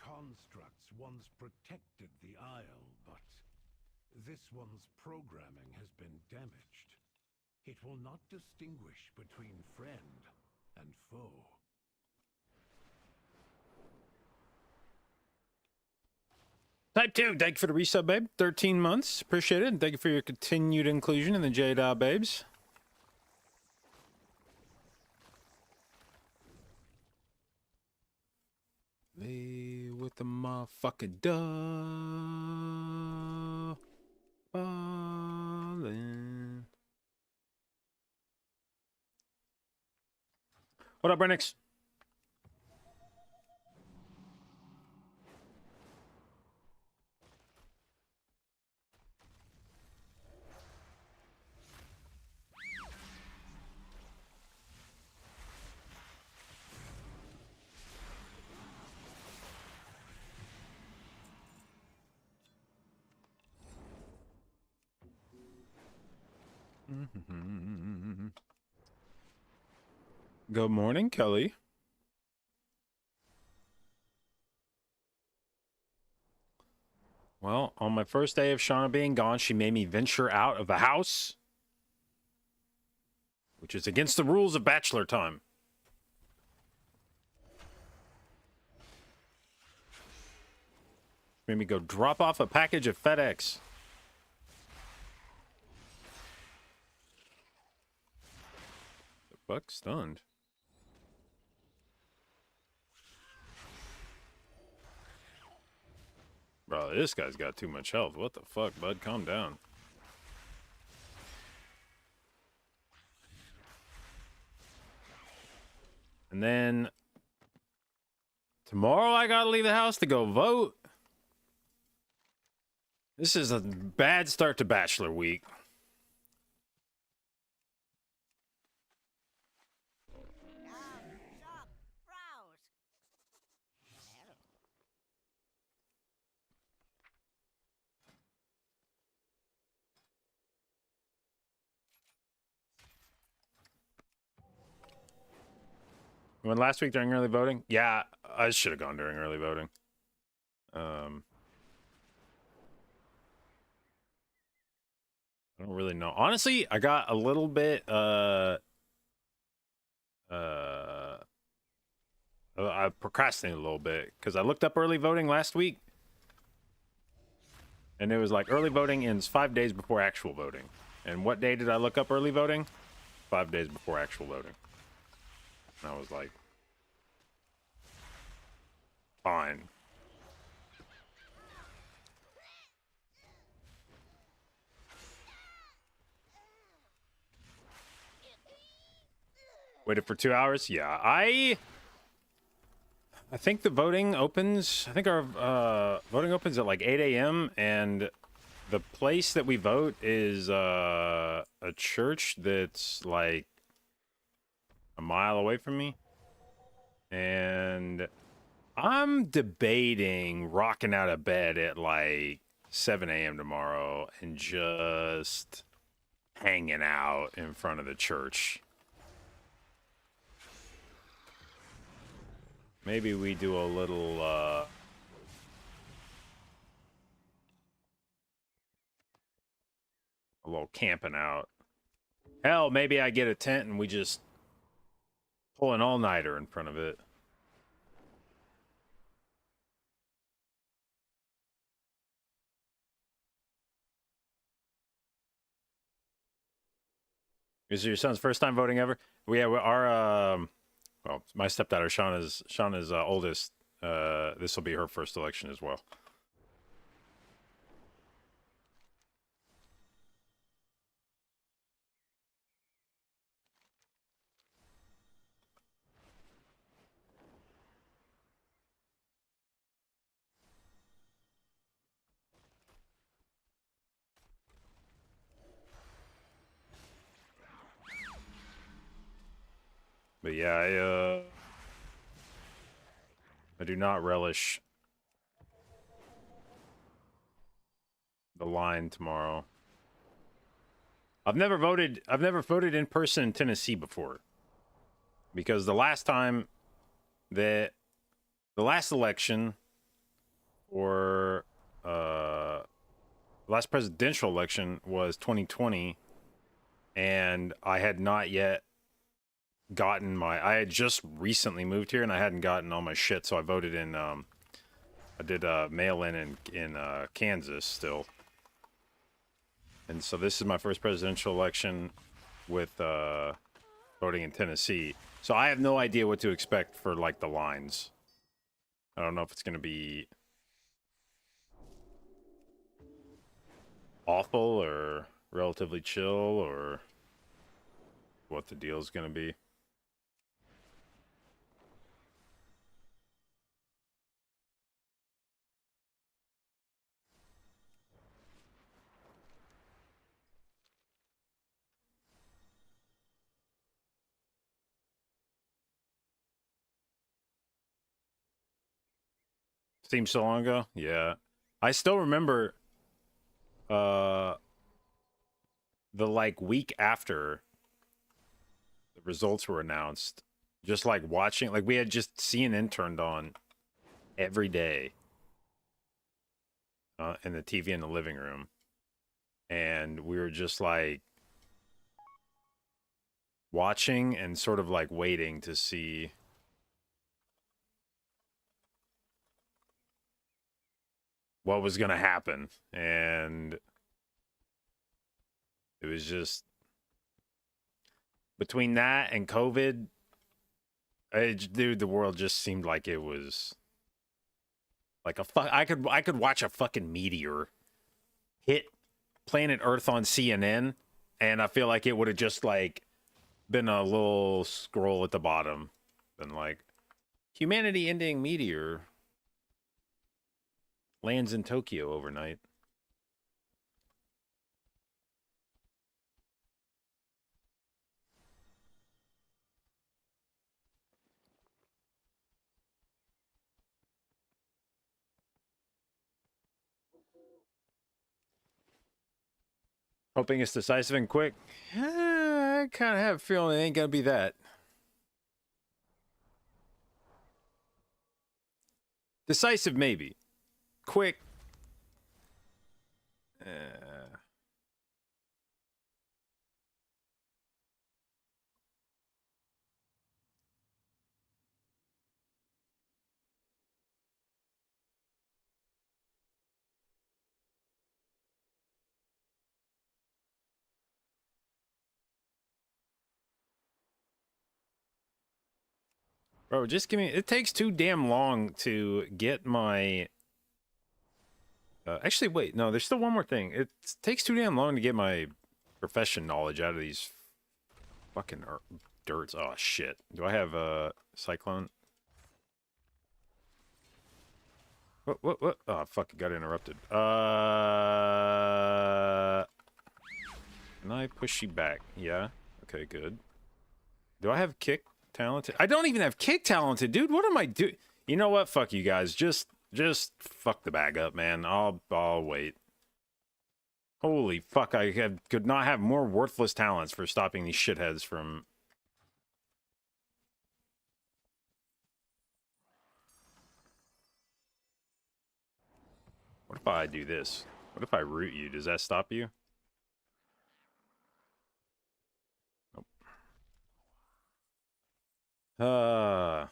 constructs once protected the Isle, but this one's programming has been damaged. It will not distinguish between friend and foe. Type 2, thank you for the resub, babe. 13 months. Appreciate it. And thank you for your continued inclusion in the J-Dot babes. Lay with the motherfucking dove. Falling. What up, Brenix? Good morning, Kelly. Well, on my first day of Shauna being gone, she made me venture out of the house, which is against the rules of bachelor time. Made me go drop off a package of FedEx. The fuck? Stunned. Bro, this guy's got too much health. What the fuck, bud? Calm down. And then tomorrow I gotta leave the house to go vote. This is a bad start to Bachelor Week. You went last week during early voting? Yeah, I should have gone during early voting. I don't really know. Honestly, I got a little bit I procrastinated a little bit because I looked up early voting last week. And it was like early voting ends 5 days before actual voting. And what day did I look up early voting? 5 days before actual voting. And I was like, fine. Waited for 2 hours? Yeah, I think the voting opens, I think our voting opens at like 8 a.m. and the place that we vote is a church that's like a mile away from me. And I'm debating rocking out of bed at like 7 a.m. tomorrow and just hanging out in front of the church. Maybe we do a little, camping out. Hell, maybe I get a tent and we just pull an all-nighter in front of it. Is it your son's first time voting ever? Well, my stepdaughter, Shauna's oldest. This will be her first election as well. But yeah, I do not relish the line tomorrow. I've never voted in person in Tennessee before. Because the last election, for last presidential election was 2020, and I had not yet gotten my. I had just recently moved here, and I hadn't gotten all my shit, so I voted in. I did mail in Kansas still, and so this is my first presidential election with voting in Tennessee. So I have no idea what to expect for like the lines. I don't know if it's gonna be awful or relatively chill or what the deal's gonna be. Seems so long ago. Yeah, I still remember uh the like week after the results were announced, just like watching, like we had just CNN turned on every day in the TV in the living room, and we were just like watching and sort of like waiting to see what was going to happen. And it was just between that and COVID, dude, the world just seemed like it was like I could watch a fucking meteor hit planet Earth on CNN, and I feel like it would have just like been a little scroll at the bottom, and like humanity ending meteor lands in Tokyo overnight. Hoping it's decisive and quick. I kind of have a feeling it ain't gonna be that. Decisive, maybe. Quick. Bro, just give me. It takes too damn long to get my. Actually, wait. No, there's still one more thing. It takes too damn long to get my profession knowledge out of these fucking dirts. Oh, shit. Do I have a cyclone? What? Oh, fuck. It got interrupted. Can I push you back? Yeah. Okay, good. Do I have kick talented? I don't even have kick talented, dude. What am I doing? You know what? Fuck you guys. Just fuck the bag up, man. I'll wait. Holy fuck! Could not have more worthless talents for stopping these shitheads from. What if I do this? What if I root you? Does that stop you? Nope. Oh.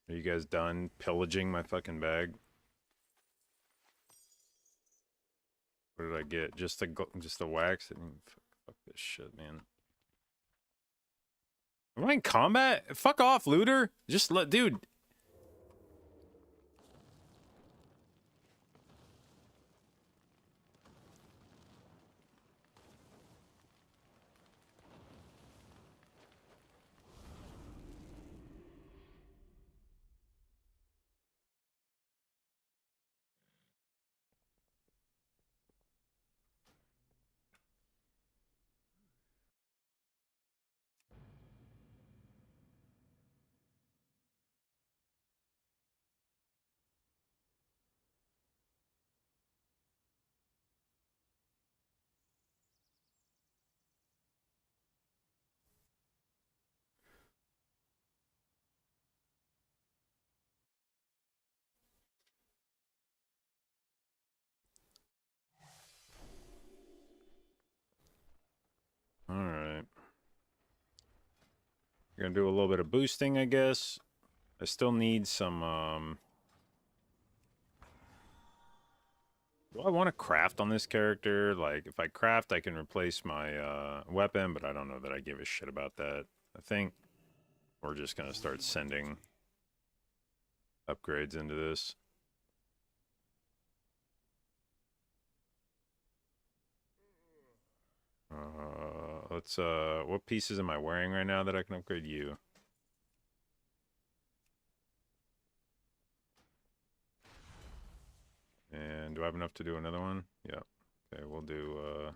Are you guys done pillaging my fucking bag? What did I get? Just a wax? Fuck this shit, man. Am I in combat? Fuck off, looter. Just let, dude. We're gonna do a little bit of boosting, I guess. I still need some, do I want to craft on this character? Like, if I craft, I can replace my, weapon, but I don't know that I give a shit about that. I think we're just gonna start sending upgrades into this. Let's, what pieces am I wearing right now that I can upgrade you? And do I have enough to do another one? Yeah. Okay, we'll do,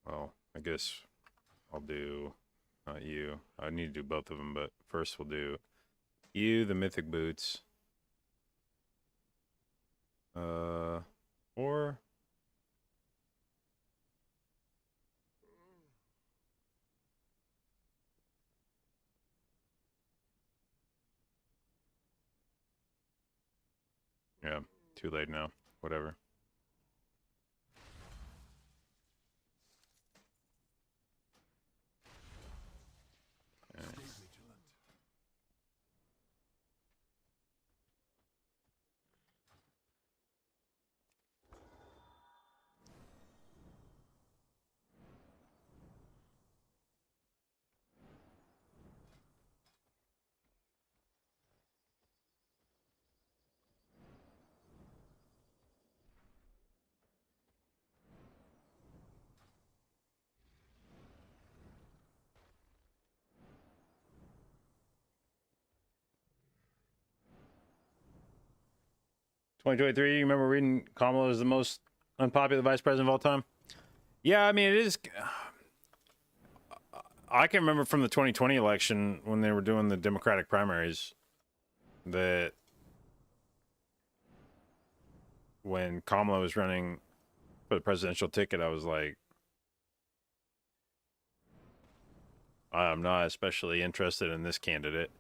well, I guess I'll do, not you. I need to do both of them, but first we'll do you, the mythic boots. Or... yeah, too late now. Whatever. Okay. 2023, you remember reading Kamala is the most unpopular vice president of all time? Yeah, I mean, it is... I can remember from the 2020 election when they were doing the Democratic primaries that when Kamala was running for the presidential ticket, I was like, I'm not especially interested in this candidate.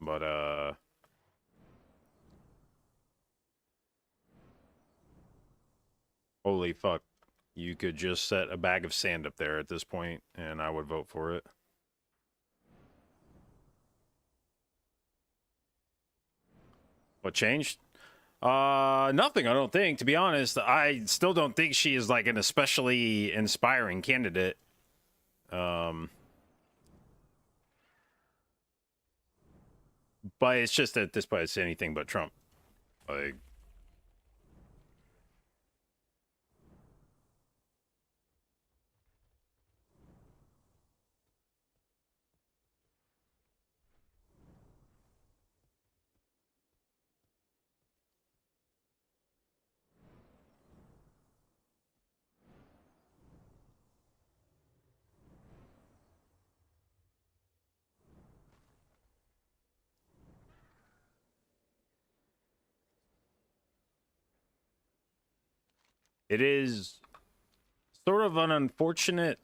But, holy fuck. You could just set a bag of sand up there at this point, and I would vote for it. What changed? Nothing, I don't think. To be honest, I still don't think she is, like, an especially inspiring candidate. But it's just that at this point, it's anything but Trump. Like... It is sort of an unfortunate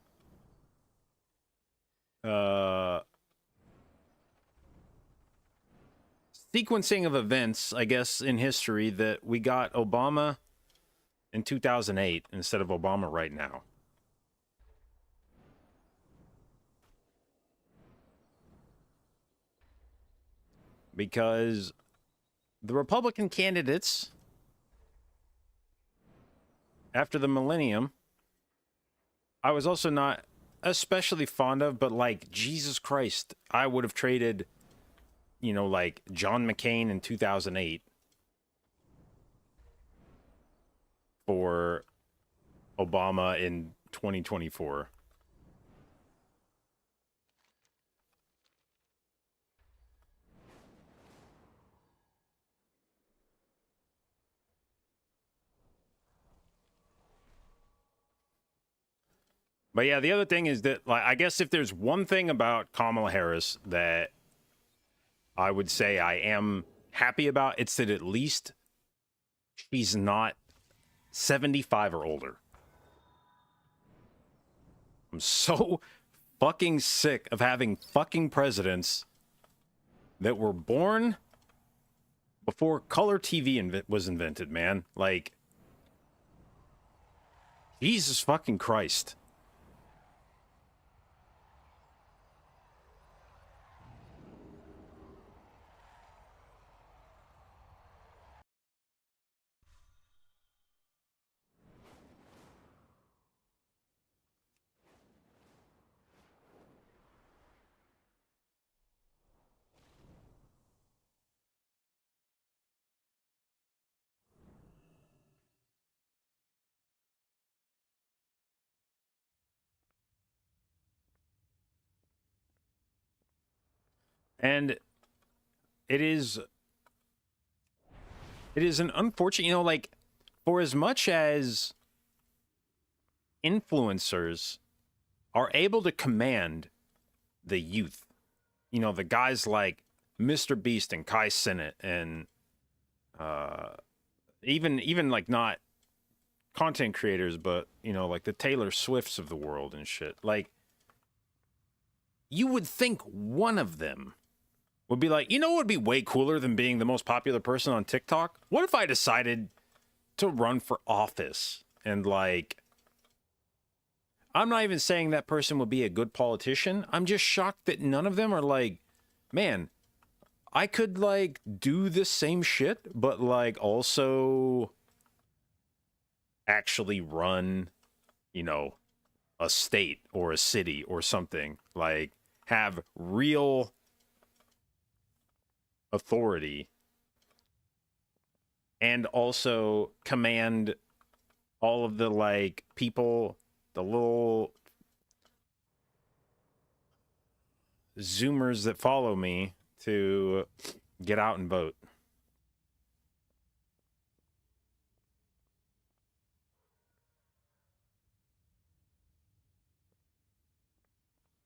sequencing of events, I guess, in history that we got Obama in 2008 instead of Obama right now. Because the Republican candidates after the millennium, I was also not especially fond of, but like, Jesus Christ, I would have traded, you know, like John McCain in 2008 for Obama in 2024. But yeah, the other thing is that, like, I guess if there's one thing about Kamala Harris that I would say I am happy about, it's that at least she's not 75 or older. I'm so fucking sick of having fucking presidents that were born before color TV was invented, man. Like, Jesus fucking Christ. And it is an unfortunate, you know, like, for as much as influencers are able to command the youth, you know, the guys like Mr. Beast and Kai Cenat and even like not content creators, but you know, like the Taylor Swifts of the world and shit. Like, you would think one of them would be like, you know what would be way cooler than being the most popular person on TikTok? What if I decided to run for office? And like, I'm not even saying that person would be a good politician. I'm just shocked that none of them are like, man, I could like do the same shit, but like also actually run, you know, a state or a city or something. Like, have real authority and also command all of the like people, the little Zoomers that follow me to get out and vote.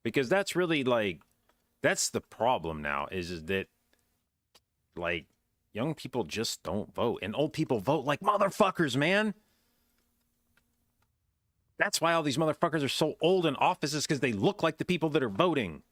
Because that's really like, that's the problem now is that like young people just don't vote and old people vote like motherfuckers, man. That's why all these motherfuckers are so old in offices, because they look like the people that are voting.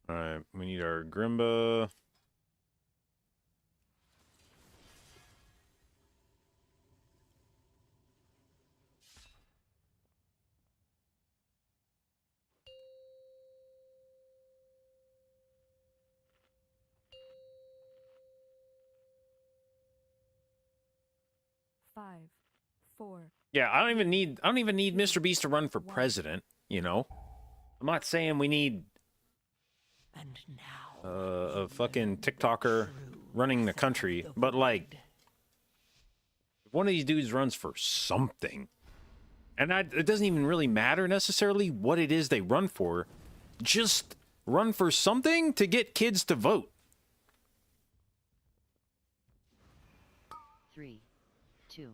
All right, we need our Grimba. Five, four. Yeah, I don't even need Mr. Beast to run for president, you know. I'm not saying we need And now a fucking TikToker running the country, but like, if one of these dudes runs for something, and it doesn't even really matter necessarily what it is they run for, just run for something to get kids to vote. 3, 2,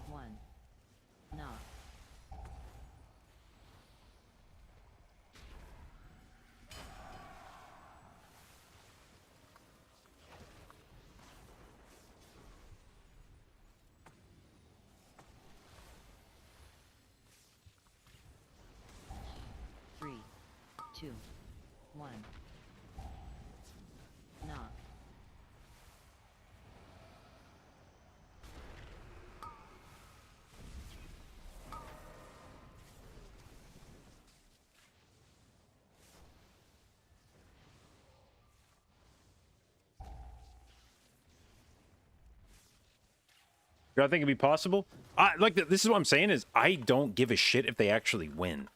1. Knock. Three, two, one. Knock. Do I think it'd be possible? This is what I'm saying is I don't give a shit if they actually win.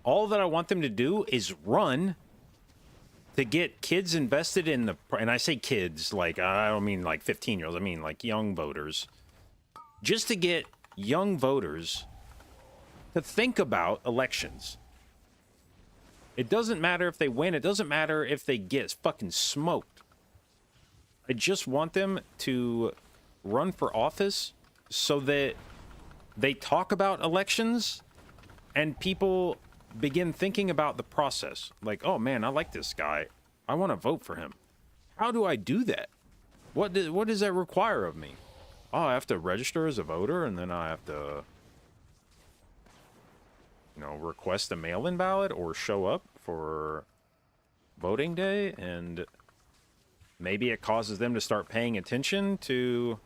All that I want them to do is run to get kids invested in the, and I say kids, like, I don't mean like 15-year-olds, I mean like young voters. Just to get young voters to think about elections. It doesn't matter if they win, it doesn't matter if they get fucking smoked. I just want them to run for office so that they talk about elections and people begin thinking about the process. Like, oh man, I like this guy. I want to vote for him. How do I do that? What does that require of me? Oh, I have to register as a voter, and then I have to, you know, request a mail-in ballot or show up for voting day, and maybe it causes them to start paying attention to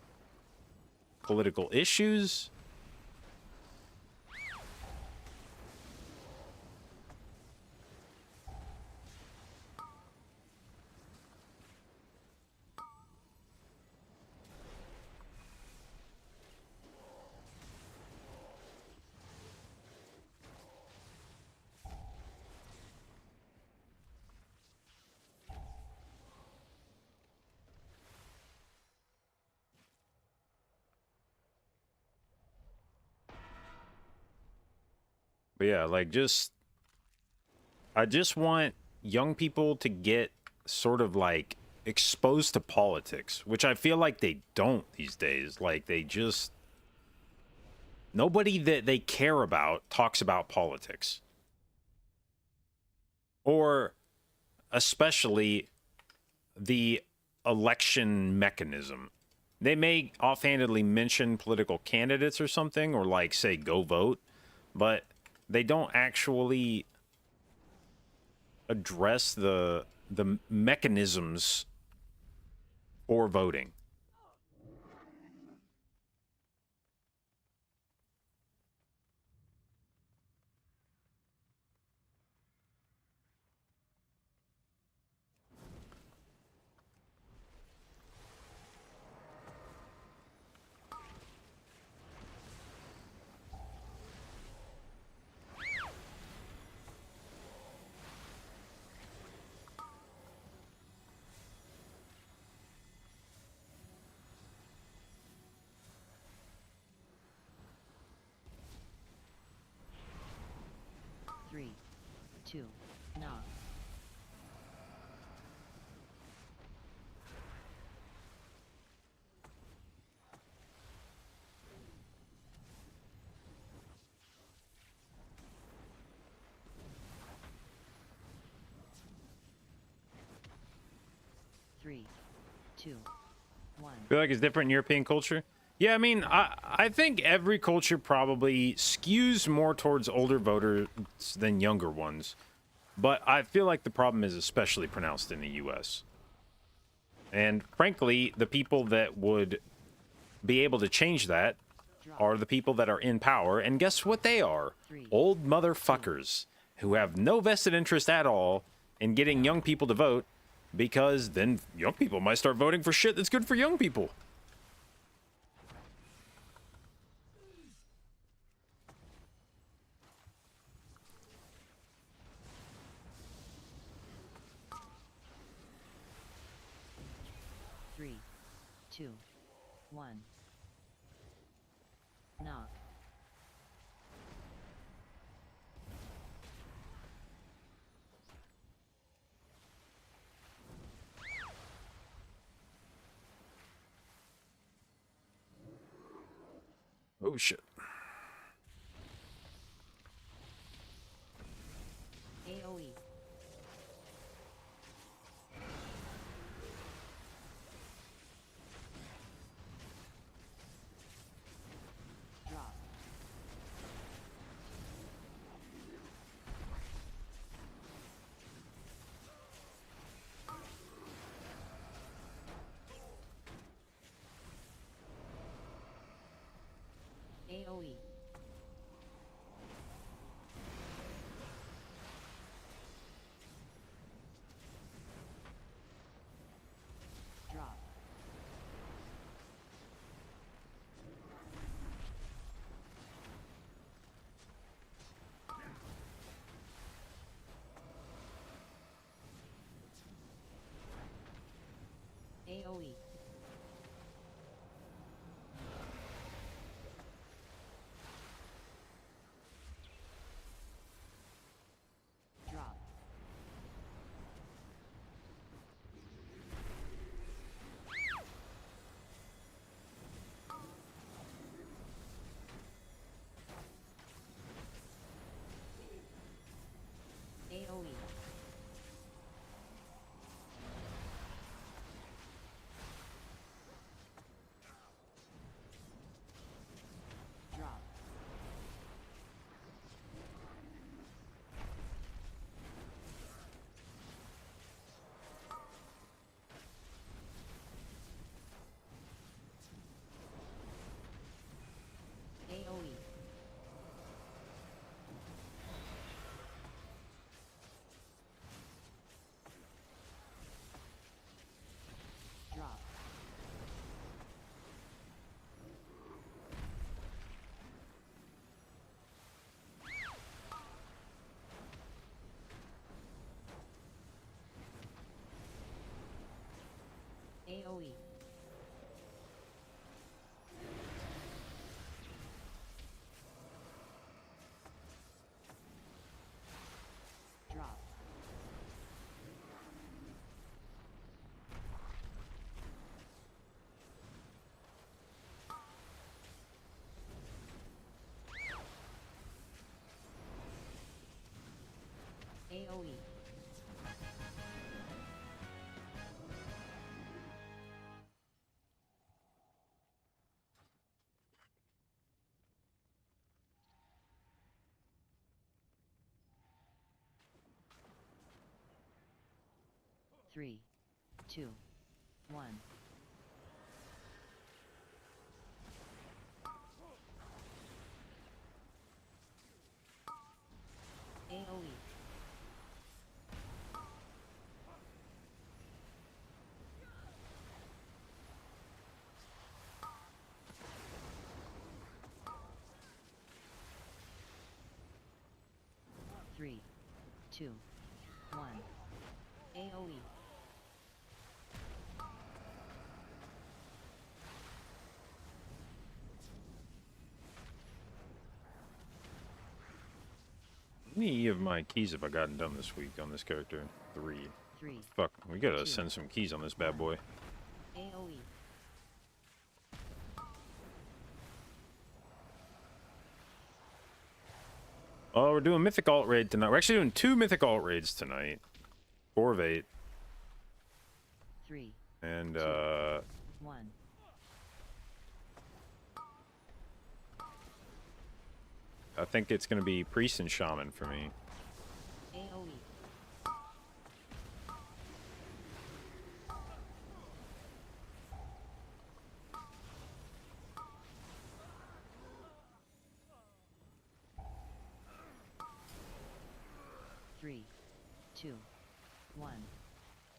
political issues. But yeah, like, I just want young people to get sort of like exposed to politics, which I feel like they don't these days. Like, nobody that they care about talks about politics. Or especially the election mechanism. They may offhandedly mention political candidates or something, or like say go vote, but they don't actually address the mechanisms for voting. Three, two, knock. Three, two, one. Feel like it's different in European culture? Yeah, I mean, I think every culture probably skews more towards older voters than younger ones. But I feel like the problem is especially pronounced in the US. And frankly, the people that would be able to change that are the people that are in power. And guess what they are? Old motherfuckers who have no vested interest at all in getting young people to vote, because then young people might start voting for shit that's good for young people. Three, two, one. Knock. Oh shit. AOE. Drop. AOE. AoE. Drop. AoE. Three, two, one. AoE. Three, two, one. AoE. How many of my keys have I gotten done this week on this character? 3. Three, Fuck, we gotta Two. send some keys on this bad boy. AoE. Oh, we're doing Mythic Alt Raid tonight. We're actually doing 2 Mythic Alt Raids tonight. 4 of 8. Three, And, one. I think it's gonna be Priest and Shaman for me. AoE. Three, two, one.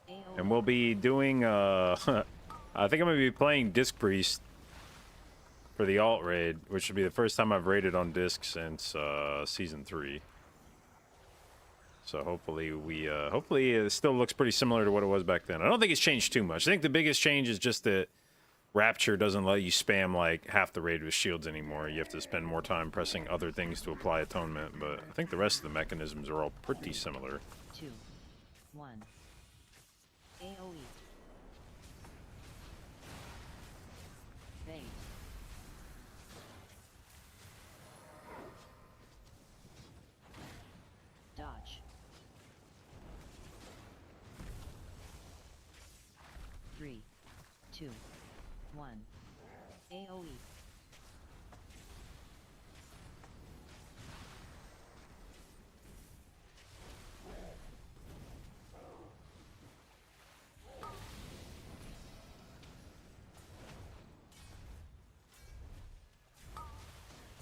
AoE. And we'll be doing, I think I'm gonna be playing Disc Priest for the Alt Raid, which should be the first time I've raided on Disc since, Season 3. So hopefully hopefully it still looks pretty similar to what it was back then. I don't think it's changed too much. I think the biggest change is just that Rapture doesn't let you spam like half the raid with shields anymore. You have to spend more time pressing other things to apply atonement, but I think the rest of the mechanisms are all pretty similar. Two, one. AoE. Bait. Dodge. Three, two, one. AoE.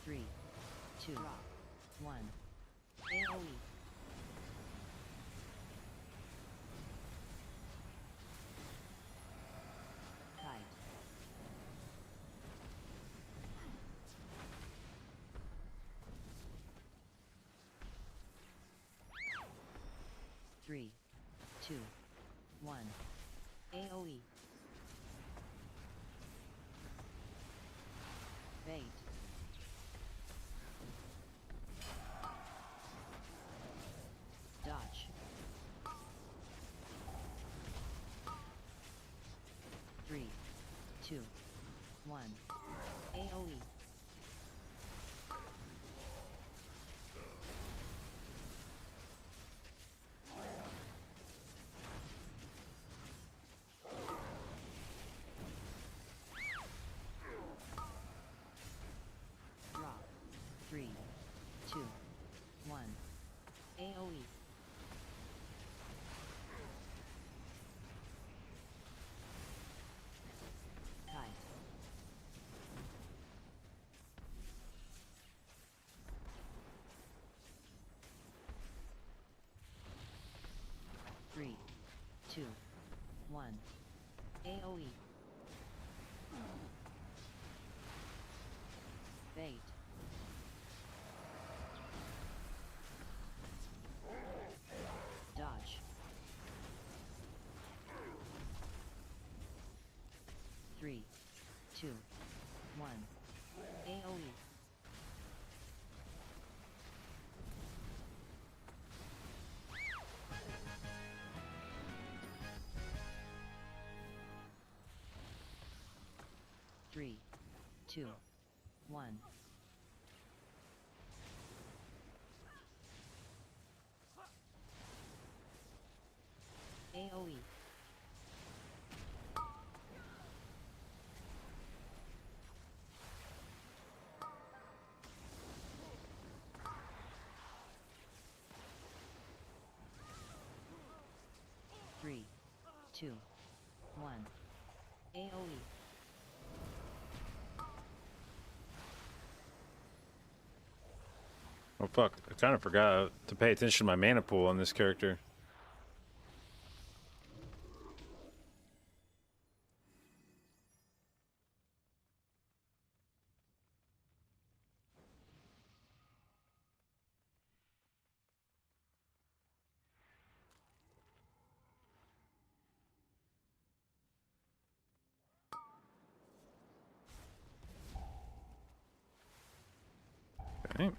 Three, two, one. AoE. Kite. Three, two, one. AoE. Bait. Dodge. Three, two, one. AoE. Drop. Three, two, one. AoE. Kite. Three, two, one. AoE. Bait. Dodge. 2, 1. AoE. Three, two, one. AoE. Oh fuck, I kind of forgot to pay attention to my mana pool on this character. Okay.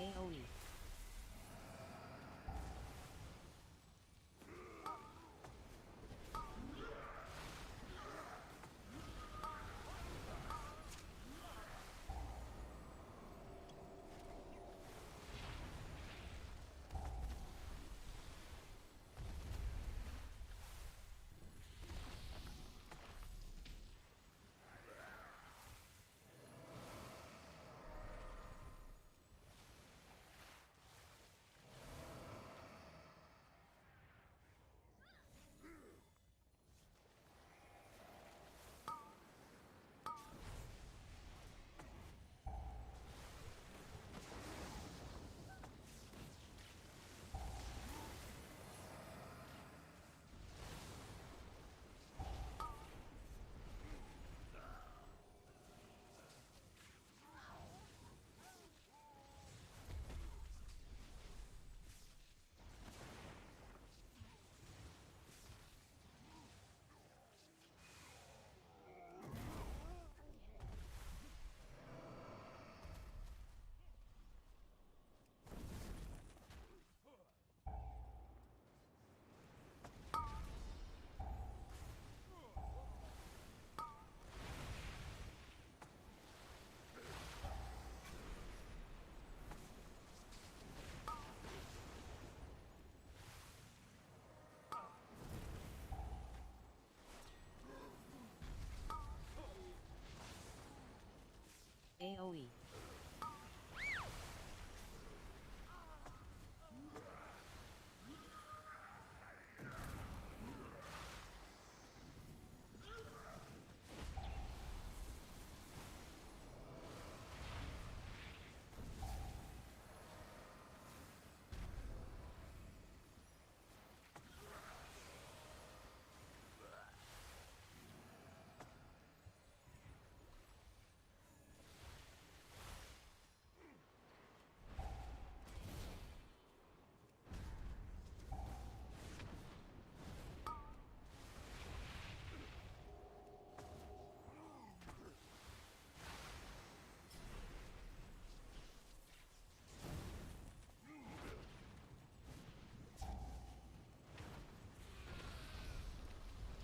AoE. AoE.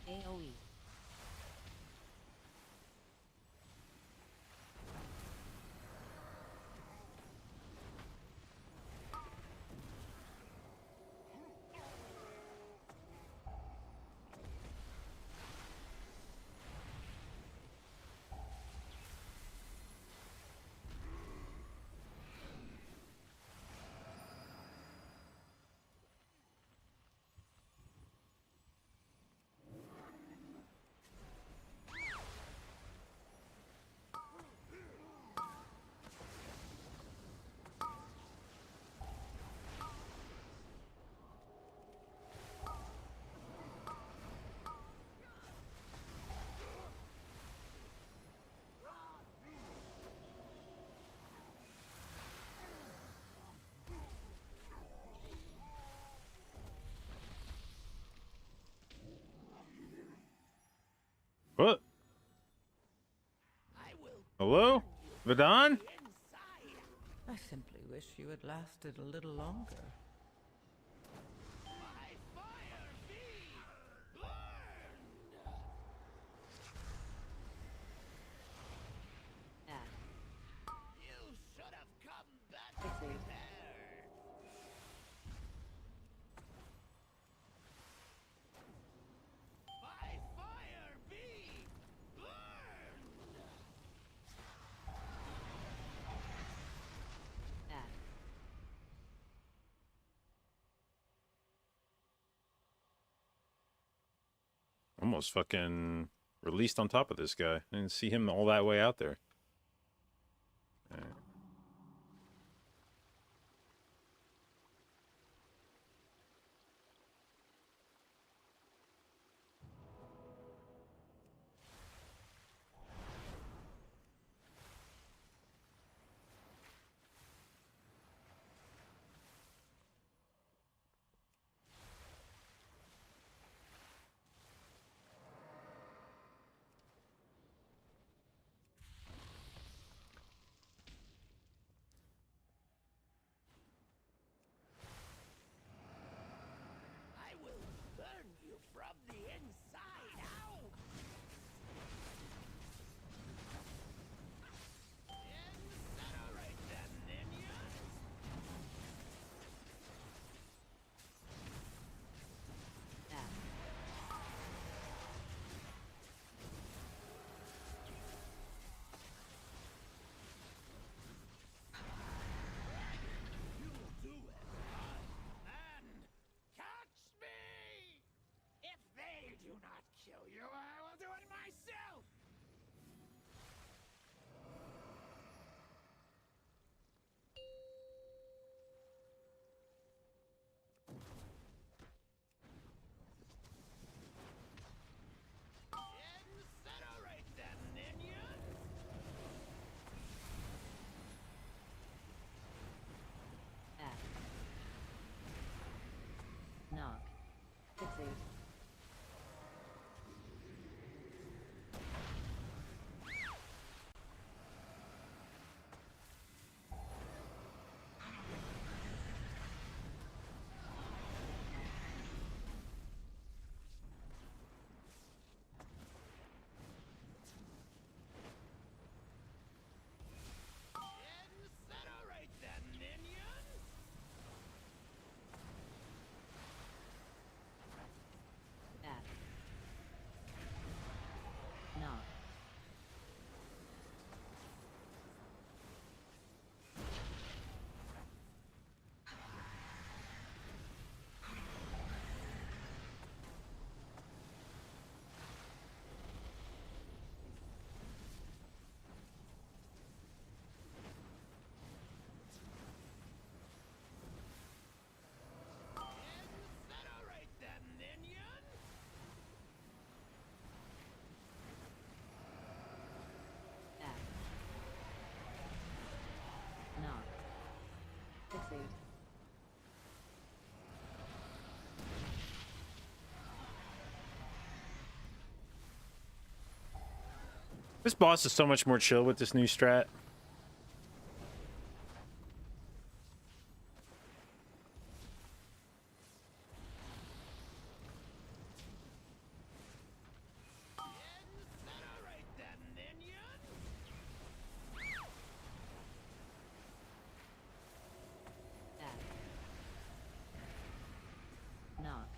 AoE. Hello? Vadon? I simply wish you had lasted a little longer. Add. You should have come back Fixate. prepared. By fire be burned. Add. Almost fucking released on top of this guy. I didn't see him all that way out there. Alright. I will burn you from the inside out. Incinerate them, minions. Add. You'll do it, and catch me! If they do not kill you, I will do it myself! Incinerate them, minions! Add. Knock. Fixate. Incinerate them, minions! Add. Knock. Incinerate them, minions! Add. Knock. Fixate. This boss is so much more chill with this new strat. Incinerate them, minions! Add. Knock.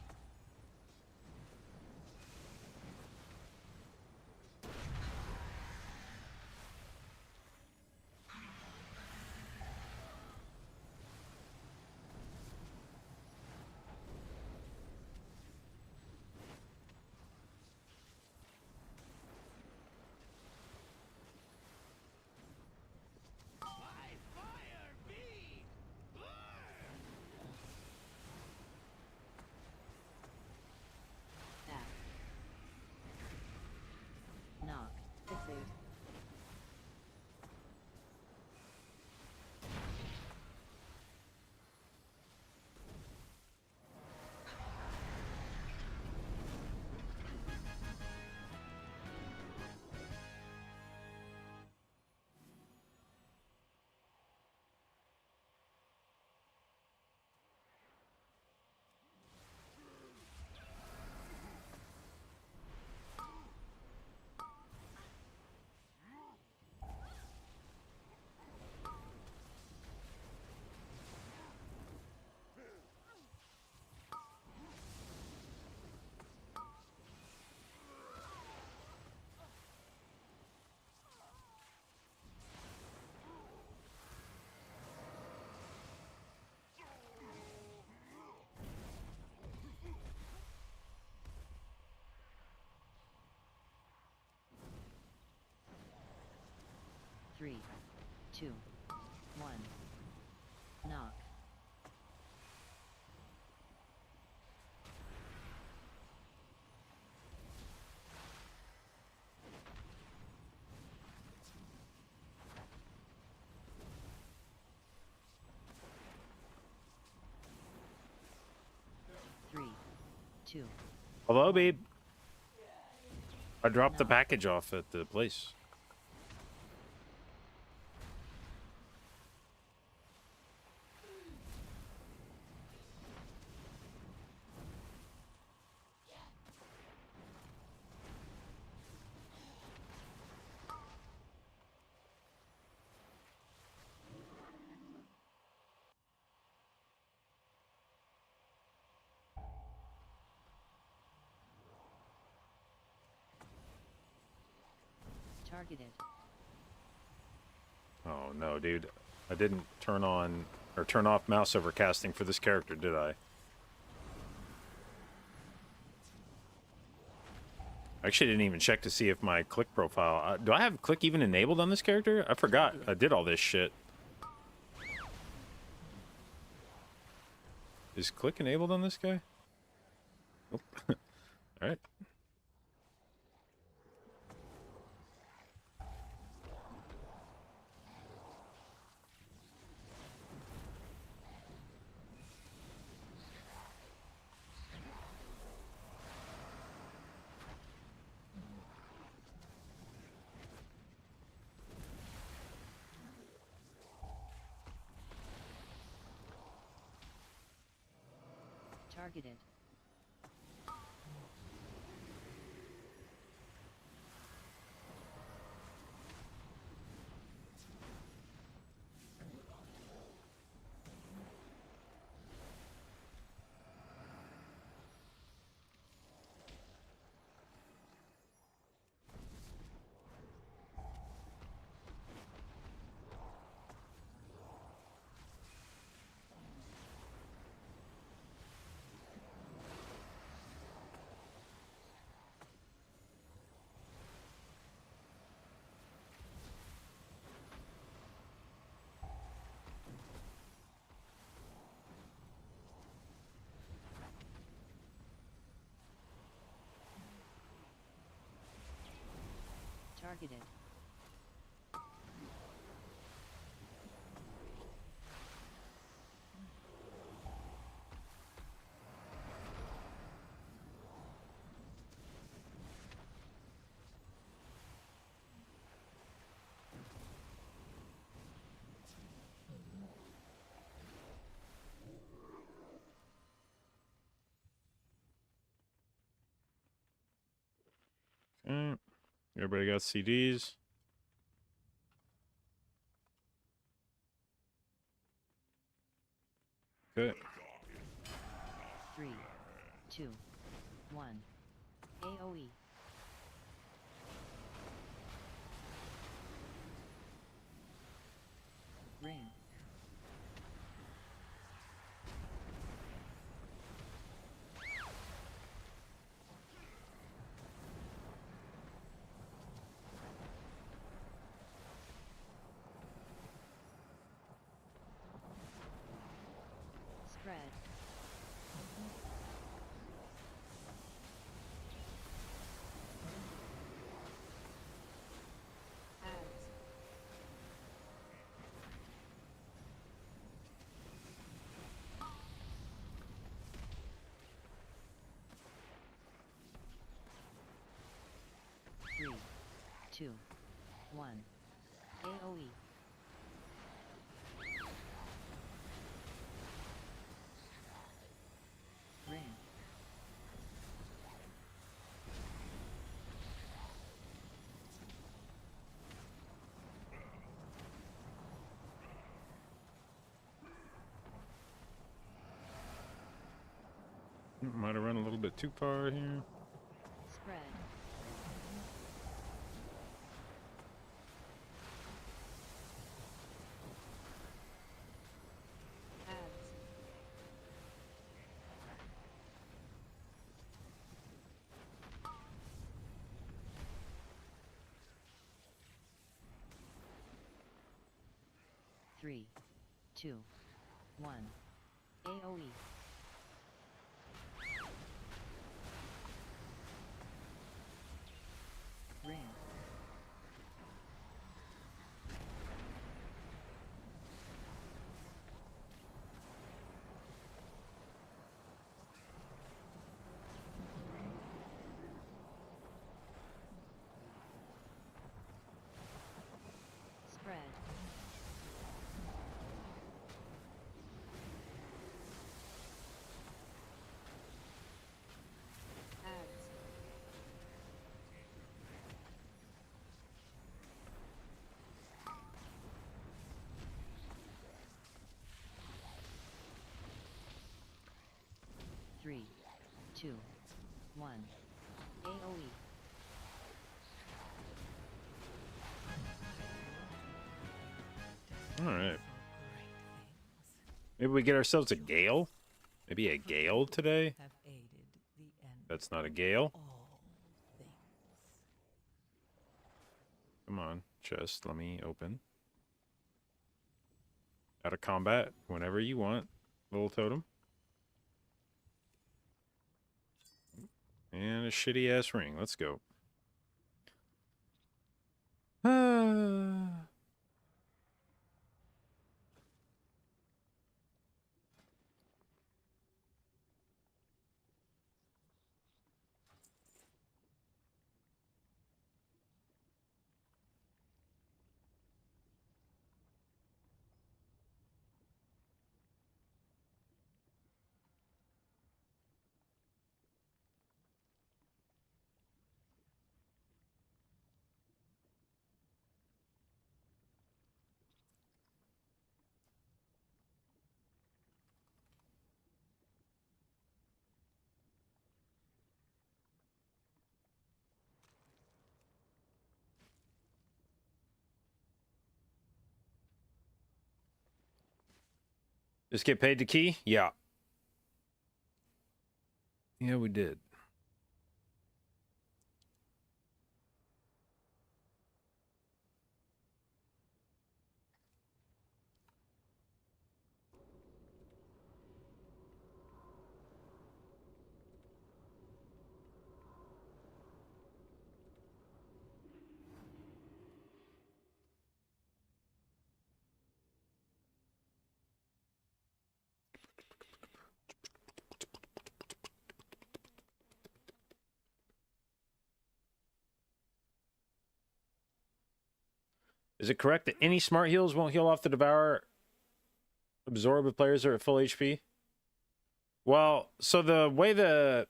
2, 1. Knock. Three, 2. Hello, babe. I dropped the package off at the place. Targeted. Oh no, dude. I didn't turn on or turn off mouse overcasting for this character, did I? I actually didn't even check to see if my click profile... do I have click even enabled on this character? I forgot I did all this shit. Is click enabled on this guy? Nope. Alright. Targeted. Targeted. Okay. Everybody got CDs? Okay. 3, 2, 1. AoE. Ring. Spread. Ads. 3, 2, 1. AoE. Ring. Might have run a little bit too far here. Spread. Ads. 3, 3, 2, 1. AoE. Ring. Spread. Ads. Three, two, one. AoE. All right. Maybe we get ourselves a Gale? Maybe a Gale today? Have aided the end That's not a Gale. all things. Come on, chest, let me open. Out of combat, whenever you want, little totem. And a shitty ass ring. Let's go. Just get paid to key? Yeah. Yeah, we did. Is it correct that any smart heals won't heal off the Devourer absorb if players are at full HP? Well, so the way the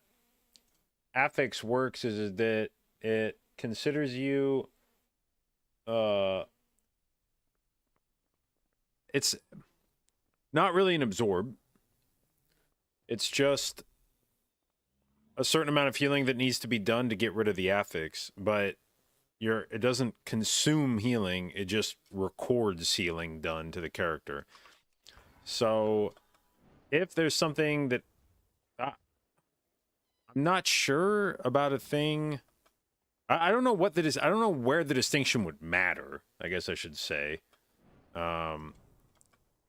affix works is that it considers you it's not really an absorb. It's just a certain amount of healing that needs to be done to get rid of the affix, but it doesn't consume healing, it just records healing done to the character. So if there's something that I'm not sure about a thing, I don't know what that is. I don't know where the distinction would matter, I guess I should say. I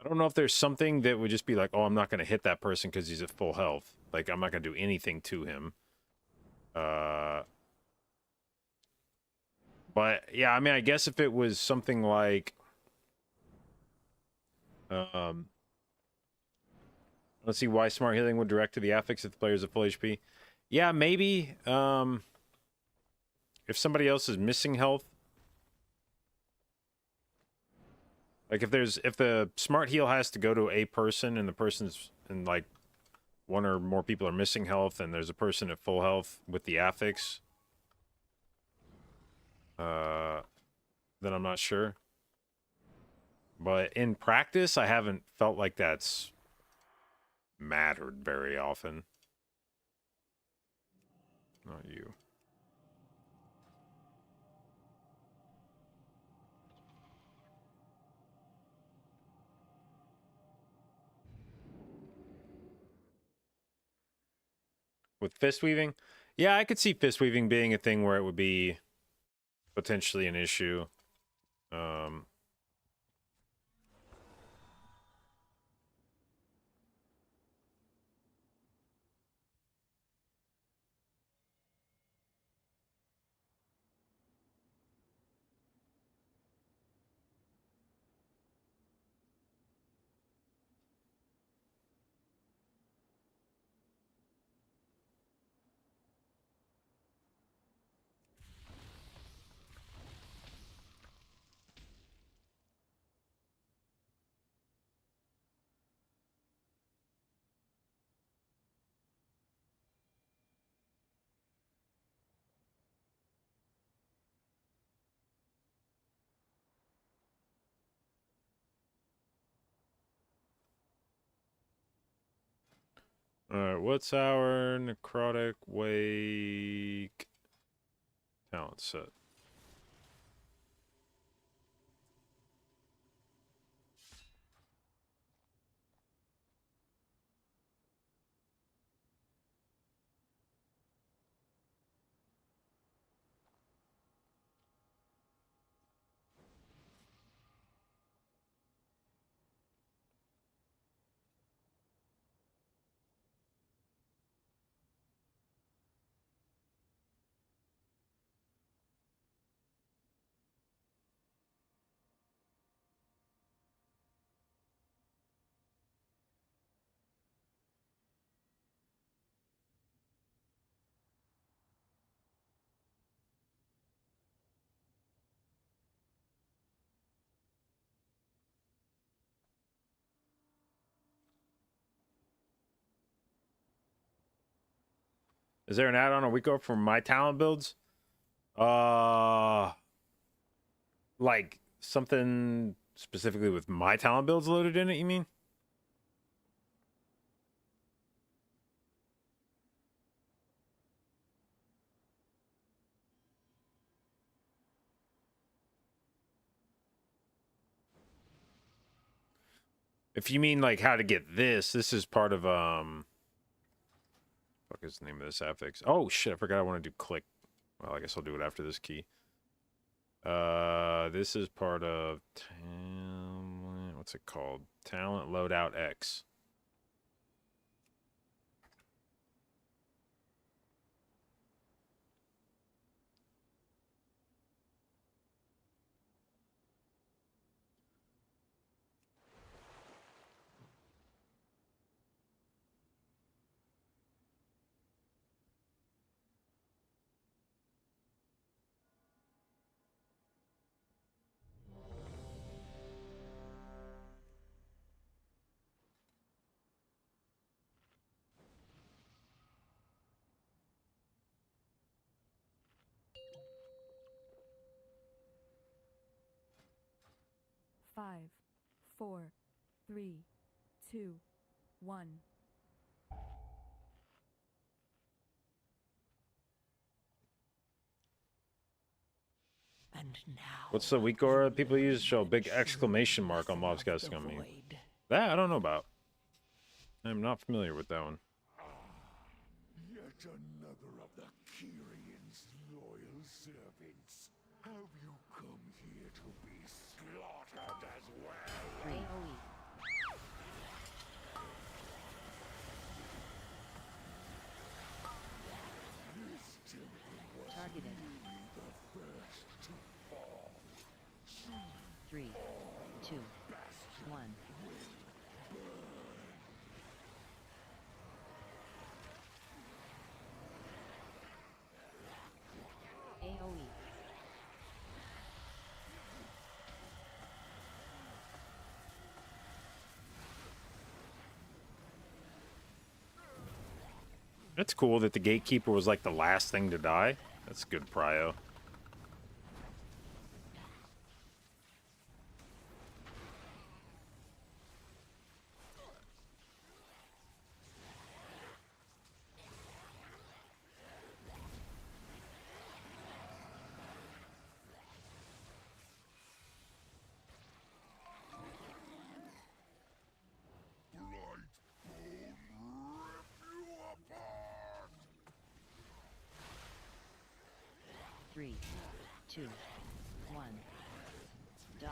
don't know if there's something that would just be like, oh, I'm not going to hit that person because he's at full health. Like, I'm not going to do anything to him. But, yeah, I mean, I guess if it was something like... let's see why smart healing would direct to the affix if the player's at full HP. Yeah, maybe. If somebody else is missing health. Like, if the smart heal has to go to a person and the person's... and, like, one or more people are missing health and there's a person at full health with the affix... then I'm not sure. But in practice, I haven't felt like that's mattered very often. Not you. With fist weaving? Yeah, I could see fist weaving being a thing where it would be potentially an issue. Alright, what's our necrotic wake talent set? Is there an add-on a week over for my talent builds? Like something specifically with my talent builds loaded in it, you mean? If you mean like how to get this is part of fuck is the name of this affix? Oh shit, I forgot I want to do click. Well, I guess I'll do it after this key. This is part of talent, what's it called? Talent loadout X. Five, four, three, two, one. And now. What's the weak aura people use? Show a big exclamation mark on mobs casting on me. That I don't know about. I'm not familiar with that one. Yet another of the Kyrian's loyal servants. Have you come here to be slaughtered as well? AoE. This temple was Targeted. really the first to fall. 3, 2, 1. AoE. It's cool that the gatekeeper was like the last thing to die. That's good prio. Three, two, one. Dodge.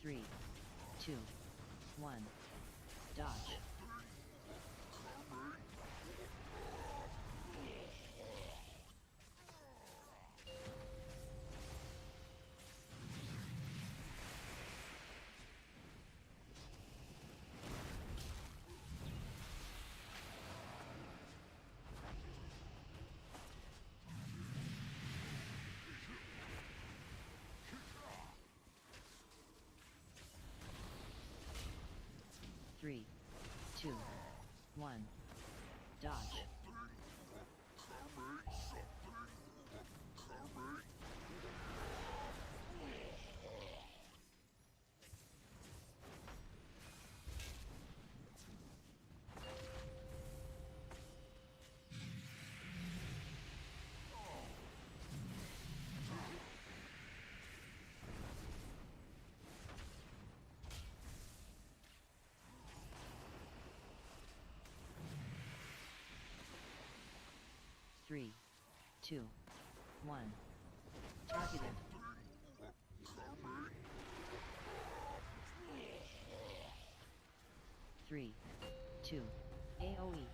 Three, two, one. Dodge. 2, 1. Dodge. Three, 2, 1. Targeted. Three, 2. AOE.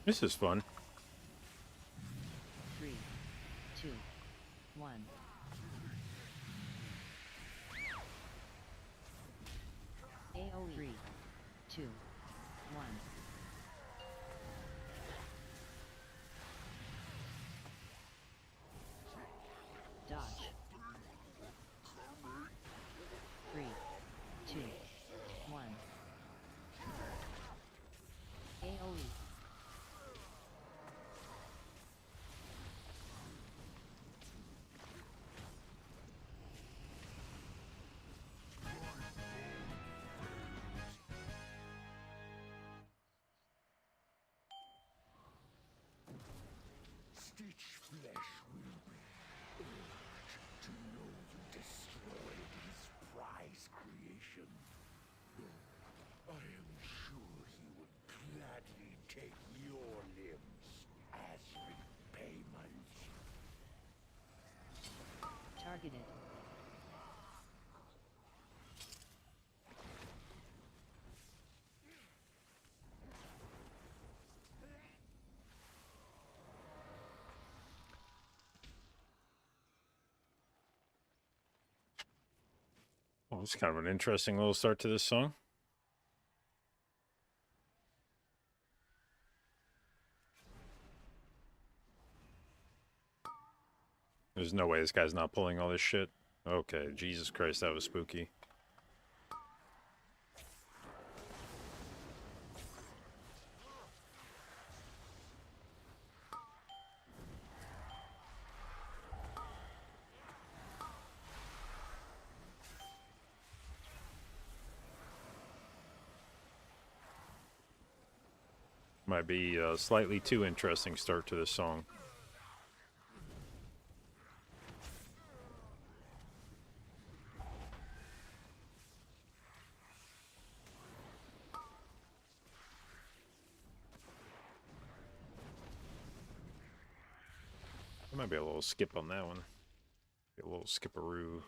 This is fun. 3, 2, 1. AOE. 3, 2, 1. Dodge. 3, 2, 1. AOE. Stitch flesh will be urged to know you destroyed his prize creation. I am sure he would gladly take your limbs as repayment. Targeted. Well, it's kind of an interesting little start to this song. There's no way this guy's not pulling all this shit. Okay, Jesus Christ, that was spooky. Might be a slightly too interesting start to this song. There might be a little skip on that one. Be a little skipperoo.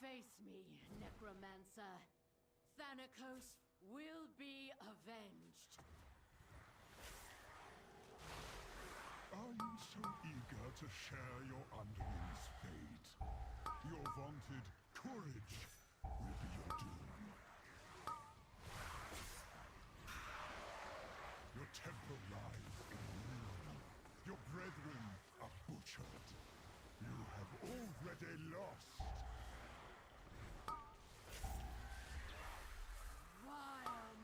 Face me, Necromancer. Thanatos will be avenged. Are you so eager to share your underling's fate? Your vaunted courage will be your doom. Your temple lies in ruin. Your brethren are butchered. You have already lost. Vile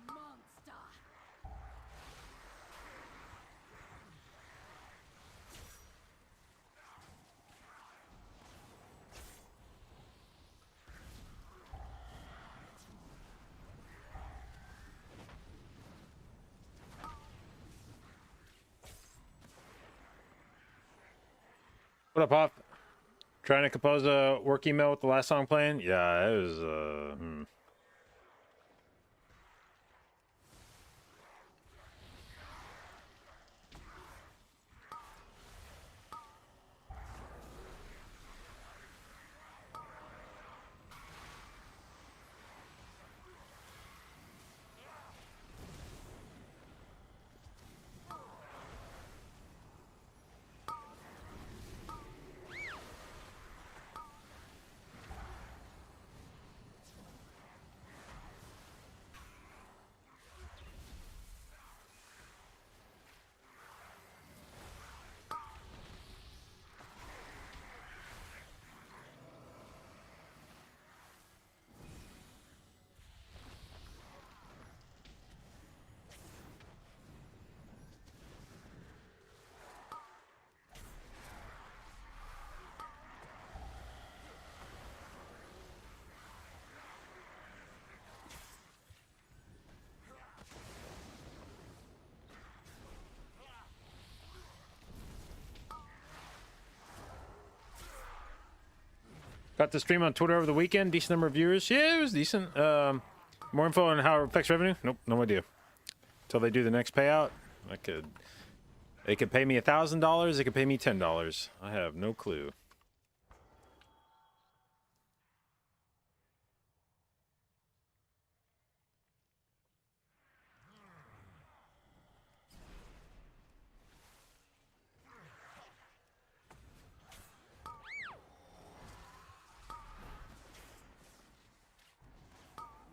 What up, Pop? Trying to compose a work email with the last song playing? Yeah, it was, got to stream on Twitter over the weekend. Decent number of viewers. Yeah, it was decent. More info on how it affects revenue? Nope, no idea. Until they do the next payout, they could pay me $1,000. They could pay me $10. I have no clue.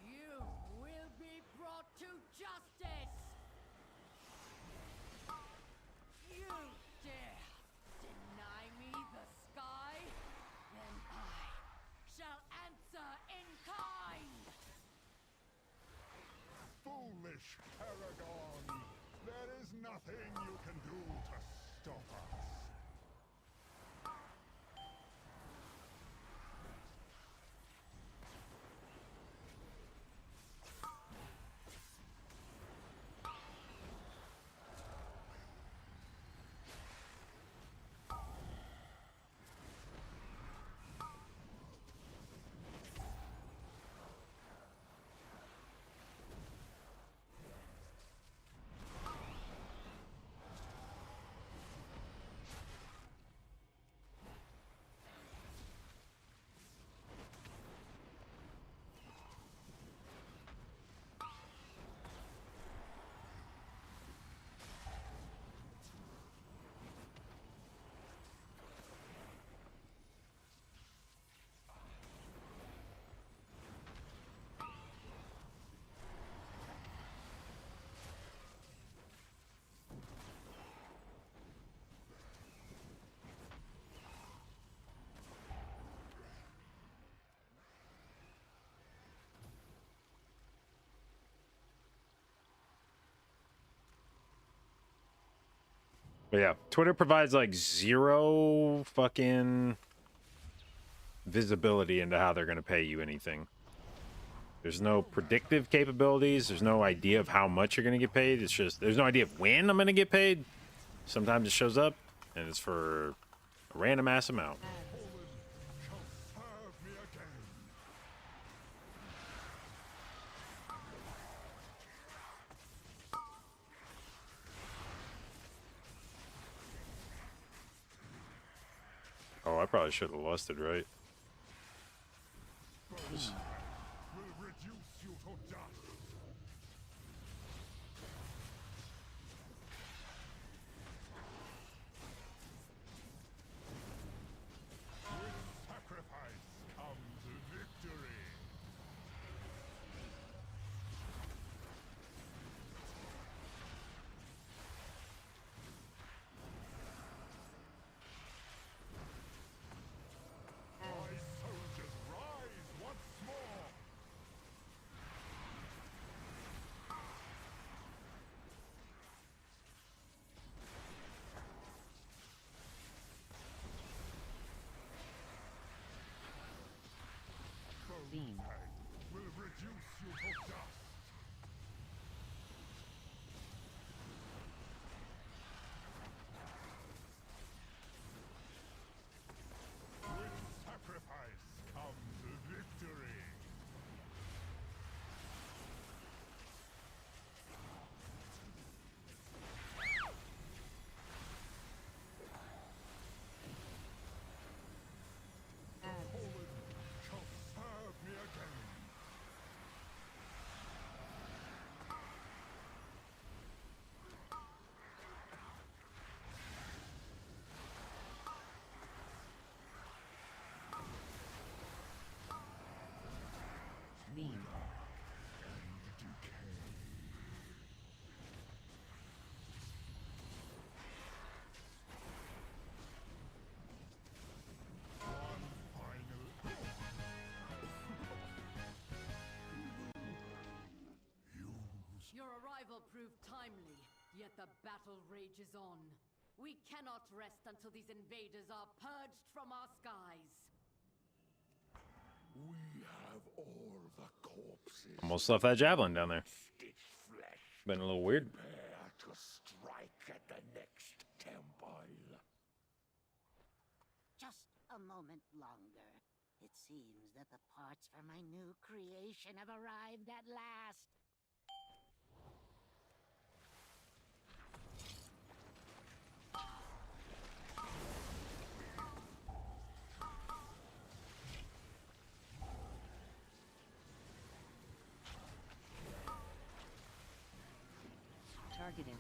You will be brought to justice! You dare deny me the sky? Then I shall answer in kind! Foolish Paragon! There is nothing you can do to stop us. But yeah, Twitter provides like zero fucking visibility into how they're going to pay you anything. There's no predictive capabilities. There's no idea of how much you're going to get paid. It's just, there's no idea of when I'm going to get paid. Sometimes it shows up and it's for a random ass amount. Shall serve me again. Oh, I probably should have lusted, right? Will reduce you to dust. With sacrifice comes victory. My soldiers rise once more. Beam. Will reduce you to dust. Beam. Your arrival proved timely, yet the battle rages on. We cannot rest until these invaders are purged from our skies. We have all the corpses. Almost left that javelin down there. Its flesh. Been a little weird. Prepare to strike at the next temple. Just a moment longer. It seems that the parts for my new creation have arrived at last. Targeted.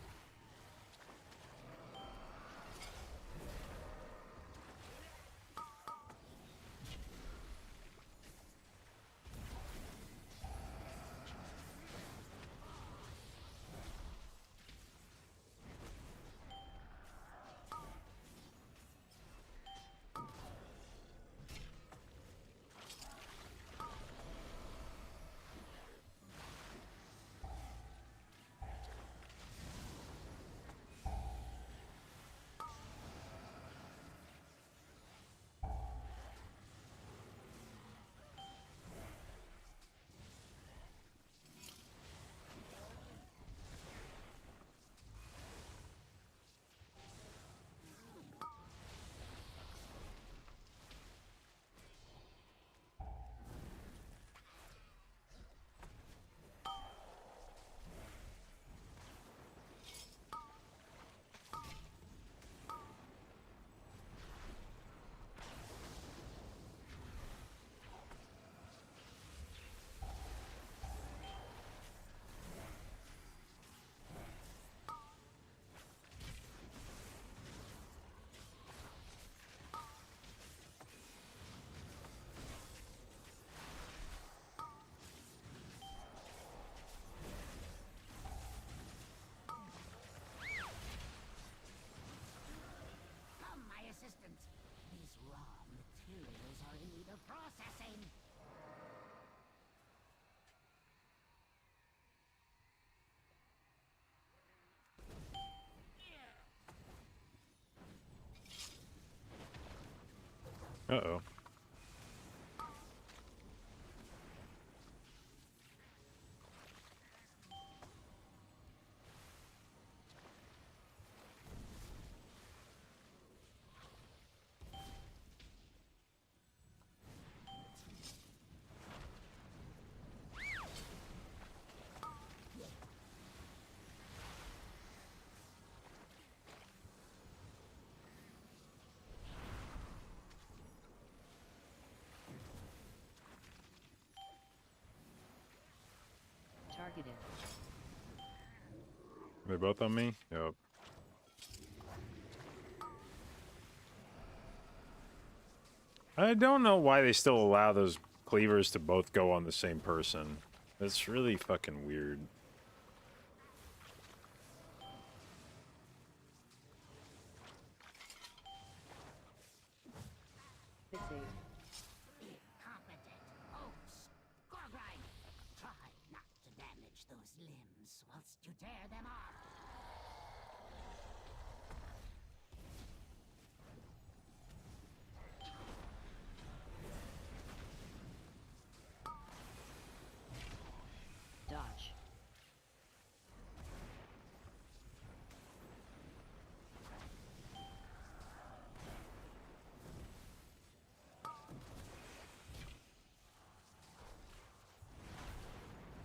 Come, my assistant. These raw materials are in need of processing. Uh-oh. Targeted. They're both on me? Yep. I don't know why they still allow those cleavers to both go on the same person. That's really fucking weird. Fixate. Incompetent hoax. Gorgrine, try not to damage those limbs whilst you tear them off. Dodge.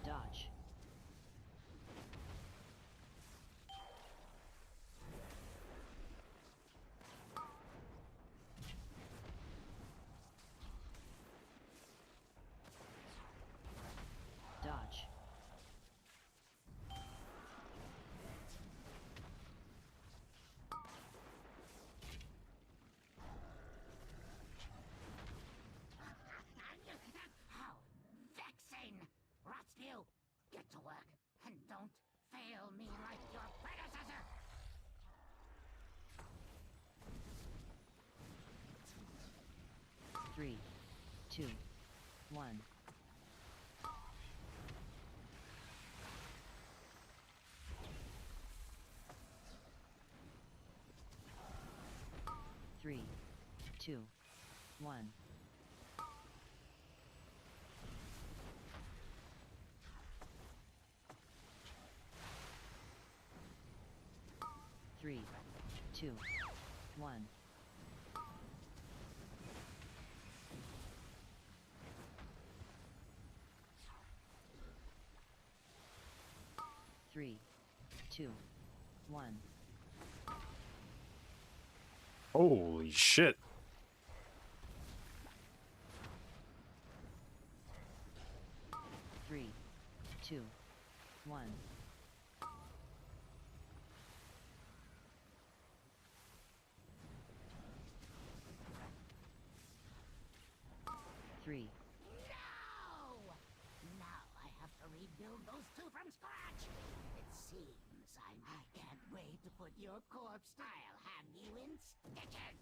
Dodge. 3, 2, 1. Three, two, one. Three, two, one. Three, two, one. Holy shit. Three, two, one. Three. No! Now I have to rebuild those two from scratch. It seems I can't wait to put your corpse. I'll have you in stitches.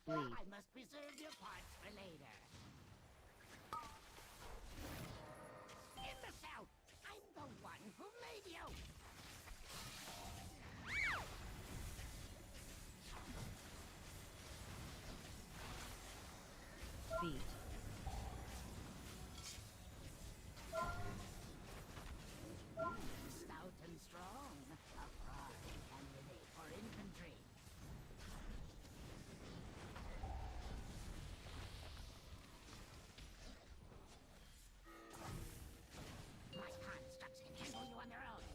Bleed. I must preserve your parts for later. Imbecile! I'm the one who made you! Feet. Stout and strong. A prime candidate for infantry. My constructs can handle you on their own.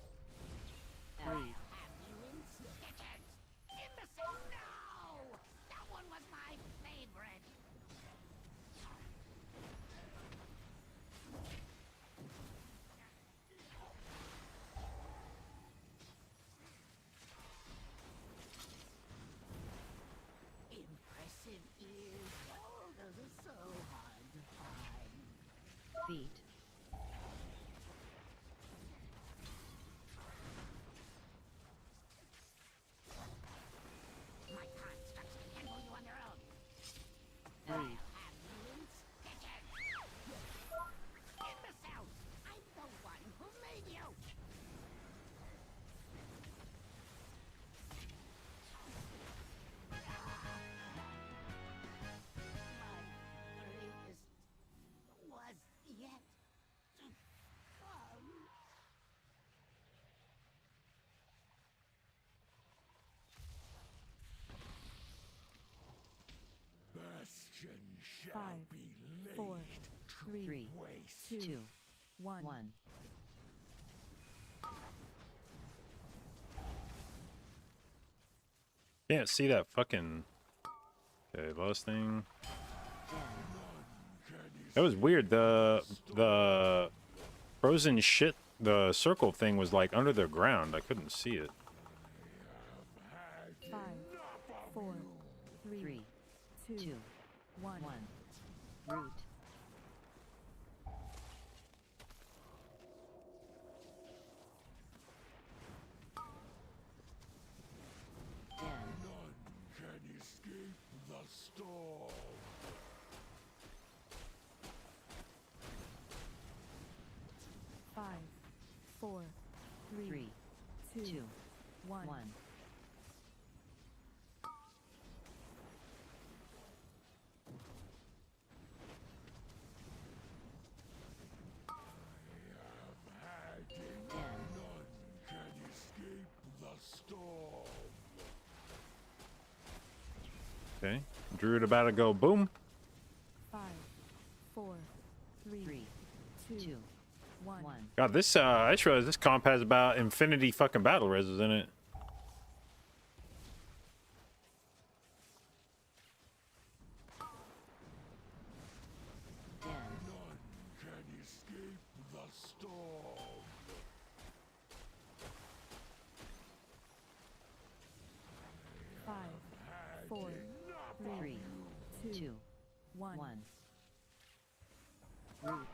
Bleed. Have you in stitches? Imbecile, no! That one was my favorite. Impressive ears. Oh, those are so hard to find. Feet. My constructs can handle you on their own. Bleed. Have you in stitches? Imbecile! I'm the one who made you! My greatest was yet to come. Bastion shall Five, be laid 4, to 3, waste. 2, 1. 1. Can't see that fucking. Okay, last thing. That was weird. The frozen shit. The circle thing was like under the ground. I couldn't see it. 5, 4, 3, 3, 2, 2, 1. 1. Root. Den. None can escape the storm. 5, 4, 3, 3, 2, 2, 1. 1. Den. None can escape the storm. Okay, Druid about to go boom. 5, 4, 3, 3, 2, 2, 1. 1. God, this I just realized this comp has about infinity fucking battle reses in it. Den. None can escape the storm. 5, 4, 3, 3, 2, 2, 1. 1. Root.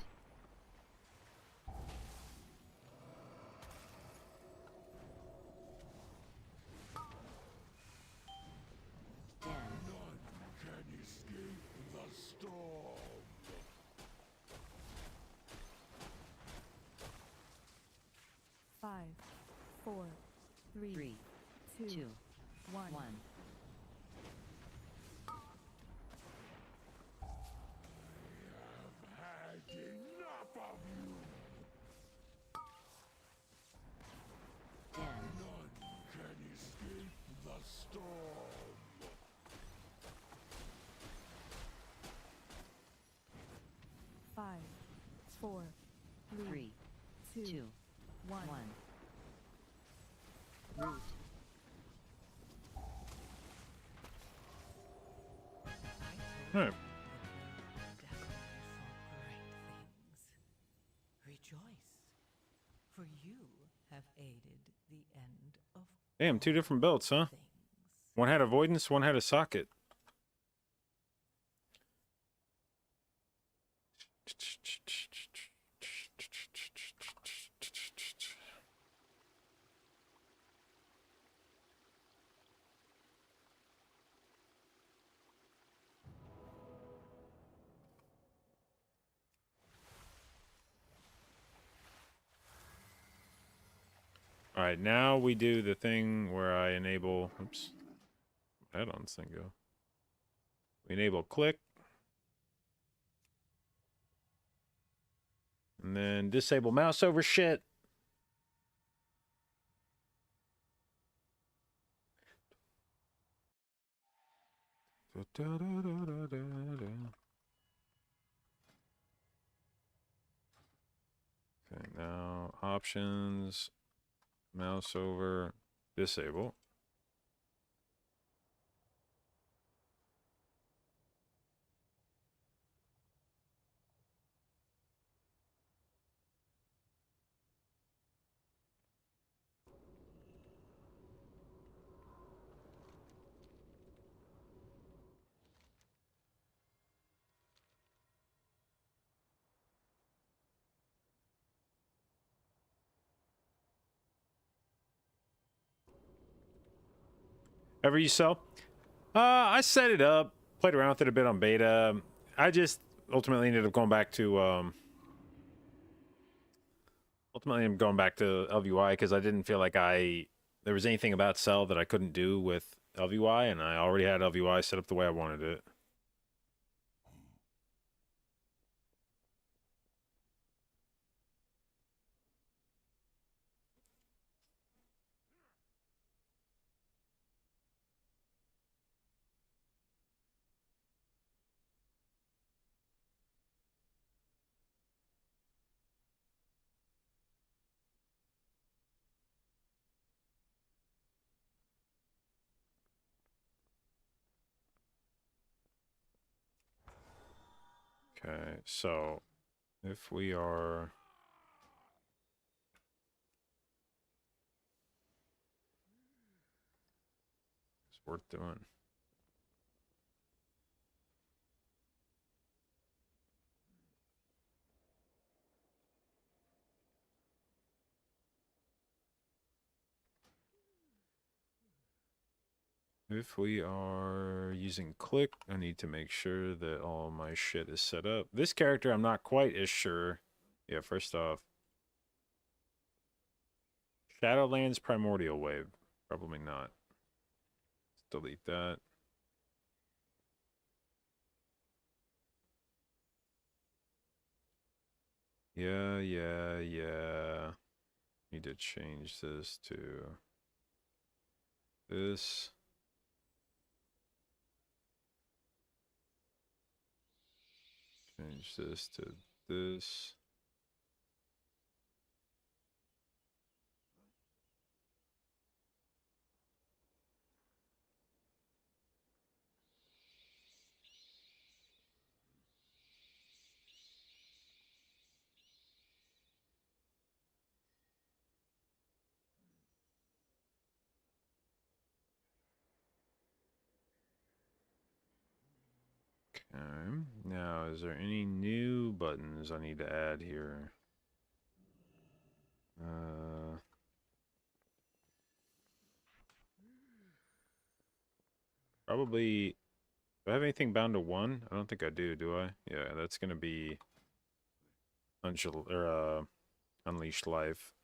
4, 3, 3, 2, 2, 1. 1. Had enough of you! Dim. None can escape the storm! 5, 4, 3, 3, 2, 2, 1. 1. Root. All right. Rejoice, for you have aided the end of Damn, 2 different belts, huh? things. One had avoidance, one had a socket. All right, now we do the thing where I enable. Oops, head on this thing go. We enable click, and then disable mouse over shit. Okay, now options, mouse over, disable. Ever you sell? I set it up, played around with it a bit on beta. I just ultimately ended up going back to LVY because I didn't feel like there was anything about Cell that I couldn't do with LVY, and I already had LVY set up the way I wanted it. Okay, so if we are... It's worth doing. If we are using click, I need to make sure that all my shit is set up. This character, I'm not quite as sure. Yeah, first off, Shadowlands Primordial Wave. Probably not. Let's delete that. Yeah. Need to change this to this. Change this to this. Okay. Now, is there any new buttons I need to add here? Probably. Do I have anything bound to 1? I don't think I do I? Yeah, that's gonna be Unleashed Life.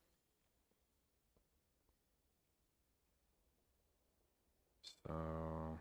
So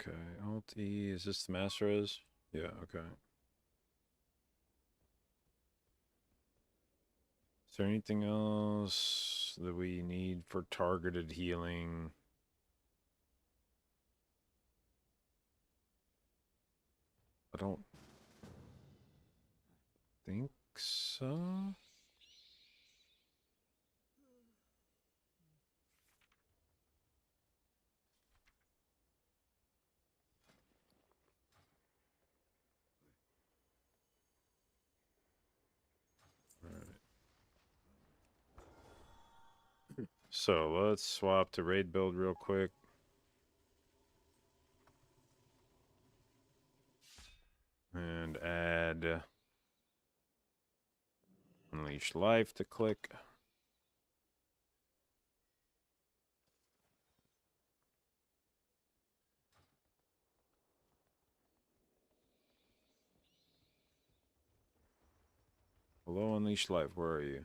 okay, Alt E, is this the master res? Yeah, okay. Is there anything else that we need for targeted healing? I don't think so. So let's swap to raid build real quick. And add Unleash Life to click. Hello, Unleash Life, where are you?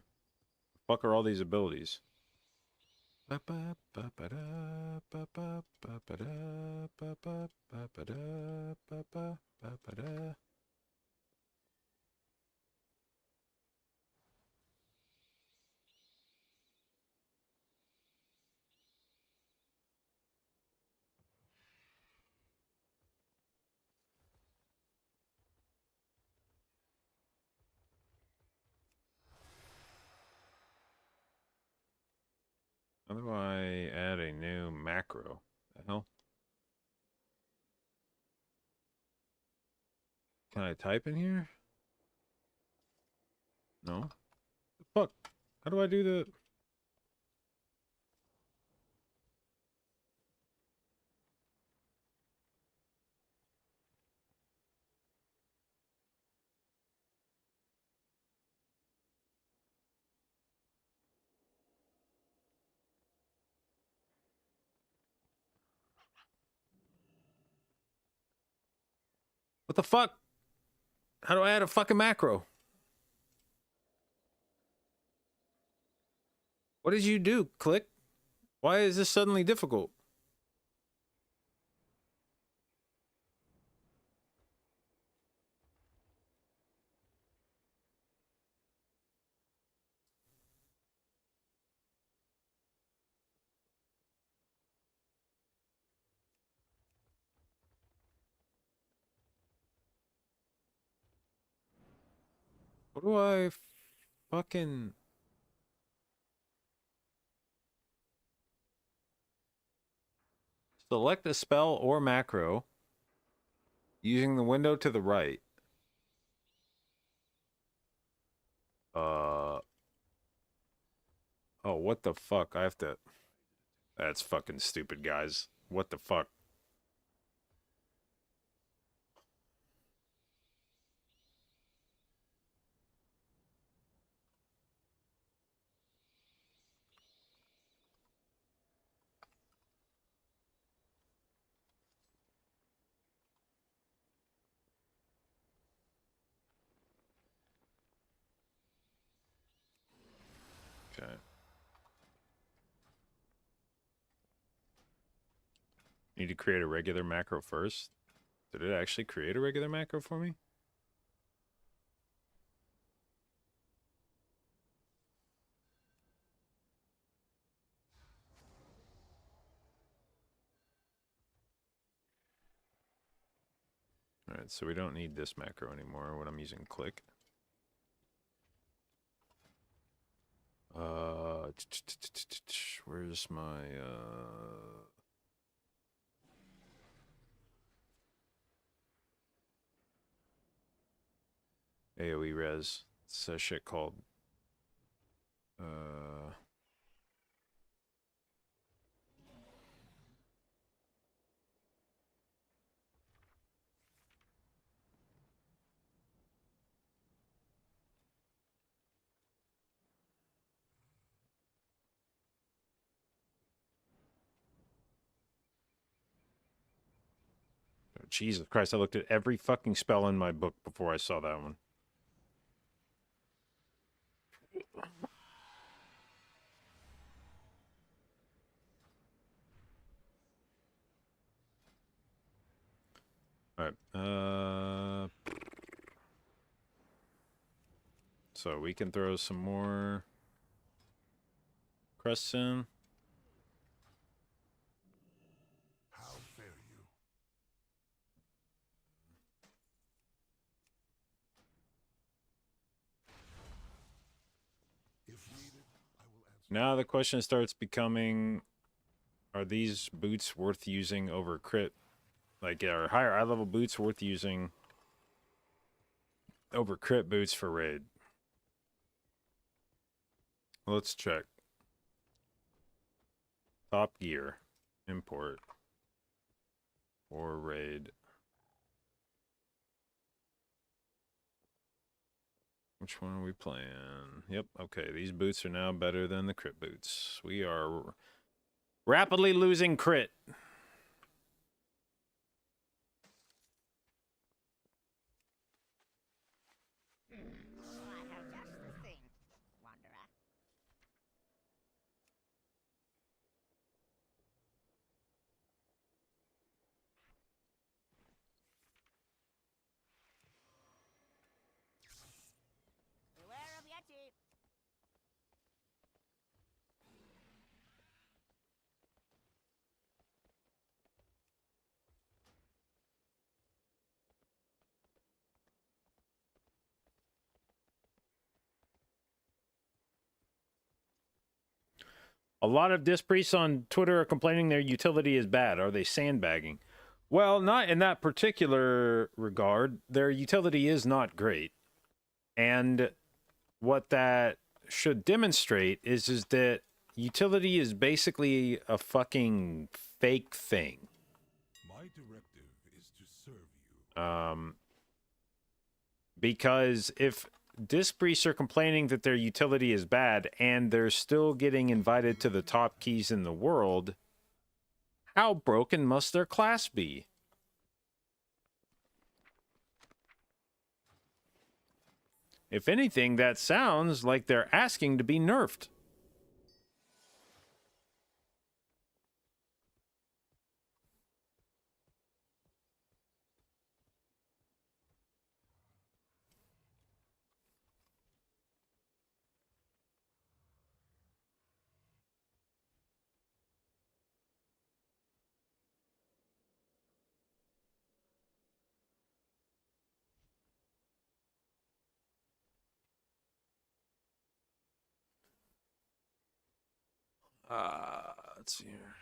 The fuck are all these abilities? How do I add a new macro? The hell? Can I type in here? No. The fuck? How do I do the... What the fuck? How do I add a fucking macro? What did you do, Click? Why is this suddenly difficult? What do I fucking... Select a spell or macro using the window to the right. Oh, what the fuck? I have to... That's fucking stupid, guys. What the fuck? Okay. Need to create a regular macro first. Did it actually create a regular macro for me? Alright, so we don't need this macro anymore when I'm using click. Where's my AoE res? It's a shit called Jesus Christ, I looked at every fucking spell in my book before I saw that one. Alright, so we can throw some more crests in. How fare you? If needed, I will answer. Now the question starts becoming, are these boots worth using over crit? Like, are higher eye level boots worth using over crit boots for raid? Let's check. Top gear. Import. Or raid. Which one are we playing? Yep, okay. These boots are now better than the crit boots. We are rapidly losing crit. I have just the thing, Wanderer. Beware of Yeti. A lot of disc priests on Twitter are complaining their utility is bad. Are they sandbagging? Well, not in that particular regard. Their utility is not great. And what that should demonstrate is that utility is basically a fucking fake thing. My directive is to serve you. Because if disc priests are complaining that their utility is bad and they're still getting invited to the top keys in the world, how broken must their class be? If anything, that sounds like they're asking to be nerfed. Let's see here.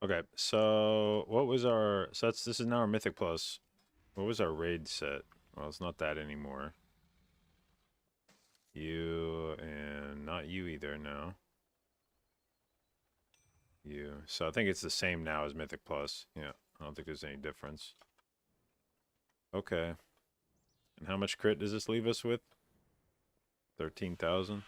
Okay, so what was our... So this is now our Mythic Plus. What was our raid set? Well, it's not that anymore. You, and not you either, no. You. So I think it's the same now as Mythic Plus. Yeah, I don't think there's any difference. Okay. And how much crit does this leave us with? 13,000.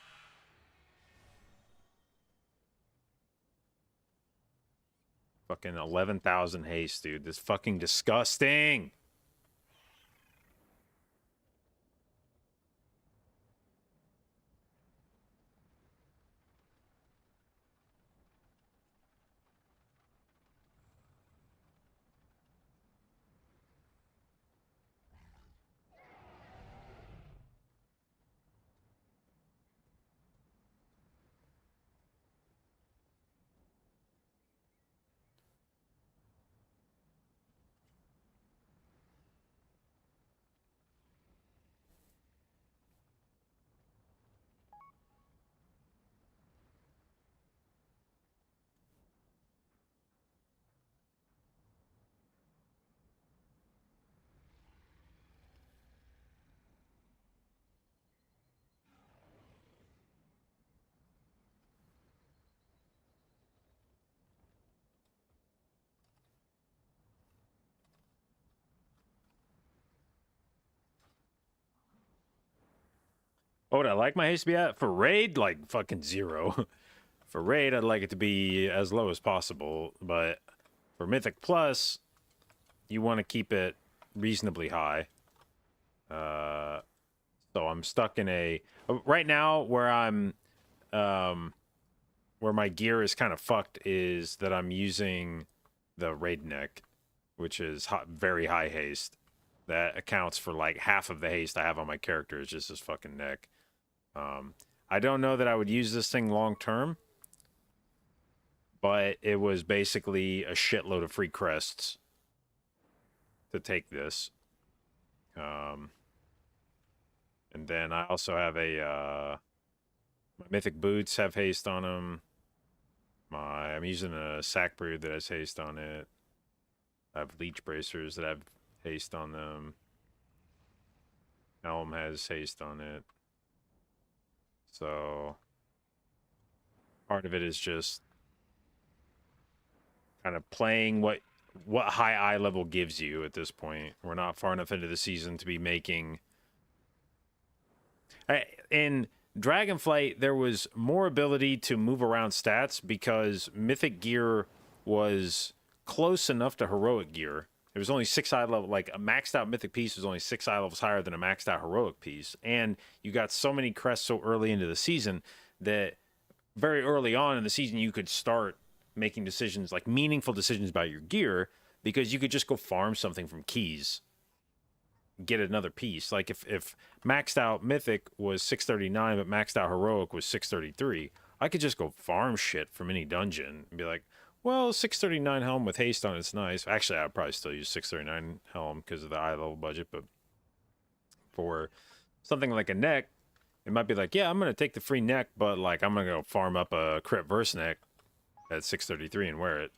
Fucking 11,000 haste, dude. This fucking disgusting. What would I like my haste to be at? For raid, like fucking 0. For raid, I'd like it to be as low as possible. But for Mythic Plus, you want to keep it reasonably high. So I'm stuck in a... Right now, where I'm... where my gear is kind of fucked is that I'm using the raid neck, which is very high haste. That accounts for like half of the haste I have on my character is just this fucking neck. I don't know that I would use this thing long term, but it was basically a shitload of free crests to take this. And then I also have a my mythic boots have haste on them. I'm using a sack brood that has haste on it. I have leech bracers that have haste on them. Helm has haste on it. So part of it is just kind of playing what high eye level gives you at this point. We're not far enough into the season to be making... In Dragonflight, there was more ability to move around stats because mythic gear was close enough to heroic gear. There was only 6 eye level, like a maxed out mythic piece was only 6 eye levels higher than a maxed out heroic piece. And you got so many crests so early into the season that very early on in the season, you could start making decisions, like meaningful decisions about your gear, because you could just go farm something from keys, get another piece. Like if maxed out mythic was 639, but maxed out heroic was 633, I could just go farm shit from any dungeon and be like, well, 639 helm with haste on it's nice. Actually, I'd probably still use 639 helm because of the eye level budget, but for something like a neck, it might be like, yeah, I'm going to take the free neck, but like I'm going to go farm up a crit verse neck at 633 and wear it.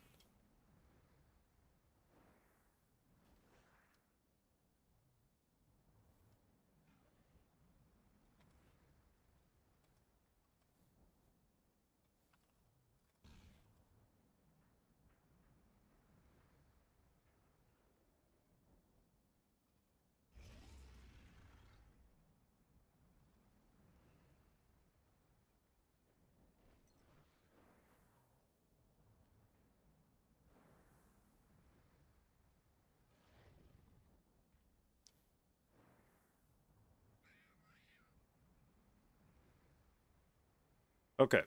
Okay.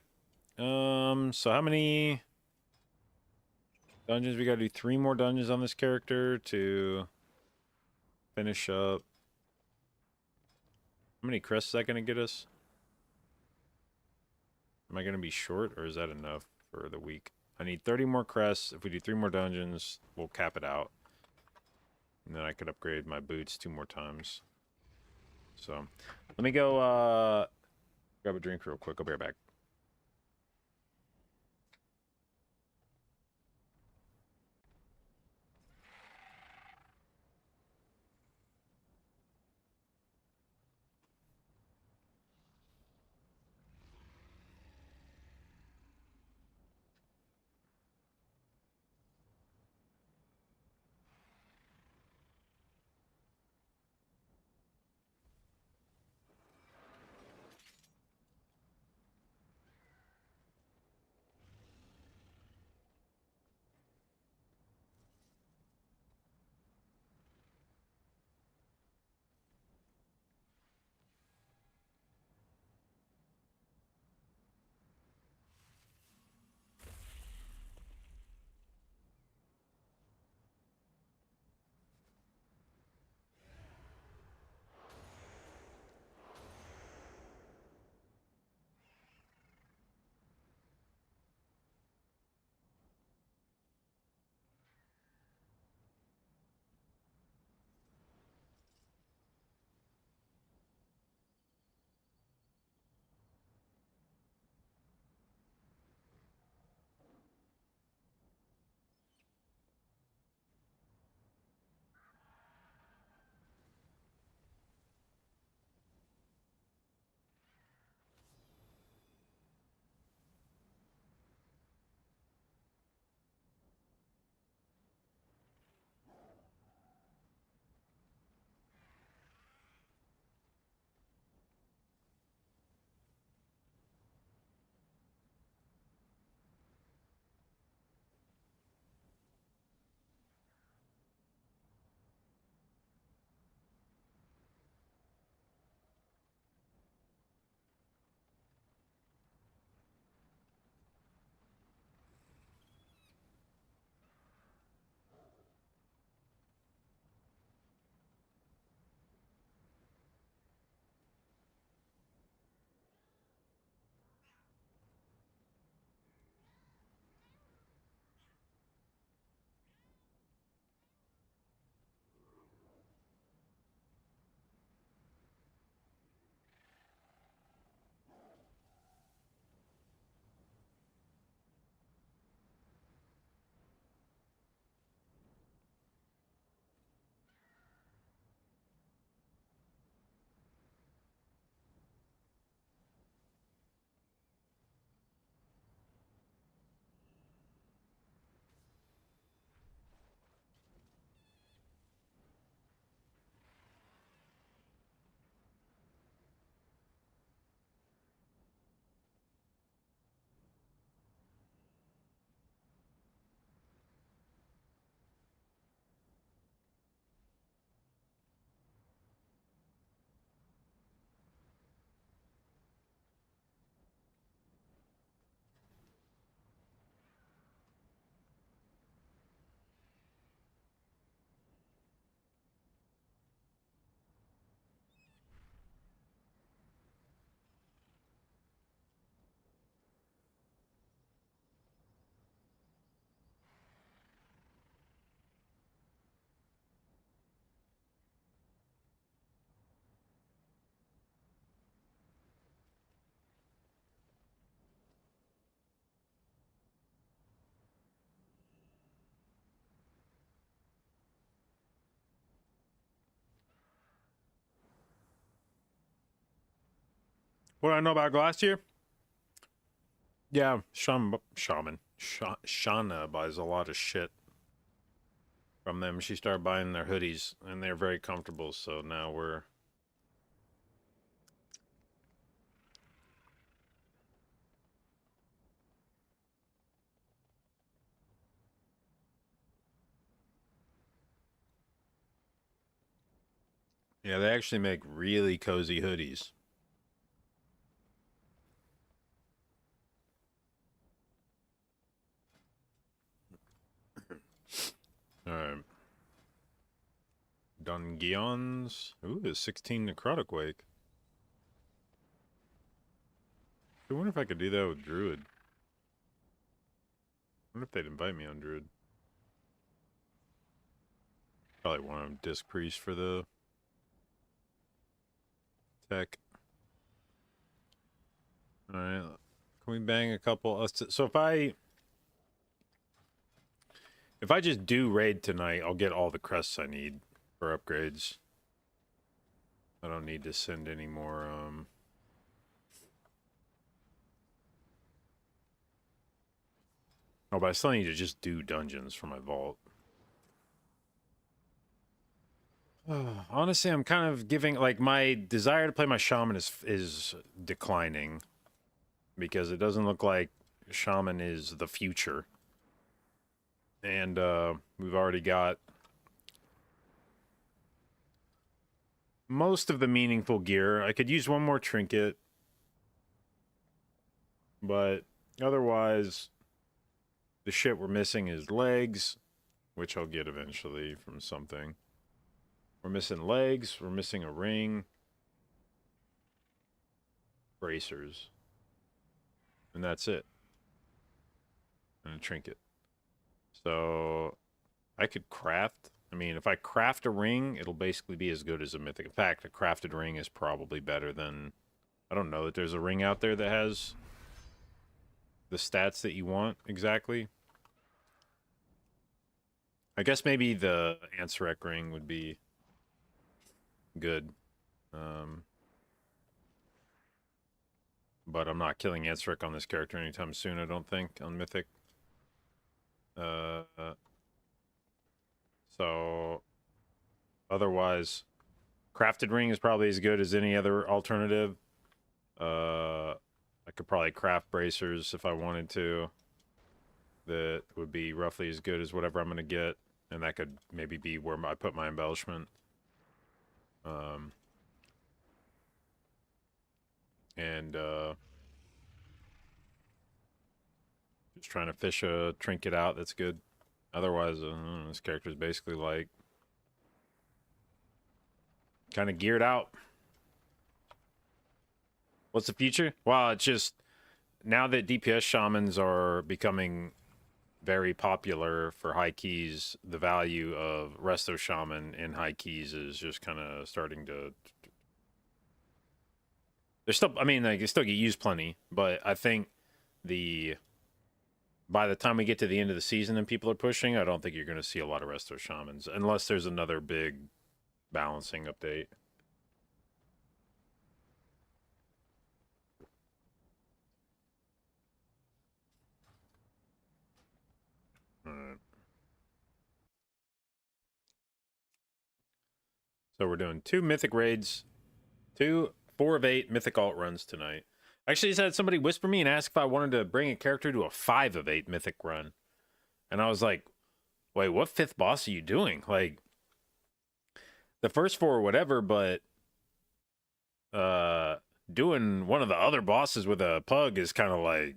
So how many dungeons? We gotta do 3 more dungeons on this character to finish up. How many crests is that gonna get us? Am I gonna be short, or is that enough for the week? I need 30 more crests. If we do 3 more dungeons, we'll cap it out. And then I could upgrade my boots 2 more times. So, let me go, grab a drink real quick. I'll be right back. What do I know about Glacier? Yeah, Shauna buys a lot of shit from them. She started buying their hoodies, and they're very comfortable, so now we're... Yeah, they actually make really cozy hoodies. Alright. Dungeons. Ooh, there's 16 Necrotic Wake. I wonder if I could do that with Druid. I wonder if they'd invite me on Druid. Probably want to Disc Priest for the tech. Alright. Can we bang a couple? So if I just do raid tonight, I'll get all the crests I need for upgrades. I don't need to send any more, Oh, but I still need to just do dungeons for my vault. Honestly, I'm kind of giving, like, my desire to play my shaman is declining. Because it doesn't look like shaman is the future. And, we've already got most of the meaningful gear. I could use one more trinket. But otherwise, the shit we're missing is legs, which I'll get eventually from something. We're missing legs, we're missing a ring. Bracers. And that's it. And a trinket. So, I could craft. I mean, if I craft a ring, it'll basically be as good as a mythic. In fact, a crafted ring is probably better than... I don't know that there's a ring out there that has the stats that you want exactly. I guess maybe the Ansarek ring would be good. But I'm not killing Ansarek on this character anytime soon, I don't think, on Mythic. So, otherwise, crafted ring is probably as good as any other alternative. I could probably craft bracers if I wanted to. That would be roughly as good as whatever I'm going to get. And that could maybe be where I put my embellishment. Just trying to fish a trinket out that's good. Otherwise, this character is basically like kind of geared out. What's the future? Well, it's just now that DPS shamans are becoming very popular for high keys, the value of resto shaman in high keys is just kind of starting to... There's still, I mean, they still get used plenty, but I think by the time we get to the end of the season and people are pushing, I don't think you're going to see a lot of resto shamans, unless there's another big balancing update. Alright. So we're doing 2 mythic raids, 4 of 8 mythic alt runs tonight. Actually, just had somebody whisper me and ask if I wanted to bring a character to a 5 of 8 mythic run. And I was like, wait, what 5th boss are you doing? Like, the first 4 or whatever, but doing one of the other bosses with a pug is kind of like...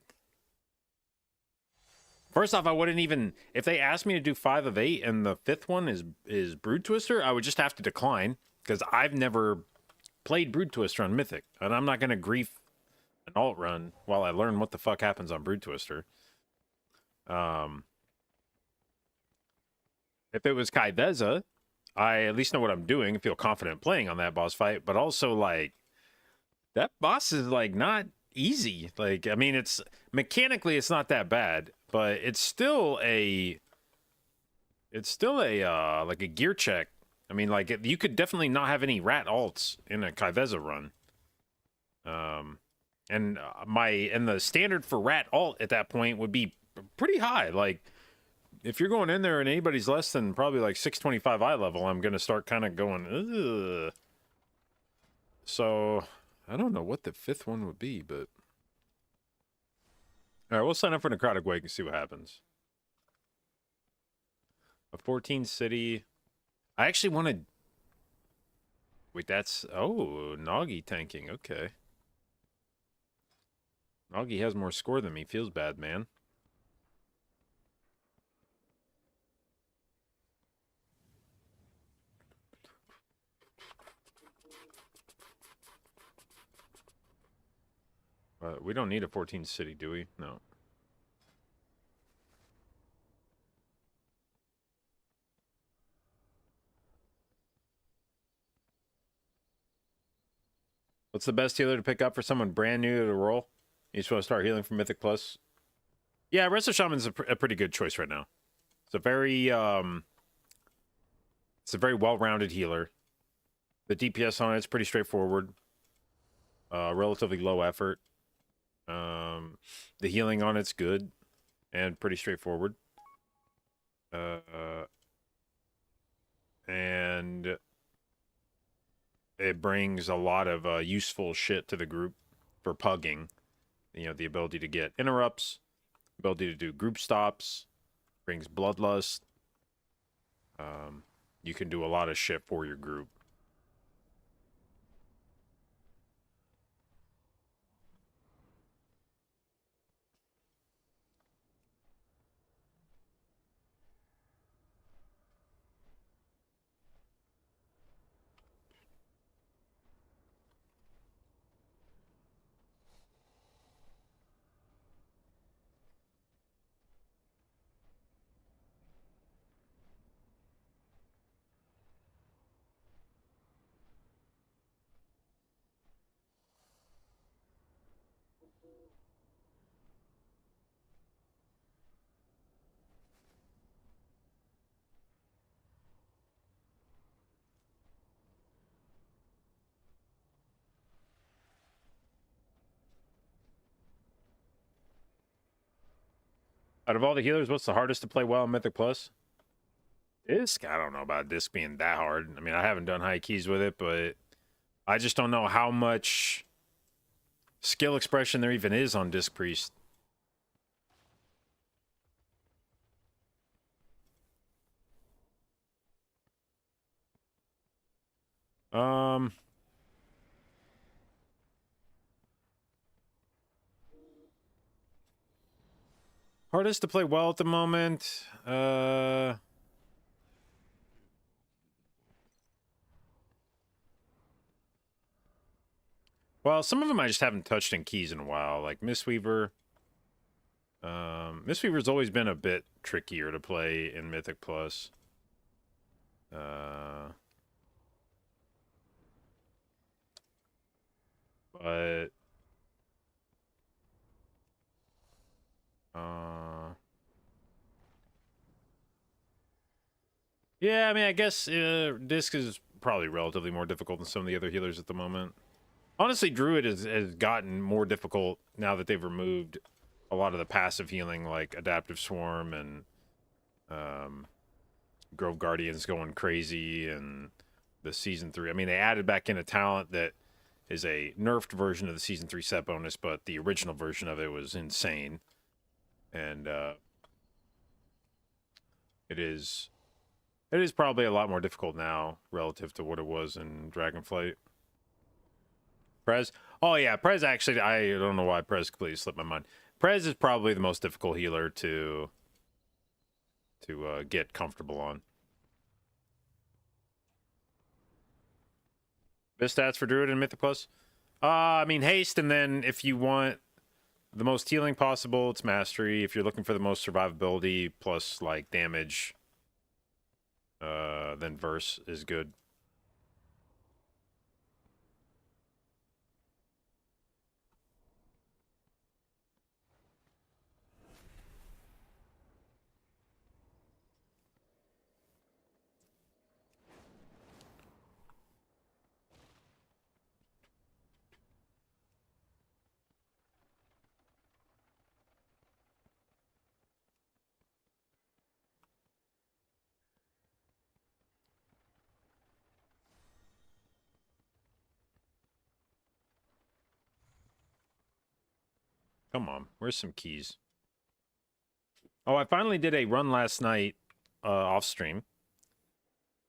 First off, I wouldn't even... If they asked me to do 5 of 8 and the 5th one is Brood Twister, I would just have to decline. Because I've never played Brood Twister on Mythic. And I'm not going to grief an alt run while I learn what the fuck happens on Brood Twister. If it was Kaiveza, I at least know what I'm doing and feel confident playing on that boss fight. But also, like, that boss is, like, not easy. Like, I mean, it's... Mechanically, it's not that bad. But it's still a... like, a gear check. I mean, like, you could definitely not have any rat alts in a Kaiveza run. And the standard for rat alt at that point would be pretty high. Like, if you're going in there and anybody's less than probably like 625 eye level, I'm gonna start kind of going, ugh. So I don't know what the 5th one would be, but all right, we'll sign up for Necrotic Wake and see what happens. A 14 city. I actually want to. Wait, that's Nagi tanking. Okay. Nagi has more score than me. Feels bad, man. We don't need a 14 city, do we? No. What's the best healer to pick up for someone brand new to the role? You just want to start healing from Mythic Plus? Yeah, Resto Shaman's a pretty good choice right now. It's a very well-rounded healer. The DPS on it's pretty straightforward. Relatively low effort. The healing on it's good and pretty straightforward. And it brings a lot of useful shit to the group for pugging. You know, the ability to get interrupts, ability to do group stops, brings bloodlust. You can do a lot of shit for your group. Out of all the healers, what's the hardest to play well in Mythic Plus? Disc? I don't know about Disc being that hard. I mean, I haven't done high keys with it, but I just don't know how much skill expression there even is on Disc Priest. Hardest to play well at the moment. Well, some of them I just haven't touched in keys in a while, like Mistweaver. Mistweaver's always been a bit trickier to play in Mythic Plus. But yeah, I mean, I guess Disc is probably relatively more difficult than some of the other healers at the moment. Honestly, Druid has gotten more difficult now that they've removed a lot of the passive healing, like Adaptive Swarm and Grove Guardians going crazy, and the Season 3. I mean, they added back in a talent that is a nerfed version of the Season 3 set bonus, but the original version of it was insane. And it is probably a lot more difficult now relative to what it was in Dragonflight. Prez? Oh, yeah, Prez actually, I don't know why Prez completely slipped my mind. Prez is probably the most difficult healer to get comfortable on. Best stats for Druid and Mythic Plus? I mean, haste, and then if you want the most healing possible, it's mastery. If you're looking for the most survivability plus, like, damage, then verse is good. Come on. Where's some keys? Oh, I finally did a run last night off stream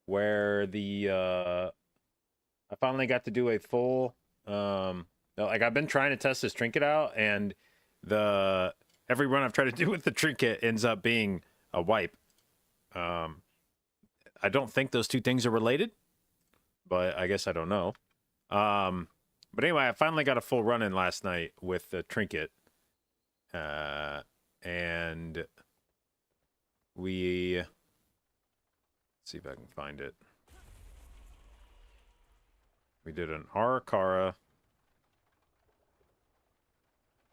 where I finally got to do a full like I've been trying to test this trinket out, and every run I've tried to do with the trinket ends up being a wipe. I don't think those two things are related, but I guess I don't know. But anyway, I finally got a full run in last night with the trinket. And let's see if I can find it. We did an Arakara.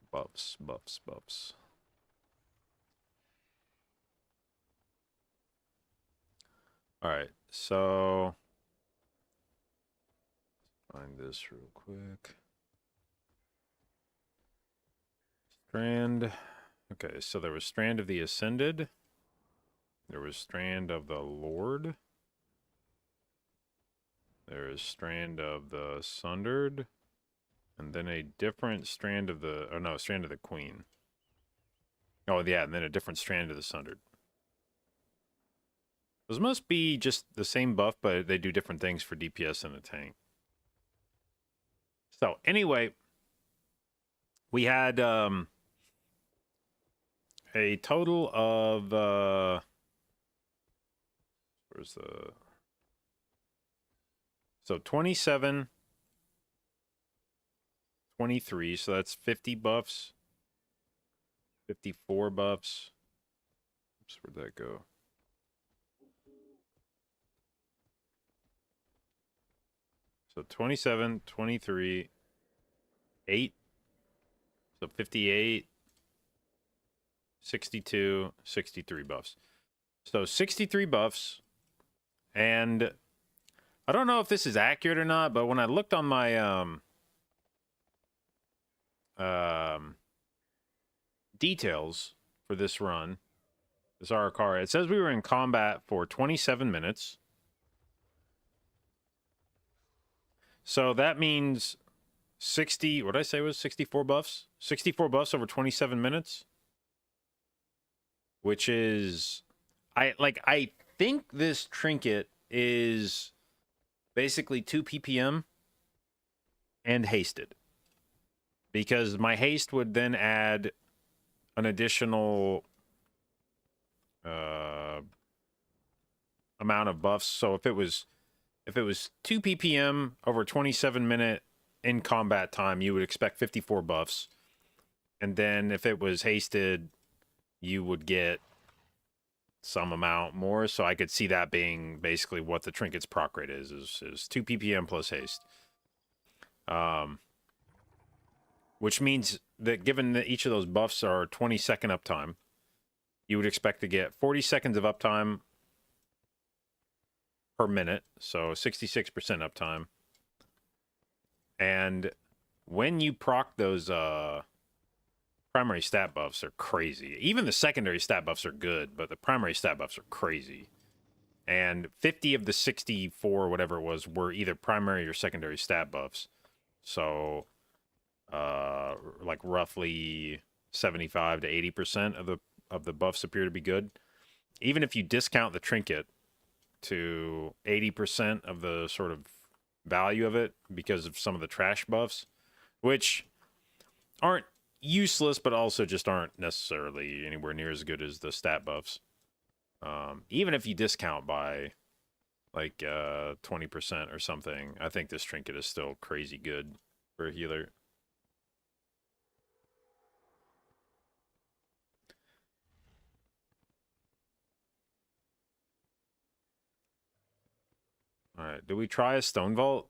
Buffs. All right, so find this real quick. Strand. Okay, so there was Strand of the Ascended. There was Strand of the Lord. There is Strand of the Sundered. And then a different Strand of the... Oh, no, Strand of the Queen. Oh, yeah, and then a different Strand of the Sundered. Those must be just the same buff, but they do different things for DPS and a tank. So, anyway, we had a total of... where's the... So, 27... 23, so that's 50 buffs. 54 buffs. Oops, where'd that go? So 27, 23, 8. So 58, 62, 63 buffs. So 63 buffs. And I don't know if this is accurate or not, but when I looked on my details for this run, this Arakara, it says we were in combat for 27 minutes. So that means 60, what did I say was 64 buffs? 64 buffs over 27 minutes. Which is, I think this trinket is basically 2 ppm and hasted. Because my haste would then add an additional amount of buffs. So if it was 2 ppm over 27-minute in combat time, you would expect 54 buffs. And then if it was hasted, you would get some amount more. So I could see that being basically what the trinket's proc rate is 2 ppm plus haste. Which means that given that each of those buffs are 20-second uptime, you would expect to get 40 seconds of uptime per minute, so 66% uptime. And when you proc those primary stat buffs are crazy. Even the secondary stat buffs are good, but the primary stat buffs are crazy. And 50 of the 64, whatever it was, were either primary or secondary stat buffs. So like roughly 75 to 80% of the buffs appear to be good. Even if you discount the trinket to 80% of the sort of value of it because of some of the trash buffs, which aren't useless, but also just aren't necessarily anywhere near as good as the stat buffs. Even if you discount by like 20% or something, I think this trinket is still crazy good for a healer. Alright, do we try a stone vault?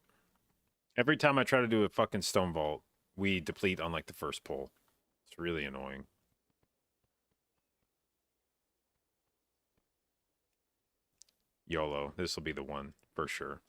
Every time I try to do a fucking stone vault, we deplete on like the first pull. It's really annoying. YOLO, this will be the one for sure.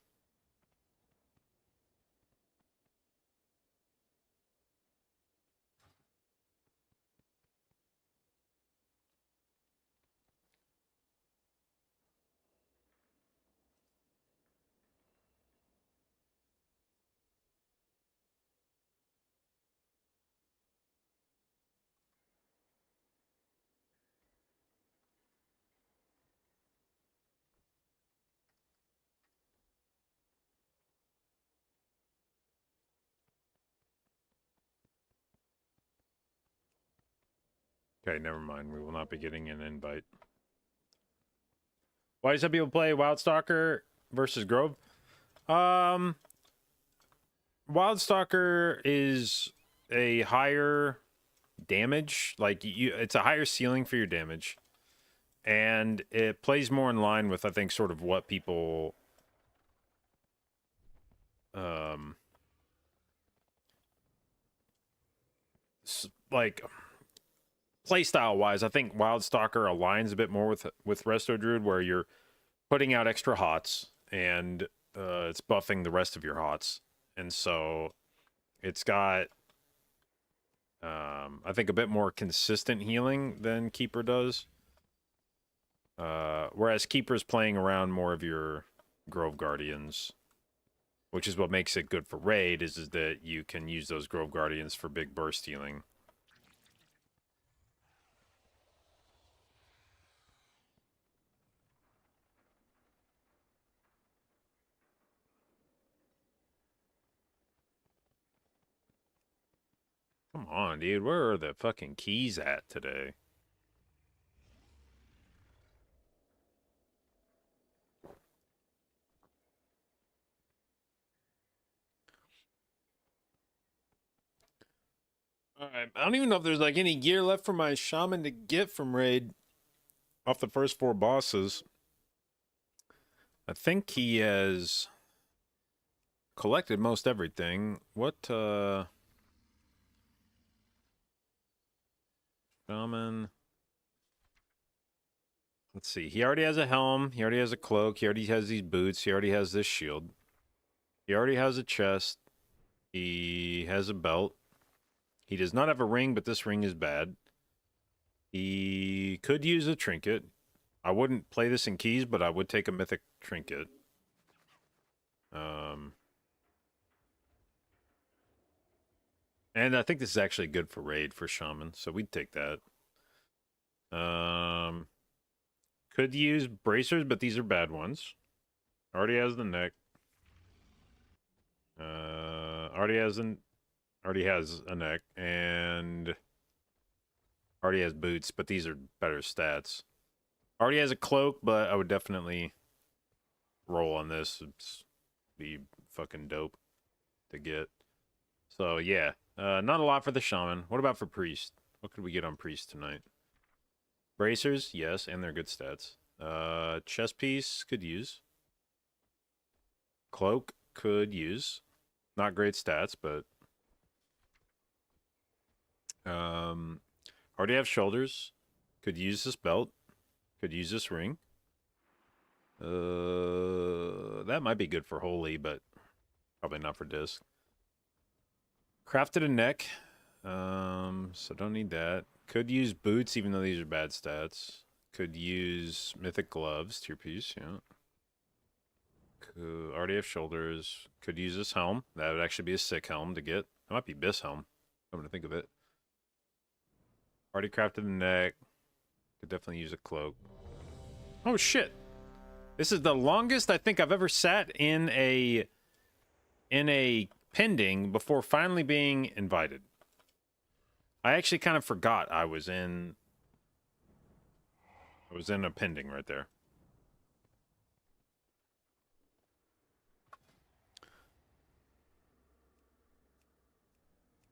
Okay, never mind. We will not be getting an invite. Why do some people play Wildstalker versus Grove? Wildstalker is a higher damage. Like it's a higher ceiling for your damage. And it plays more in line with, I think, sort of what people like playstyle wise. I think Wildstalker aligns a bit more with Resto Druid, where you're putting out extra hots and it's buffing the rest of your hots, and so it's got I think a bit more consistent healing than Keeper does. Whereas Keeper's playing around more of your Grove Guardians, which is what makes it good for raid, is that you can use those Grove Guardians for big burst healing. Come on, dude. Where are the fucking keys at today? Alright, I don't even know if there's like any gear left for my shaman to get from raid off the first 4 bosses. I think he has collected most everything. What, shaman? Let's see. He already has a helm. He already has a cloak. He already has these boots. He already has this shield. He already has a chest. He has a belt. He does not have a ring, but this ring is bad. He could use a trinket. I wouldn't play this in keys, but I would take a mythic trinket. And I think this is actually good for raid for shaman, so we'd take that. Could use bracers, but these are bad ones. Already has the neck. Already has a neck, and already has boots, but these are better stats. Already has a cloak, but I would definitely roll on this. It's be fucking dope to get. So yeah, not a lot for the shaman. What about for priest? What could we get on priest tonight? Bracers, yes, and they're good stats. Chest piece could use. Cloak could use. Not great stats, but already have shoulders. Could use this belt. Could use this ring. That might be good for holy, but probably not for disc. Crafted a neck. So don't need that. Could use boots, even though these are bad stats. Could use mythic gloves, tier piece, yeah. Could already have shoulders. Could use this helm. That would actually be a sick helm to get. That might be Biss helm. I'm gonna think of it. Already crafted a neck. Could definitely use a cloak. Oh shit! This is the longest I think I've ever sat in a pending before finally being invited. I actually kind of forgot I was in a pending right there.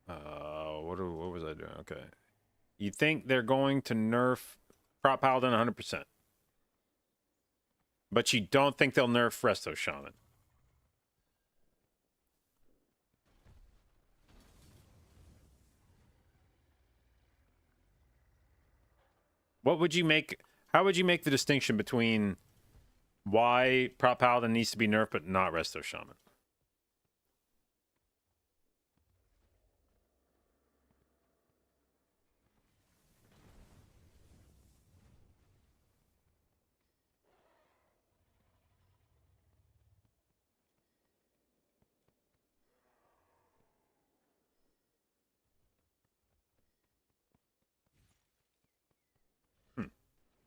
What was I doing? Okay. You think they're going to nerf Prop Paladin 100%. But you don't think they'll nerf Resto Shaman. What would you make? How would you make the distinction between why Prop Paladin needs to be nerfed but not Resto Shaman?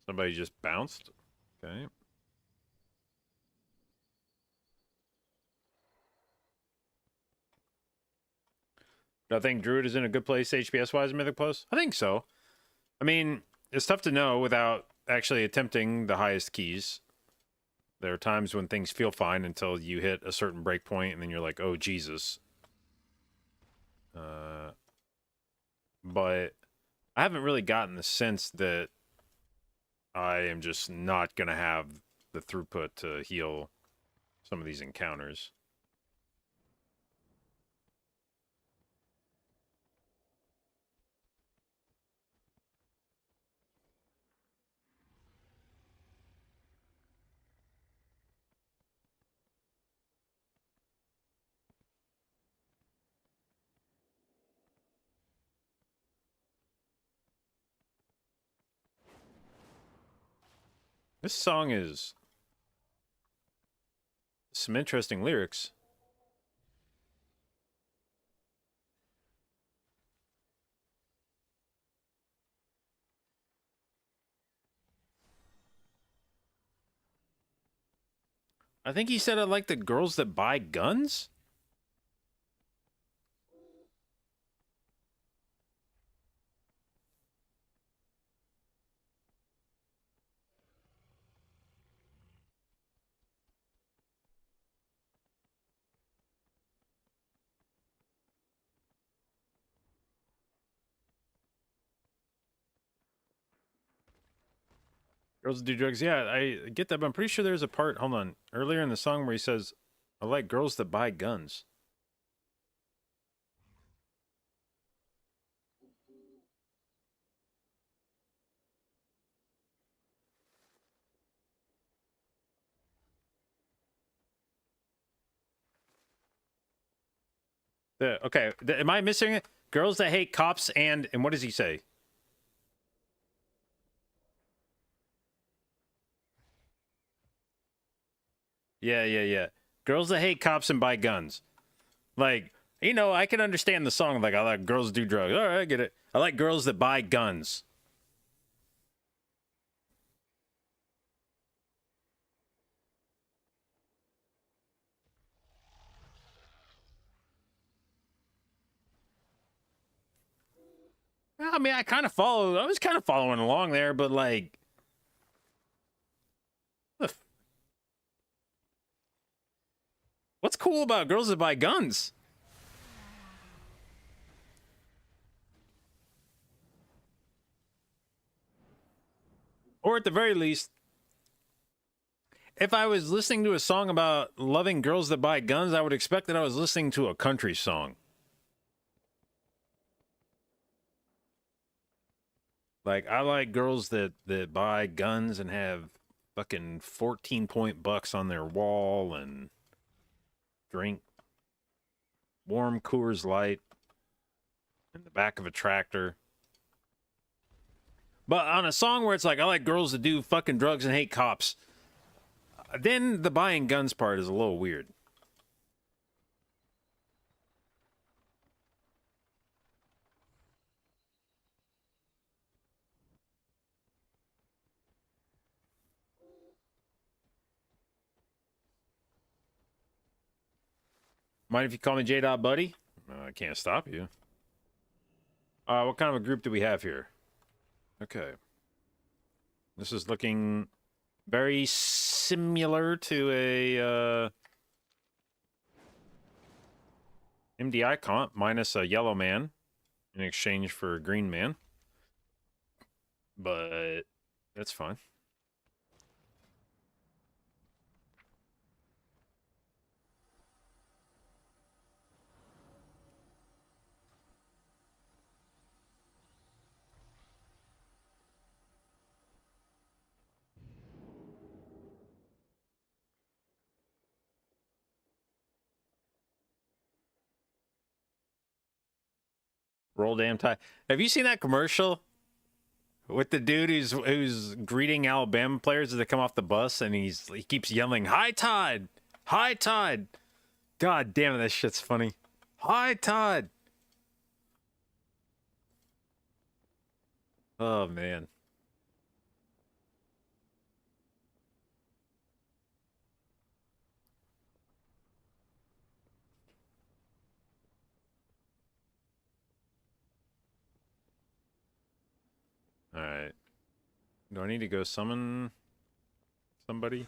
Somebody just bounced. Okay. I think Druid is in a good place HPS wise in Mythic Plus. I think so. I mean, it's tough to know without actually attempting the highest keys. There are times when things feel fine until you hit a certain breakpoint, and then you're like, oh, Jesus. But I haven't really gotten the sense that I am just not going to have the throughput to heal some of these encounters. This song is some interesting lyrics. I think he said I like the girls that buy guns? Girls that do drugs. Yeah, I get that, but I'm pretty sure there's a part, hold on, earlier in the song where he says, I like girls that buy guns. Okay, am I missing it? Girls that hate cops and what does he say? Yeah. Girls that hate cops and buy guns. Like, you know, I can understand the song. Like, I like girls that do drugs. All right, I get it. I like girls that buy guns. I mean, I was kind of following along there, but like, what's cool about girls that buy guns? Or at the very least, if I was listening to a song about loving girls that buy guns, I would expect that I was listening to a country song. Like, I like girls that buy guns and have fucking 14-point bucks on their wall and drink warm Coors Light in the back of a tractor. But on a song where it's like, I like girls that do fucking drugs and hate cops, then the buying guns part is a little weird. Mind if you call me J. Dot Buddy? I can't stop you. What kind of a group do we have here? Okay. This is looking very similar to a MDI comp minus a yellow man in exchange for a green man. But that's fine. Roll damn tide. Have you seen that commercial with the dude who's greeting Alabama players as they come off the bus, and he keeps yelling, "High tide, high tide." God damn it, that shit's funny. High tide. Oh man. Alright. Do I need to go summon somebody?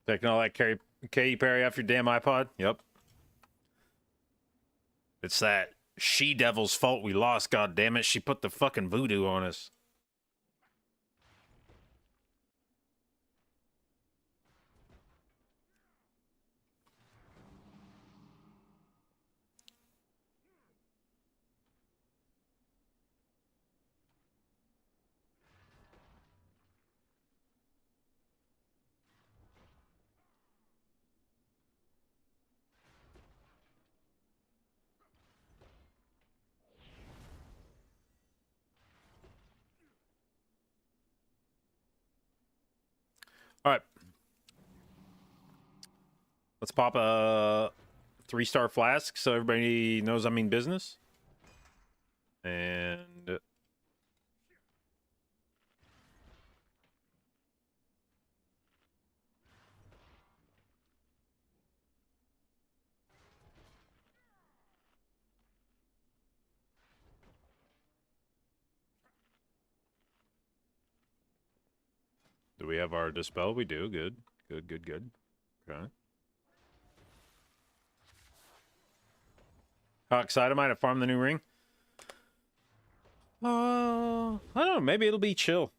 Taking all that Katy Perry off your damn iPod? Yep. It's that she-devil's fault we lost, goddammit. She put the fucking voodoo on us. All right. Let's pop a 3-star flask so everybody knows I mean business. And do we have our dispel? We do. Good. Good, good, good. Okay. How excited am I to farm the new ring? I don't know. Maybe it'll be chill.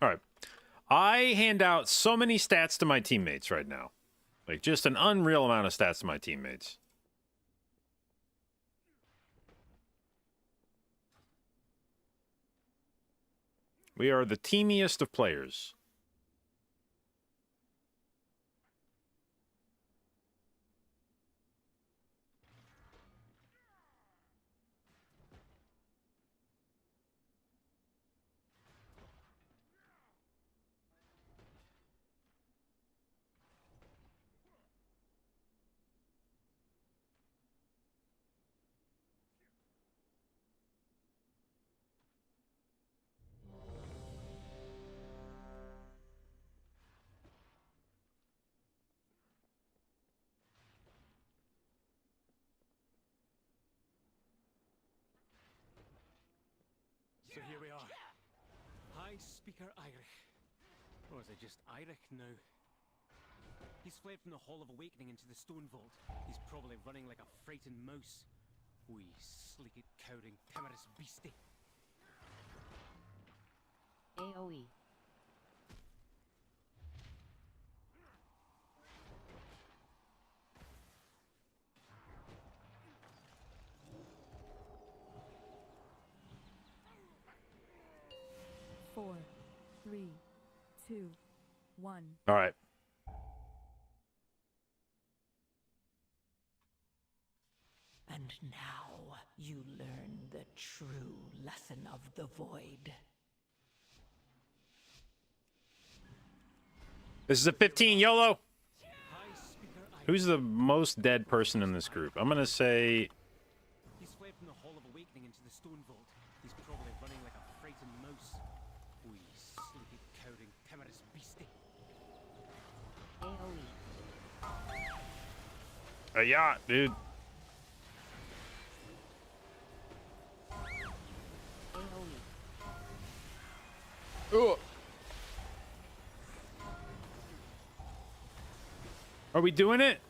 All right. I hand out so many stats to my teammates right now. Like, just an unreal amount of stats to my teammates. We are the teamiest of players. So here we are. High Speaker Irish. Or is it just Irish now? He's fled from the Hall of Awakening into the Stone Vault. He's probably running like a frightened mouse. Wee sleeked, cowering, timorous beastie. AoE. Four, three, two, one. All right. And now you learn the true lesson of the void. This is a 15 YOLO. Who's the most dead person in this group? I'm going to say... He's fled from the Hall of Awakening into the Stone Vault. He's probably running like a frightened mouse. Wee sleeked, cowering, timorous beastie. AoE. Yeah, dude. AoE. Ugh. Are we doing it?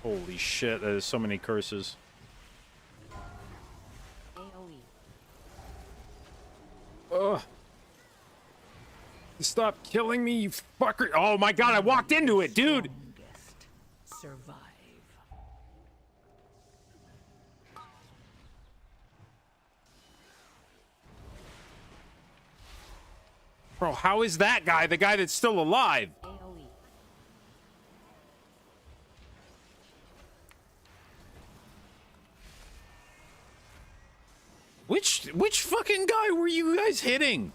Holy Holy shit, that is so many curses. AoE. Ugh. Stop killing me, you fucker. Oh my god, I walked into it, dude. Strongest survive. Bro, how is that guy the guy that's still alive? AoE. Which fucking guy were you guys hitting?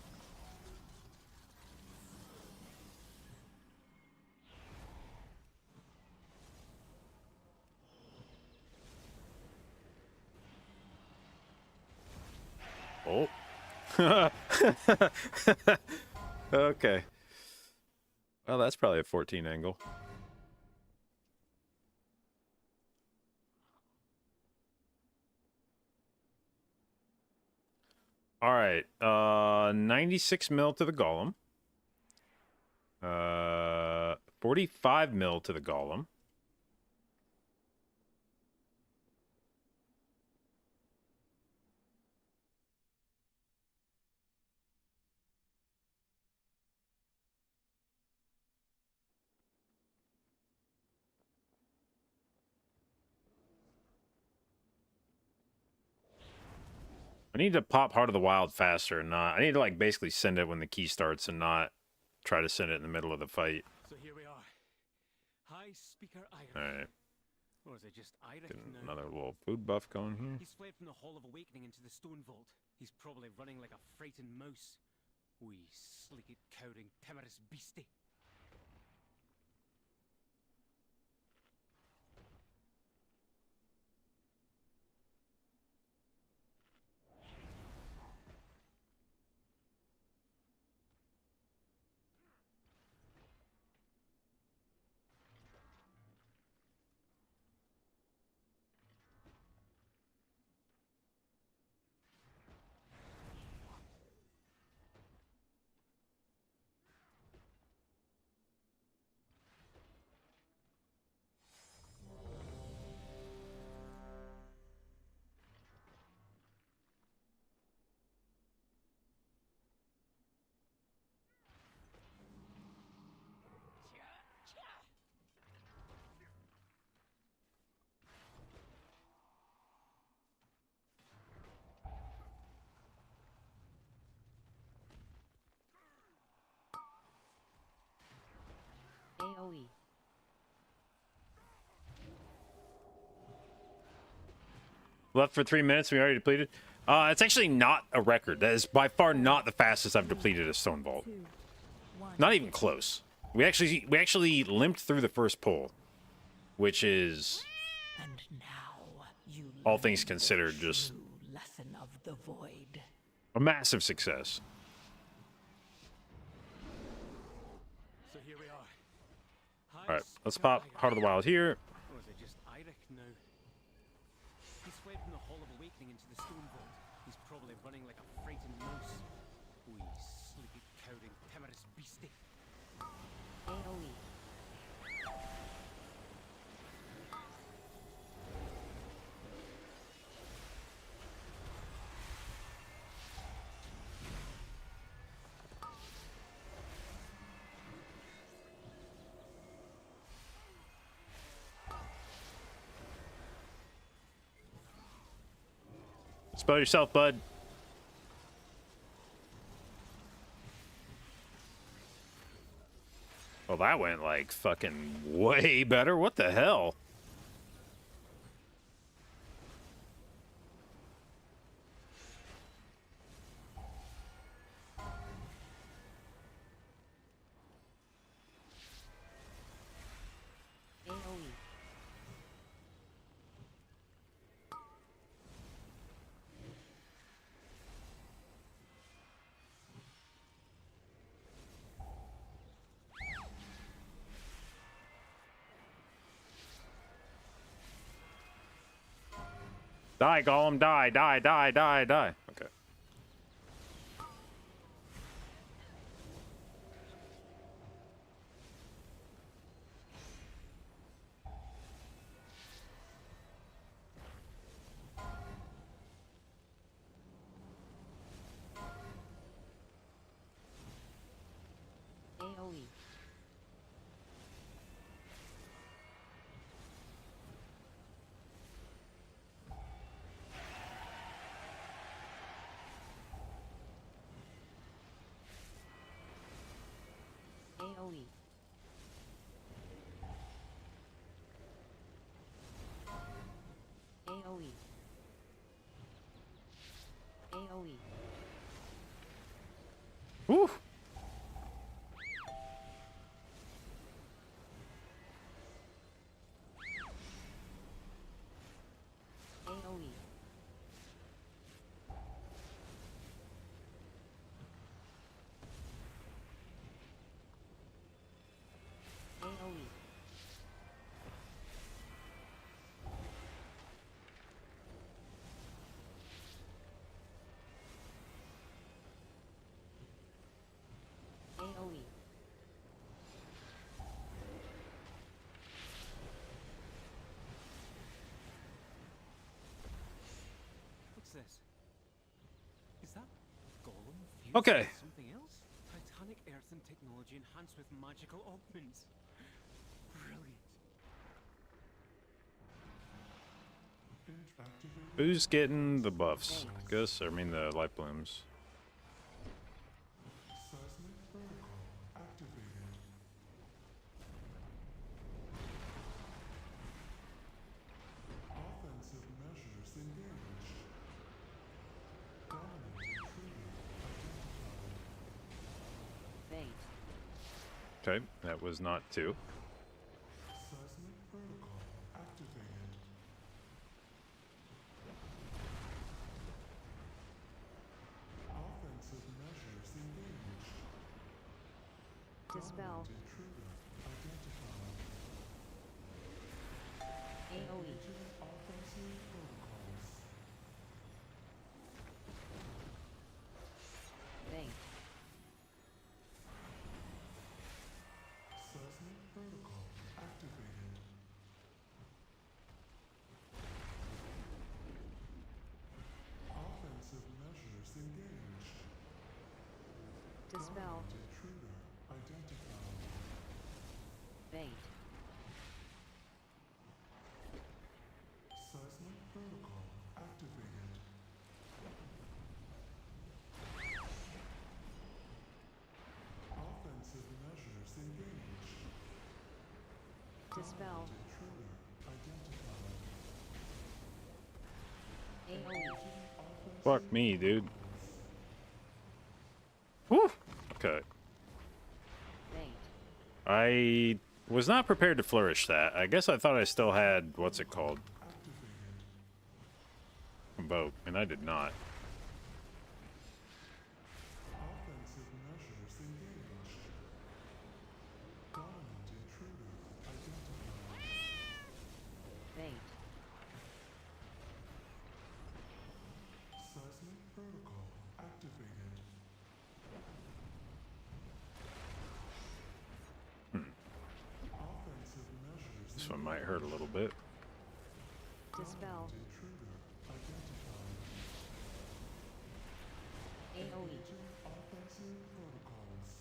Oh. Okay. Well, that's probably a 14 angle. All right. 96 mil to the golem. 45 mil to the golem. I need to pop Heart of the Wild faster and not. I need to like basically send it when the key starts and not try to send it in the middle of the fight. So here we are. High Speaker Irish. All right. Or is it just Irish Getting now? another little food buff going here. He's fled from the Hall of Awakening into the Stone Vault. He's probably running like a frightened mouse. Wee sleeked, cowering, timorous beastie. AoE. Left for 3 minutes. We already depleted. It's actually not a record. That is by far not the fastest I've depleted a Stone Vault. 2, 1. Not even close. We actually limped through the first pull, which is, And now you all learn things the considered, just true lesson of the void. a massive success. So here we are. High All right, let's Speaker pop Irish. Heart of the Wild here. Or is it just Irish now? He's fled from the Hall of Awakening into the Stone Vault. He's probably running like a frightened mouse. Wee sleepy, cowering, timorous beastie. AoE. Spell yourself, bud. Well, that went like fucking way better. What the hell? AoE. Die, Golem, die, die, die, die, die. Okay. AoE. AoE. AoE. Woo! AoE. AoE. AoE. What's this? Is that Gollum fused Okay. with something else? Titanic earthen technology enhanced with magical augments. Brilliant. Who's getting the buffs? Gus, I mean the light blooms. Seismic protocol activated. Offensive measures engaged. Dominant intruder identified. Bait. Okay, that was not two. Seismic protocol activated. Offensive measures engaged. Dispel. Dominant intruder identified. AoE. Offensive protocols. Bait. Seismic protocol activated. Offensive measures engaged. Dispel. Intruder identified. Bait. Seismic protocol activated. Offensive measures engaged. Dispel. Intruder identified. AoE. Fuck me, dude. Woo! Okay. Bait. I was not prepared to flourish that. I guess I thought I still had, what's it called? Boat, and I did not. Offensive measures engaged. Dominant intruder identified. Bait. Seismic protocol activated. Offensive measures This one might hurt a little bit. Dispel. intruder identified. AoE. Offensive protocols.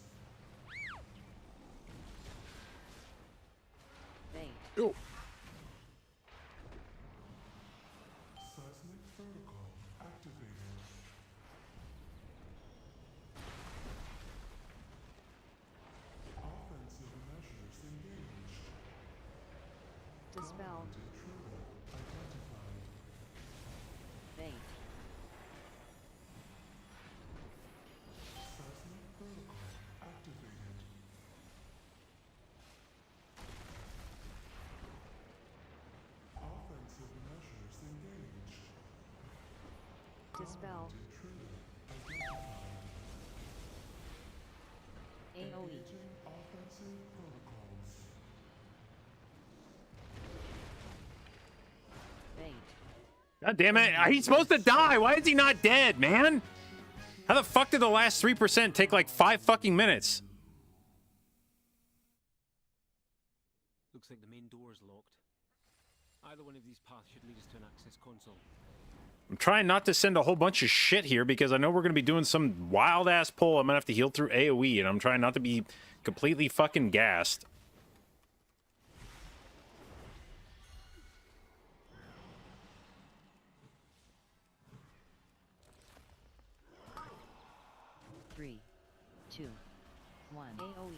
Bait. Oh. Seismic protocol activated. Offensive measures engaged. Dispel. Intruder identified. Bait. Seismic protocol activated. Offensive measures engaged. Dispel. Intruder identified. AoE. Engaging offensive protocols. Bait. God damn it. He's supposed to die. Why is he not dead, man? How the fuck did the last 3% take like 5 fucking minutes? Looks like the main door is locked. Either one of these paths should lead us to an access console. I'm trying not to send a whole bunch of shit here because I know we're going to be doing some wild-ass pull. I'm going to have to heal through AoE, and I'm trying not to be completely fucking gassed. Three, two, one. AoE.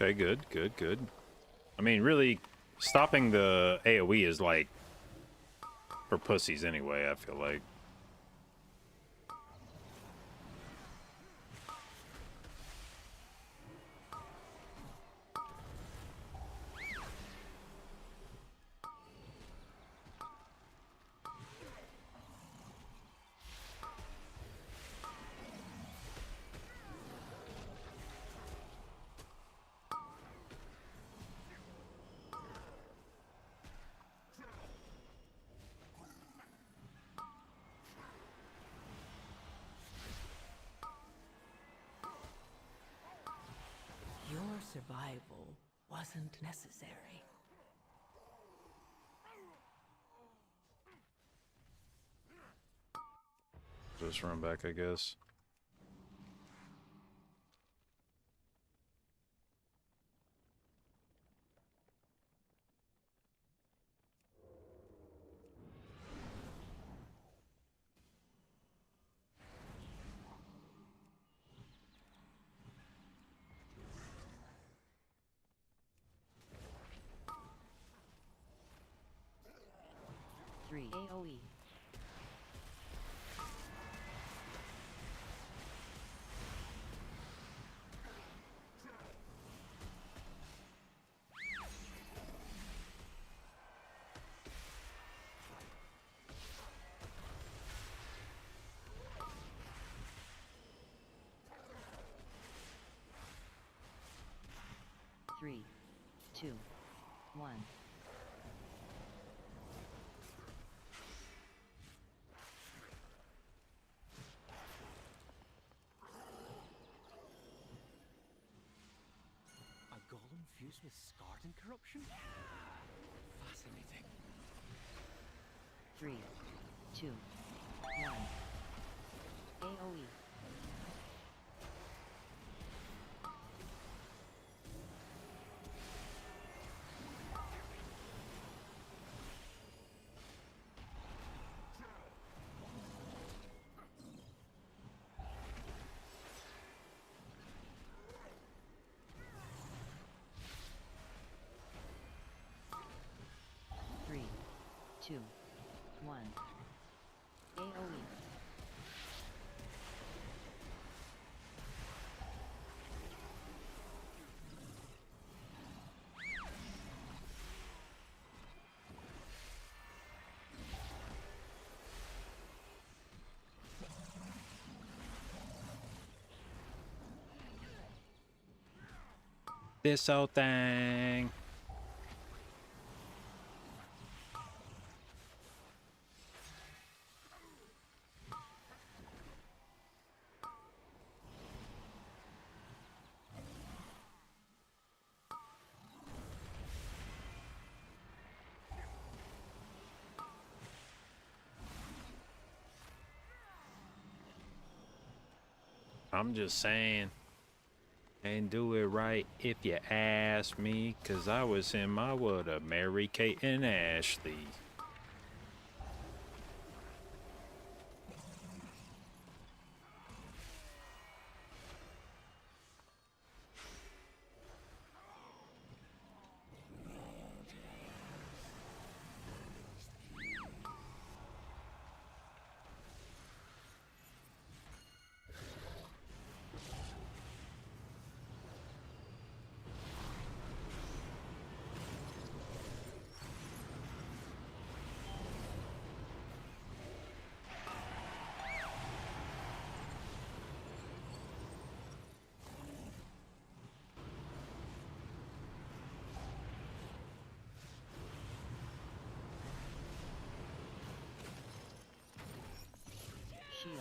Okay, good, good, good. I mean, really, stopping the AoE is like for pussies anyway, I feel like. Your survival wasn't necessary. Just run back, I guess. Three AoE. Three, two, one. A golem fused with scarred and corruption? Fascinating. Three, two, one. AoE. Three, two, one. AoE. This old thing. I'm just saying. And do it right if you ask me, 'cause I was in my would have married Kate and Ashley. Shield.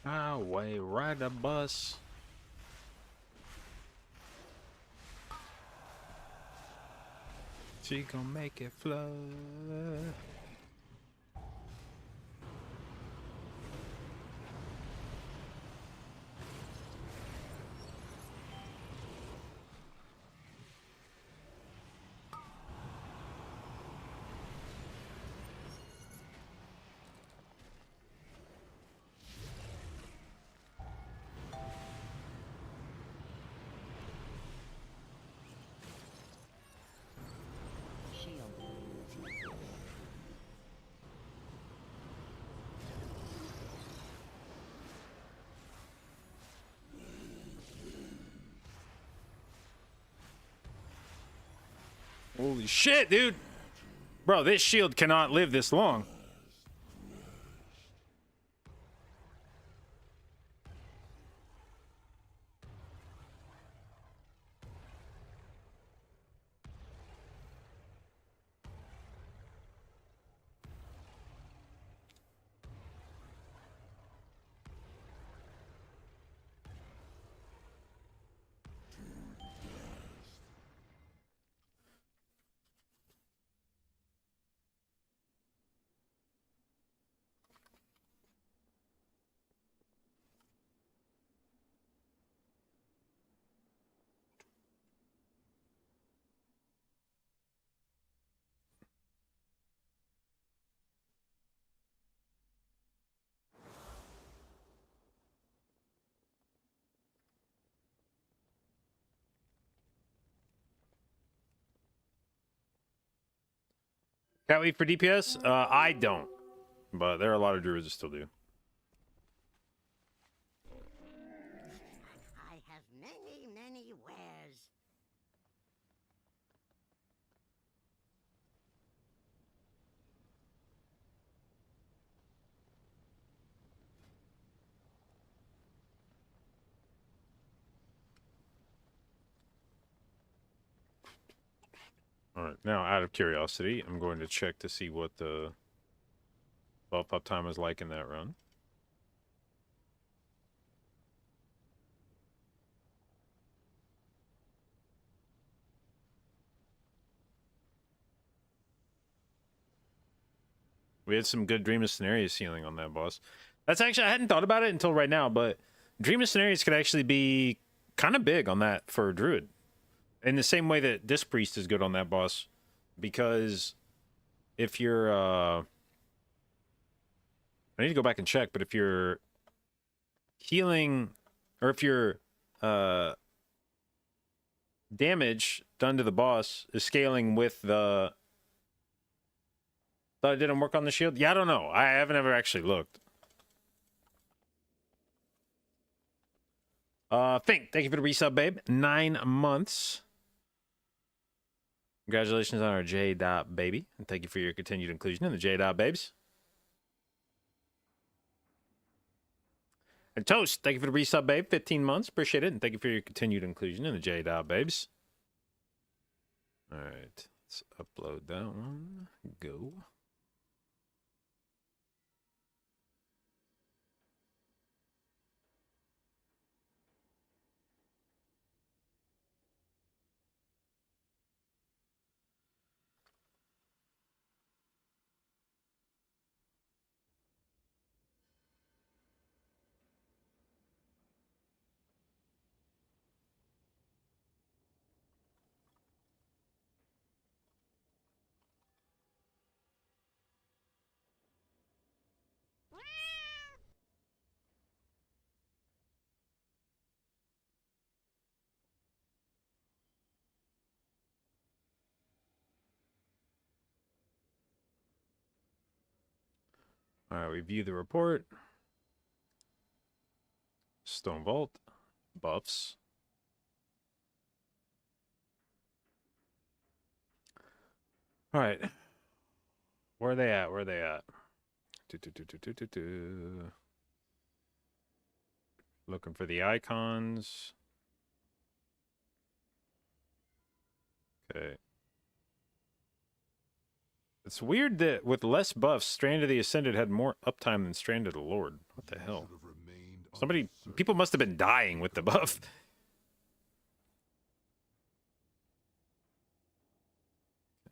I'll wait, ride a bus. She gon' make it flood. Holy shit, dude. Bro, this shield cannot live this long. Cat lead for DPS? I don't. But there are a lot of druids that still do. I have many, many wares. Alright, now out of curiosity, I'm going to check to see what the buff up time is like in that run. We had some good Dream of Scenarios healing on that boss. That's actually, I hadn't thought about it until right now, but Dream of Scenarios could actually be kind of big on that for Druid. In the same way that Disc Priest is good on that boss. Because if you're, I need to go back and check, but if you're healing, or if your damage done to the boss is scaling with the... Thought it didn't work on the shield? Yeah, I don't know. I haven't ever actually looked. Fink, thank you for the resub, babe. 9 months. Congratulations on our J dot baby. And thank you for your continued inclusion in the J dot babes. And Toast, thank you for the resub, babe. 15 months. Appreciate it. And thank you for your continued inclusion in the J dot babes. All right. Let's upload that one. Go. All right, we view the report. Stone Vault. Buffs. All right. Where are they at? Where are they at? Looking for the icons. Okay. It's weird that with less buffs, Strand of the Ascended had more uptime than Strand of the Lord. What the hell? People must have been dying with the buff.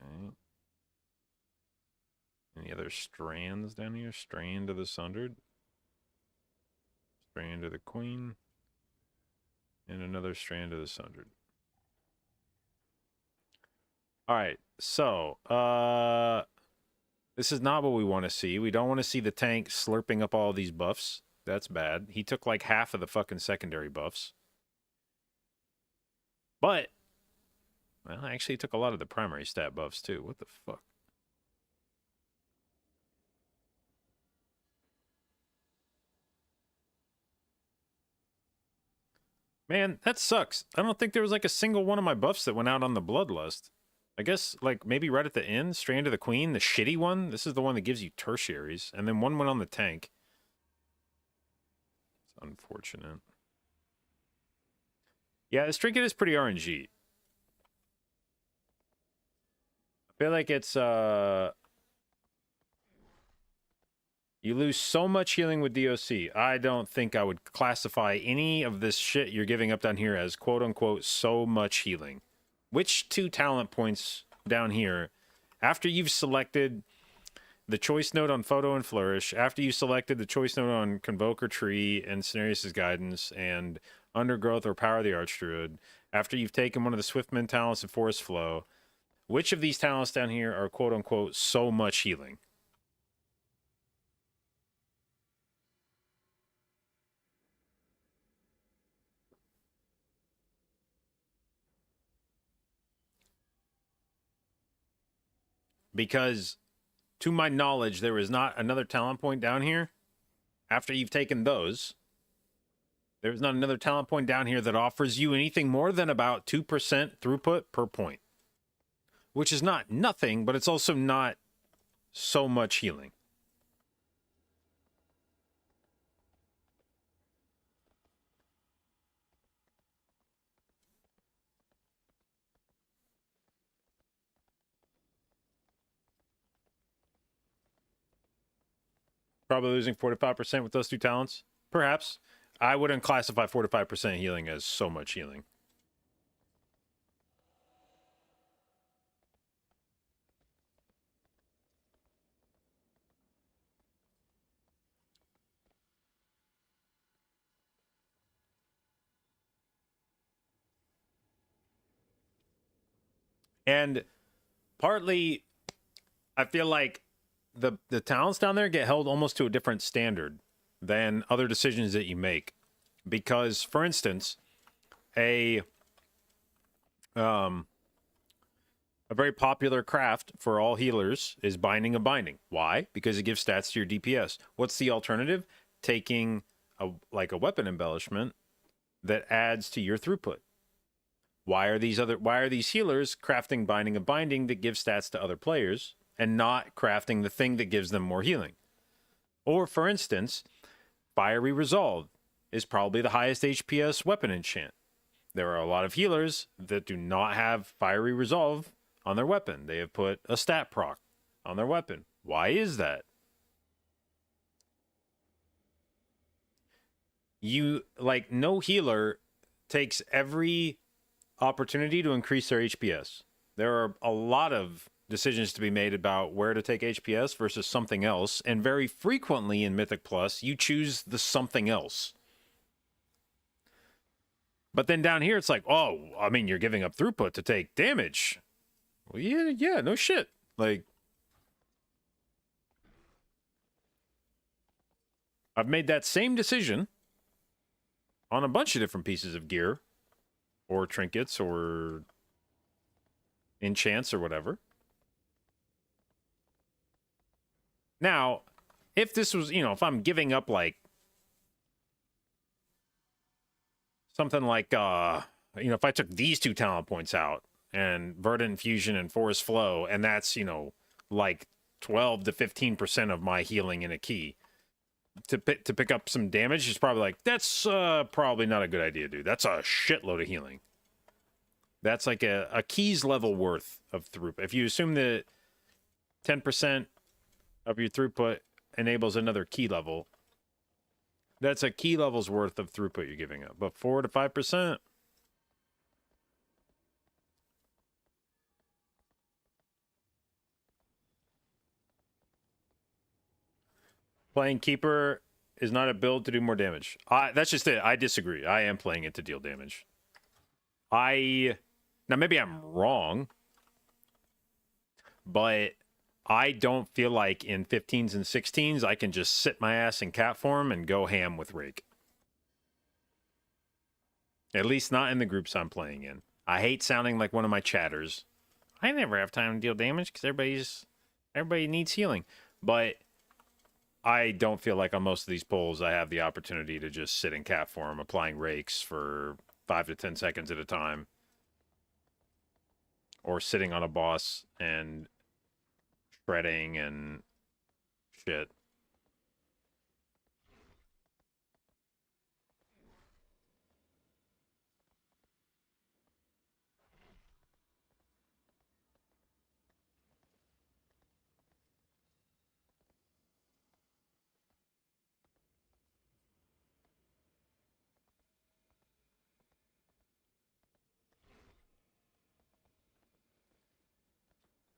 Okay. Any other strands down here? Strand of the Sundered. Strand of the Queen. And another Strand of the Sundered. Alright, so, this is not what we want to see. We don't want to see the tank slurping up all these buffs. That's bad. He took like half of the fucking secondary buffs. But, well, actually he took a lot of the primary stat buffs too. What the fuck? Man, that sucks. I don't think there was like a single one of my buffs that went out on the Bloodlust. I guess, like, maybe right at the end, Strand of the Queen, the shitty one. This is the one that gives you tertiaries. And then one went on the tank. It's unfortunate. Yeah, this trinket is pretty RNG. I feel like it's, you lose so much healing with DOC. I don't think I would classify any of this shit you're giving up down here as quote-unquote so much healing. Which 2 talent points down here, after you've selected the choice node on Photo and Flourish, after you selected the choice node on Convoke or Tree and Cenarius' Guidance and Undergrowth or Power of the Archdruid, after you've taken one of the Swiftman talents and Forest Flow, which of these talents down here are quote-unquote so much healing? Because, to my knowledge, there is not another talent point down here. After you've taken those, there's not another talent point down here that offers you anything more than about 2% throughput per point. Which is not nothing, but it's also not so much healing. Probably losing 45% with those 2 talents. Perhaps. I wouldn't classify 45% healing as so much healing. And partly, I feel like the talents down there get held almost to a different standard than other decisions that you make. Because, for instance, a very popular craft for all healers is Binding of Binding. Why? Because it gives stats to your DPS. What's the alternative? Taking a weapon embellishment that adds to your throughput. Why are these healers crafting Binding of Binding that gives stats to other players and not crafting the thing that gives them more healing? Or, for instance, Fiery Resolve is probably the highest HPS weapon enchant. There are a lot of healers that do not have Fiery Resolve on their weapon. They have put a stat proc on their weapon. Why is that? No healer takes every opportunity to increase their HPS. There are a lot of decisions to be made about where to take HPS versus something else, and very frequently in Mythic Plus, you choose the something else. But then down here, it's like, oh, I mean, you're giving up throughput to take damage. Well, yeah, no shit. Like, I've made that same decision on a bunch of different pieces of gear, or trinkets, or enchants, or whatever. Now, if this was, if I'm giving up, like, something like, if I took these 2 talent points out, and Verdant Fusion and Forest Flow, and that's, like 12 to 15% of my healing in a key, to pick up some damage is probably like, that's probably not a good idea, dude. That's a shitload of healing. That's like a key's level worth of throughput. If you assume that 10% of your throughput enables another key level, that's a key level's worth of throughput you're giving up. But 4 to 5%. Playing Keeper is not a build to do more damage. That's just it. I disagree. I am playing it to deal damage. Now, maybe I'm wrong, but I don't feel like in 15s and 16s I can just sit my ass in cat form and go ham with Rake. At least not in the groups I'm playing in. I hate sounding like one of my chatters. I never have time to deal damage because everybody needs healing. But I don't feel like on most of these polls I have the opportunity to just sit in cat form applying rakes for 5 to 10 seconds at a time. or sitting on a boss and shredding and shit.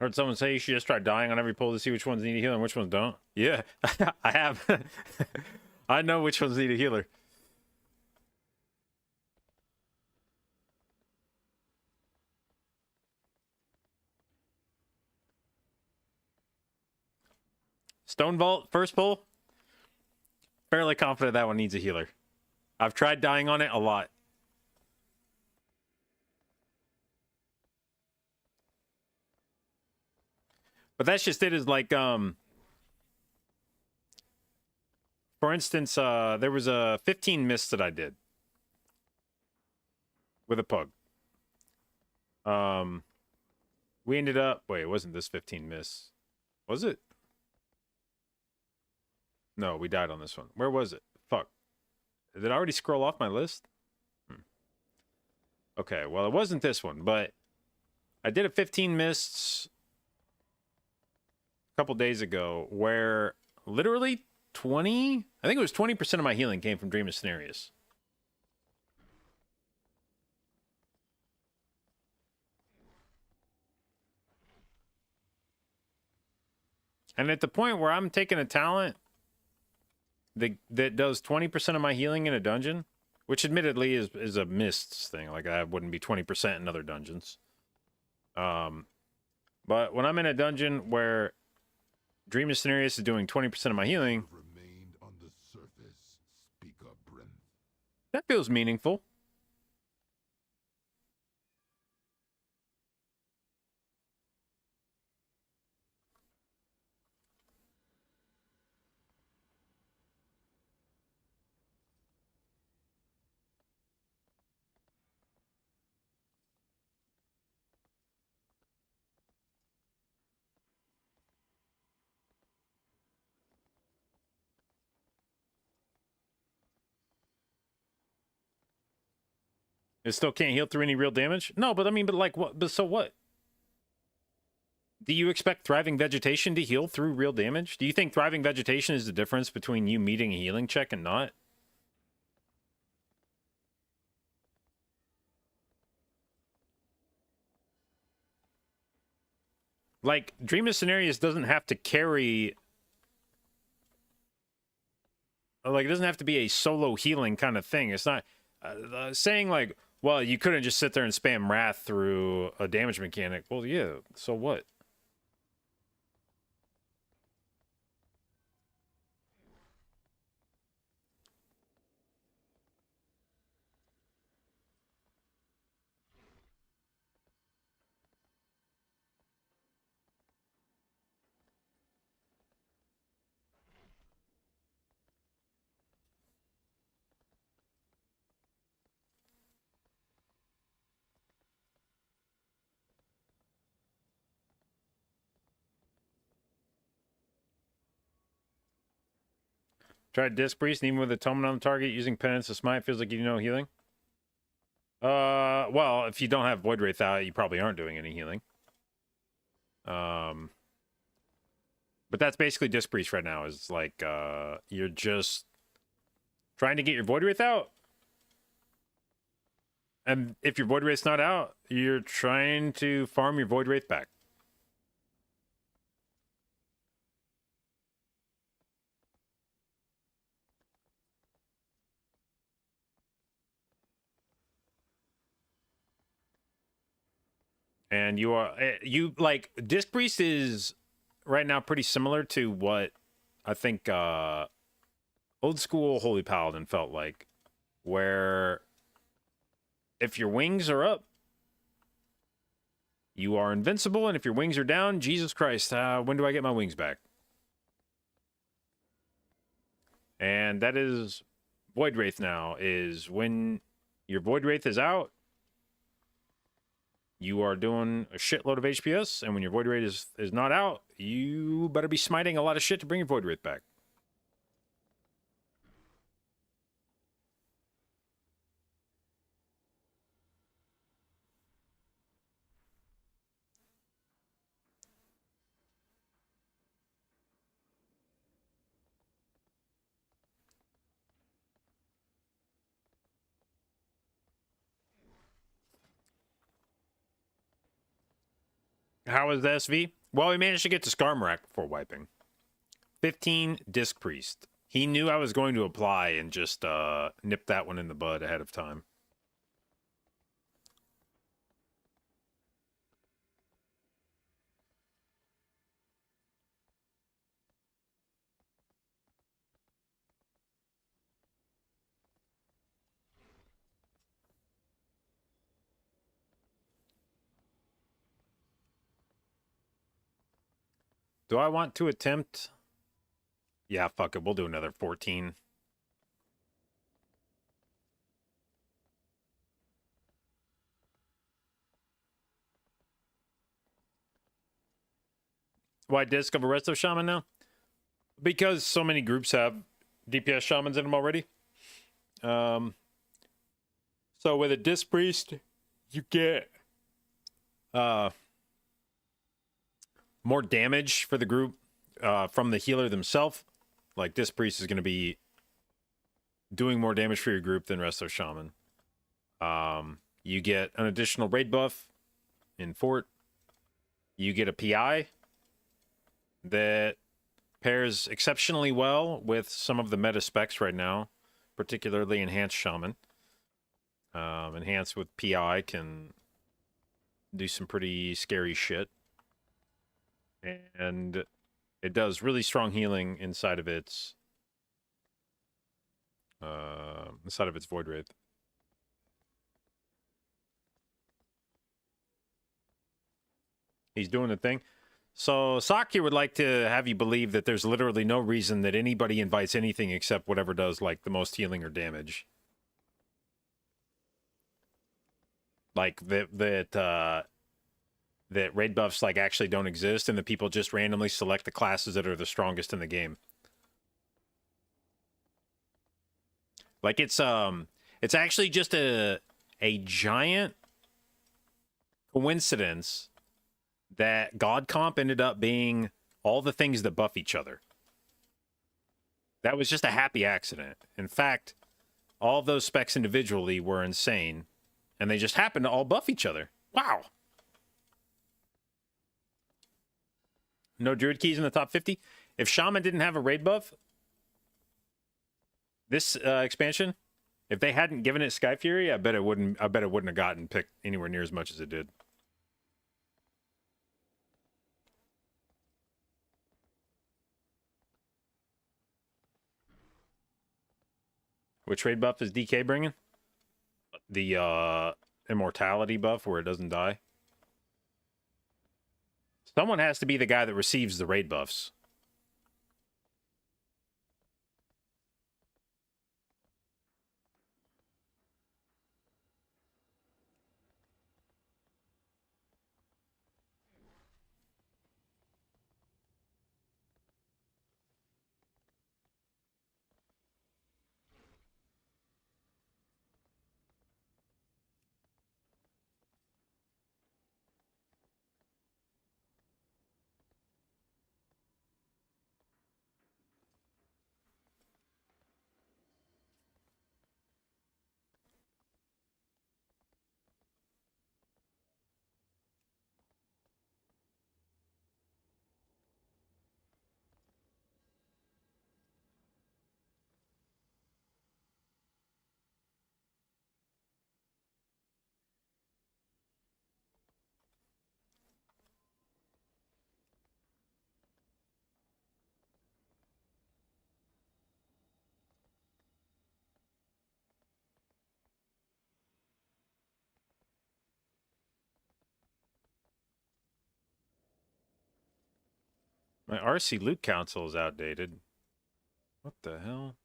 Heard someone say you should just try dying on every pull to see which ones need a healer and which ones don't. Yeah, I have. I know which ones need a healer. Stone Vault, first pull. Fairly confident that one needs a healer. I've tried dying on it a lot. But that's just it, is like, for instance, there was a 15 miss that I did with a pug. We ended up, wait, it wasn't this 15 miss. Was it? No, we died on this one. Where was it? Fuck. Did it already scroll off my list? Okay, well, it wasn't this one, but I did a 15 mists a couple days ago where literally 20, I think it was 20% of my healing came from Dream of Cenarius. And at the point where I'm taking a talent that does 20% of my healing in a dungeon, which admittedly is a mists thing. Like, that wouldn't be 20% in other dungeons. But when I'm in a dungeon where Dream of Cenarius is doing 20% of my healing, Remained on the surface. Speak up, Brent. that feels meaningful. It still can't heal through any real damage? No, but I mean, but like, what? But so what? Do you expect thriving vegetation to heal through real damage? Do you think thriving vegetation is the difference between you meeting a healing check and not? Like, Dream of Cenarius doesn't have to carry... Like, it doesn't have to be a solo healing kind of thing. It's not... saying, like, well, you couldn't just sit there and spam Wrath through a damage mechanic. Well, yeah, so what? Tried Disc Priest, and even with Atonement on the target, using Penance to Smite feels like you know healing. Well, if you don't have Void Wraith out, you probably aren't doing any healing. But that's basically Disc Priest right now, is like, you're just trying to get your Void Wraith out. And if your Void Wraith's not out, you're trying to farm your Void Wraith back. And you are, like, Disc Priest is right now pretty similar to what I think old school Holy Paladin felt like, where if your wings are up, you are invincible, and if your wings are down, Jesus Christ, when do I get my wings back? And that is Void Wraith now, is when your Void Wraith is out, you are doing a shitload of HPS, and when your Void Rate is not out, you better be smiting a lot of shit to bring your Void Rate back. How was the SV? Well, we managed to get to Skarmorak before wiping. 15 Disc Priest. He knew I was going to apply and just nipped that one in the bud ahead of time. Do I want to attempt? Yeah, fuck it. We'll do another 14. Why Disc of a Resto Shaman now? Because so many groups have DPS Shamans in them already. So with a Disc Priest, you get more damage for the group from the healer themselves. Like, Disc Priest is going to be doing more damage for your group than Resto Shaman. You get an additional raid buff in Fort. You get a PI that pairs exceptionally well with some of the meta specs right now, particularly Enhanced Shaman. Enhanced with PI can do some pretty scary shit. And it does really strong healing inside of its Void Wraith. He's doing the thing. So Saki would like to have you believe that there's literally no reason that anybody invites anything except whatever does like the most healing or damage. Like that raid buffs like actually don't exist, and the people just randomly select the classes that are the strongest in the game. Like it's actually just a giant coincidence that God Comp ended up being all the things that buff each other. That was just a happy accident. In fact, all of those specs individually were insane, and they just happened to all buff each other. Wow. No Druid Keys in the top 50. If Shaman didn't have a raid buff, this expansion, if they hadn't given it Sky Fury, I bet it wouldn't have gotten picked anywhere near as much as it did. Which raid buff is DK bringing? The immortality buff where it doesn't die. Someone has to be the guy that receives the raid buffs. My RC Loot Council is outdated. What the hell?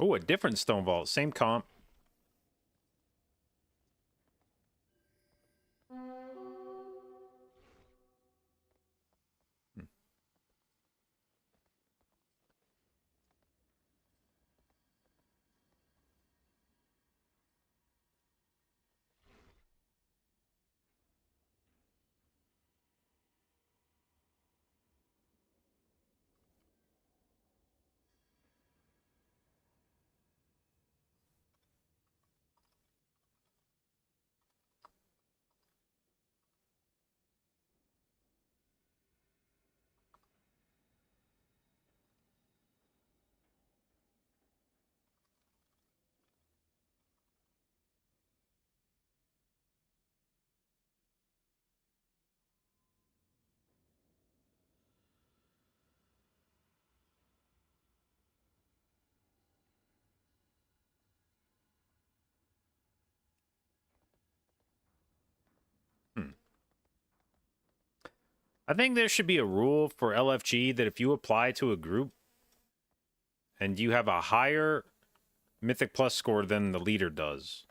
Oh, a different stone vault. Same comp. I think there should be a rule for LFG that if you apply to a group and you have a higher Mythic Plus score than the leader does,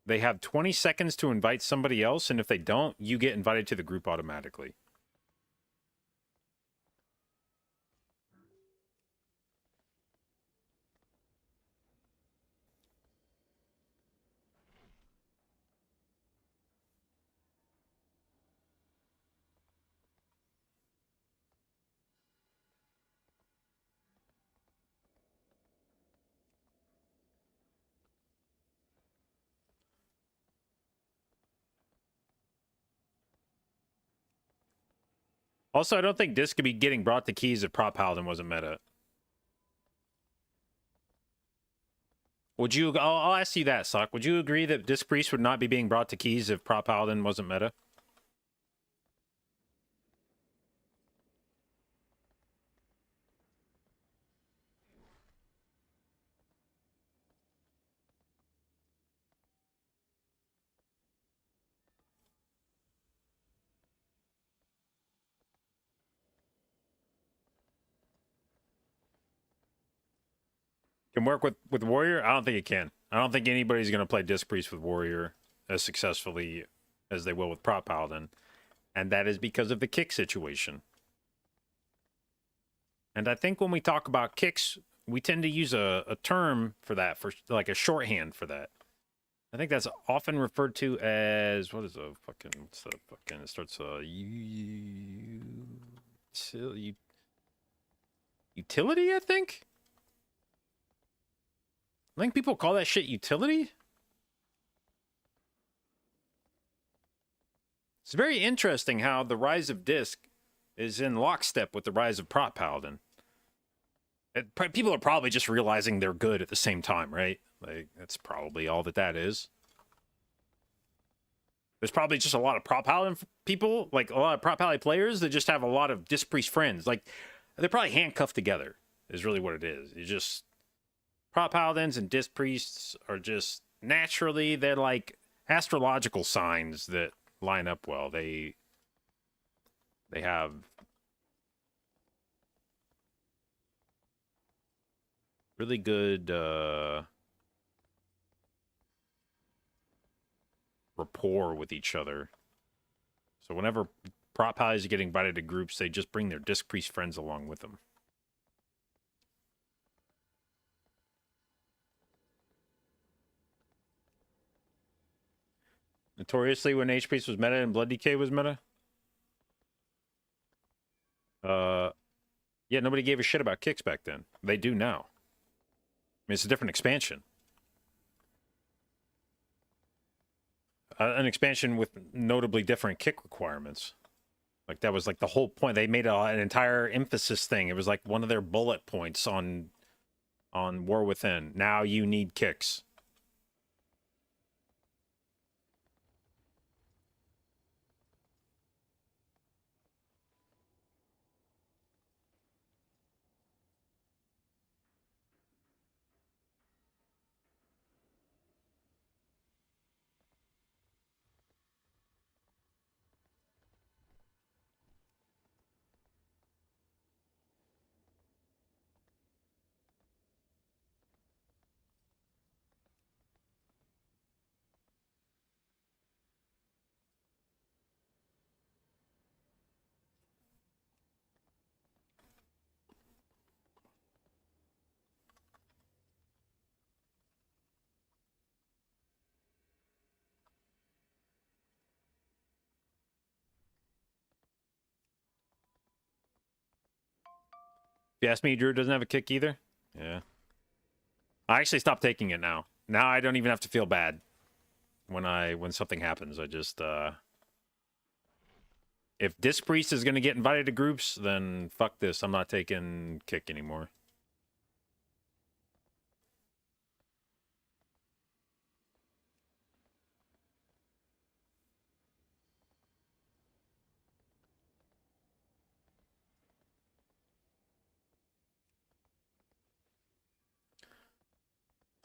they have 20 seconds to invite somebody else, and if they don't, you get invited to the group automatically. Also, I don't think Disc could be getting brought to keys if Prop Paladin wasn't meta. Would you... I'll ask you that, Sock. Would you agree that Disc Priest would not be being brought to keys if Prop Paladin wasn't meta? Can work with Warrior? I don't think it can. I don't think anybody's going to play Disc Priest with Warrior as successfully as they will with Prop Paladin. And that is because of the kick situation. And I think when we talk about kicks, we tend to use a term for that, for like a shorthand for that. I think that's often referred to as, what is a fucking, what's the fucking, it starts, utility, I think? I think people call that shit utility. It's very interesting how the rise of Disc is in lockstep with the rise of Prop Paladin. People are probably just realizing they're good at the same time, right? Like, that's probably all that is. There's probably just a lot of Prop Paladin people, like a lot of Prop Paladin players that just have a lot of Disc Priest friends. Like, they're probably handcuffed together, is really what it is. You just... Prop Paladins and Disc Priests are just... Naturally, they're like astrological signs that line up well. They have... really good rapport with each other. So whenever Prop Paladins get invited to groups, they just bring their Disc Priest friends along with them. Notoriously, when H-Priest was meta and Blood DK was meta? Yeah, nobody gave a shit about kicks back then. They do now. I mean, it's a different expansion. An expansion with notably different kick requirements. Like, that was like the whole point. They made an entire emphasis thing. It was like one of their bullet points on War Within. Now you need kicks. you ask me, Drew doesn't have a kick either. Yeah. I actually stopped taking it now. Now I don't even have to feel bad when something happens. I just if Disc Priest is gonna get invited to groups, then fuck this. I'm not taking kick anymore.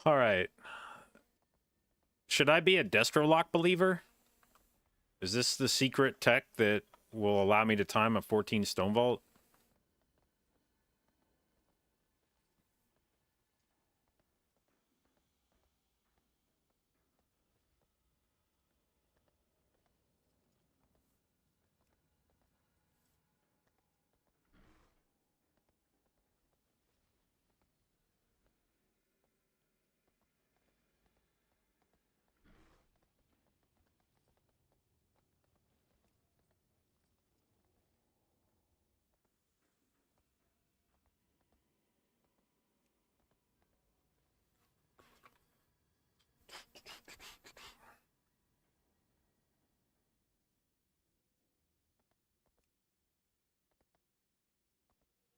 All right. Should I be a Destrolock believer? Is this the secret tech that will allow me to time a 14 Stone Vault?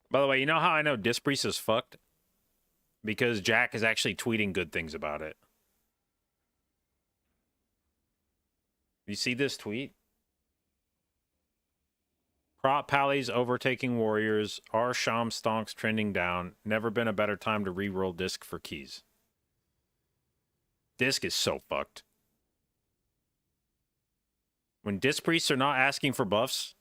By the way, you know how I know Disc Priest is fucked? Because Jack is actually tweeting good things about it. You see this tweet? Prop Pally's overtaking Warriors. R. Sham Stonks trending down. Never been a better time to re-roll Disc for keys. Disc is so fucked. When Disc Priests are not asking for buffs,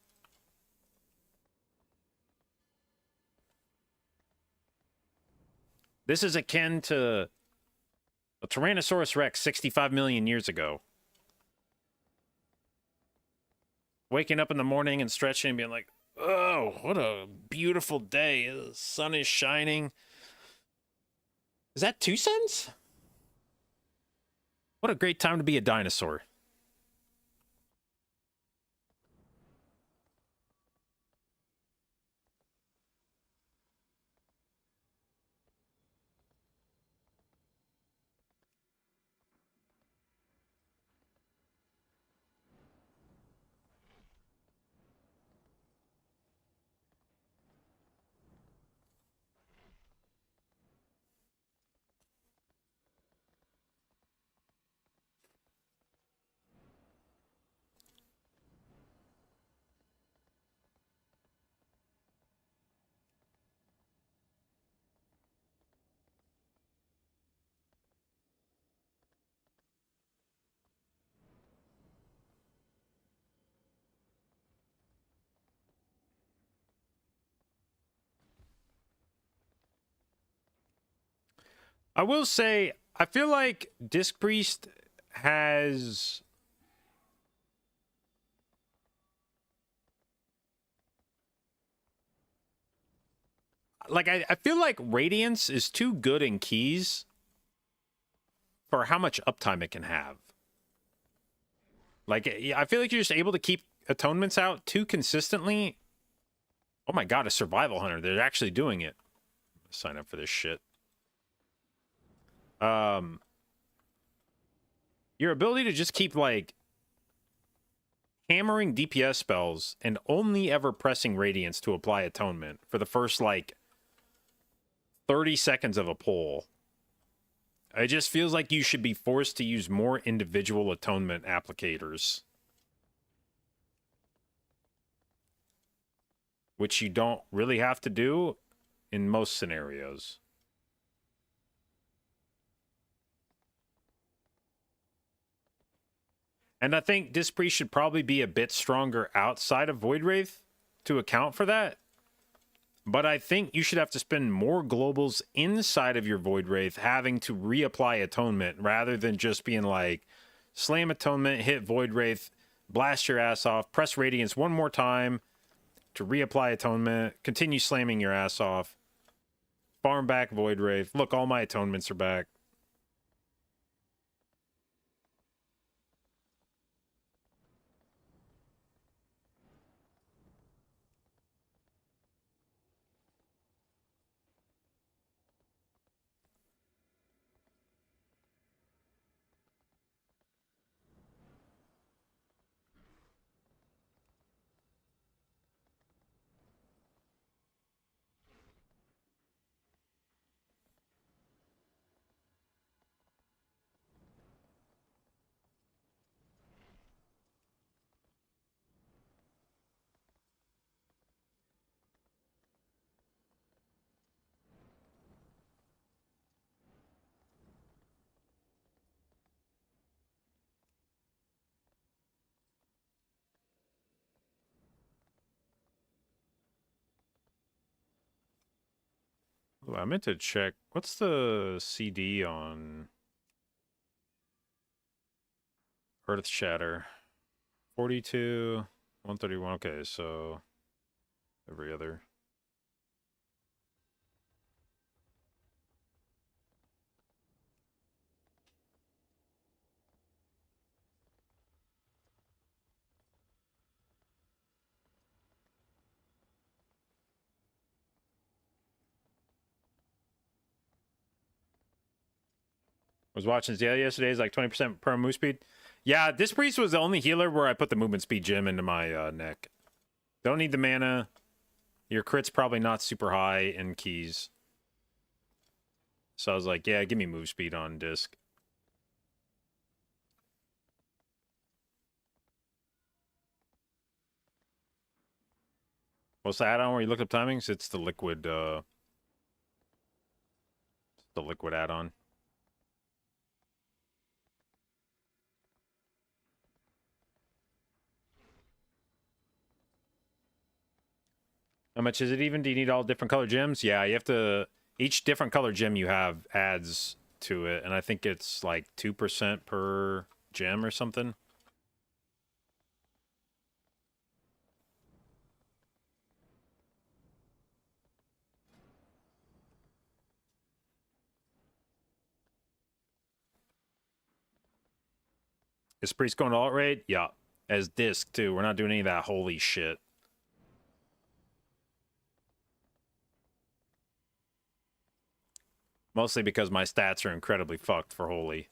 this is akin to a Tyrannosaurus Rex 65 million years ago. Waking up in the morning and stretching and being like, oh, what a beautiful day. The sun is shining. Is that 2 suns? What a great time to be a dinosaur. I will say, I feel like Disc Priest has... Like, I feel like Radiance is too good in keys for how much uptime it can have. Like, I feel like you're just able to keep atonements out too consistently. Oh my god, a survival hunter. They're actually doing it. Sign up for this shit. Your ability to just keep, like, hammering DPS spells and only ever pressing Radiance to apply atonement for the first, like, 30 seconds of a pull. It just feels like you should be forced to use more individual atonement applicators. Which you don't really have to do in most scenarios. And I think Disc Priest should probably be a bit stronger outside of Void Wraith to account for that. But I think you should have to spend more globals inside of your Void Wraith having to reapply Atonement rather than just being like, slam Atonement, hit Void Wraith, blast your ass off, press Radiance one more time to reapply Atonement, continue slamming your ass off, farm back Void Wraith. Look, all my Atonements are back. Oh, I meant to check. What's the CD on Earth Shatter? 42, 131. Okay, so every other. Was watching Zale yesterday. It's like 20% per move speed. Yeah, this priest was the only healer where I put the movement speed gem into my neck. Don't need the mana. Your crit's probably not super high in keys. So I was like, yeah, give me move speed on disc. What's the add-on where you look up timings? It's the liquid add-on. How much is it even? Do you need all different color gems? Yeah, you have to... Each different color gem you have adds to it, and I think it's like 2% per gem or something. Is Priest going to alt raid? Yeah. As disc, too. We're not doing any of that holy shit. Mostly because my stats are incredibly fucked for holy.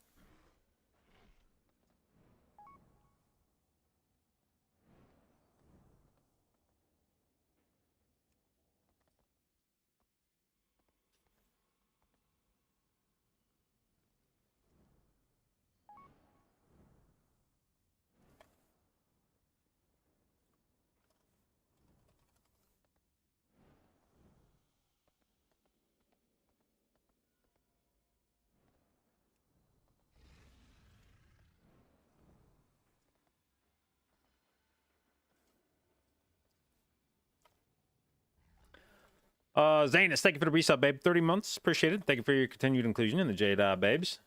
Zanus, thank you for the resub, babe. 30 months. Appreciate it. Thank you for your continued inclusion in the Jade babes.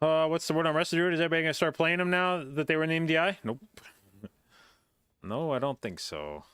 What's the word on Wrestle Druid? Is everybody gonna start playing them now that they were named DI? Nope. No, I don't think so.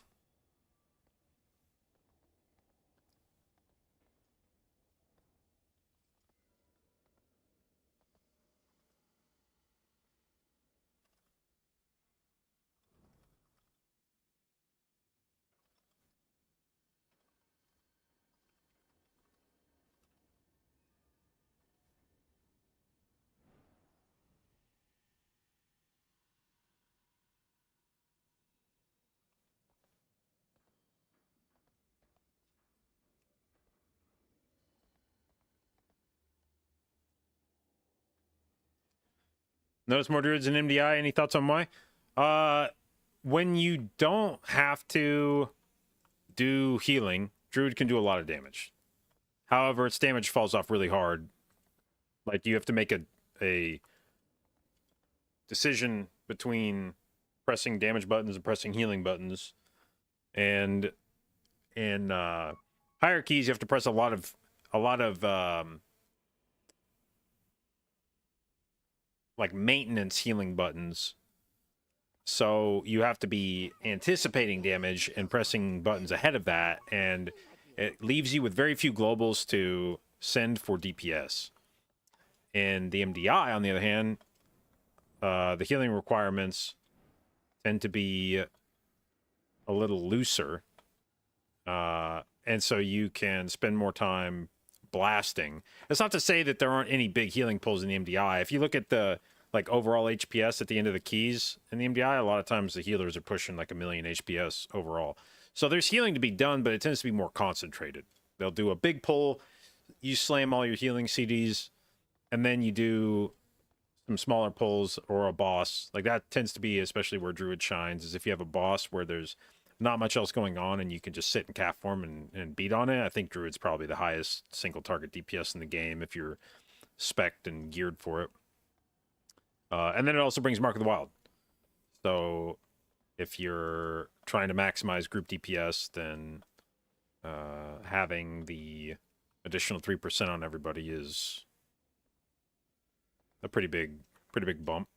Notice more druids in MDI. Any thoughts on why? When you don't have to do healing, druid can do a lot of damage. However, its damage falls off really hard. Like, you have to make a decision between pressing damage buttons and pressing healing buttons. And in higher keys, you have to press a lot of like maintenance healing buttons. So you have to be anticipating damage and pressing buttons ahead of that, and it leaves you with very few globals to send for DPS. In the MDI, on the other hand, the healing requirements tend to be a little looser, and so you can spend more time blasting. That's not to say that there aren't any big healing pulls in the MDI. If you look at the like overall HPS at the end of the keys in the MDI, a lot of times the healers are pushing like 1 million HPS overall. So there's healing to be done, but it tends to be more concentrated. They'll do a big pull, you slam all your healing CDs, and then you do some smaller pulls or a boss. Like that tends to be especially where Druid shines, is if you have a boss where there's not much else going on and you can just sit in calf form and beat on it. I think Druid's probably the highest single target DPS in the game if you're spec'd and geared for it. And then it also brings Mark of the Wild. So if you're trying to maximize group DPS, then having the additional 3% on everybody is a pretty big bump.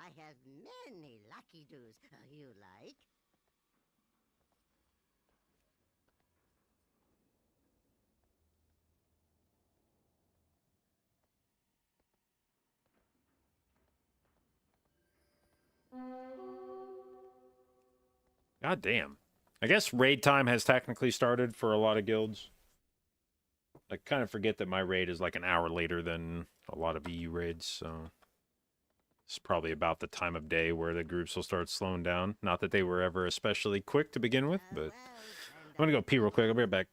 I have many lucky doos. You like? God damn. I guess raid time has technically started for a lot of guilds. I kind of forget that my raid is like an hour later than a lot of EU raids, so it's probably about the time of day where the groups will start slowing down. Not that they were ever especially quick to begin with, but I'm gonna go pee real quick. I'll be right back.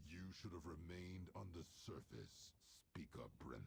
You should have remained on the surface, Speaker Brenth.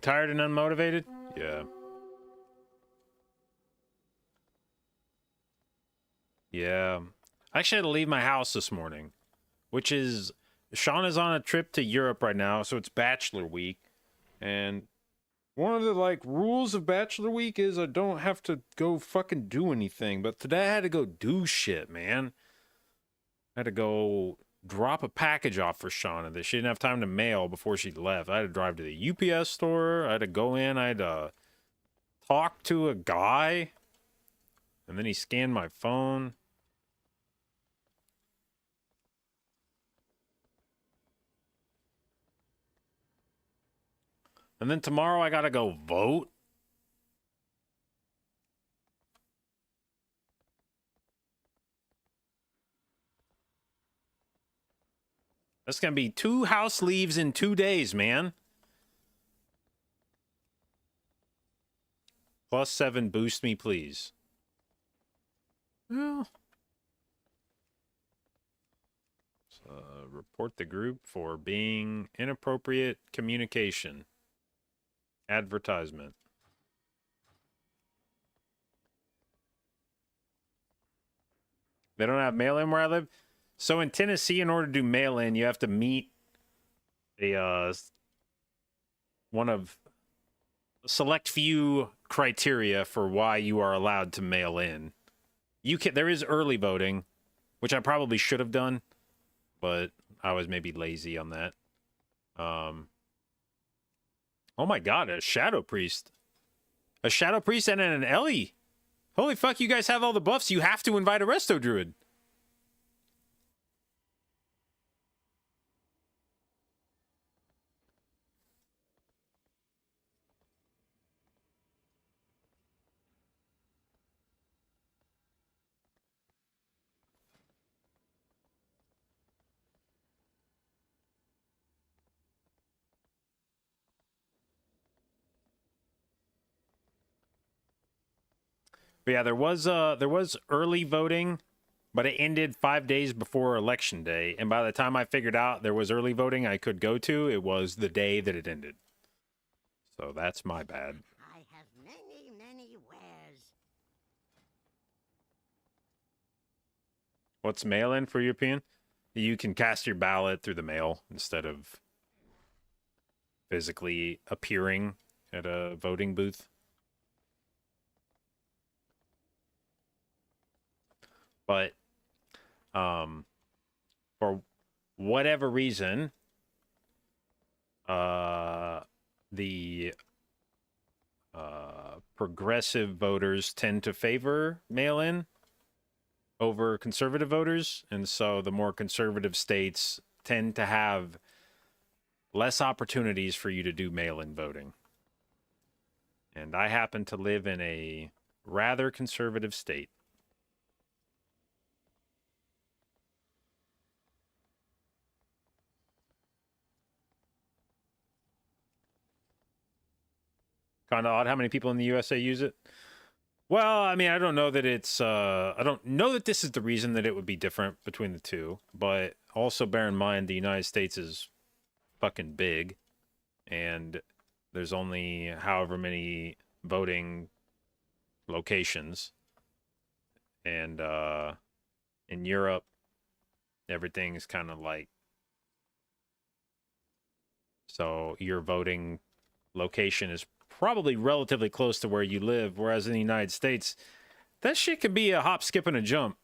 Tired and unmotivated? Yeah. Yeah. I actually had to leave my house this morning, which is Sean is on a trip to Europe right now, so it's Bachelor Week. And one of the like rules of Bachelor Week is I don't have to go fucking do anything. But today I had to go do shit, man. I had to go drop a package off for Shauna that she didn't have time to mail before she left. I had to drive to the UPS store. I had to go in. I had to talk to a guy. And then he scanned my phone. And then tomorrow I gotta go vote. That's gonna be 2 house leaves in 2 days, man. +7 boost me, please. Well, report the group for being inappropriate communication. Advertisement. They don't have mail-in where I live. So in Tennessee, in order to do mail-in, you have to meet a one of select few criteria for why you are allowed to mail in. There is early voting, which I probably should have done, but I was maybe lazy on that. Oh my god, a Shadow Priest. A Shadow Priest and an Ellie. Holy fuck, you guys have all the buffs. You have to invite a Resto Druid. But yeah, there was early voting, but it ended 5 days before election day. And by the time I figured out there was early voting I could go to, it was the day that it ended. So that's my bad. I have many, many wares. What's mail-in for European? You can cast your ballot through the mail instead of physically appearing at a voting booth. But for whatever reason, the progressive voters tend to favor mail-in over conservative voters, and so the more conservative states tend to have less opportunities for you to do mail-in voting. And I happen to live in a rather conservative state. Kind of odd how many people in the USA use it. Well, I mean, I don't know that it's I don't know that this is the reason that it would be different between the two, but also bear in mind the United States is fucking big, and there's only however many voting locations. And in Europe, everything's kind of like, so your voting location is probably relatively close to where you live, whereas in the United States, that shit can be a hop, skip, and a jump.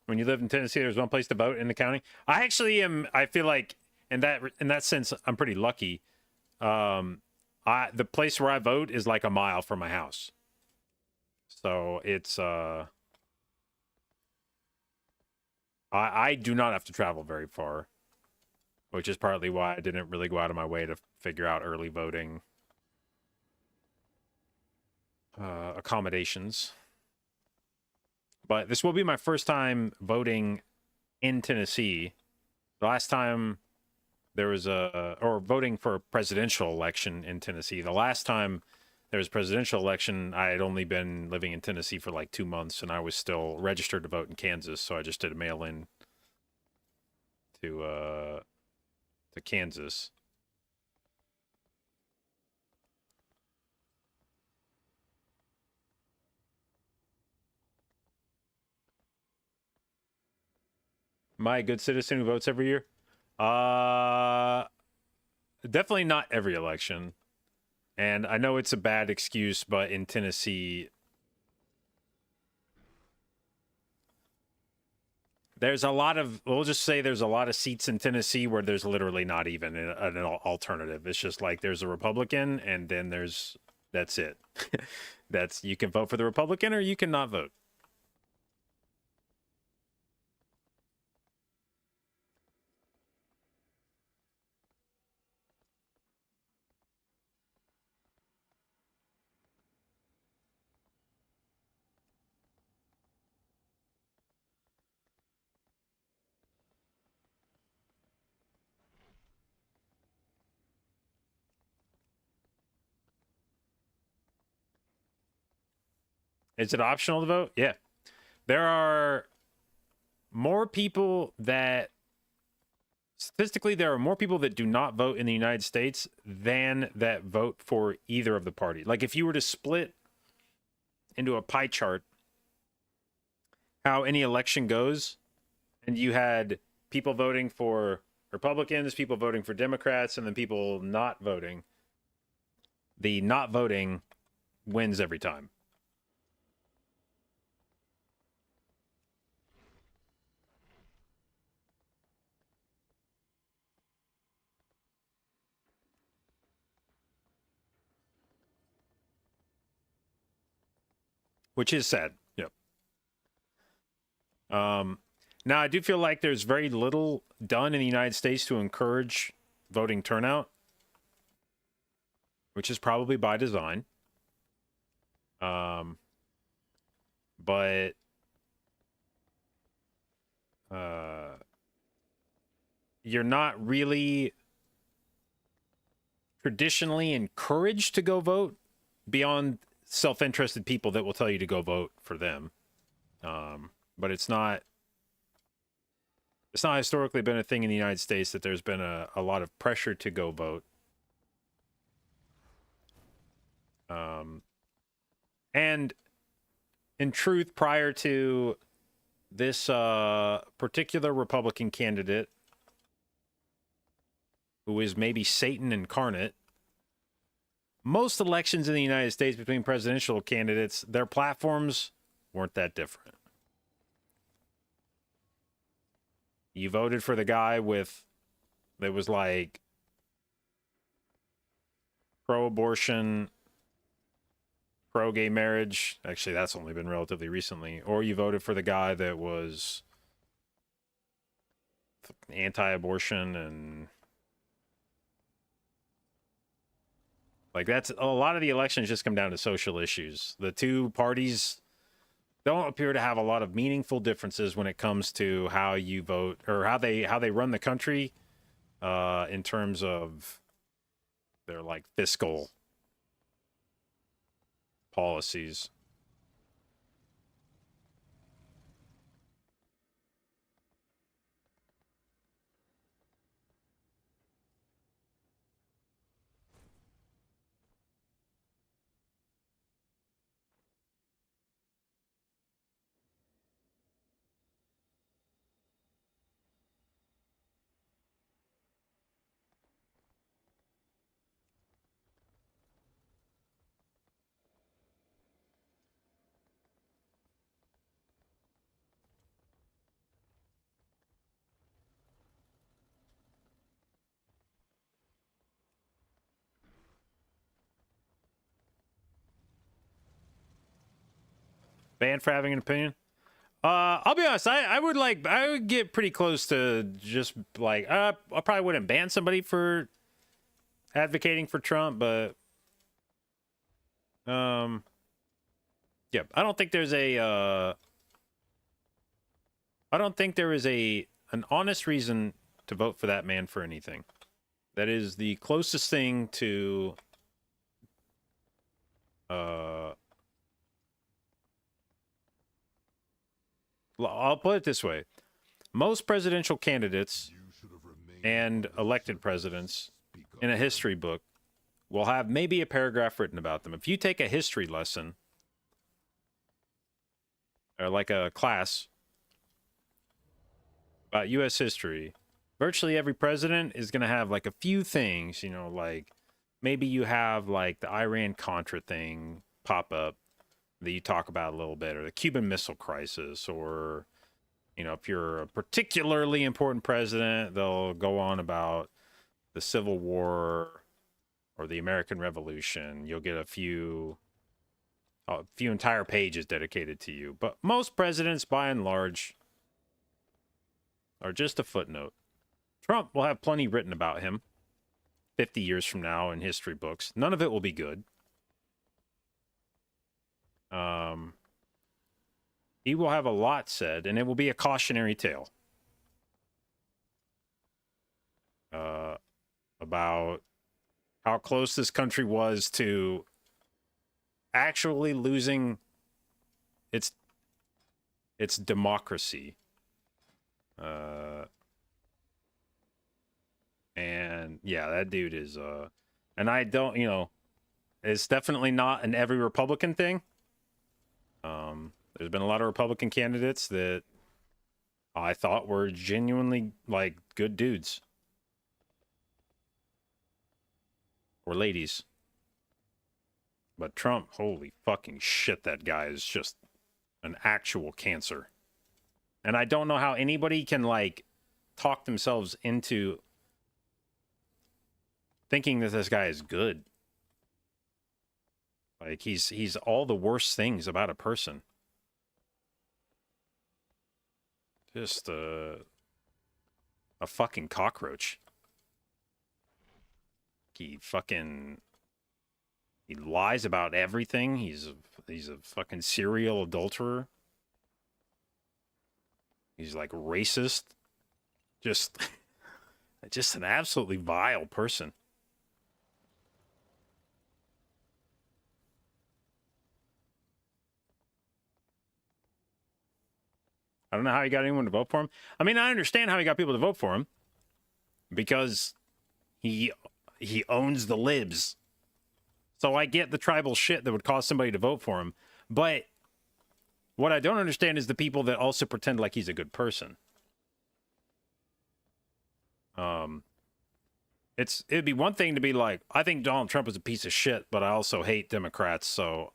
When you live in Tennessee, there's one place to vote in the county. I actually am. I feel like in that sense, I'm pretty lucky. The place where I vote is like a mile from my house, so it's I do not have to travel very far, which is partly why I didn't really go out of my way to figure out early voting accommodations. But this will be my first time voting in Tennessee. The last time there was or voting for a presidential election in Tennessee. The last time there was a presidential election, I had only been living in Tennessee for like 2 months, and I was still registered to vote in Kansas, so I just did a mail-in to Kansas. Am I a good citizen who votes every year? Definitely not every election. And I know it's a bad excuse, but in Tennessee, there's a lot of, we'll just say there's a lot of seats in Tennessee where there's literally not even an alternative. It's just like there's a Republican and then that's it. You can vote for the Republican or you can not vote. Is it optional to vote? Yeah. There are more people that statistically there are more people that do not vote in the United States than that vote for either of the parties. Like if you were to split into a pie chart how any election goes and you had people voting for Republicans, people voting for Democrats, and then people not voting, the not voting wins every time. Which is sad. Yep. Now, I do feel like there's very little done in the United States to encourage voting turnout, which is probably by design. But you're not really traditionally encouraged to go vote beyond self-interested people that will tell you to go vote for them. But it's not historically been a thing in the United States that there's been a lot of pressure to go vote. And in truth, prior to this particular Republican candidate, who is maybe Satan incarnate, most elections in the United States between presidential candidates, their platforms weren't that different. You voted for the guy that was like pro-abortion, pro-gay marriage. Actually, that's only been relatively recently. Or you voted for the guy that was anti-abortion and like that's a lot of the elections just come down to social issues. The two parties don't appear to have a lot of meaningful differences when it comes to how you vote or how they run the country in terms of their like fiscal policies. Banned for having an opinion? I'll be honest. I would get pretty close to just like I probably wouldn't ban somebody for advocating for Trump, but yeah, I don't think there's a I don't think there is an honest reason to vote for that man for anything. That is the closest thing to I'll put it this way. Most presidential candidates and elected presidents in a history book will have maybe a paragraph written about them. If you take a history lesson, or like a class about U.S. history, virtually every president is going to have like a few things, you know, like maybe you have like the Iran-Contra thing pop up that you talk about a little bit, or the Cuban Missile Crisis, or, you know, if you're a particularly important president, they'll go on about the Civil War or the American Revolution. You'll get a few entire pages dedicated to you. But most presidents, by and large, are just a footnote. Trump will have plenty written about him 50 years from now in history books. None of it will be good. He will have a lot said, and it will be a cautionary tale about how close this country was to actually losing its democracy. And yeah, that dude is and I don't, you know, it's definitely not an every Republican thing. There's been a lot of Republican candidates that I thought were genuinely like good dudes or ladies. But Trump, holy fucking shit, that guy is just an actual cancer. And I don't know how anybody can like talk themselves into thinking that this guy is good. Like he's all the worst things about a person. Just a fucking cockroach. He lies about everything. He's a fucking serial adulterer. He's like racist. Just an absolutely vile person. I don't know how he got anyone to vote for him. I mean, I understand how he got people to vote for him because he owns the libs. So I get the tribal shit that would cause somebody to vote for him. But what I don't understand is the people that also pretend like he's a good person. It'd be one thing to be like, I think Donald Trump is a piece of shit, but I also hate Democrats, so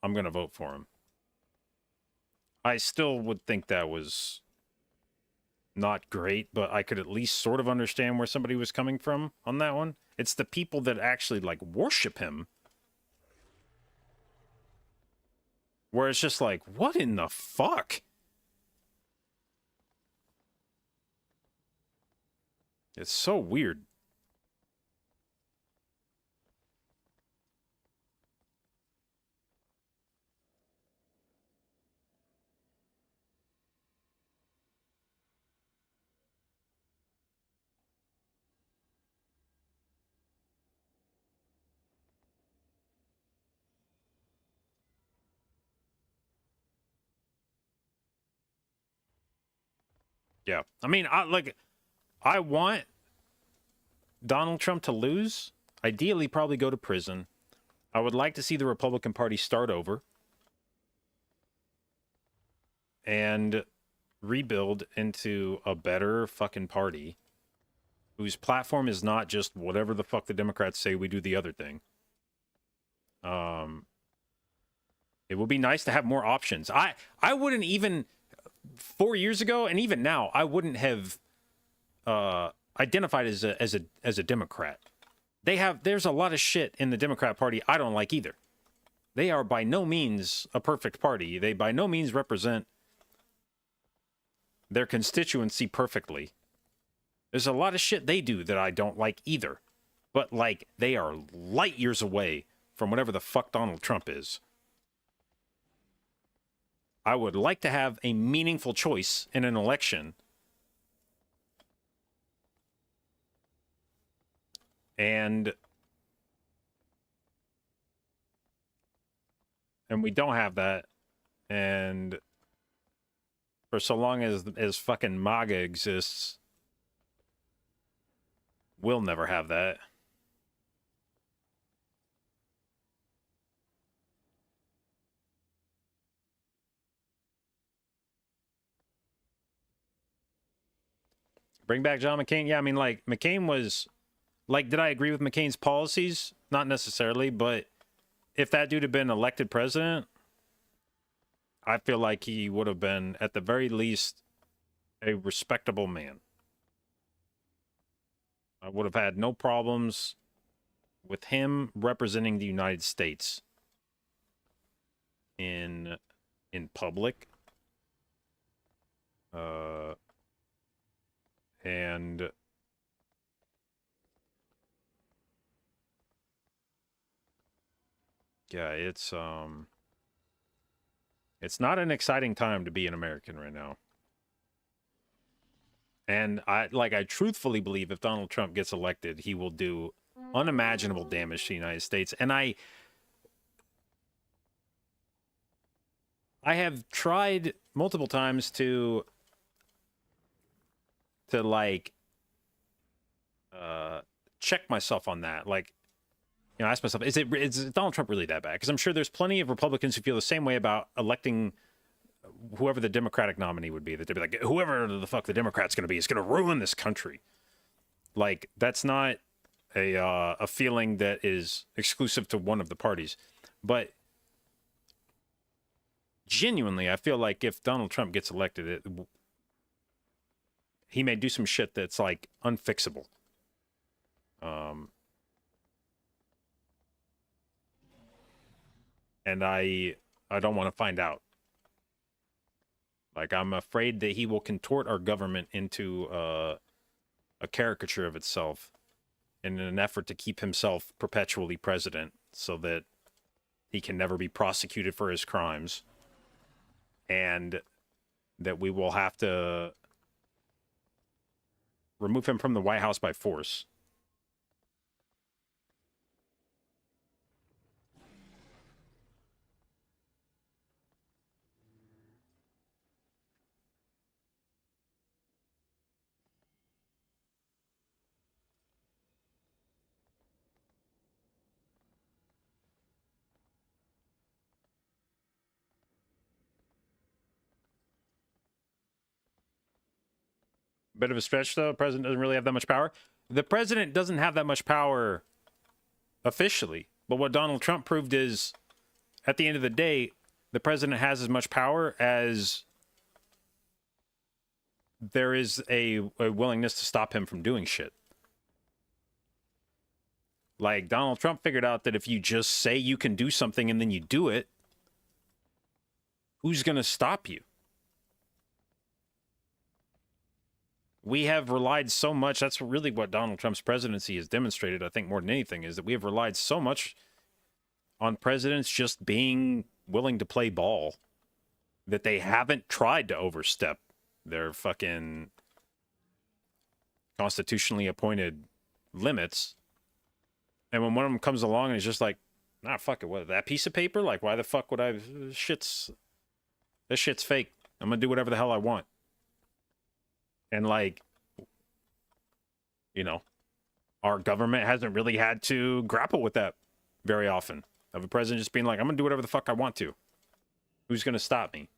I'm going to vote for him. I still would think that was not great, but I could at least sort of understand where somebody was coming from on that one. It's the people that actually, like, worship him, where it's just like, what in the fuck? It's so weird. Yeah. I mean, I want Donald Trump to lose. Ideally, probably go to prison. I would like to see the Republican Party start over and rebuild into a better fucking party whose platform is not just whatever the fuck the Democrats say, we do the other thing. It would be nice to have more options. I wouldn't even 4 years ago, and even now, I wouldn't have identified as a Democrat. There's a lot of shit in the Democrat Party I don't like either. they are by no means a perfect party. They by no means represent their constituency perfectly. There's a lot of shit they do that I don't like either. But, like, they are light years away from whatever the fuck Donald Trump is. I would like to have a meaningful choice in an election. And we don't have that. And for so long as fucking MAGA exists, we'll never have that. Bring back John McCain? Yeah, I mean, like, McCain was... Like, did I agree with McCain's policies? Not necessarily, but if that dude had been elected president, I feel like he would have been, at the very least, a respectable man. I would have had no problems with him representing the United States in public. And yeah, it's not an exciting time to be an American right now. And I truthfully believe if Donald Trump gets elected, he will do unimaginable damage to the United States. And I have tried multiple times to check myself on that. Like, you know, ask myself, is Donald Trump really that bad? Because I'm sure there's plenty of Republicans who feel the same way about electing whoever the Democratic nominee would be, that they'd be like, whoever the fuck the Democrat's going to be is going to ruin this country. Like, that's not a feeling that is exclusive to one of the parties. But genuinely, I feel like if Donald Trump gets elected, he may do some shit that's, like, unfixable. And I don't want to find out. Like, I'm afraid that he will contort our government into a caricature of itself in an effort to keep himself perpetually president so that he can never be prosecuted for his crimes, and that we will have to remove him from the White House by force. Bit of a stretch, though. The president doesn't really have that much power. The president doesn't have that much power officially. But what Donald Trump proved is, at the end of the day, the president has as much power as there is a willingness to stop him from doing shit. Like, Donald Trump figured out that if you just say you can do something and then you do it, who's going to stop you? We have relied so much. That's really what Donald Trump's presidency has demonstrated, I think, more than anything, is that we have relied so much on presidents just being willing to play ball that they haven't tried to overstep their fucking constitutionally appointed limits. And when one of them comes along and is just like, nah, fuck it, what, that piece of paper? Like, why the fuck would I... This shit's fake. I'm gonna do whatever the hell I want. And, like, you know, our government hasn't really had to grapple with that very often. Of a president just being like, I'm gonna do whatever the fuck I want to. Who's gonna stop me?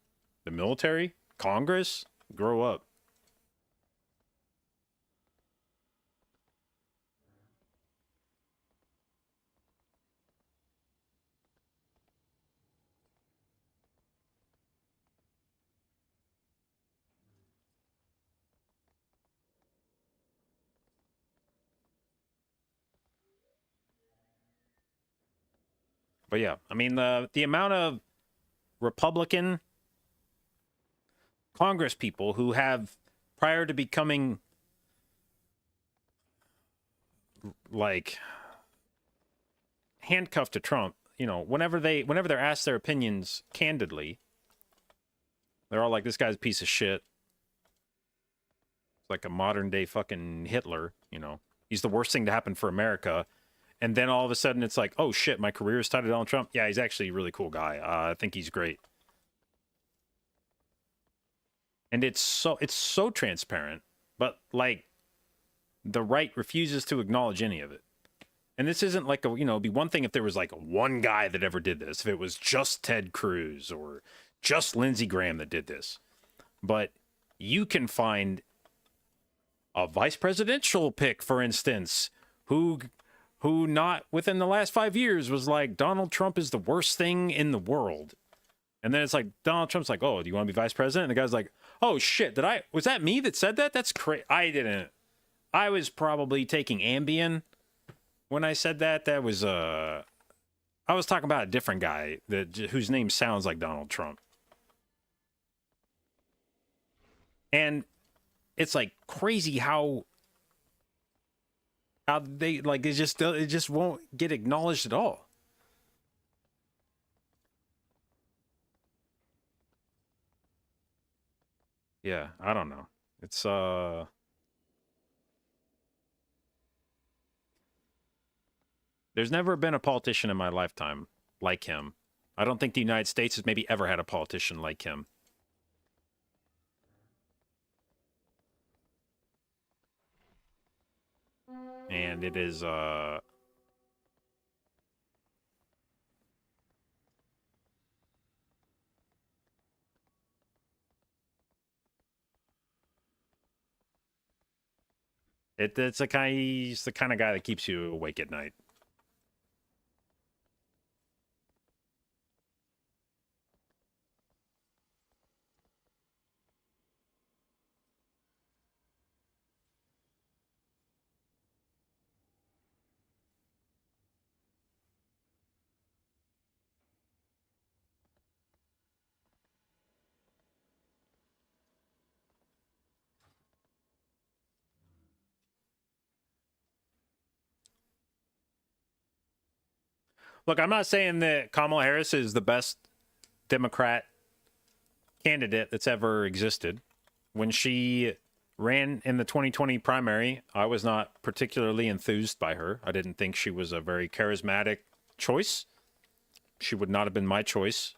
The military? Congress? Grow up. But yeah, I mean, the amount of Republican Congress people who have, prior to becoming like handcuffed to Trump, you know, whenever they're asked their opinions candidly, they're all like, this guy's a piece of shit. It's like a modern day fucking Hitler, you know. He's the worst thing to happen for America. And then all of a sudden it's like, oh shit, my career is tied to Donald Trump. Yeah, he's actually a really cool guy. I think he's great. And it's so transparent, but like the right refuses to acknowledge any of it. And this isn't like a, you know, it'd be one thing if there was like one guy that ever did this, if it was just Ted Cruz or just Lindsey Graham that did this. But you can find a vice presidential pick, for instance, who not within the last 5 years was like, Donald Trump is the worst thing in the world. And then it's like, Donald Trump's like, oh, do you want to be vice president? And the guy's like, oh shit, was that me that said that? That's crazy. I was probably taking Ambien when I said that. That was, I was talking about a different guy whose name sounds like Donald Trump. And it's like crazy how they like, it just won't get acknowledged at all. Yeah, I don't know. It's there's never been a politician in my lifetime like him. I don't think the United States has maybe ever had a politician like him. And it is he's the kind of guy that keeps you awake at night. Look, I'm not saying that Kamala Harris is the best Democrat candidate that's ever existed. When she ran in the 2020 primary, I was not particularly enthused by her. I didn't think she was a very charismatic choice. She would not have been my choice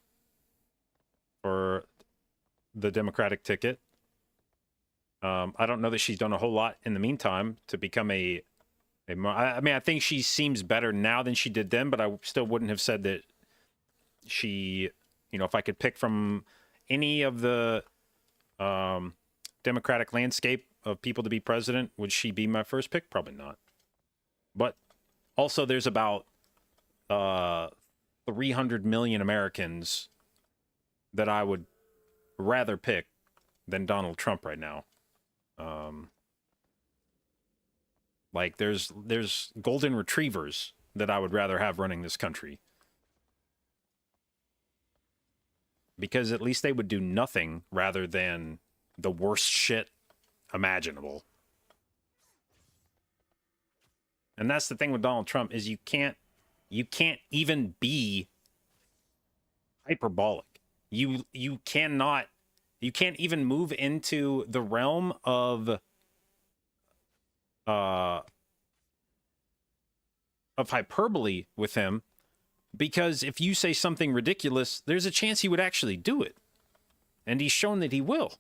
for the Democratic ticket. I don't know that she's done a whole lot in the meantime to become I mean, I think she seems better now than she did then, but I still wouldn't have said that she, you know, if I could pick from any of the Democratic landscape of people to be president, would she be my first pick? Probably not. But also there's about 300 million Americans that I would rather pick than Donald Trump right now. Like there's golden retrievers that I would rather have running this country. Because at least they would do nothing rather than the worst shit imaginable. And that's the thing with Donald Trump is you can't even be hyperbolic. You can't even move into the realm of hyperbole with him, because if you say something ridiculous, there's a chance he would actually do it. And he's shown that he will.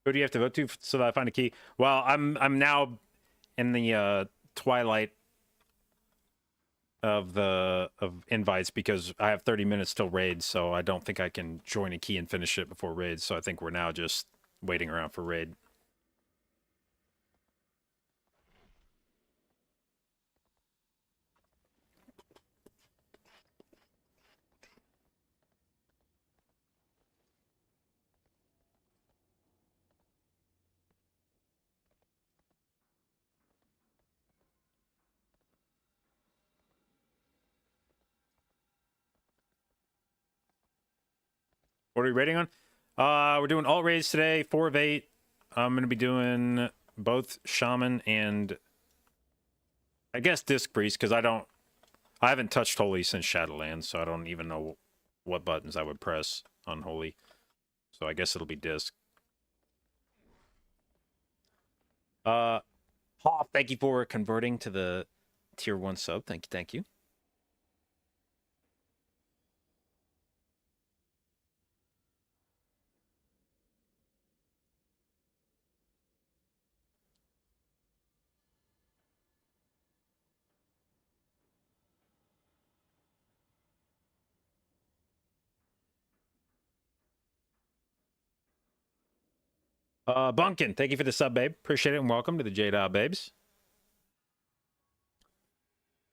Who do you have to vote to so that I find a key? Well, I'm now in the twilight of invites because I have 30 minutes till raid, so I don't think I can join a key and finish it before raid. So I think we're now just waiting around for raid. What are we rating on? We're doing alt raids today, 4 of 8. I'm gonna be doing both shaman and I guess disc priest because I haven't touched holy since Shadowlands, so I don't even know what buttons I would press on holy. So I guess it'll be disc. Hoff, thank you for converting to the tier 1 sub. Thank you, thank you. Bunkin, thank you for the sub, babe. Appreciate it, and welcome to the J-Dot Babes.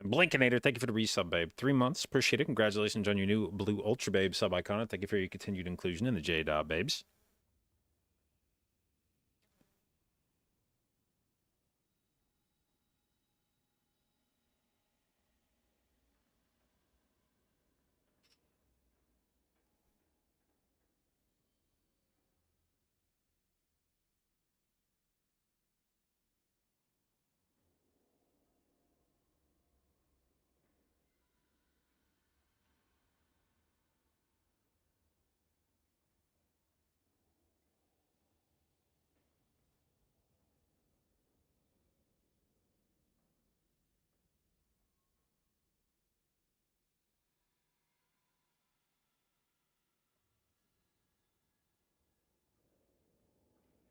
And Blinkinator, thank you for the resub, babe. 3 months, appreciate it. Congratulations on your new Blue Ultra Babe sub icon. Thank you for your continued inclusion in the J-Dot Babes.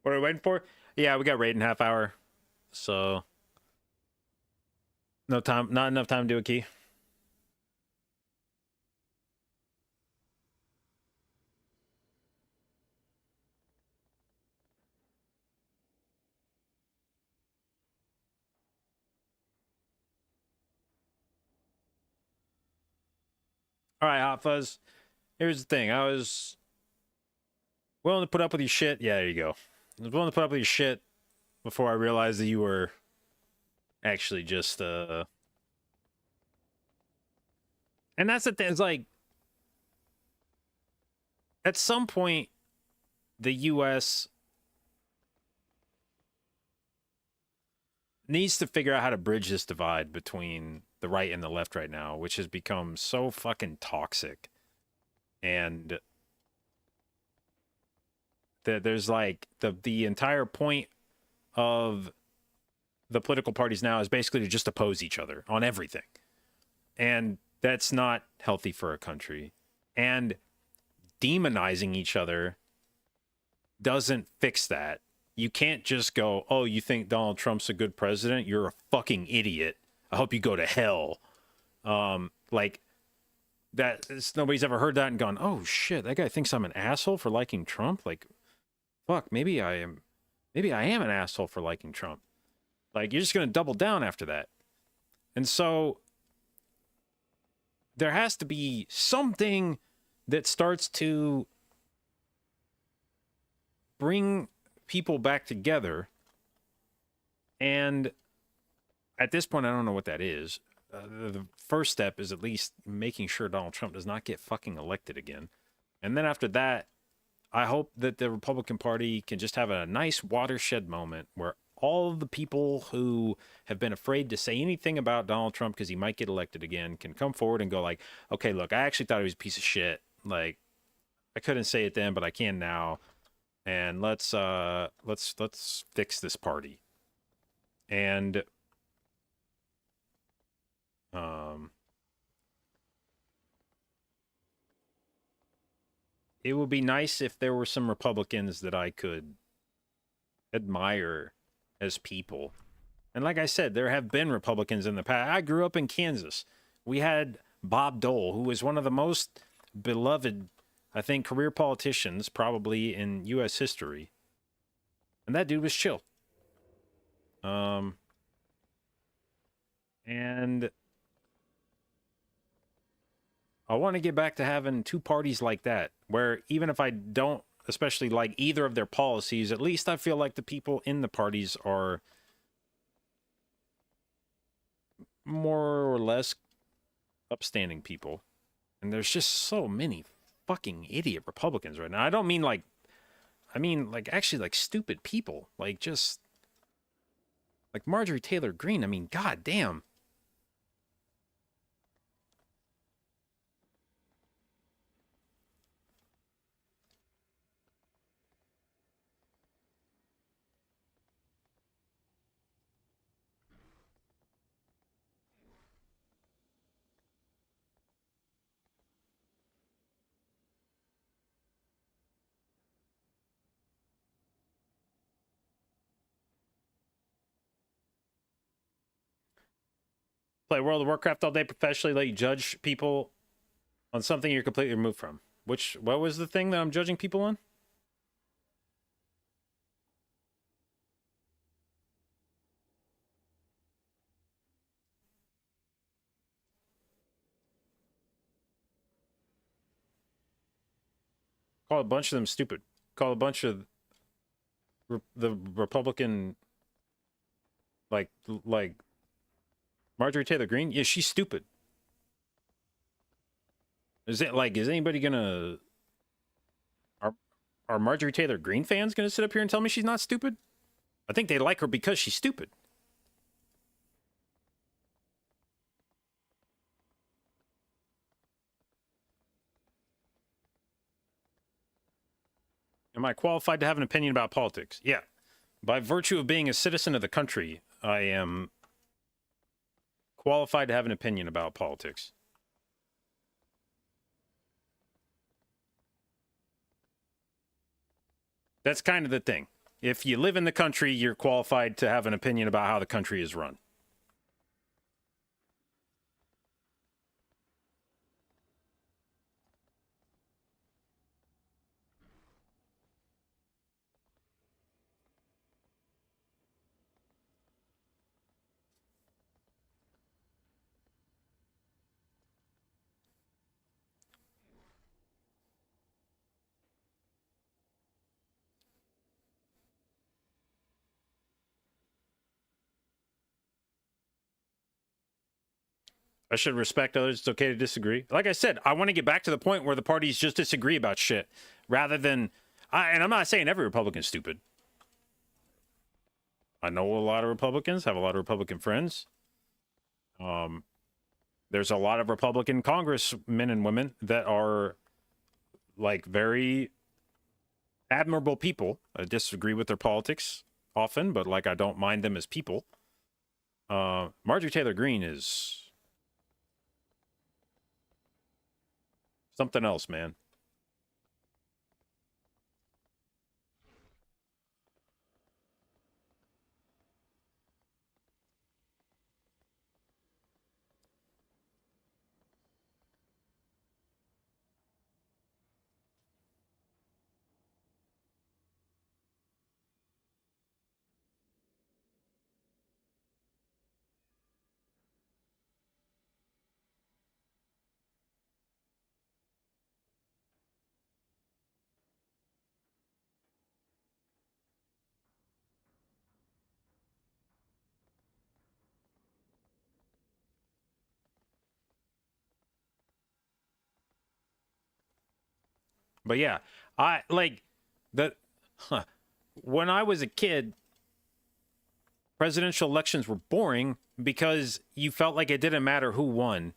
What are we waiting for? Yeah, we got raid in half hour. So no time, not enough time to do a key. All right, Hot Fuzz. Here's the thing. I was willing to put up with your shit. Yeah, there you go. I was willing to put up with your shit before I realized that you were actually just and that's the thing. It's like at some point the US needs to figure out how to bridge this divide between the right and the left right now, which has become so fucking toxic. And there's like the entire point of the political parties now is basically to just oppose each other on everything. And that's not healthy for a country. And demonizing each other doesn't fix that. You can't just go, oh, you think Donald Trump's a good president? You're a fucking idiot. I hope you go to hell. Like, nobody's ever heard that and gone, oh, shit, that guy thinks I'm an asshole for liking Trump? Like, fuck, maybe I am an asshole for liking Trump. Like, you're just going to double down after that. And so there has to be something that starts to bring people back together. And at this point, I don't know what that is. The first step is at least making sure Donald Trump does not get fucking elected again. And then after that, I hope that the Republican Party can just have a nice watershed moment where all the people who have been afraid to say anything about Donald Trump because he might get elected again can come forward and go like, okay, look, I actually thought he was a piece of shit. Like, I couldn't say it then, but I can now. And let's fix this party. And it would be nice if there were some Republicans that I could admire as people. And like I said, there have been Republicans in the past. I grew up in Kansas. We had Bob Dole, who was one of the most beloved, I think, career politicians probably in U.S. history. And that dude was chill. And I want to get back to having two parties like that, where even if I don't especially like either of their policies, at least I feel like the people in the parties are more or less upstanding people. And there's just so many fucking idiot Republicans right now. I don't mean like, I mean like actually like stupid people. Like just like Marjorie Taylor Greene. I mean, god damn. Play World of Warcraft all day professionally, let you judge people on something you're completely removed from. What was the thing that I'm judging people on? Call a bunch of them stupid. Call a bunch of the Republican, like Marjorie Taylor Greene. Yeah, she's stupid. Is anybody gonna are Marjorie Taylor Greene fans gonna sit up here and tell me she's not stupid? I think they like her because she's stupid. Am I qualified to have an opinion about politics? Yeah. By virtue of being a citizen of the country, I am qualified to have an opinion about politics. That's kind of the thing. If you live in the country, you're qualified to have an opinion about how the country is run. I should respect others. It's okay to disagree. Like I said, I want to get back to the point where the parties just disagree about shit rather than. And I'm not saying every Republican's stupid. I know a lot of Republicans, have a lot of Republican friends. There's a lot of Republican congressmen and women that are like very admirable people. I disagree with their politics often, but like I don't mind them as people. Marjorie Taylor Greene is something else, man. But yeah, I like the when I was a kid, presidential elections were boring because you felt like it didn't matter who won.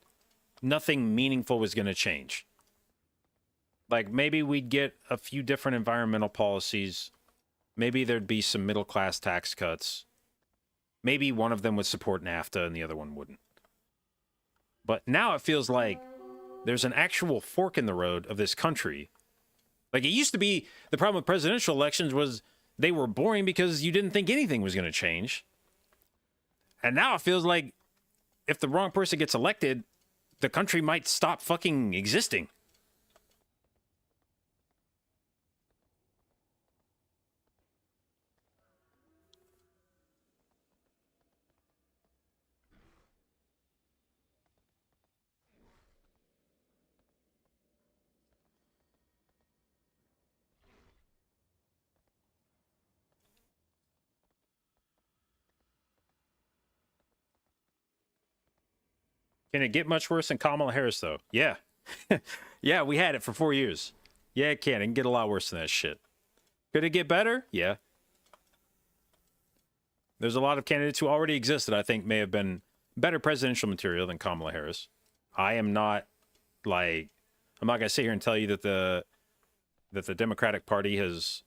Nothing meaningful was going to change. Like maybe we'd get a few different environmental policies. Maybe there'd be some middle class tax cuts. Maybe one of them would support NAFTA and the other one wouldn't. But now it feels like there's an actual fork in the road of this country. Like it used to be, the problem with presidential elections was they were boring because you didn't think anything was going to change. And now it feels like if the wrong person gets elected, the country might stop fucking existing. Can it get much worse than Kamala Harris, though? Yeah. Yeah, we had it for 4 years. Yeah, it can. It can get a lot worse than that shit. Could it get better? Yeah. There's a lot of candidates who already exist that I think may have been better presidential material than Kamala Harris. I am not like, I'm not gonna sit here and tell you that the Democratic Party has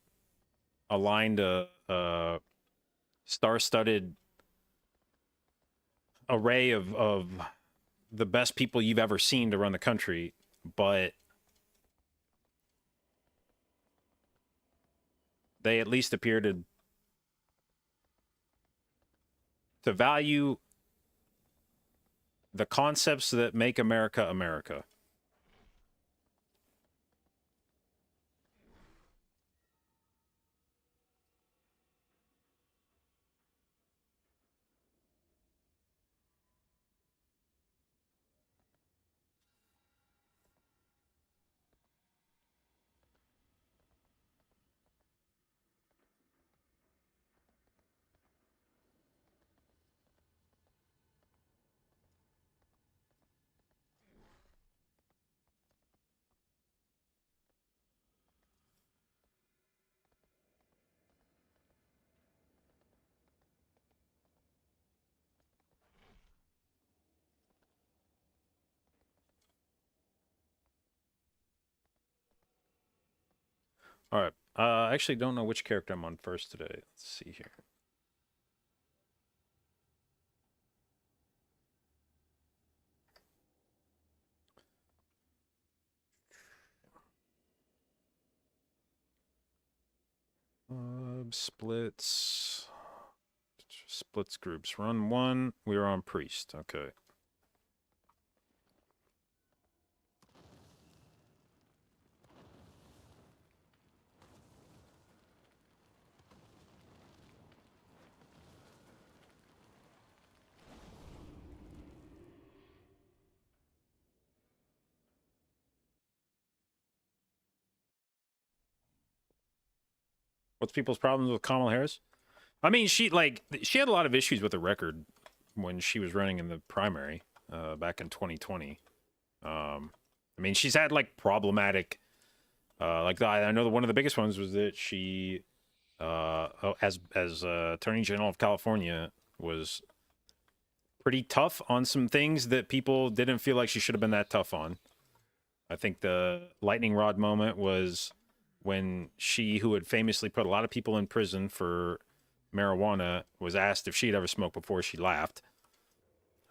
aligned a star-studded array of the best people you've ever seen to run the country, but they at least appear to value the concepts that make America America. All right. I actually don't know which character I'm on first today. Let's see here. Splits. Splits groups. Run 1. We are on priest. Okay. What's people's problems with Kamala Harris? I mean, she had a lot of issues with the record when she was running in the primary back in 2020. I mean, she's had like problematic, I know that one of the biggest ones was that she, as Attorney General of California, was pretty tough on some things that people didn't feel like she should have been that tough on. I think the lightning rod moment was when she, who had famously put a lot of people in prison for marijuana, was asked if she'd ever smoked before. She laughed.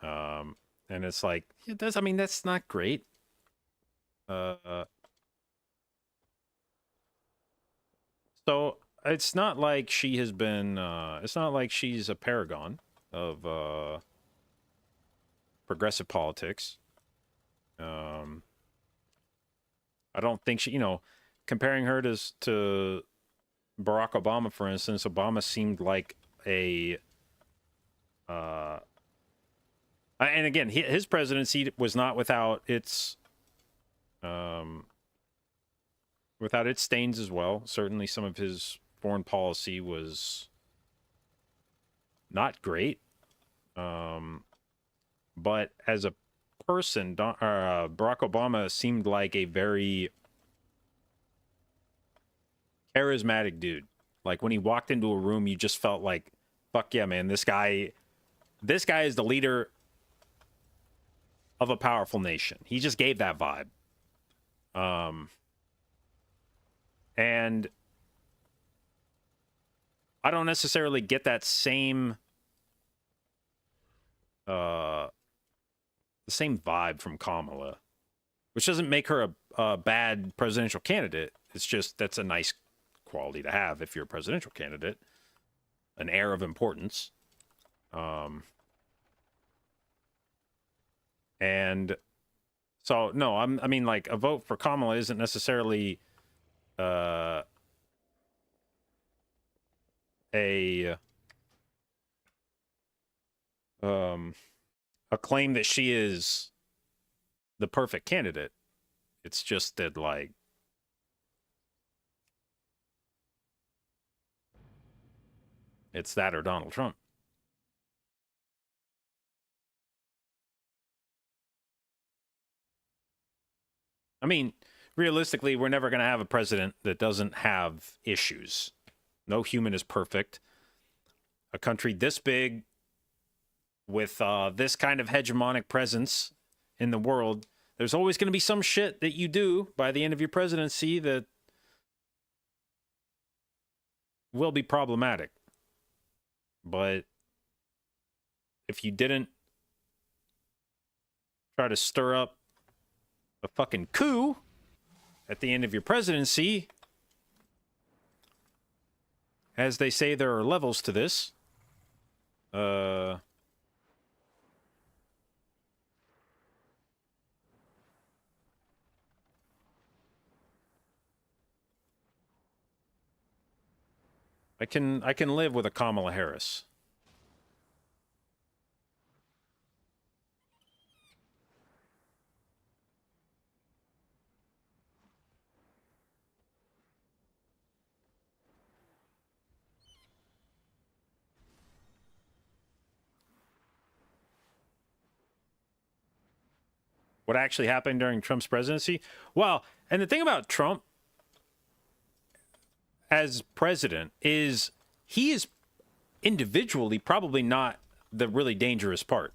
And it's like, it does. I mean, that's not great. So it's not like she has been, it's not like she's a paragon of progressive politics. I don't think she, comparing her to Barack Obama, for instance, Obama seemed like a, and again, his presidency was not without its stains as well. Certainly, some of his foreign policy was not great. But as a person, Barack Obama seemed like a very charismatic dude. Like when he walked into a room, you just felt like, fuck yeah, man, this guy is the leader of a powerful nation. He just gave that vibe. And I don't necessarily get that same the same vibe from Kamala, which doesn't make her a bad presidential candidate. It's just that's a nice quality to have if you're a presidential candidate, an air of importance. And so no, I mean like a vote for Kamala isn't necessarily a claim that she is the perfect candidate. It's just that like it's that or Donald Trump. I mean, realistically, we're never going to have a president that doesn't have issues. No human is perfect. A country this big with this kind of hegemonic presence in the world, there's always going to be some shit that you do by the end of your presidency that will be problematic. But if you didn't try to stir up a fucking coup at the end of your presidency, as they say, there are levels to this. I can live with a Kamala Harris. What actually happened during Trump's presidency? Well, and the thing about Trump as president is he is individually probably not the really dangerous part.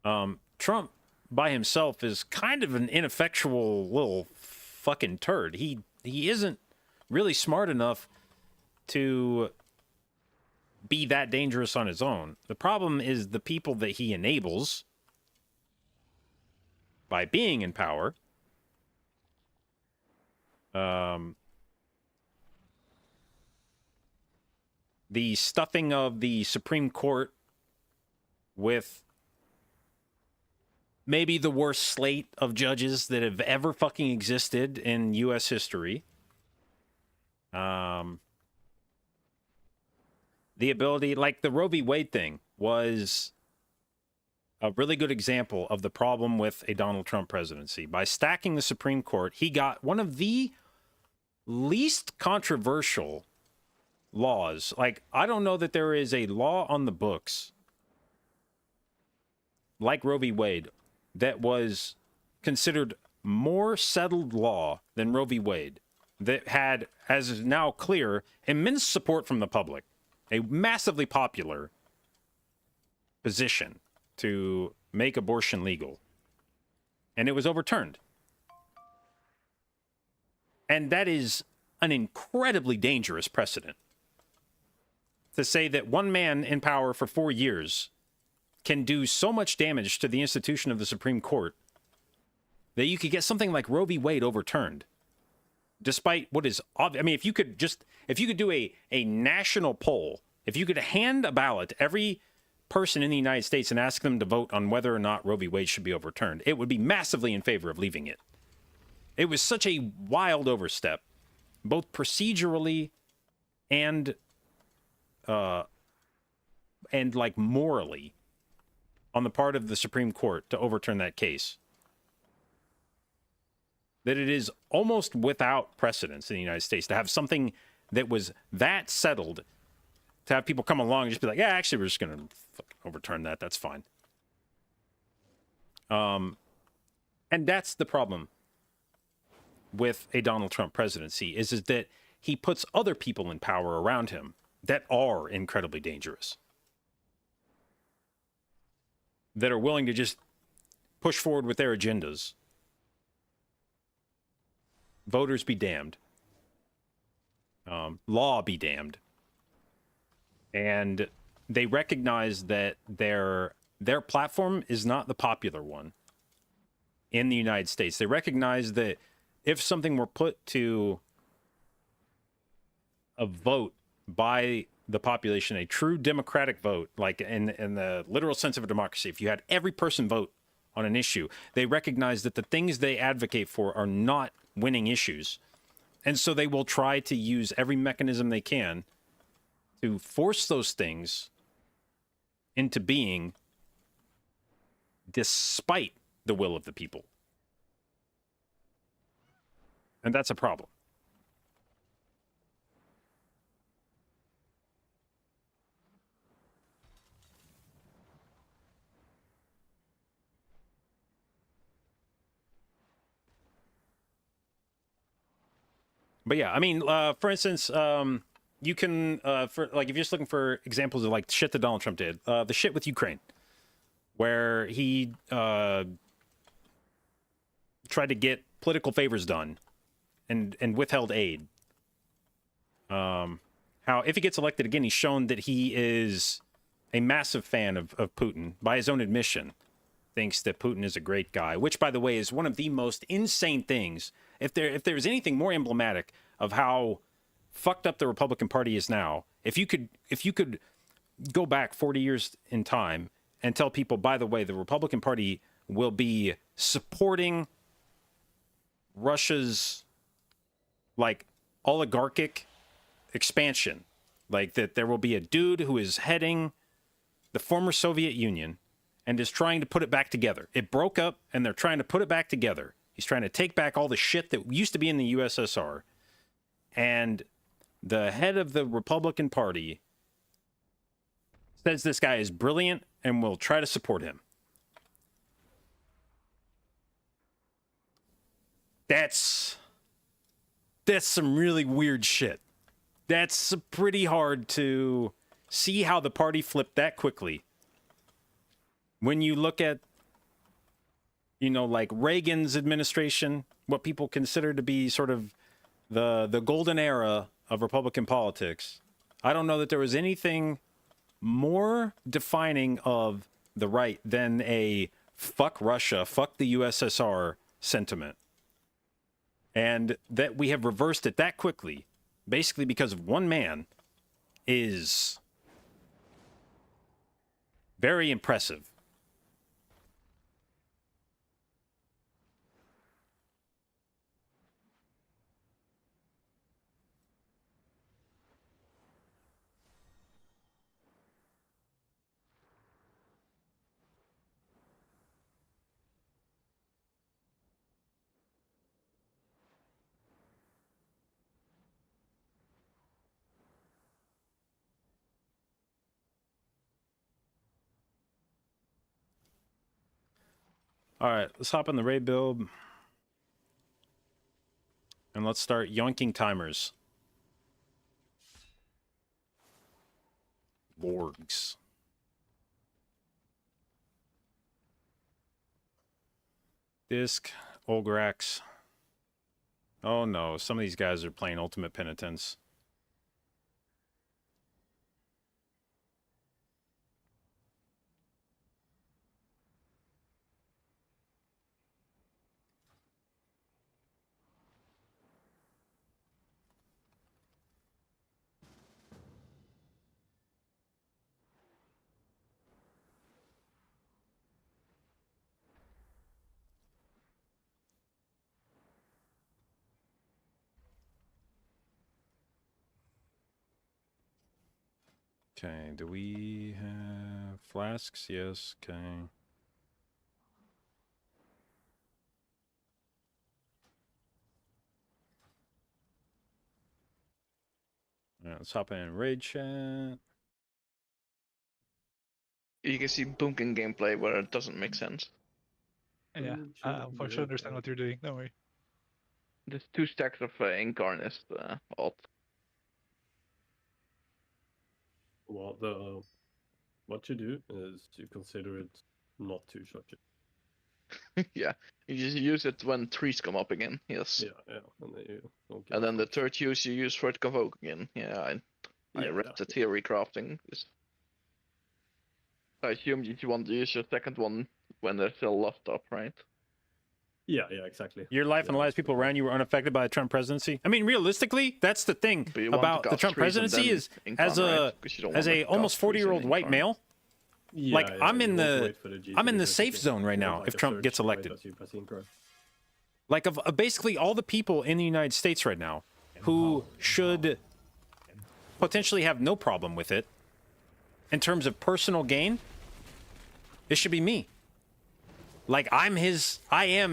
Trump by himself is kind of an ineffectual little fucking turd. He isn't really smart enough to be that dangerous on his own. The problem is the people that he enables by being in power. The stuffing of the Supreme Court with maybe the worst slate of judges that have ever fucking existed in U.S. history. The ability, like the Roe v. Wade thing, was a really good example of the problem with a Donald Trump presidency. By stacking the Supreme Court, he got one of the least controversial laws. Like, I don't know that there is a law on the books like Roe v. Wade that was considered more settled law than Roe v. Wade, that had, as is now clear, immense support from the public, a massively popular position to make abortion legal. And it was overturned. And that is an incredibly dangerous precedent. To say that one man in power for 4 years can do so much damage to the institution of the Supreme Court that you could get something like Roe v. Wade overturned. Despite what is obvious. I mean, if you could do a national poll, if you could hand a ballot to every person in the United States and ask them to vote on whether or not Roe v. Wade should be overturned, it would be massively in favor of leaving it. It was such a wild overstep, both procedurally and like morally, on the part of the Supreme Court to overturn that case, that it is almost without precedence in the United States to have something that was that settled, to have people come along and just be like, yeah, actually, we're just going to overturn that. That's fine. And that's the problem with a Donald Trump presidency, is that he puts other people in power around him that are incredibly dangerous, that are willing to just push forward with their agendas. Voters be damned. Law be damned. And they recognize that their platform is not the popular one in the United States. They recognize that if something were put to a vote by the population, a true democratic vote, like in the literal sense of a democracy, if you had every person vote on an issue, they recognize that the things they advocate for are not winning issues. And so they will try to use every mechanism they can to force those things into being despite the will of the people. And that's a problem. But yeah, I mean, for instance, you can, for like, if you're just looking for examples of like shit that Donald Trump did, the shit with Ukraine, where he tried to get political favors done and withheld aid. How if he gets elected again, he's shown that he is a massive fan of Putin. By his own admission, thinks that Putin is a great guy, which, by the way, is one of the most insane things. If there's anything more emblematic of how fucked up the Republican Party is now, if you could go back 40 years in time and tell people, by the way, the Republican Party will be supporting Russia's like oligarchic expansion, like that there will be a dude who is heading the former Soviet Union and is trying to put it back together. It broke up and they're trying to put it back together. He's trying to take back all the shit that used to be in the USSR. And the head of the Republican Party says this guy is brilliant and will try to support him. That's some really weird shit. That's pretty hard to see how the party flipped that quickly. When you look at, you know, like Reagan's administration, what people consider to be sort of the golden era of Republican politics, I don't know that there was anything more defining of the right than a fuck Russia, fuck the USSR sentiment. And that we have reversed it that quickly, basically because of one man, is very impressive. All right, let's hop on the raid build. And let's start yoinking timers. Lorgs. Disc, Olgrax. Oh no, some of these guys are playing Ultimate Penitence. Okay, do we have flasks? Yes, okay. All right, let's hop in raid chat. You can see Bunkin gameplay where it doesn't make sense. Yeah, unfortunately, I understand what you're doing. Don't worry. There's 2 stacks of Incarnist alt. Well, what you do is you consider it not too shocking. Yeah, you just use it when trees come up again. Yes. Yeah, and then you don't get And then the third use you use for it convoke again. Yeah, I read the theory crafting. I assume you want to use your second one when they're still locked up, right? Yeah, exactly. Your life and the lives of people around you were unaffected by the Trump presidency. I mean, realistically, that's the thing about the Trump presidency is as a almost 40-year-old white male. Yeah, like I'm in the safe zone right now if Trump gets elected. Like of basically all the people in the United States right now who should potentially have no problem with it in terms of personal gain, it should be me. Like I am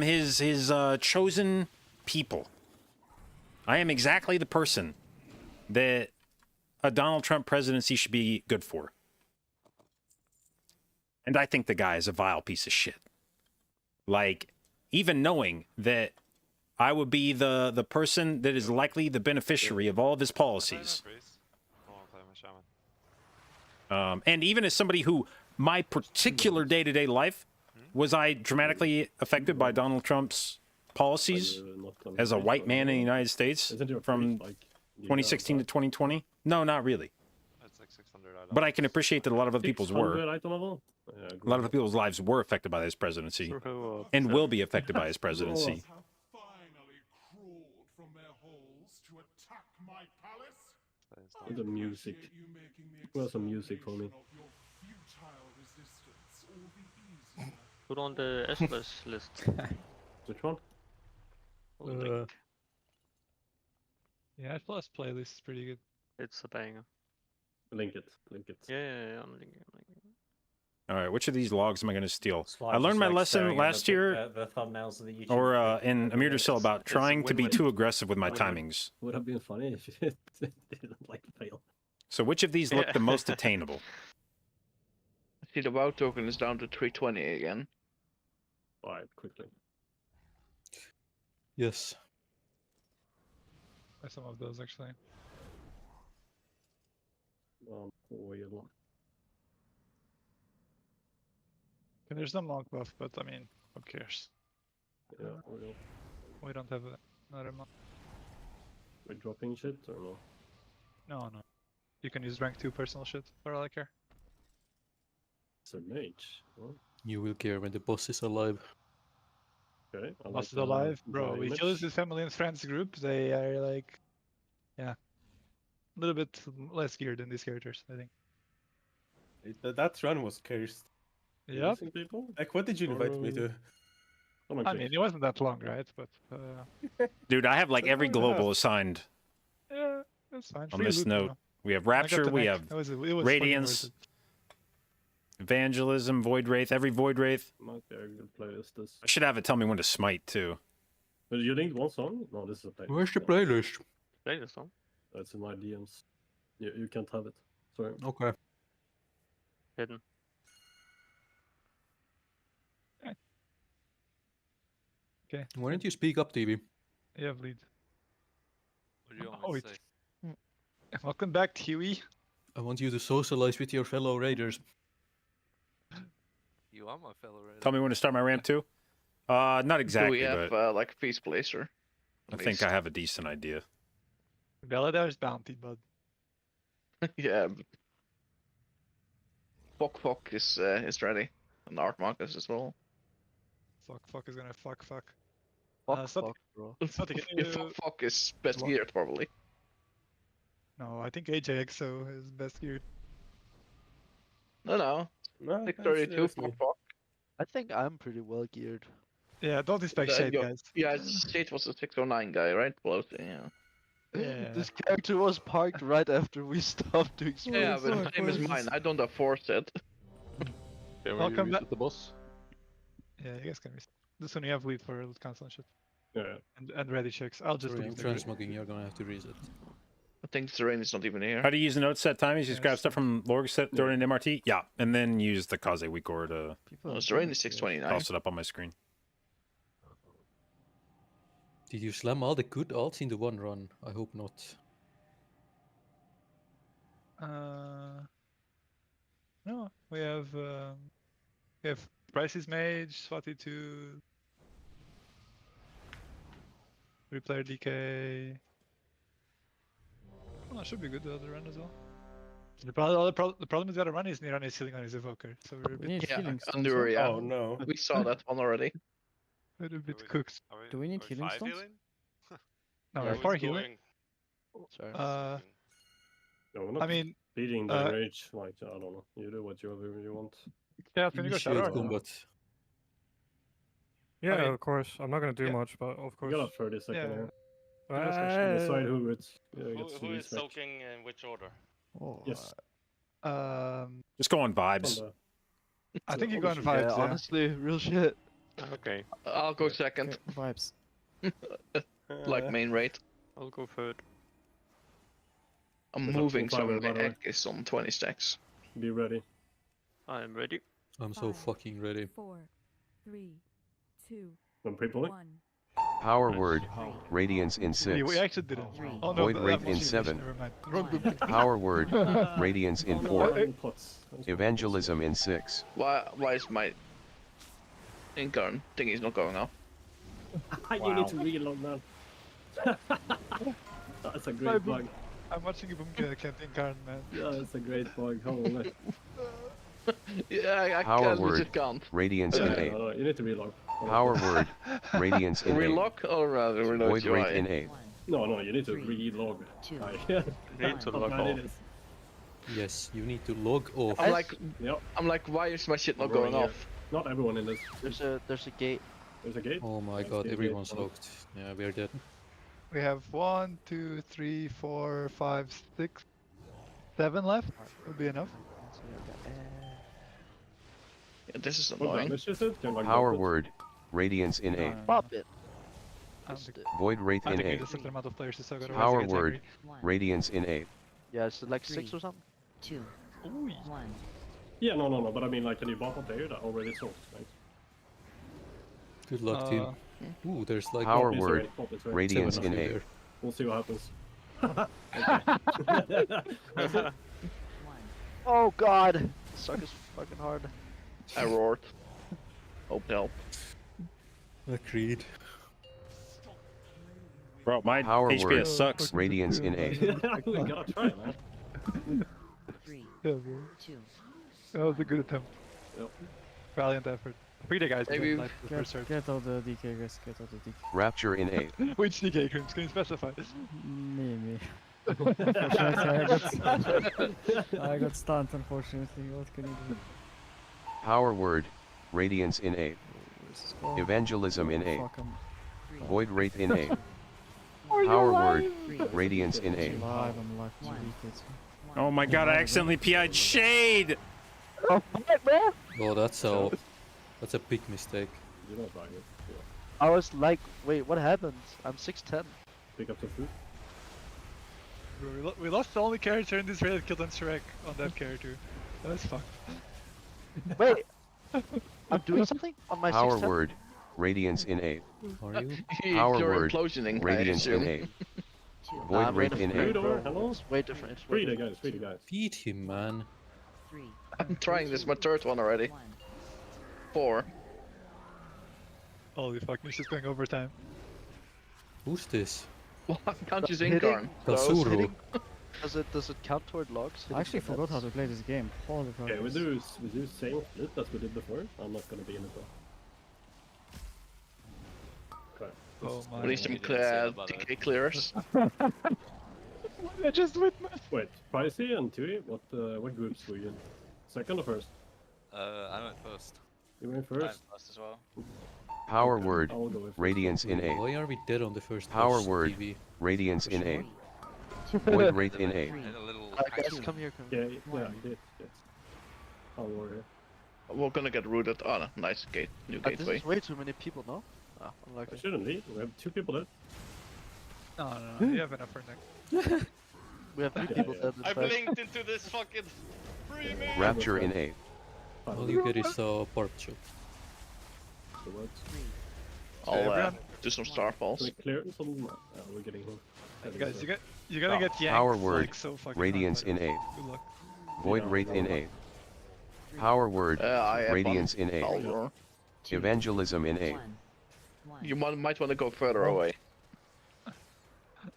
his chosen people. I am exactly the person that a Donald Trump presidency should be good for. And I think the guy is a vile piece of shit. Like, even knowing that I would be the person that is likely the beneficiary of all of his policies. And even as somebody who, my particular day-to-day life, was I dramatically affected by Donald Trump's policies as a white man in the United States from 2016 to 2020? No, not really. But I can appreciate that a lot of other people's were. A lot of people's lives were affected by his presidency and will be affected by his presidency. Have finally crawled from their holes to attack my palace. The music. Well, some music for me. Put on the Espless list. Which one? Yeah, plus playlist is pretty good. It's a banger. Link it. Link it. Yeah, I'm linking. All right, which of these logs am I going to steal? Slide I learned just, my like, lesson staring at last year, the thumbnails of the YouTube or video in Amir videos. Dusil, about It's a trying to be win-win. too aggressive with my timings. Would have been funny if it didn't like fail. So which of these look the most attainable? See, the WoW token is down to 320 again. Buy it quickly. Yes. Buy some of those actually. Oil. Okay, there's no monk buff, but I mean, who cares? Yeah, oil. We don't have another monk. We're dropping shit or no? No. You can use rank 2 personal shit, for all I care. It's a mage. Huh? You will care when the boss is alive. Okay. I Boss is the alive, bro. We image. chose his family and friends group. They are like, yeah, a little bit less geared than these characters, I think. That run was cursed. Yep. People? Like, what did you invite me to? I mean, it wasn't that long, right? But Dude, I have like every global assigned yeah, that's fine. on Free this loot, note. you know. We have I got Rapture, the we neck. have It was fucking worth Radiance, it. Evangelism, Void Wraith, every Void Wraith. Might be a good playlist. This. I should have it tell me when to smite too. But you linked one song? No, this is a playlist. Where's the playlist? Playlist song? That's in my DMs. You can't have it. Sorry. Okay. Hidden. Okay. Why don't you speak up, TV? You have lead. What do you want Oh, me wait. to say? Welcome back, Huey. I want you to socialize with your fellow raiders. You are my fellow raider. Tell me when to start my ramp too. Not exactly, Do we have but like a peace placer? I think I have a decent idea. Beladar's bounty, bud. Yeah. Fuck is ready. And Art Marcus as well. Fuck is gonna fuck. Fuck, bro. Fuck is best geared probably. No, I think AJXO is best geared. No. 632 fuck. I think I'm pretty well geared. Yeah, don't expect shade, guys. Yeah, Shade was a 609 guy, right? Close, yeah. Yeah. This character was parked right after we stopped doing spells. Yeah, but the same as mine. I don't have force it. I'll come back. The boss. Yeah, you guys can reset. This one you have lead for cancel and shit. Yeah. And ready checks. I'll just Sorry, leave I'm the grid. transmogging. You're gonna have to reset. I think Serene is not even here. How do you use the note set time? You just grab stuff from Lorg, throw it in MRT? Yeah, and then use the Kaze Weakor to Serene is 629. toss it up on my screen. Did you slam all the good alts into one run? I hope not. No, we have Price's Mage, Swati 2, Replayer DK. Oh, that should be good the other run as well. The problem is the other run is Niran is healing on his Evoker, so we're a bit Under, yeah. Oh no. We saw that one already. we're a bit cooked. Do we need healing stones? No, we're 4 healing. Sorry. No, we're not I mean, beating the rage. Like, I don't know. You do whatever you want. Yeah, can you go Initiate Shadow? combat. Yeah, I mean, of course. I'm not gonna do yeah. much, but of course. You got a 30 second Yeah. here. Uh, Decide who it's. Who is soaking in which order? Oh, Yes. Just go on vibes. I think you go on yeah, vibes. Yeah, honestly, real shit. Okay. I'll go second. Okay, vibes. Like main rate. I'll go third. I'm It's up moving, to so 5, by the my way. egg is on 20 stacks. Be ready. I am ready. I'm so 5, fucking ready. 4, 3, 2, I'm pre-pulling. 1. Power word, radiance in 6. We actually didn't. Oh, no, Void wraith I'm in watching 7. Never mind. Wrong group. Power word, radiance in 4. Evangelism in 6. Why is my Incarn thingy's not going off? You need to reload, man. That's a great bug. I'm watching you, Camping Karn, man. Yeah, it's a great bug. Holy. Yeah, I Power can't. word, Can't. radiance in 8. No, you need to reload. Power word, radiance in 8. Relock or rather reload Void wraith UI? in 8. No, you need to relog. You need to log off. Yes, you need to log off. I'm like, why is my shit not going off? Not everyone in this. There's a gate. There's a gate? Oh my god, everyone's locked. Yeah, we're dead. We have 1, 2, 3, 4, 5, 6, 7 left. Would be enough. Yeah, this is annoying. Power word, radiance in 8. Pop it. Void wraith in 8. Amount of players is so good. Power word, radiance in 8. Yeah, it's like 6 or something. 2, 1. Yeah, no, but I mean, like, can you bump a player that already sold? Right? Good luck, team. Ooh, there's like Power word, radiance in 8. We'll see what happens. Oh god! Suck is fucking hard. I roared. Hope help. Agreed. Bro, my Power HPS word, sucks. radiance in 8. We gotta try, man. 3, Yeah, bro. 2. That was a good attempt. Yep. Valiant effort. Pretty guys. Maybe Get all the DK, guys. Get all the DK. Rapture in 8. Which DK creams? Can you specify? Me. Unfortunately, I got stunned, unfortunately. What can you do? Power word, radiance in 8. Evangelism in 8. Fuck 'em. Void wraith in 8. Power word, radiance in 8. I'm alive, two DKs. Oh my god, I accidentally PI'd Shade! Oh, man! Oh, that's a big mistake. You're not buying it. Yeah. I was like, wait, what happened? I'm 6'10". Pick up the food. Bro, we lost the only character in this raid that killed on Shrek on that character. That's fucked. Wait! I'm doing something on my Power 6'10"? word, radiance in 8. Are you? Power You're word, implosioning, I radiance in assume. 8. Void wraith in 8. Hello? It's way different. It's Free way the different. guys, free the guys. Beat him, man. 3, I'm trying this, my third one already. 1. 4. Holy fuck, Nish is going overtime. Who's this? Well, I can't use Hitting? Incarn. Kazuru. Does it count toward logs? I actually forgot how to play this game. Holy crap. Okay, we do same split as we did before. I'm not gonna be in it though. Okay. Oh my. We need some DK clearers. I just witnessed. Wait, Pricey and Tui, what groups were you in? Second or first? I went first. You went I went first? first as well. Power word, I'll go with first. radiance in 8. Why are we dead on the first Power boss, word, TV? radiance in 8. Void wraith in 8. And a little Guys, come here, come here. Yeah, I did. Yes. I'll warrior. We're gonna get rooted. Oh, no, nice gate, new This gateway. is way too many people, no? Ah, I unlucky. shouldn't leave. We have 2 people dead. No, you have enough for next. We have 3 people dead. I blinked into this fucking free me. Rapture in 8. All you get is a barb shot. So what? I'll do some Can starfalls. we clear some? We're getting home. Guys, you're gonna get yanked. Power word, like, so fucking radiance hard, in 8. Good luck. Void wraith in 8. Power word, I have radiance one. in 8. I'll roar. Evangelism in 8. 1. You might want to go further away.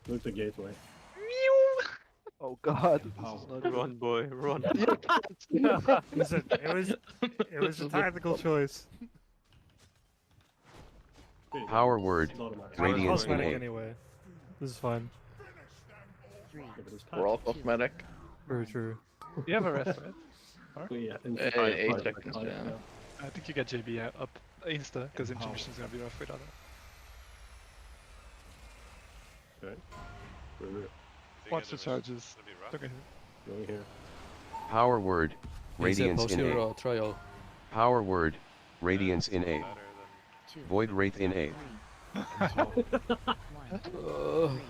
Look the gateway. Oh god. This is not Run, boy, run. Listen, it was a tactical choice. Power word, radiance in Cosmetic 8. anyway. This is fine. 3, We're all cosmetic. Very true. You have a rest, right? Yeah, in 8 5 seconds, yeah. I think you get JB up insta, because intermission's gonna be rough without it. Okay. We're Watch the charges. Okay. going here. Power word, radiance in 8. Your trial. Power word, radiance in 8. 2, Void wraith in 8. 1. 3,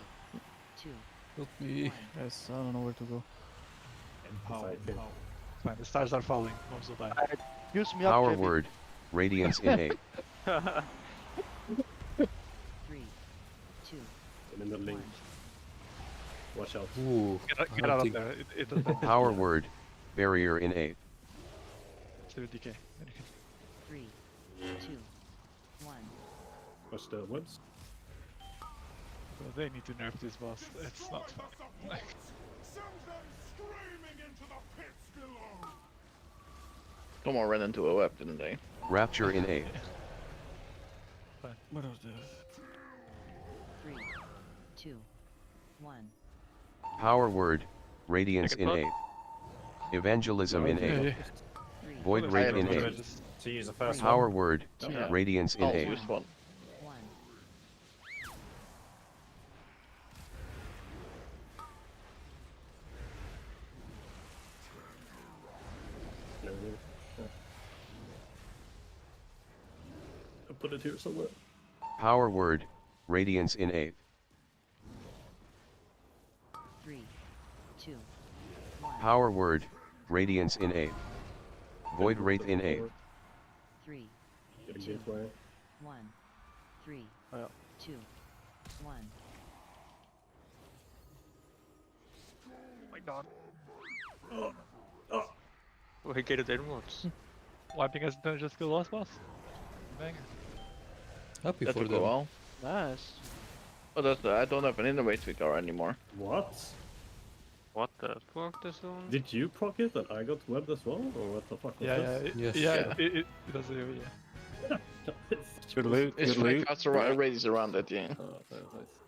2, Help me. Guys, I don't know where to go. It's fine, the stars are falling. Most of the time. Use me up, Power JB. word, radiance in 8. 3, in the link. Watch out. Ooh, Get out of there. It doesn't. Power word, barrier in 8. So DK. 3, 2, 1. Watch the webs. Well, they need to nerf this boss. It's not fun. Send them screaming into the pits below. Someone ran into a web, didn't they? Rapture in 8. What was this? 3, 2, 1. Power word, radiance in 8. Evangelism in 8. Void rate in 8. To use the first Power one. word, radiance in 8. Use one. 1. There it is. Yeah. I'll put it here somewhere. Power word, radiance in 8. 3, 2, 1. Power word, radiance in 8. Void rate in 8. 3, Getting 2, gateway. 1. 3, 2, 1. Oh my god. We get it inwards. Wiping us don't just kill last boss. Bang. Happy That for took a them. while. Nice. Oh, that's I don't have an innovate vicar anymore. What? What the fuck this one? Did you proc it and I got webbed as well? Or what the fuck was Yeah, this? Yes. it does yeah. Good loot. It's Good loot. cuts around, radius around it, yeah. Oh, very nice.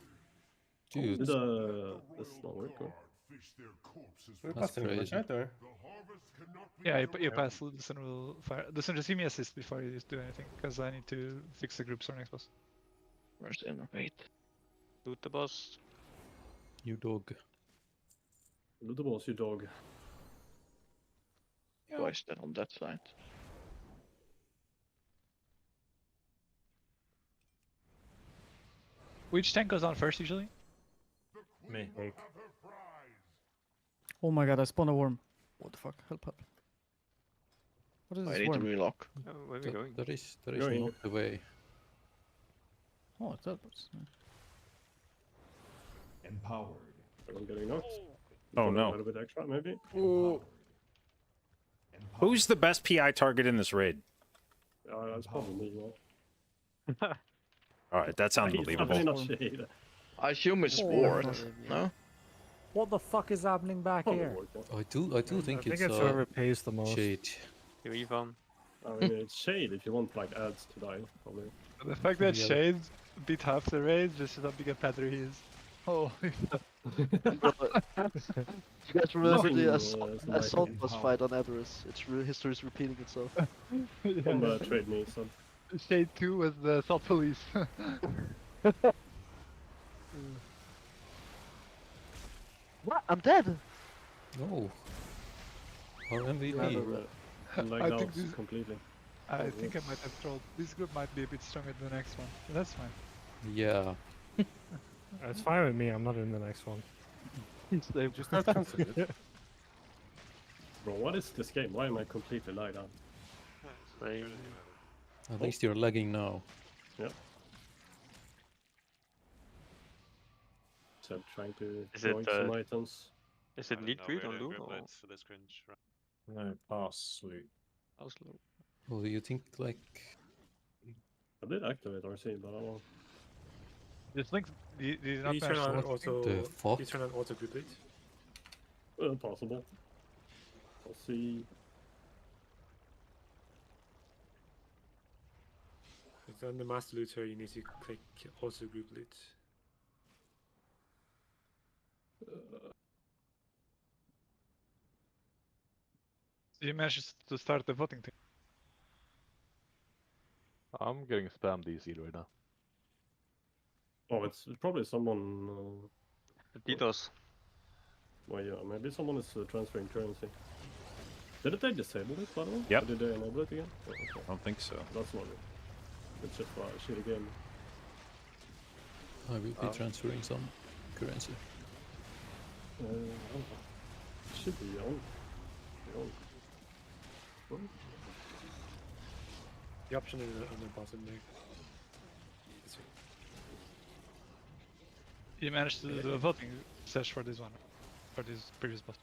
Dude, Did this not work? Or? that's crazy. Yeah, you pass. The sun will fire. The sun just give me assist before you do anything, because I need to fix the groups for next boss. Where's the innovate? Loot the boss. You dog. Loot the boss, you dog. Why is that on that side? Which tank goes on first usually? Me. Oh my god, I spawned a worm. What the fuck? Help, help. What is I this need to worm? relock. Where are we going? There is Going. not the way. Oh, it teleports. Empowered. I'm getting knocked. Oh A no. little bit extra, maybe. Who's the best PI target in this raid? That's probably me. Yeah. Alright, that's unbelievable. Definitely not shade. I assume it's Ward, no? What the fuck is happening back Probably here? Ward, yeah. I do think I it's think it's whoever pays the most. shade. Here we found. I mean, it's shade if you want like ads to die, probably. The fact that Yeah. Shade beat half the raid just shows how big a peddler he is. Oh, You guys remember Nothing, the it's like assault boss fight on Everest? History is repeating itself. On the trade me, so. Shade 2 was the assault police. What? I'm dead! No. Our MVP. Lagged I out think this- completely. I think I might have trolled. This group might be a bit stronger than the next one. But that's fine. Yeah. It's fine with me, I'm not in the next one. Just not considered. Bro, what is this game? Why am I completely lagged out? Same. At least you're lagging now. Yep. So I'm trying to Is it, join some items. Is it lead read on loot or? for this cringe. No, pass loot. Oslo? Well, do you think like I did activate RC, but I don't know. This link, did you not You manage turn to on watch the auto. the fuck? You turn on auto group lead. Possible. I'll see. It's on the master looter. You need to click auto group lead. You managed to start the voting thing. I'm getting spammed DC right now. Oh, it's probably someone. DDoS. Well, yeah, maybe someone is transferring currency. Didn't they disable it, by the way? Yep. Or did they enable it again? Oh, okay. I don't think so. That's not it. It's just a shitty game. I will be transferring some currency? I don't know. It should be on. What? The option is on the bottom there. You managed to do a voting sesh for this one, for this previous boss.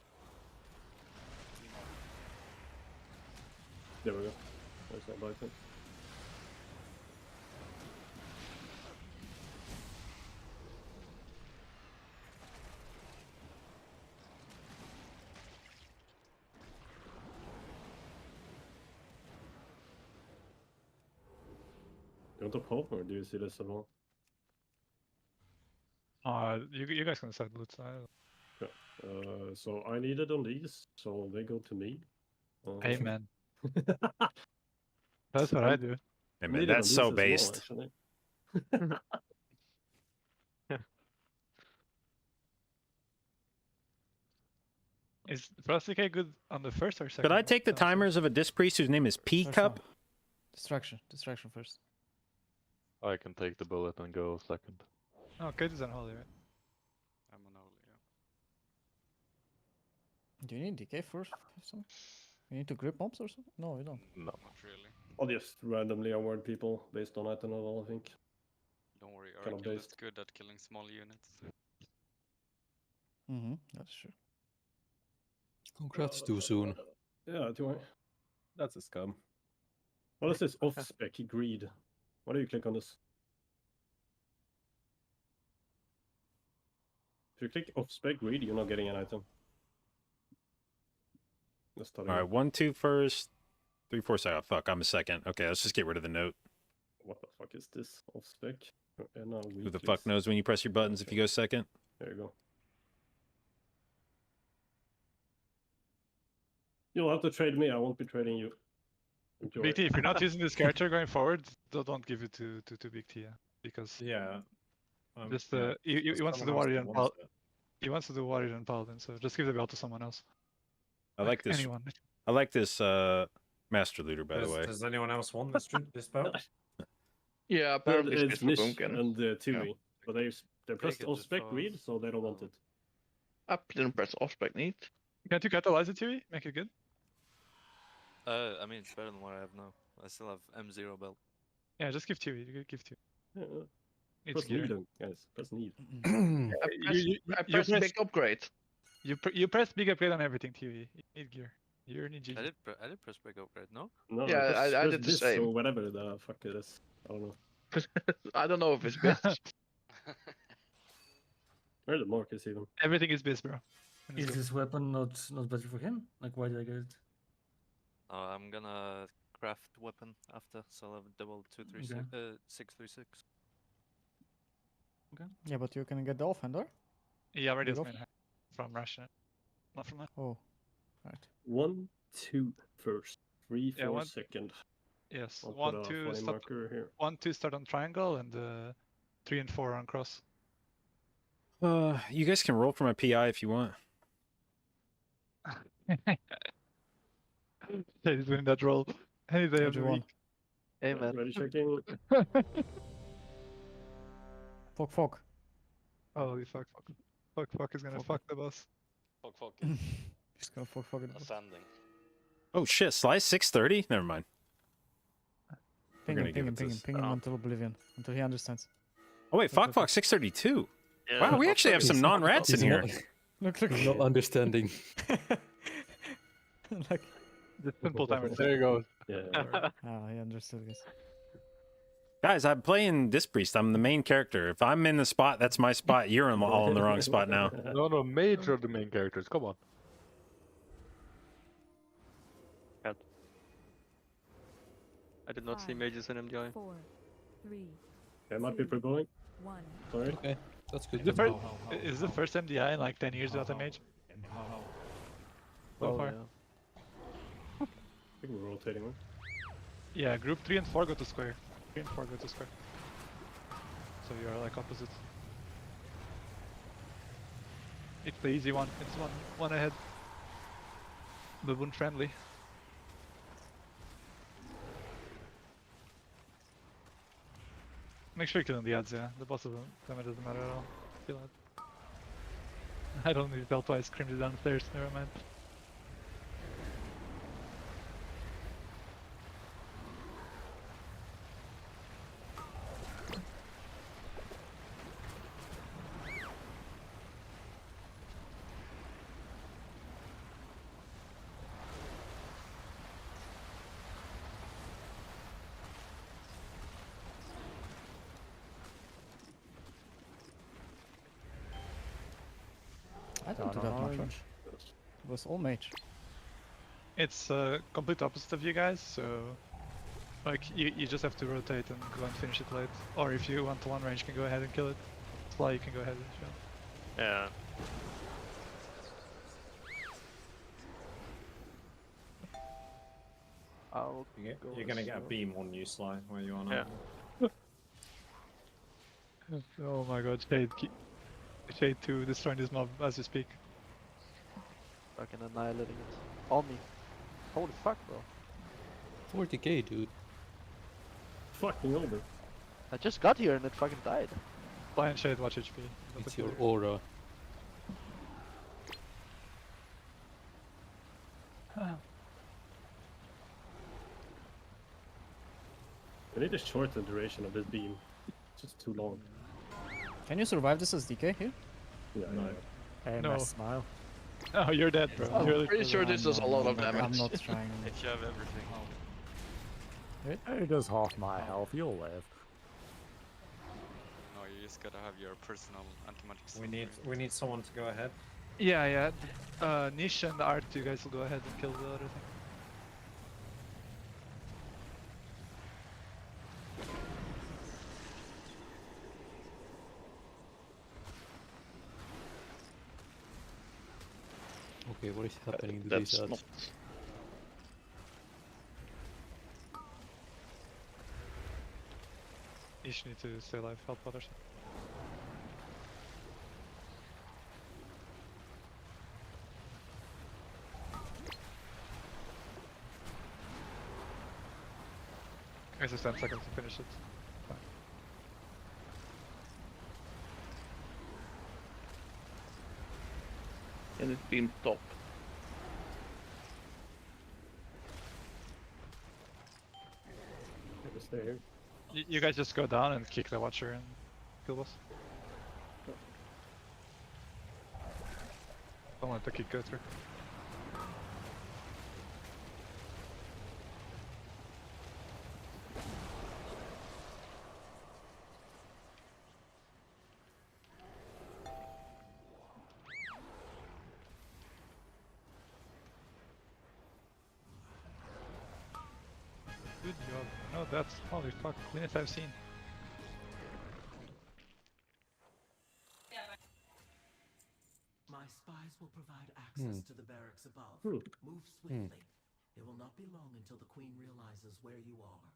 There we go. There's that button. You want to pop or do you see this at all? You guys can decide loot. Okay. So I needed on these, so they go to me. Amen. That's what I do. Hey man, that's so based. Actually. Is Frosty good on the first or second? Could I take the timers of a disc priest whose name is P Cup? Distraction first. I can take the bullet and go second. Okay, this is unholy, right? I'm unholy, yeah. Do you need DK first? Or something? You need to grip mobs or something? No, you don't. No. Not really. I'll just randomly award people based on item level, I think. Don't worry, Kind of Oracle is based. good at killing small units. Mm-hmm, that's true. Congrats too soon. Yeah, do I? That's a scum. What is this off-spec greed? Why do you click on this? If you click off-spec greed, you're not getting an item. Let's start again. Alright, 1, 2 first. 3, 4 second. Oh, fuck, I'm a second. Okay, let's just get rid of the note. What the fuck is this? Off-spec? No, Who the fuck knows when you press your buttons if you go second? There you go. You'll have to trade me, I won't be trading you. Enjoy. Big T, if you're not using this character going forward, don't give it to Big T, yeah. Because yeah, just he wants to do warrior and paladin. He wants to do warrior and paladin, so just give the belt to someone else. I like this. Anyone. I like this master looter, by the way. Does anyone else want this belt? Yeah, apparently it's for Nish Bunken. and Tui, but they're pressed it off-spec just greed, so they don't want it. I didn't press off-spec need. Can't you catalyze it, Tui? Make it good? I mean, it's better than what I have now. I still have M0 belt. Yeah, just give Tui. Give Tui. Yeah. It's Press gear. need them, guys. Press need. I pressed big upgrade. You press big upgrade on everything, Tui. You need gear. You need GG. I did press big upgrade, no? No, Yeah, press, I press did the this same. or whatever the fuck it is. I don't know. I don't know if it's best. Where the mark is even? Everything is biz, bro. Is this weapon not better for him? Like, why did I get it? I'm gonna craft weapon after, so I'll have double 636. Okay. Yeah, but you can get the offhander. Yeah, already has Off? been from Russia. Not from that. Oh, right. 1, 2 first. 3, 4 Yeah, second. Yes, I'll 1, put a 2 funny start. marker here. 1, 2 start on triangle, and 3 and 4 on cross. You guys can roll for my PI if you want. He's winning that roll any day of the week. Amen. Ready checking. Fuck. Holy fuck. Fuck is gonna fuck the boss. Fuck. He's gonna fuck it. Ascending. Oh shit, slice 630? Never mind. Ping him until oblivion, until he understands. Oh wait, fuck 632. Yeah, Wow, we actually have some non-rats in here. Look. Not understanding. Like the simple timer. There you go. Yeah. he understood this. Guys, I'm playing Disc Priest. I'm the main character. If I'm in the spot, that's my spot. You're all in the wrong spot now. No, mage are the main characters. Come on. I did not see mages in MDI. 4, 3, There might be pre-going. 1. Sorry. Okay, that's good. Is the first MDI in like 10 years without a mage? So far. I think we're rotating, right? Yeah, group 3 and 4 go to square. 3 and 4 go to square. So you are like opposite. It's the easy one. It's one ahead. Baboon friendly. Make sure you're killing the ads, yeah. The boss doesn't matter at all. Kill it. I don't need to tell twice, screamed it downstairs, never mind. It was all mage. It's complete opposite of you guys, so like you just have to rotate and go and finish it late. Or if you want to one range, you can go ahead and kill it. Fly, you can go ahead and show. Yeah. You're gonna get a beam on you, Sly, where you are now. Yeah. Oh my god, Shade 2 destroying this mob as you speak. Fucking annihilating it. On me. Holy fuck, bro. 40k, dude. Fucking over. I just got here and it fucking died. Fly and Shade, watch HP. It's your aura. I need to shorten the duration of this beam. It's just too long. Can you survive this as DK here? Yeah, no. Hey, No. my smile. Oh, you're dead, bro. I'm pretty sure this does a lot of damage. I'm not trying. If you have everything. It does half my health, you'll live. No, you just gotta have your personal anti-magic. We need someone to go ahead. Yeah. Niche and Art, you guys will go ahead and kill the other thing. Okay, what is happening to That's these ads? not... Niche need to stay alive, help others. Guys, it's 10 seconds to finish it. Fine. And it beam top. Stay here. You guys just go down and kick the Watcher and kill us. Don't let the kick go through. Good job. No, that's holy fuck, cleanest I've seen. My spies will provide access to the barracks above. Move swiftly. It will not be long until the Queen realizes where you are.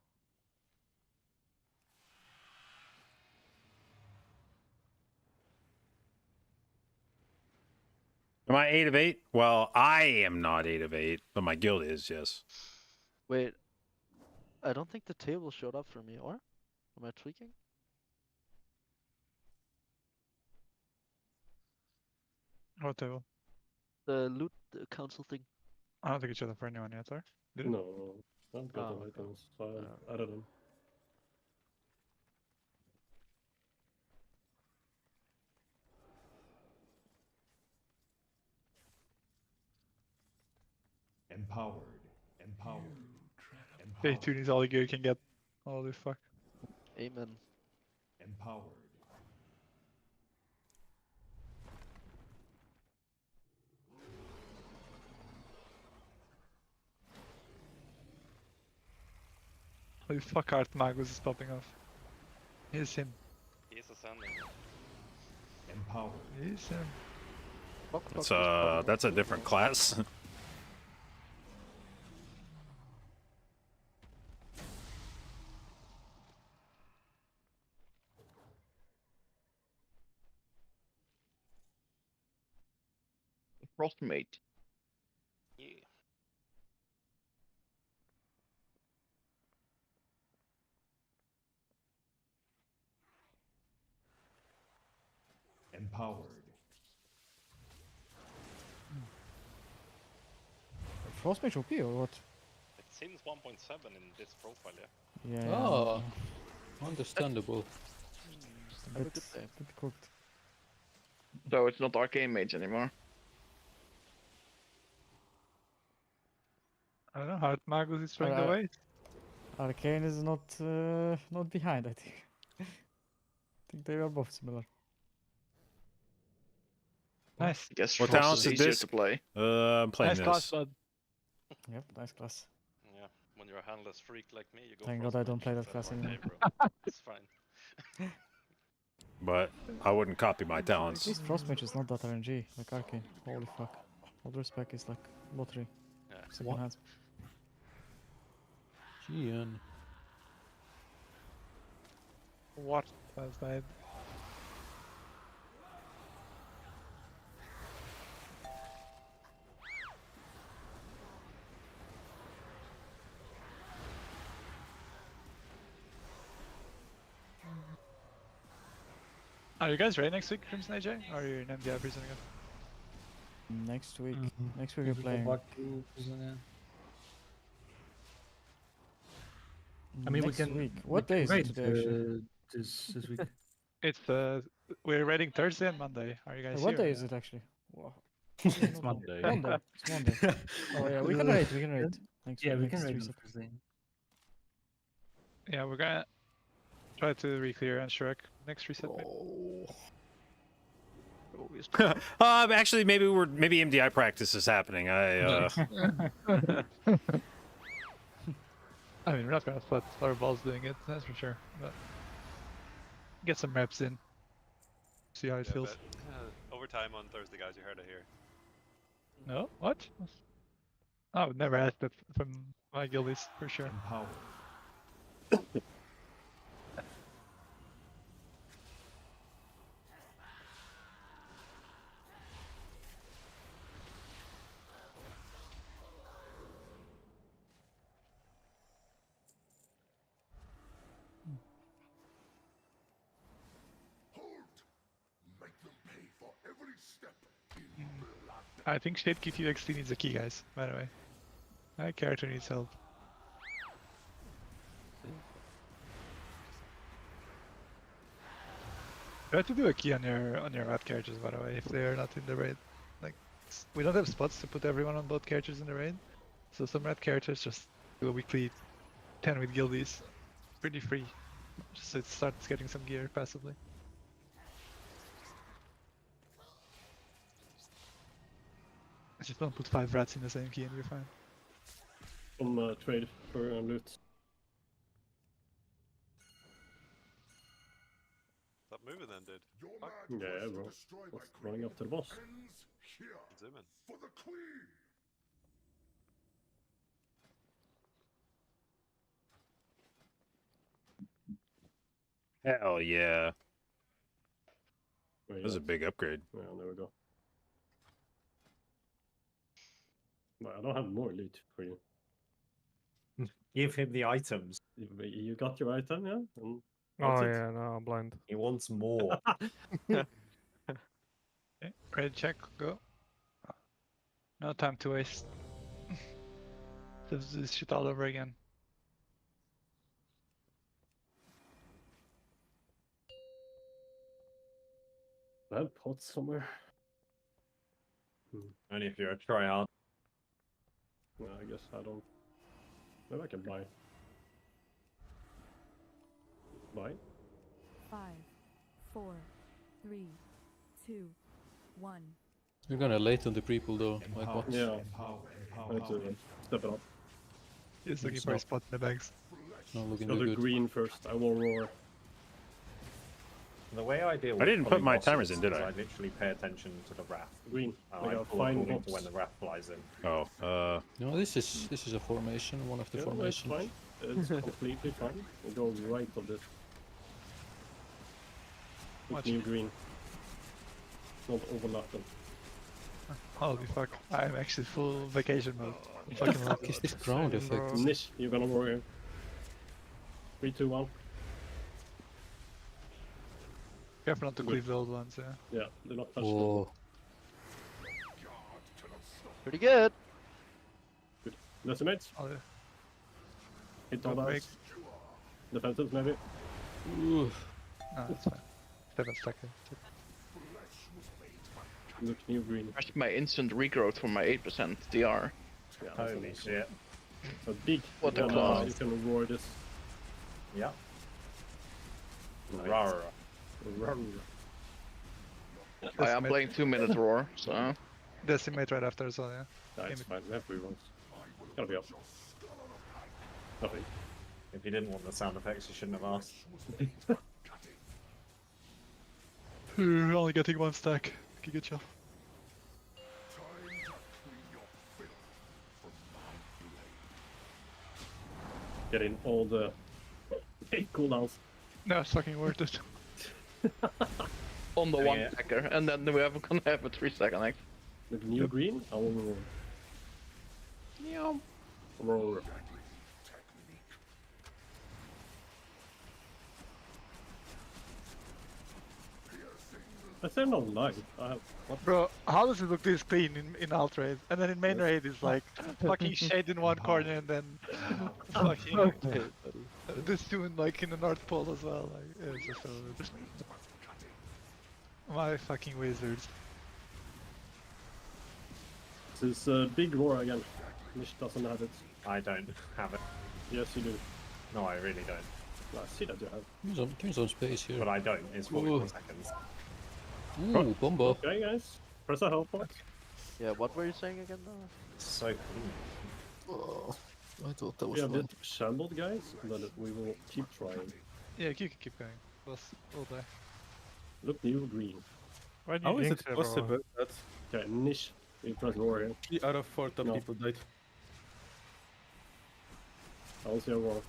Am I 8 of 8? Well, I am not 8 of 8, but my guild is, yes. Wait. I don't think the table showed up for me, or? Am I tweaking? What table? The loot council thing. I don't think it showed up for anyone yet, or? Did it? No, I've got the items, so I added them. Empowered. Day 2 is all the gear you can get. Holy fuck. Amen. Empowered. Holy fuck, Art Magus is popping off. Here's him. He's ascending. Empowered. Here's him. That's a different class. Frostmate. Yeah. Empowered. Frostmage OP or what? It seems 1.7 in this profile, yeah. Yeah. Oh, understandable. A bit cooked. So it's not Arcane Mage anymore. I don't know, Art Magus is throwing away. Arcane is not behind, I think. I think they are both similar. Nice. I guess What Frost talents is is easier this? to play. I'm playing Nice this. class, bud. Yep, nice class. Yeah, when you're a handless freak like me, you go. Thank Frost God I don't Mage play that instead of class anymore. Arcane, bro. It's fine. But I wouldn't copy my At talents. least Frost Mage is not that RNG, like Arcane. Holy fuck. All the respect is like lottery. Yeah. Second hand. Gian. What was that? Are you guys ready next week, Crimson AJ? Or are you in MDI prison again? Next week. Next week we're playing. I mean, next we can. week. What day is it raid, today actually? This week. It's we're raiding Thursday and Monday. Are you guys What here? day is it actually? Wow. It's Monday. Monday. It's Monday. Oh yeah, we can raid. We can raid. Next Yeah, week, we can next raid on reset. Thursday. Yeah, we're gonna try to re-clear and Shrek next reset. Actually, maybe MDI practice is happening. I mean, we're not gonna put our balls doing it, that's for sure. But get some reps in. See how it feels. But, overtime on Thursday, guys. You heard it here. No? What? I would never ask that from my guildies, for sure. I think Shade QTXT needs a key, guys, by the way. My character needs help. You have to do a key on your rat characters, by the way, if they are not in the raid. Like, we don't have spots to put everyone on both characters in the raid, so some rat characters just do a weekly 10 with guildies. Pretty free, just so it starts getting some gear passively. Just don't put 5 rats in the same key and you're fine. Some trade for loot. Stop moving then, dude. Fuck. Yeah, bro. What's running up to the boss? Zoom in. For the queen. Hell yeah. Where you This is a at? big upgrade. Yeah, there we go. Well, I don't have more loot for you. Give him the items. You got your item, yeah? And Oh that's it. yeah, no, I'm blind. He wants more. Okay, raid check, go. No time to waste. Let's do this shit all over again. I have pots somewhere. Only if you're a tryhard. No, I guess I don't. Maybe I can buy. Buy? 5, 4, 3, 2, 1. You're gonna late on the pre-pull though, like what? Yeah. I need to step it up. He's looking for a spot in the bags. Not looking Go too to good. green first. I will roar. The way I deal with I didn't put pulling my bosses timers in, did is I? I literally pay attention to the wrath. Green. And I I got pull fine according to box. when the wrath flies in. Oh, No, this is a formation, one of the Yeah, that's formations. fine. It's completely fine. We go right of this. With new green. Not overlap them. Holy fuck, I'm actually full vacation mode. What the fuck is this ground effect? Nish, you're gonna warrior. 3, 2, 1. Careful not to cleave the old ones, yeah. Yeah, do not touch Whoa. Pretty good. them. Good. Decimates. Oh, yeah. Hit all Don't break. dice. Defensives maybe. Ooh. No, that's fine. 7 seconds. Look, new green. I my instant regrowth for my 8% DR. Yeah, that's Holy awesome. shit. So big. What you a can, class. you can roar this. Yeah. Nice. Rawr. Roar. I am playing 2-minute roar, so. Decimate right after as well, yeah. That's fine. We have reruns. Gotta be up. Nothing. If you didn't want the sound effects, you shouldn't have asked. We're only getting one stack. Good job. Getting all the cooldowns. No, it's fucking worth it. On the one stacker, and then we are gonna have a 3-second X. With new green, I will roll. I say no lie. Bro, how does it look this clean in alt raid? And then in main raid it's like fucking shade in one corner and then fucking this doing like in the North Pole as well. Like it's just so my fucking wizards. This is big roar again. Nish doesn't have it. I don't have it. Yes, you do. No, I really don't. I see that you have. Give me some space here. But I don't. It's 44 seconds. Ooh, bombo. Okay, guys. Press a health point. Yeah, what were you saying again though? So clean. Oh, I thought that was We have fun. been shambled, guys, but we will keep trying. Yeah, keep going. Boss all day. Look new green. Why do you think it possible that Okay, Nish, you press roar here. 3 out of 4 top people died? I also roar.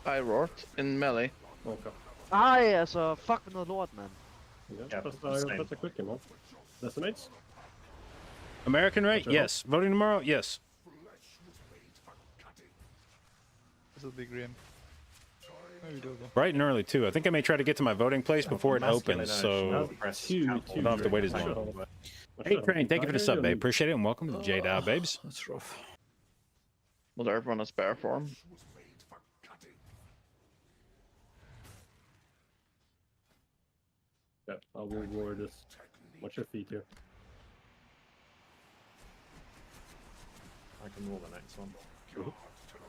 I roared in melee. Okay. Ah, yeah, so fuck the Lord, man. Yeah, press a quick one. Decimates? American rate? Yes. Voting tomorrow? Yes. This will be grim. Maybe do though. Bright and early too. I think I may try to get to my voting place before it opens, so I don't have to wait as long. Hey Train, thank you for the sub, babe. Appreciate it, and welcome to the J-Dow, babes. That's rough. Will everyone has bear form? Yeah, I will roar this. Watch your feet here. I can roll the next one. Cool.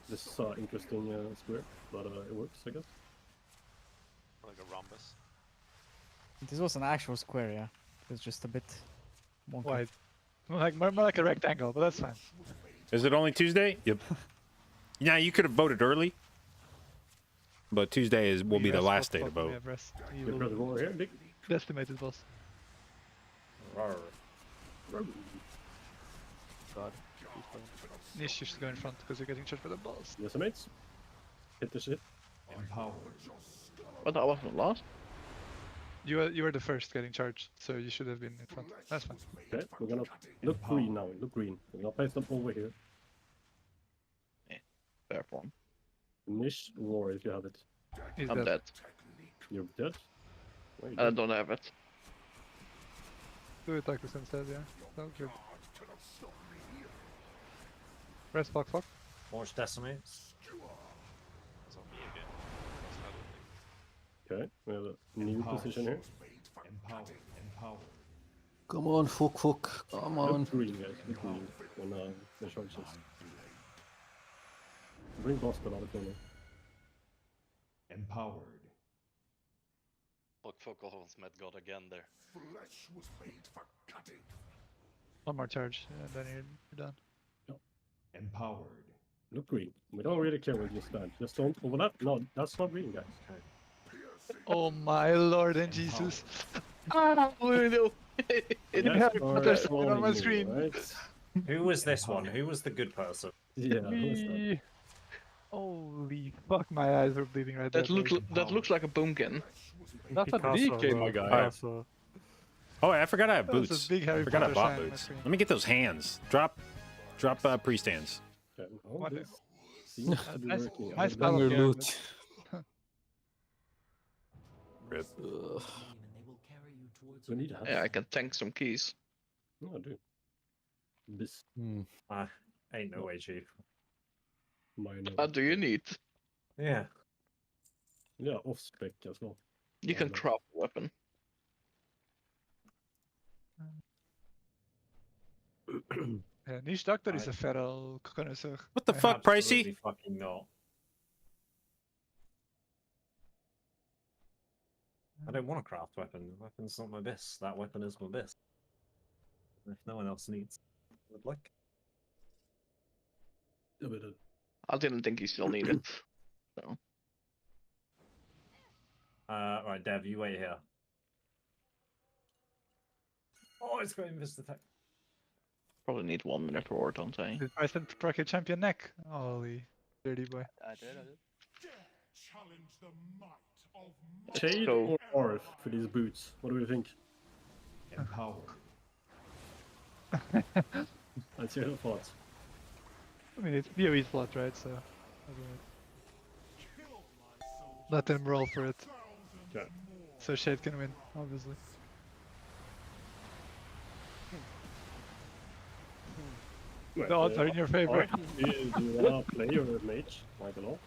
This is interesting square, but it works, I guess. Like a rhombus. This was an actual square, yeah. It's just a bit wonky. Wide. More like a rectangle, but that's fine. Is it only Tuesday? Yep. Yeah, you could have voted early, but Tuesday will be the last day to vote. You press will roar here, Dick. decimated boss. Rawr. God. Nish, you should go in front because you're getting charged by the boss. Decimates. Hit the shit. But that wasn't last. You were the first getting charged, so you should have been in front. That's fine. Okay, we're gonna look green now. Look green. We're gonna place them over here. Bear form. Nish roar if you have it. He's I'm dead. You're dead? Why you I dead? don't have it. Do it like this instead, yeah. Sounds good. Rest fuck. Launch decimates. It's on me again. Okay, we have a new position here. Come on, fuck. Come on. Look green, guys. Look green when the charge is. Bring boss out of the corner. Empowered. Fuck almost met God again there. One more charge, and then you're done. Empowered. Look green. We don't really care where you stand. Just don't overlap. No, that's not green, guys. Oh my lord and Jesus. Oh no! Harry Potter's on my screen. Right? Who was this one? Who was the good person? Yeah, who is that? Holy fuck, my eyes were bleeding right there. That looks like a boomkin. That's a DK, my guy. Oh, I forgot I have That was a boots. big Harry I forgot I Potter bought sign on my boots. screen. Let me get those hands. Drop priest hands. Okay, What this seems to be Nice- working. nice I battle don't- here, loot. Rip. We need to have Yeah, I can tank some keys. No, I do. This Ain't no way, Chief. minor. What do you need? Yeah. Yeah, off spec as well. You can craft a weapon. Niche Doctor is a feral connoisseur. What the fuck, Absolutely Pricey? fucking not. don't want to craft weapon. Weapon's not my best. That weapon is my best. If no one else needs, would like. I didn't think you still need it. So. Right, Dev, you wait here. Oh, it's got invest attack. Probably need 1 minute for war, don't I? Did I send Rocket Champion neck? Holy dirty boy. I did. Challenge the might of Shade So- or Arth for these boots? What do we think? Empowered. Let's hear the thoughts. I mean, it's BOE slot, right? So let them roll for it. Yeah. So Shade can win, obviously. Well, The odds are in your favor. Arth, do you wanna play your mage, Michael?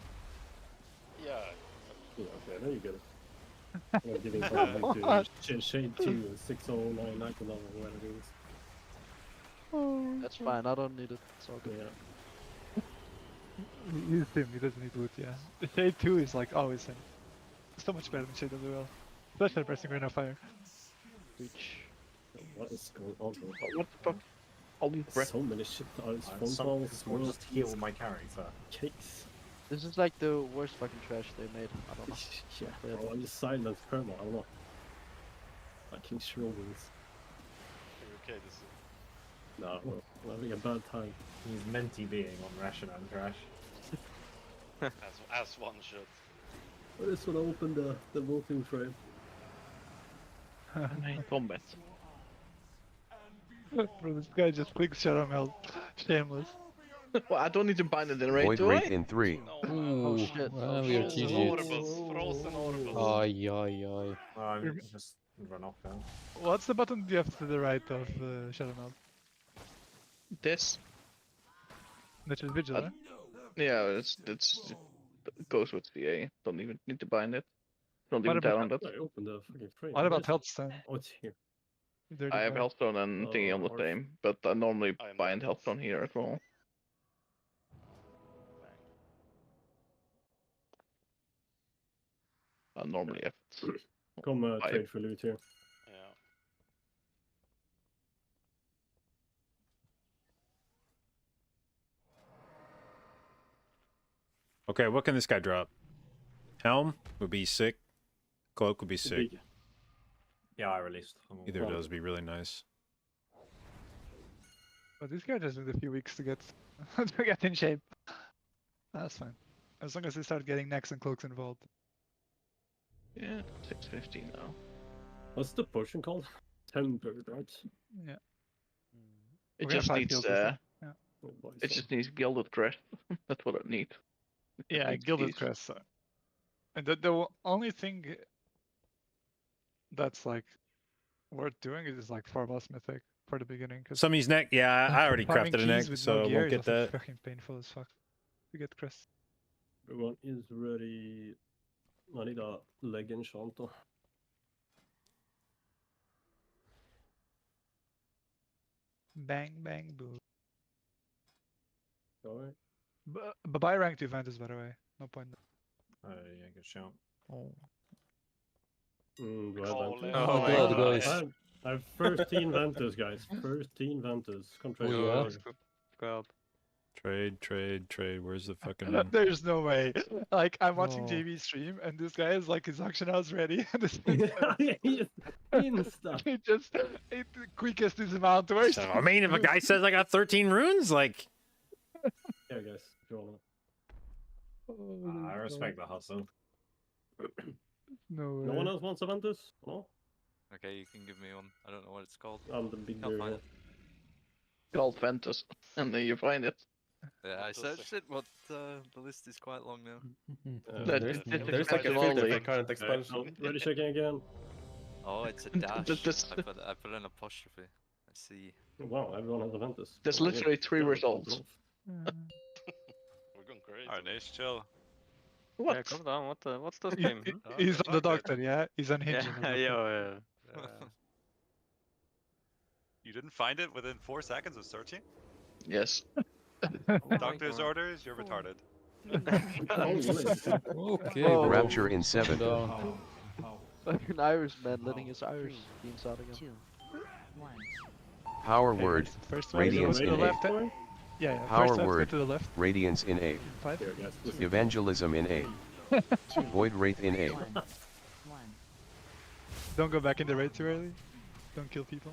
Yeah. Yeah, okay, there you go. I'm giving something to Shade 2, 6099, or whatever it is. That's fine, I don't need it. It's all good. Yeah. He's him, he doesn't need loot, yeah. The Shade 2 is like always him. So much better than Shade as well. Especially pressing Rain of Fire. Reach. What is going on, bro? What the fuck? All these breath. So many shit. Phone calls, We'll just heal my character. cakes. This is like the worst fucking trash they made. I don't know. Yeah, bro, I'm just silent perma, I don't know. Fucking Schroebels. Okay, this is... No, bro, I'm having a bad time. He's menti being on ration and trash. as one should. I just want to open the voting frame. Combat. Bro, this guy just clicks Shadow Meld. Shameless. Well, I don't need to bind it in raid, Void do rate I? in 3. Ooh, shit. well, we are Frozen GG. orbits. Frozen orbits. Ay, ay, ay. I'm just run off now. What's the button you have to the right of Shadow Meld? This? Natural Vigil, right? Yeah, it goes with CA. Don't even need to bind it. Don't What even tell about- on that. I opened the fucking frame. What about Healthstone? Oh, it's here. Dirty I have boy. Healthstone and thingy on the or- same, but I normally bind Healthstone here as well. I normally have it. Come I- trade for loot here. Yeah. Okay, what can this guy drop? Helm would be sick. Cloak would be sick. Yeah, I released. Either of those would be really nice. But this guy just needs a few weeks to get to get in shape. That's fine. As long as they start getting necks and cloaks involved. Yeah, 650 now. What's the potion called? Tempered, right? Yeah. It We're gonna just fight needs field this time. Yeah. Oh, boy, it so- just needs Gilded Crest. That's what it needs. Yeah, needs Gilded these. Crest. And the only thing that's like worth doing is like 4 boss mythic for the beginning. Cause Somebody's neck, yeah, I already farming crafted a neck, keys with so no I gear won't is get also that. fucking painful as fuck to get Crest. Everyone is ready. I need a leg enchant though. Bang bang boom. Alright. But buy rank 2 Vantas, by the way. No point. Oh, yeah, good shout. Oh. Do I Call have it. Ventus? Oh my God, guys. I have 13 Ventus, guys. 13 Ventus. Come trade. Oh, with yeah. me. God. Trade. Where's the fucking... There's no way. Like, I'm watching Oh. JV stream, and this guy is like, his auction house ready. And this Insta. it just, it the quickest is amount to waste. So, I mean, if a guy says I got 13 runes, like... Yeah, guys. If you wanna. I respect the hustle. No way. No one else wants a Ventus? No? Okay, you can give me one. I don't know what it's called. I'm the big Can't bear find here. it. Called Ventus. And then you find it. Yeah, I searched it, but the list is quite long now. There's There's like a expansion filter only. for current expansion. Ready checking again. Oh, it's a dash. This- I put an apostrophe. I see. Wow, everyone has a Ventus. There's Oh, yeah. literally 3 Yeah, results. We're going crazy. Alright, nice, chill. What? Yeah, calm down. What's this game? He's on the doctor, yeah? He's on Yeah, Hinge. on the doctor. yeah. You didn't find it within 4 seconds of searching? Yes. Doctor's orders, you're retarded. Okay, Oh, bro. Rapture in 7. Calm down. Like an Irishman letting his Irish beams out again. 2, 1. Power Okay, word. guys, first wave Radiance to the in left. A. Yeah, Power first wave word. to the left. Radiance in A. 5. Here, guys, listen. Evangelism in A. Void Wraith in A. 1. Don't go back in the raid too early. Don't kill people.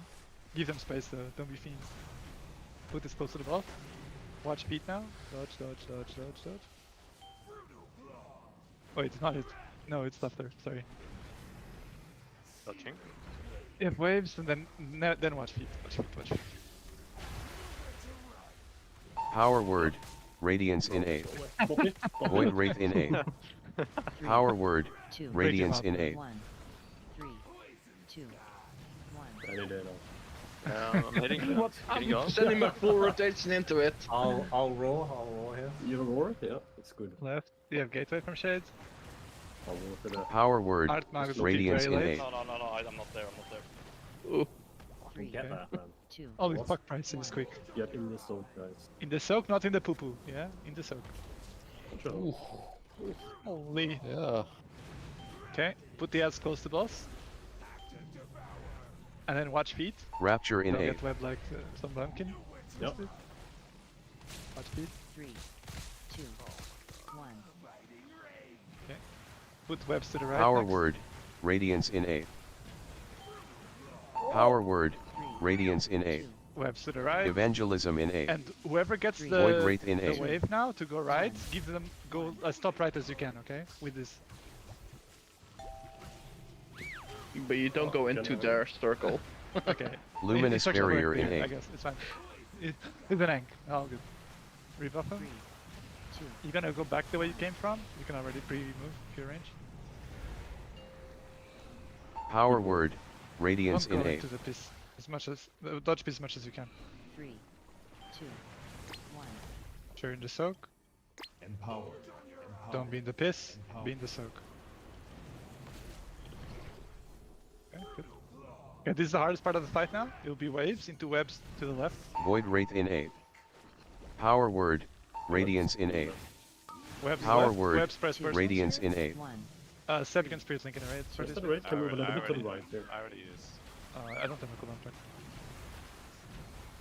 Give them space though, don't be fiends. Put this close to the boss. Watch Pete now. Dodge, dodge, dodge, dodge, dodge. Wait, it's not it. No, it's left there, sorry. Dodging. If waves and then watch Pete. Watch Pete, watch Pete. Power word. Radiance in A. Void Wraith in A. Power word. Radiance in A. 1, 3, 2, 1. Any day now. I'm hitting I'm sending my full rotation into it. I'll roll here. You have a roar? Yeah, it's good. Left. You have gateway from Shades. I'll roar for that. Power word. Art Magus will Radiance keep in very A. late. No, I'm not there, I'm not there. Ooh. Get that, man. 2. Holy fuck, pricing is quick. Get in the soak, guys. In the soak, not in the poo poo. Yeah, in the soak. Sure. Holy. Yeah. Okay, put the ads close to boss. And then watch feet. Rapture in Don't A. get web like some bumpkin. Yep. Watch feet. 3, 2, 1. Okay. Put webs to the right. Power next. word. Radiance in A. Power word. Radiance in A. Webs to the right. Evangelism in A. And whoever gets the, Void Wraith in the A. wave now to go right, give them go as top right as you can, okay? With this. But you don't go into their circle. Okay. Luminous It's actually barrier right in there, A. I guess, it's fine. It's an ank. Oh, good. Rebuff him. 3, 2. You're gonna go back the way you came from. You can already pre-move if you're range. Power word. Radiance Don't in go A. into the piss as much as dodge piss as much as you can. 3, 2, 1. Sure, in the soak. Empower. Don't be in the piss. Be in the soak. Okay, good. Okay, this is the hardest part of the fight now. It'll be waves into webs to the left. Void Wraith in A. Power word. Radiance in A. Webs Power left, word. webs press first. Radiance in A. 1. Seb can Spirit Link in the raid. First at the right, can move a little bit to the right there. I already used. I don't have a cooldown track.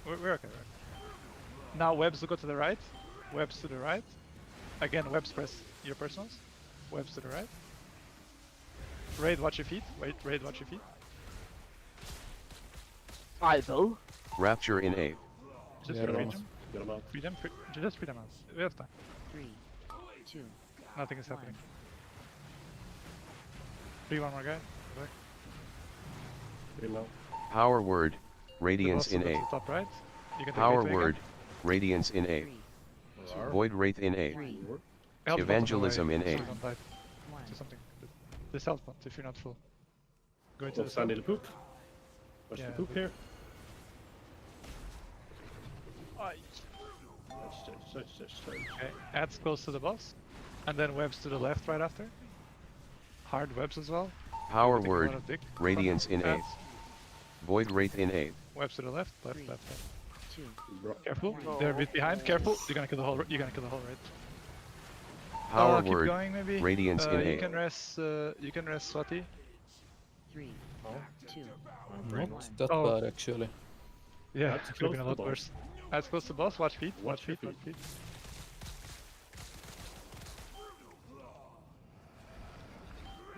We're okay, right? Now webs will go to the right. Webs to the right. Again, webs press your personals. Webs to the right. Raid, watch your feet. Wait, raid, watch your feet. Idle. Rapture in A. Just Get 'em read out. them. Get 'em out. Freedom, just freedom out. We have time. 3, 2. Nothing is happening. Free one more guy. Go back. Get him out. Power word. Radiance The in boss will A. go to the top right. You can take Power gateway word. again. Radiance in A. 3, Void Wraith in A. 3, Health Evangelism bump on the in way, A. so don't die. 1. Do something. This health bump if you're not full. Go into Oh, the Sandy south. the poop. Watch Yeah, the poop here. Okay, adds close to the boss. And then webs to the left right after. Hard webs as well. Power Take a word. lot of dick. Radiance in A. Adds. Void Wraith in A. Webs to the left, left, 3, left, left. 2. Careful, they're a bit behind. Careful, you're gonna kill the whole. You're gonna kill the whole right. Power keep word. going maybe. Radiance in You A. can rest. You can rest Swati. 3, 2. Not that Oh. bad actually. Yeah, That's it could have been a close lot to worse. That's close to boss. Watch feet. Watch feet. your Watch feet.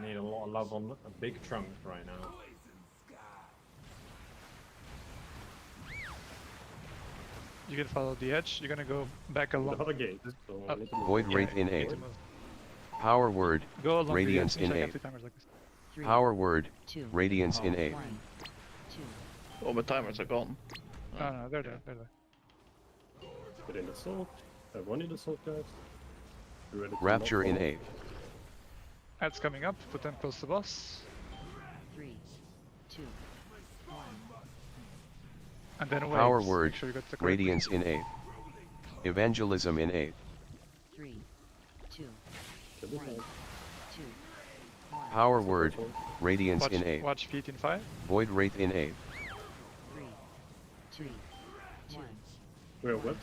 Need a lot of love on a big trunk right now. You can follow the edge. You're gonna go back I along. have a gate, so I need to move. Void Yeah, Wraith in you A. need to move. Power word. Go along Radiance the edge. in Check A. anti-timers like this. 3, Power word. 2. Radiance in A. 1, 2. All my timers are gone. No, they're there. They're there. Get in the salt. I have one in the salt, guys. Be ready to Rapture knock in off. A. Adds coming up. Put them close to boss. 3, 2, 1. And then waves. Power Make word. sure you got the correct Radiance in A. Evangelism in A. 3, 2, Get this 1, out. 2, 1. Power word. Radiance Watch, in A. watch feet in 5. Void Wraith in A. 3, 2, 1. Where webs?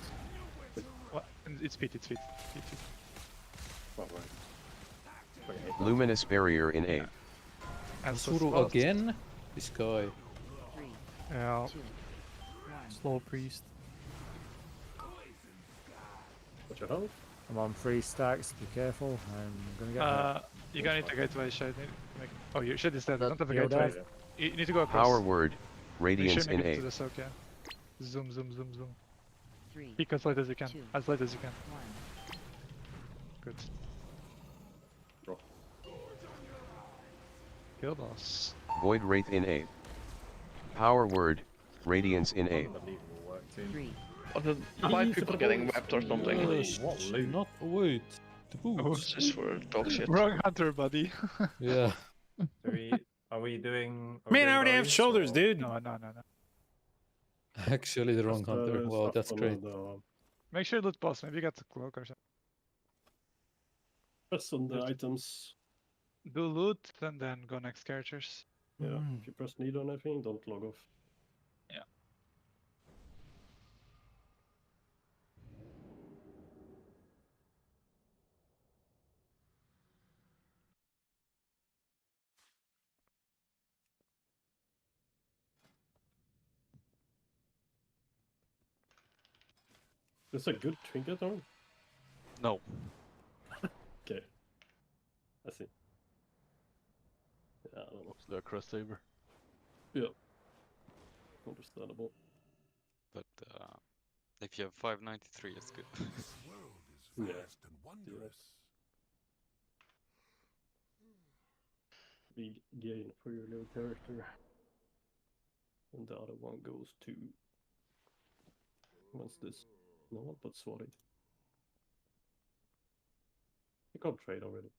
What? It's feet. It's feet. Feet, feet. Oh, right. Okay, Luminous barrier in A. And Suru again? This guy. 3, Yeah. 2, 1. Slow priest. What's your health? I'm on 3 stacks, be careful. I'm gonna get hurt. You're gonna need to gateway shade. Oh, your shit is dead. You don't have a Heal gateway. dead. You need to go across. Power word, Make sure radiance you make in it to A. the soak, yeah. Zoom, zoom, zoom, zoom. 3, Peek as late as you can. 2, As late as you can. 1. Good. Bro. Kill boss. Void wraith in A. Power word, radiance in A. Unbelievable work, team. 3, Was it 5 people getting webbed or something? What loot? Not wait. The Oh, boost. Just for dog shit. Wrong hunter, buddy. Yeah. Are we doing? Man, I already have shoulders, dude. No. Actually, the wrong hunter. Wow, that's great. Make sure you loot boss. Maybe you got the cloak or something. Press on the items. Do loot and then go next characters. Yeah, if you press need on anything, don't log off. Yeah. This a good trinket, or? No. Okay. I see. Yeah, I don't know. Is there a cross saber? Yeah. Understandable. But if you have 593, it's good. Yeah. Big gain for your little character. And the other one goes to... What's this? No one but Swatty. You can't trade already.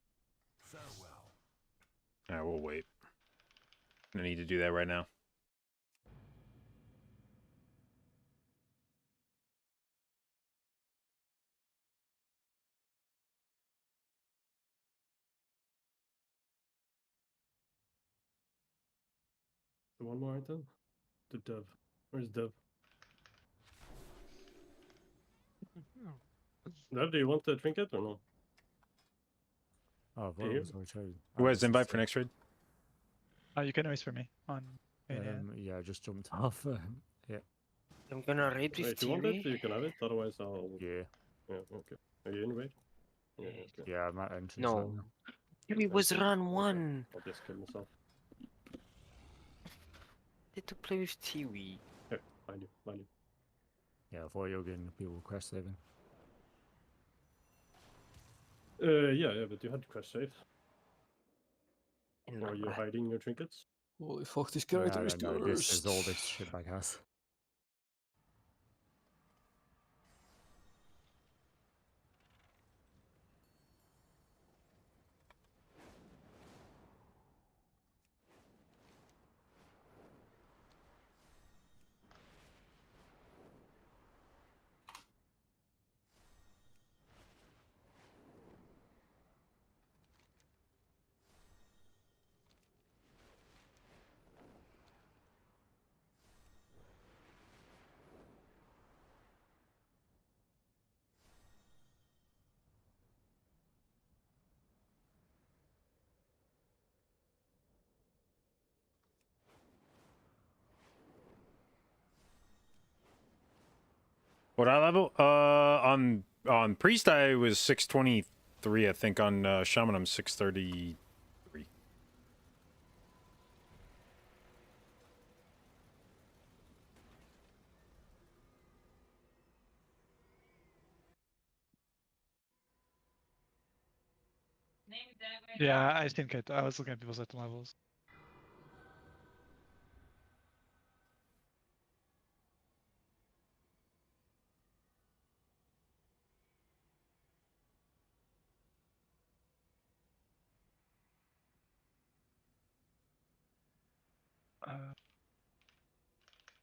Alright, we'll wait. I need to do that right now. One more item? To Dev. Where's Dev? Dev, do you want the trinket or no? Oh, I thought it was already chosen. Who has invite for next raid? You can always for me on. Yeah, I just jumped off. Yeah. I'm gonna raid with If you want it, Theory. you can have it. Otherwise, I'll. Yeah. Yeah. Okay. Are you in raid? Yeah. Okay. Yeah, I'm at entrance. No. right now. Theory was run 1. I'll just kill myself. Need to play with Theory. Here, find you. Yeah, I thought you were getting people crash saving. Yeah, but you had crash save. Or are you hiding your trinkets? Holy fuck, this character is No, this is cursed. all this shitbag has. What I level? On priest I was 623. I think on shaman I'm 633. Yeah, I think I was looking at people's item levels.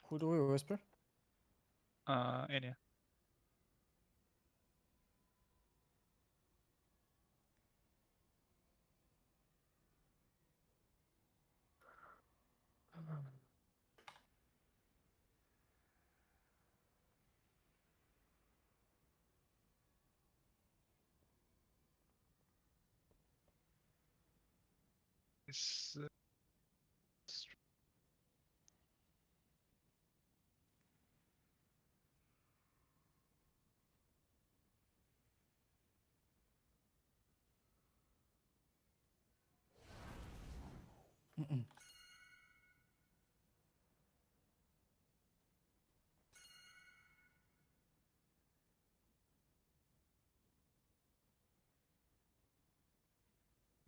Who do we whisper? Anya.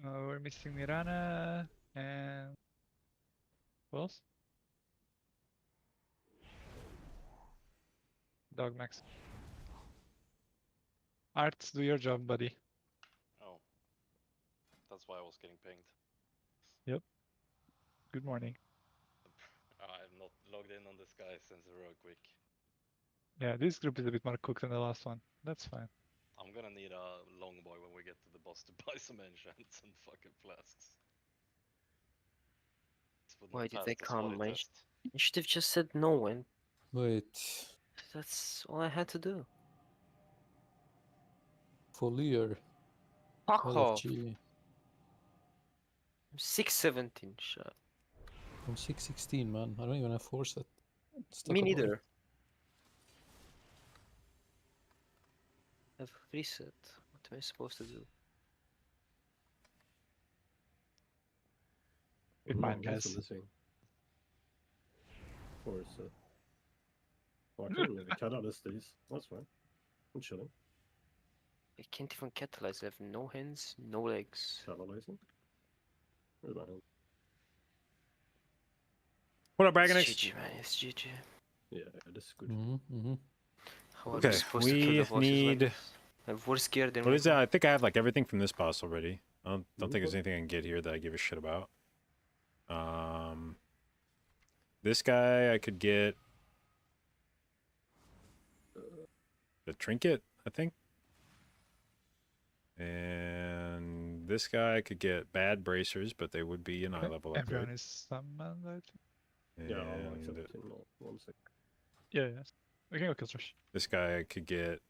We're missing Mirana and who else? Dog Max. Art, do your job, buddy. Oh. That's why I was getting pinged. Yep. Good morning. I've not logged in on this guy since the rogue week. Yeah, this group is a bit more cooked than the last one. That's fine. I'm gonna need a long boy when we get to the boss to buy some enchants and fucking flasks. This would Why not did pass they the come? smarty test. You should have just said no, and Wait. that's all I had to do. Folier. Fuck off. LFG. I'm 617 shot. I'm 616, man. I don't even have 4 set. Me neither. I have reset. What am I supposed to do? Be fine, guys. Missing. Or is it? Oh, I can't even catalyze these. That's fine. I'm chilling. I can't even catalyze. I have no hands, no legs. Catalyzing? Where's my hand? What up, It's Braganix? GG, man. It's GG. Yeah, this is good. How are Okay, we supposed to kill we the bosses like need. this? I have worse gear than What is we that? I think I have like everything from this boss already. I don't think there's Okay. anything I can get here that I give a shit about. This guy I could get the trinket, I think. And this guy I could get bad bracers, but they would be an eye level Everyone upgrade. is summoned, I think. Yeah, I'm And accepting. No, 1 sec. Yeah, yes. We can go kill Rush. this guy I could get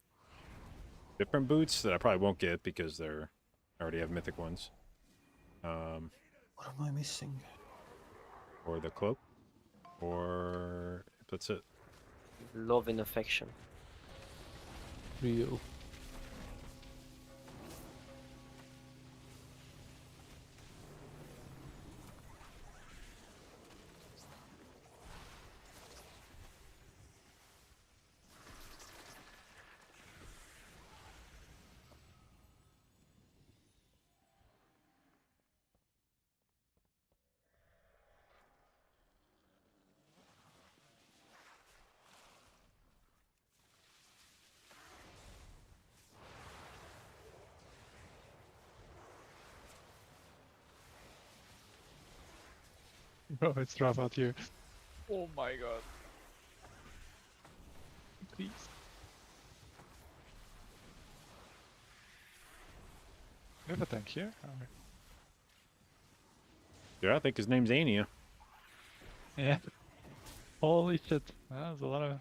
different boots that I probably won't get because they're I already have mythic ones. What am I missing? Or the cloak. Or that's it. love and affection. Rio. Bro, it's rough out here. Oh my god. Please. We have a tank here? Or... Yeah, I think his name's Ania. Yeah. Holy shit. That was a lot of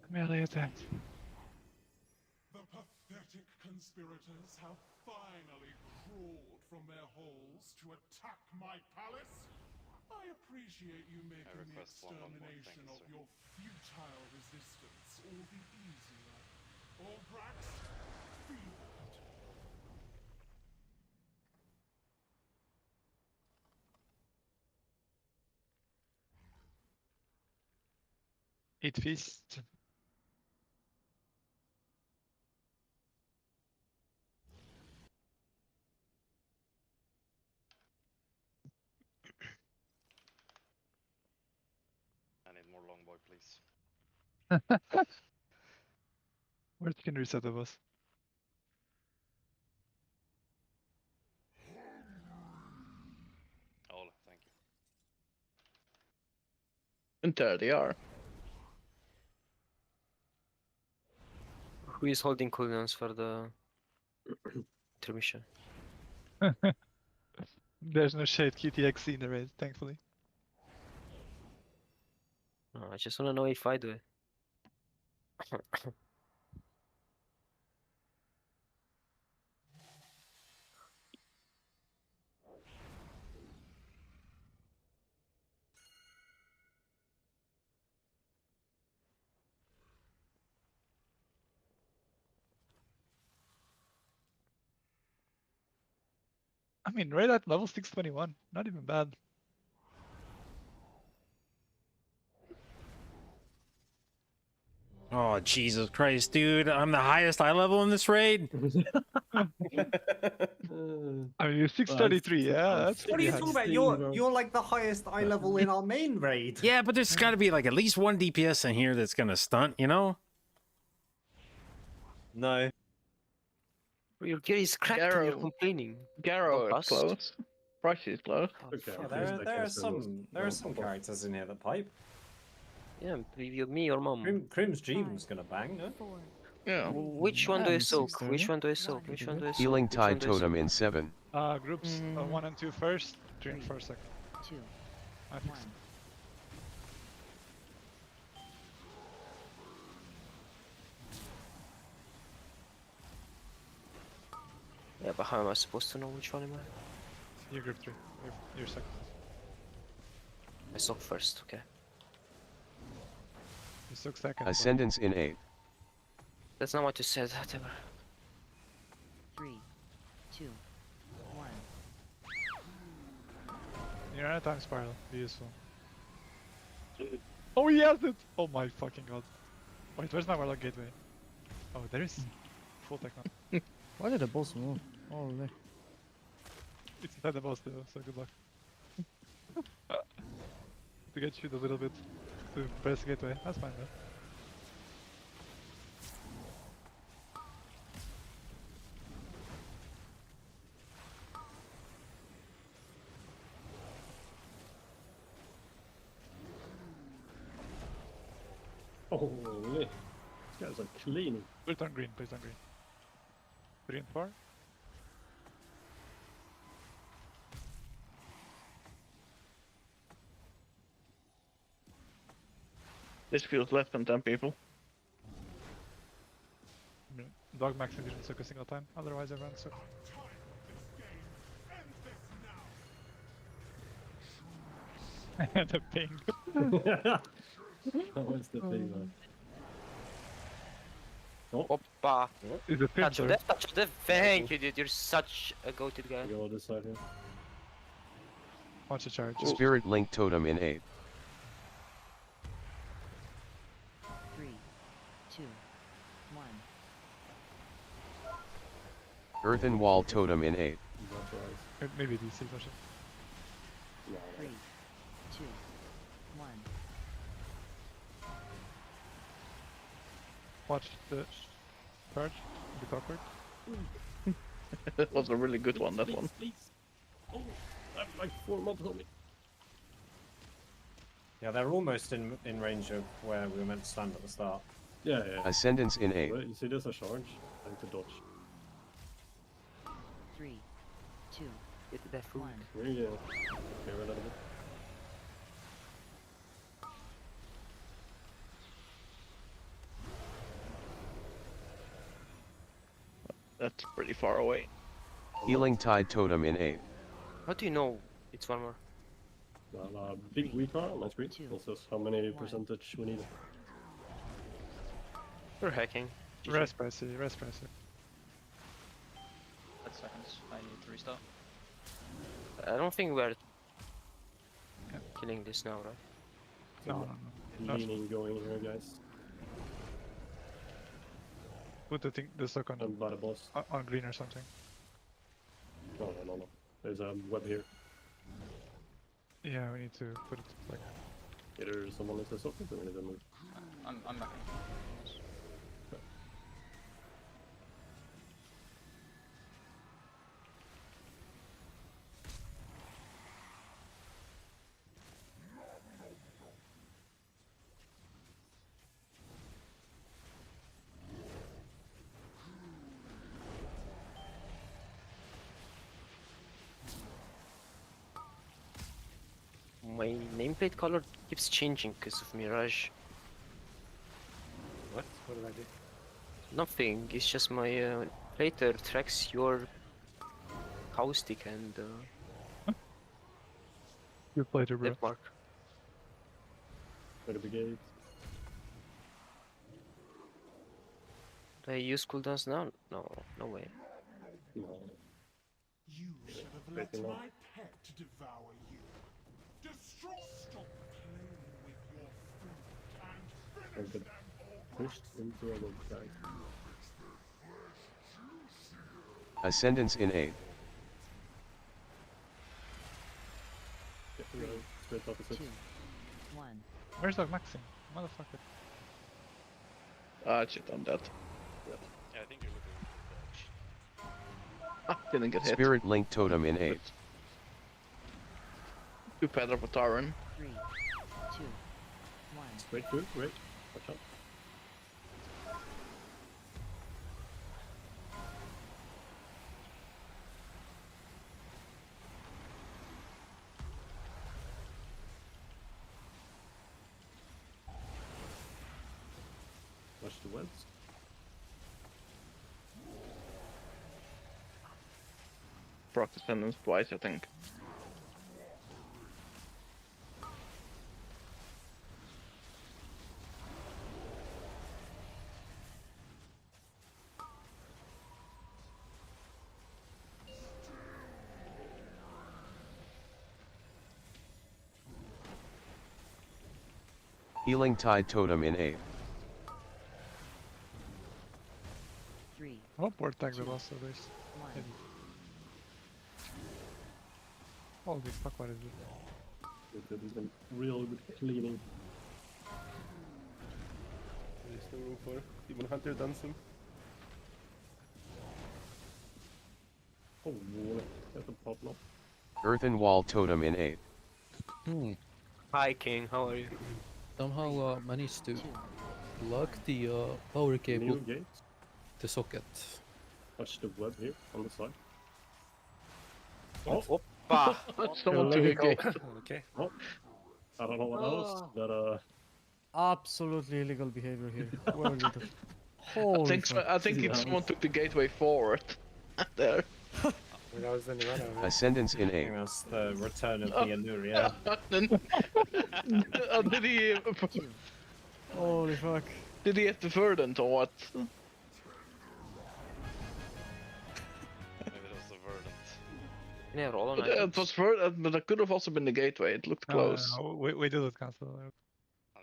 melee attacks. The pathetic conspirators have finally crawled from their holes to attack my palace. I appreciate you making the request one more, thank extermination you, of sir. your futile resistance all the easier. Orgrax, feel it. Eat feast. I need more longboy, please. Where you can reset the boss. Oh, thank you. And there they are. Who is holding cooldowns for the intermission? There's no shade QTXC in the raid, thankfully. No, I just wanna know if I do it. I mean, right at level 621. Not even bad. Oh, Jesus Christ, dude. I'm the highest eye level in this raid. I mean, you're 633, yeah, that's What are you pretty talking high. about? You're like the highest eye level in our main raid. Yeah, but there's got to be like at least one DPS in here that's going to stunt, you know? No. Your gear is cracked and you're complaining. Garo No is close. Price is close. Okay, there are some characters in here that pipe. Yeah, preview me or mom. Crim's Jeevan's gonna bang, no? Yeah. Which one do I soak? Which one do I soak? Which one do I soak? Healing Which one Tide do I soak? Totem in 7. Groups 1 and 2 first, 3 and 4 second. 2, I think so. Yeah, but how am I supposed to know which one am I? You group 3. You're second. I soak first, okay. You soak second. Ascendance in 8. That's not what you said, whatever. 3, 2, 1. You're on a time spiral. Be useful. Oh, he has it! Oh my fucking god. Wait, where's my Warlock Gateway? Oh, there is. Full tech now. Why did the boss move? Oh, there. It's inside the boss though, so good luck. To get shoot a little bit. To press Gateway. That's fine though. Holy. These guys are clean. Put it on green, please on green. 3 and 4. This feels less than 10 people. Dog Max didn't soak a single time, otherwise everyone soaked. The ping. That was the thing, man. Oppa. Is it Touch of death, touch of death. Thank you, dude. You're such a goated guy. Go this side here. Watch the charge. Spirit Link Totem in 8. 3, 2, 1. Earthen Wall Totem in 8. Maybe DC push it. 3, 2, 1. Watch the charge. The clockwork. That was a really good one, that one. Oh, I'm like 4 months on me. Yeah, they're almost in range of where we were meant to stand at the start. Yeah, yeah. Ascendance in 8. You see there's a charge? I need to dodge. 3, 2, Get to that food. 1. Yeah. Okay, a little bit. That's pretty far away. Healing Tide Totem in 8. How do you know it's one more? Well, big we car on my screen. It says how many percentage we need. You're hacking. Rest pressy, rest pressy. 10 seconds. I need to restart. I don't think we're killing this now, right? No. Leaning going here, guys. Put the thing, the sock on, By the boss. on green or something. No. There's a web here. Yeah, we need to put it like. Either someone needs to stop it or we need to move. I'm back. My nameplate color keeps changing because of Mirage. What? What did I do? Nothing, it's just my plater tracks your caustic and You played it, bro. death mark. For the brigade. Do I use cooldowns now? No, no way. No. You should have have let my pet devour you. Destroy. Stop playing with your food and finish them all. Pushed into a log guy. Ascendance in 8. Straight opposite. 2, 1. Where's Dog Maxing? Motherfucker. Ah, shit, I'm dead. Yeah, I think you're looking Ah, didn't get hit. Spirit Link Totem in 8. Too bad of a Taran. 3, 2, 1. Wait, good, wait. Watch out. Watch the webs. Proc Descendants twice, I think. Healing Tide Totem in 8. 3. Oh, board tag will also this. 1. Holy fuck, what is it? This is a real good cleaning. What is the room for? Demon Hunter dancing. Oh, that's a pop now. Earthen Wall Totem in 8. Hi King, how are you? Somehow managed to plug the power cable New gates. the socket. Touch the web here on the side. Oh, Someone took a gate. Okay. Oh, I don't know what that was, but Absolutely illegal behavior here. Whoever did it. Holy I think someone took the gateway forward. There. When I was in the run, Ascendance in 8. That's the return of the Anuria. Did he? Holy fuck. Did he have the verdant or what? Maybe it was the verdant. Yeah, roll on It was verdant, but it could have also been the gateway. It looked close. We did it, cancel.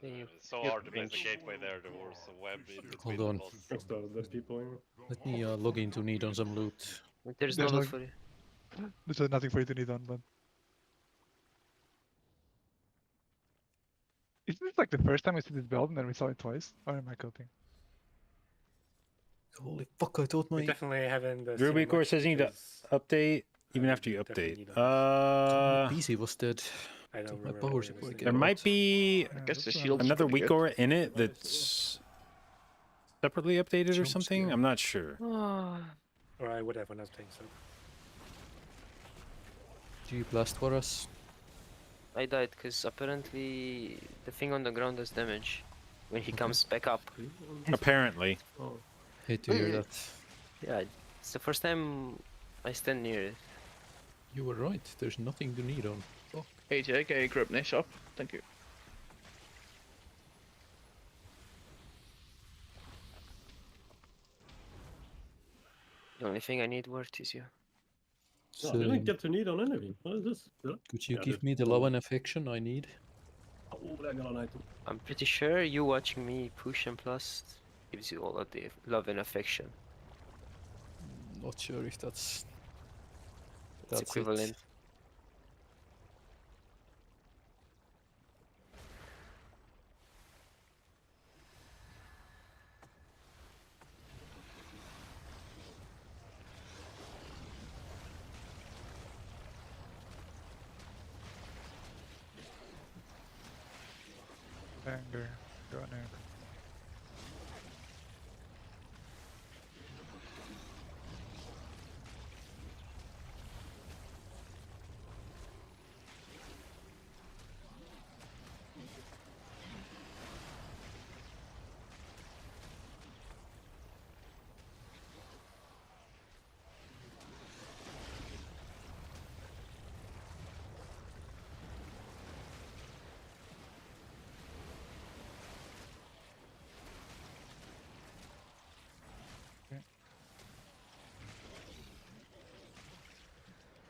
It's so hard to place the gateway there. There was a web in between Hold on. the boss. just the people in. Let me log in to need on some loot. There's no There's loot like- for you. There's nothing for you to need on, but... Isn't this like the first time we see this build and then we saw it twice? Or am I coping? Holy fuck, I thought my... Definitely having the Ruby Core says you need to update even after you definitely update. PC was dead. I don't My remember. power supply There came might out. be I guess the shield's another pretty weak good. ore in it that's separately updated or Jump something. scare. I'm not sure. Alright, whatever, nothing. So. Do you blast for us? I died because apparently the thing on the ground does damage when he comes back up. Apparently. Hate to hear that. Yeah, it's the first time I stand near it. You were right, there's nothing to need on. Fuck. AJ, can you grab Nish up? Thank you. The only thing I need worth is you. No, I didn't get to need on anything. What is this? Could you Yeah, give this- me the love and affection I need? Oh, I got an item. I'm pretty sure you watching me push and plus gives you all of the love and affection. Not sure if that's... It's That's equivalent. it. Banger. Go on there.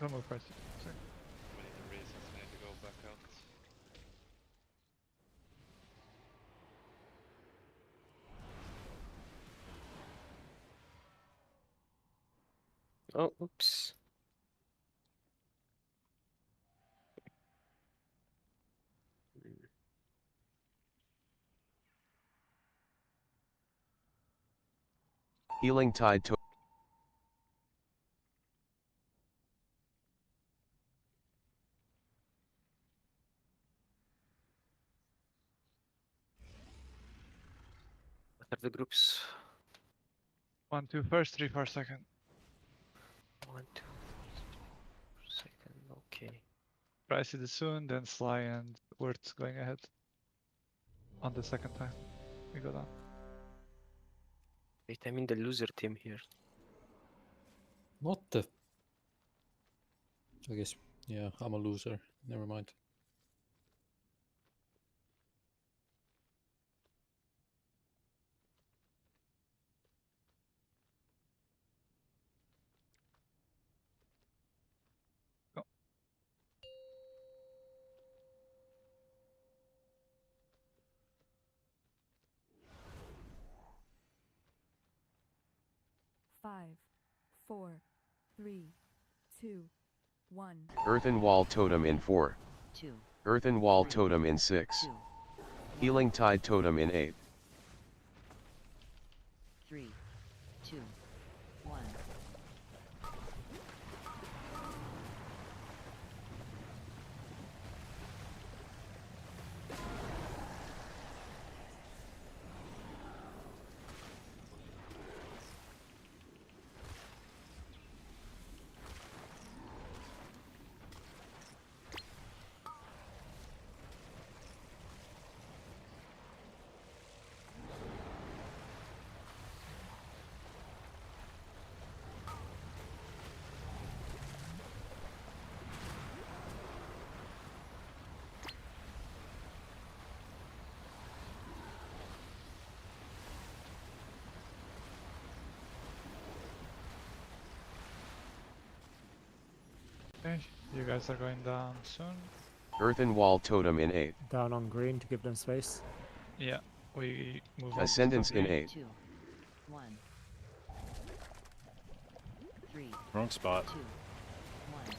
Don't move first. Sorry. We need the reasons, we need to go back out. Oh, oops. Healing Tide to What are the groups? 1, 2 first, 3 for second. 1, 2, second. Okay. Try see the soon, then Sly and Wirtz going ahead. On the second time, we go down. Wait, I'm in the loser team here. What the? I guess, yeah, I'm a loser. Never mind. Go. Five, 4, 3, 2, 1. Earthen Wall Totem in 4. 2. Earthen Wall Totem in 6. 2. Healing Tide Totem in 8. 3, 2, 1. Okay, you guys are going down soon. Earthen Wall Totem in 8. Down on green to give them space. Yeah, we move Ascendance on to in the 8. 2, 1. 3, Wrong spot. 2, 1.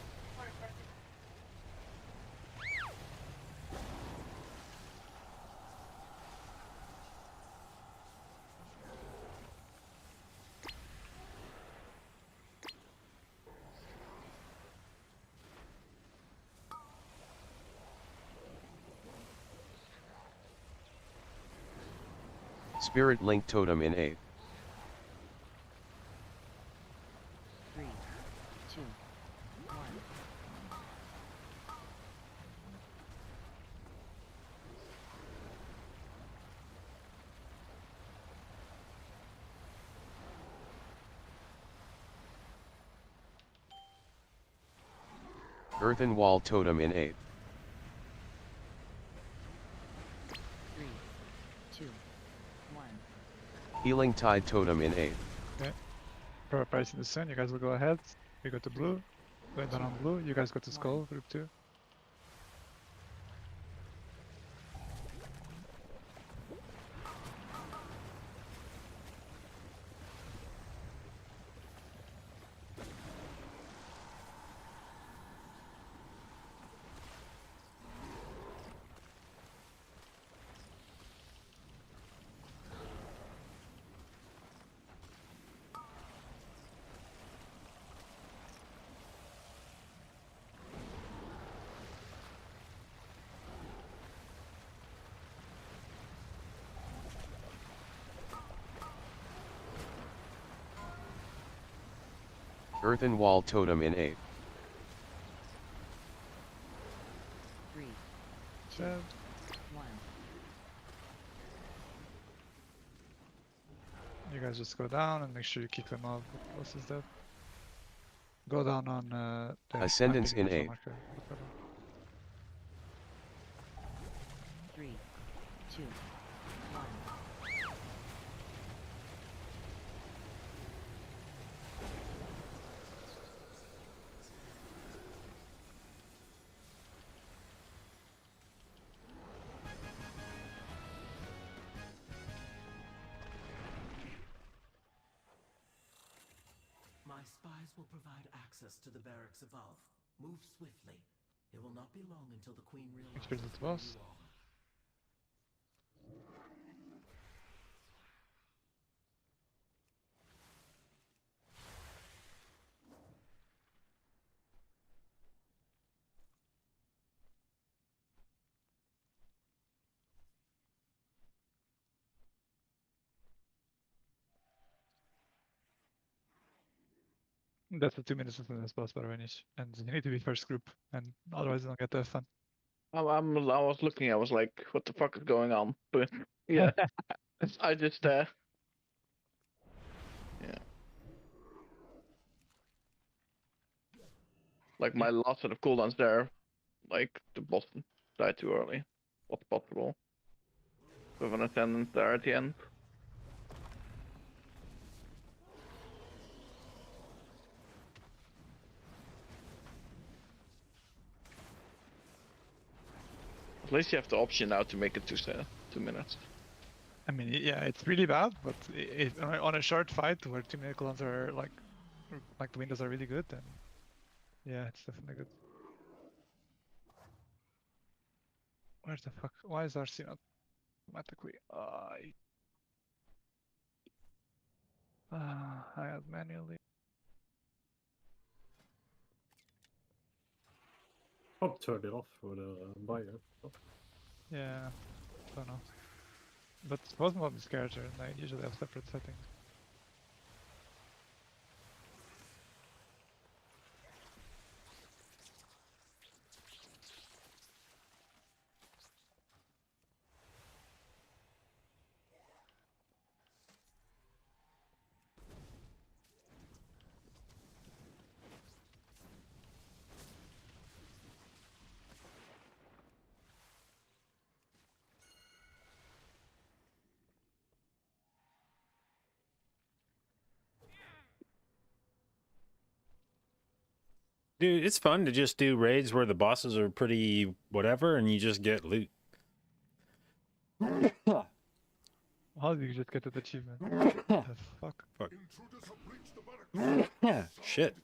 Spirit Link Totem in 8. 3, 2, 1. Earthen Wall Totem in 8. 3, 2, 1. Healing Tide Totem in 8. Okay. For pricing the sun, you guys will go ahead. We go to blue. Going down on blue. You guys go to skull, group 2. Earthen Wall Totem in 8. 3, 2, 1. You guys just go down and make sure you kick them out. What else is that? Go down on the Ascendance in acting 8. marker, whatever. 3, 2, 1. My spies will provide access to the barracks above. Move swiftly. It will not be long until the Queen realizes Experience where boss. you are. That's the 2 minutes of this boss, by the way, Nish. And you need to be first group, and otherwise you don't get the fun. I was looking. I was like, what the fuck is going on? But yeah, I just yeah. Like my last set of cooldowns there, like the boss died too early. What's possible? With an attendant there at the end. At least you have the option now to make it 2 minutes. I mean, yeah, it's really bad, but if on a short fight where 2 minute cooldowns are like the windows are really good, then yeah, it's definitely good. Where's the fuck? Why is RC not automatically? I had manually. I'll turn it off for the buyer. Yeah, don't know. But it wasn't on this character, and I usually have separate settings. Dude, it's fun to just do raids where the bosses are pretty whatever, and you just get loot. How did you just get that achievement? What the fuck? Fuck. Shit.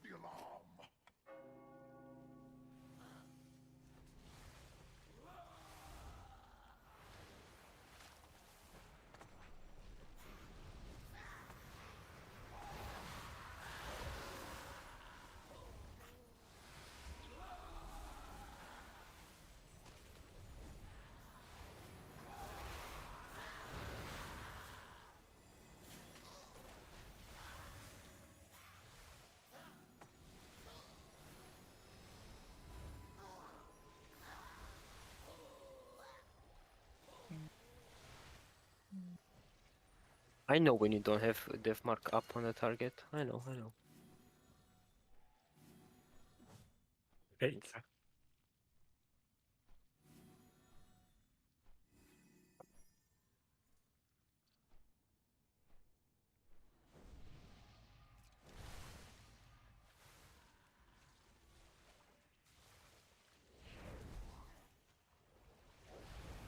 I know when you don't have def mark up on the target. I know. 8.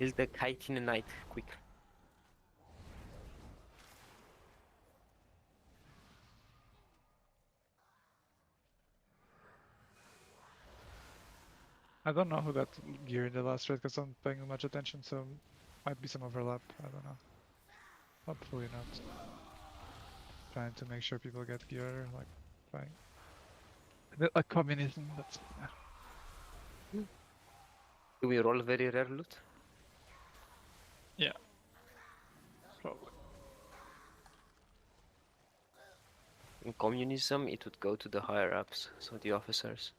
Is the kite in the night quick? I don't know who got gear in the last raid because I'm paying much attention, so might be some overlap. I don't know. Hopefully not. Trying to make sure people get gear, like trying. A bit like communism. That's Do we roll very rare loot? yeah. Probably. In communism, it would go to the higher ups, so the officers.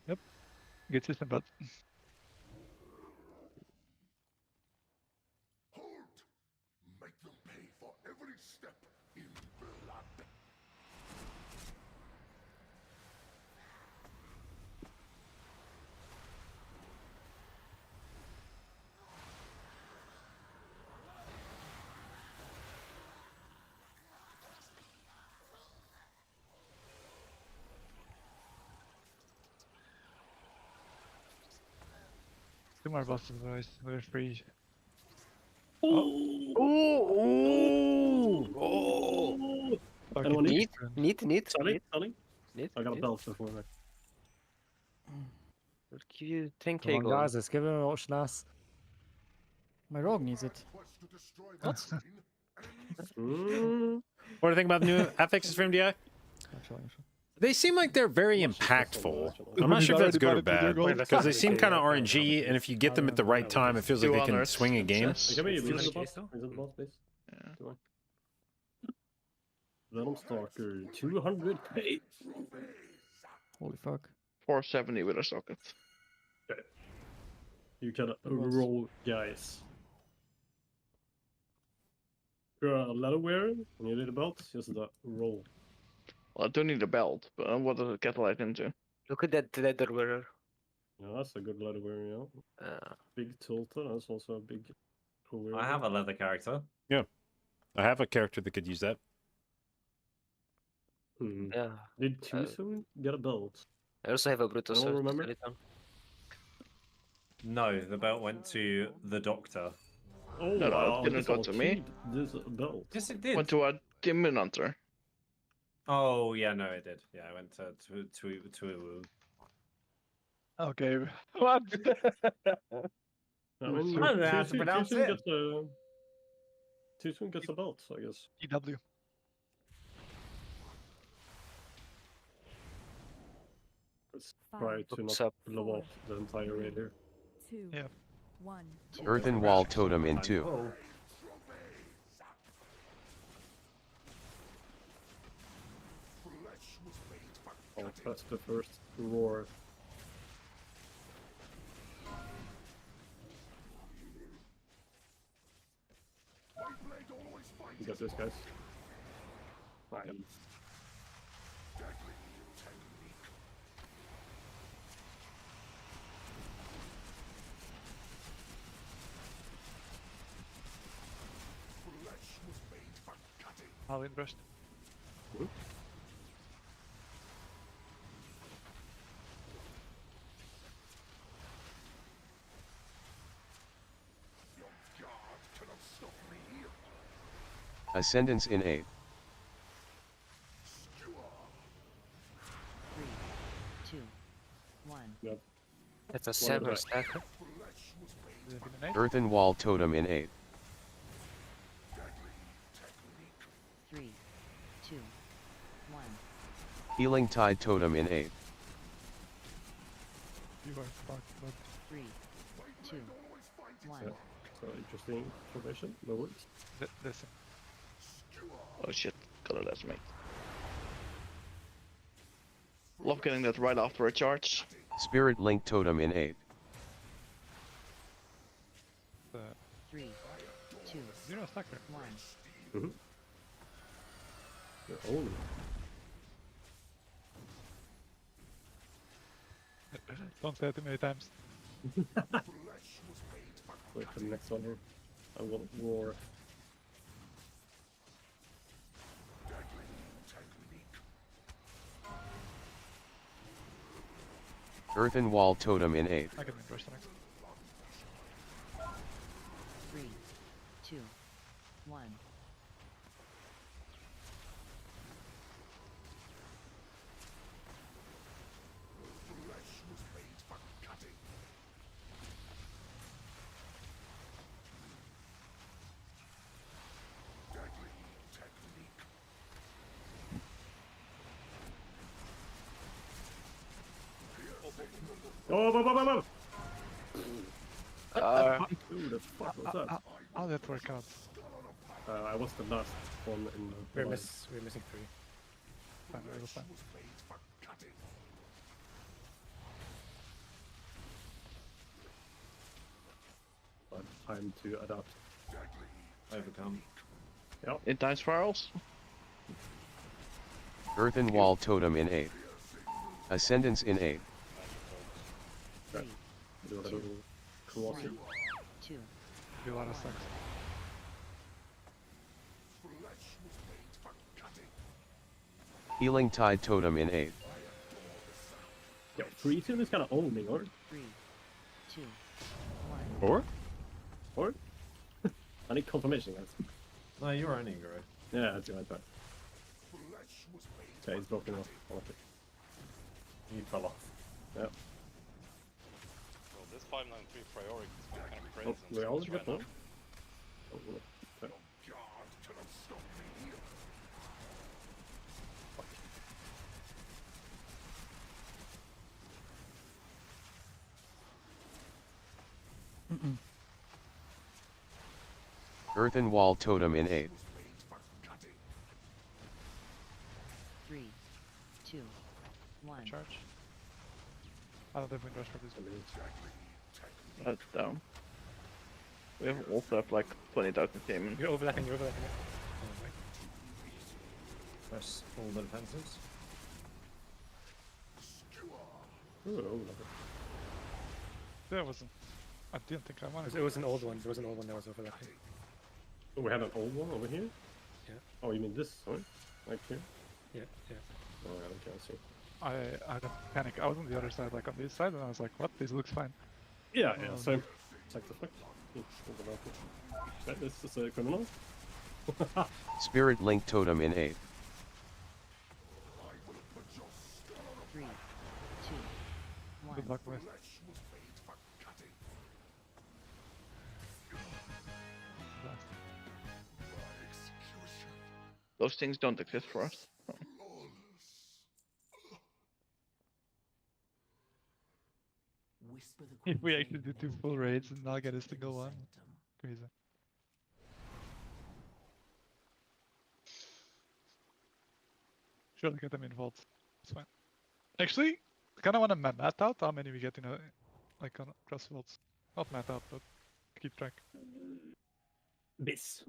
Yep. Good system, but Make them pay for every step in blood. two more bosses, boys. We're free. Anyone need? Neat. Sully? Neat. I got a belt before that. We'll give you 10k Come on, gold. guys, let's give him a watch last. My rogue needs it. What? What do you think about the new affixes from DI? They seem like they're very impactful. I'm not sure if that's good or bad, because they seem kind of RNG, and if you get them at the right time, it feels like they can swing a game. Can we use the boss? Is it the boss, please? Yeah. Venom Stalker, 200k. Holy fuck. 470 with a socket. Okay. You can roll, guys. If you're a leather wearer and you need a belt, just the roll. Well, I do need a belt, but what does it get light into? Look at that leather wearer. Yeah, that's a good leather wearer, yeah. Big tilter, that's also a big wearer. I have a leather character. Yeah. I have a character that could use that. Yeah. Did Tucson get a belt? I also have a Brutus. I don't remember. No, the belt went to the doctor. Oh, No, wow, it didn't go to me. This belt. Yes, it did. Went to a Demon Hunter. Oh, yeah, no, it did. Yeah, I went to Okay. What? I mean, I don't know how to pronounce it. Tucson gets a belt, I guess. TW. Let's try to not blow off the entire raid here. 2, Yeah. 1. Earthen wall totem in 2. I'll press the first roar. You got this, guys. Nice. All in brushed. Ascendance in 8. 3, 2, 1. Yep. That's a 7 stacker. Earthen wall totem in 8. 3, 2, 1. Healing tide totem in 8. You are fucked, bud. 3, 2, 1. Yeah. So interesting information. No worries. Listen. Oh shit, gotta let me. Love getting that right after a charge. Spirit link totem in 8. 3, 2, You're a stacker. 1. Mm-hmm. You're old. Don't say it too many times. Wait for the next one here. I will roar. Earthen wall totem in 8. I can brush the next. 3, 2, 1. Oh. Who the fuck was that? How did that work out? I was the last one in the We're line. missing 3. Fine, it was fine. Time to adapt. Overcome. Yep. In time spirals. Earthen wall totem in 8. Ascendance in 8. 3, Do a little crossing. 2. Do a lot of sucks. Healing tide totem in 8. Yo, 3-2 is kind of owning, or? 3, 2, 1. Or? Or? I need confirmation, guys. No, you're only Guru. Yeah, that's right. Okay, he's dropping off. I like it. You fell off. Yep. Well, this 593 priority has been kind of crazy. Oh, we all got one. Oh, no. Okay. Earthen wall totem in 8. 3, 2, 1. Charge. I don't think we can rush for this. That's down. We have also have like 20,000 came You're overlapping, you're overlapping. Press all the defensives. Ooh, There wasn't. I didn't think I wanted. It was an old one. There was an old one that was overlapping. oh, we have an old one over here? Yeah. Oh, you mean this one? Like here? Yeah, yeah. Oh, I can't see. I had a panic. I was on the other side, like on this side, and I was like, what? This looks fine. Yeah, yeah, same. Check the fuck. Okay, this is a criminal. Spirit link totem in 8. 3, 2, 1. Good luck with. Those things don't exist for us. If we actually do 2 full raids and not get a single one, crazy. Sure, get them in vaults. It's fine. Actually, I kind of want to map out how many we get in a, like on cross vaults. Not map out, but keep track. This.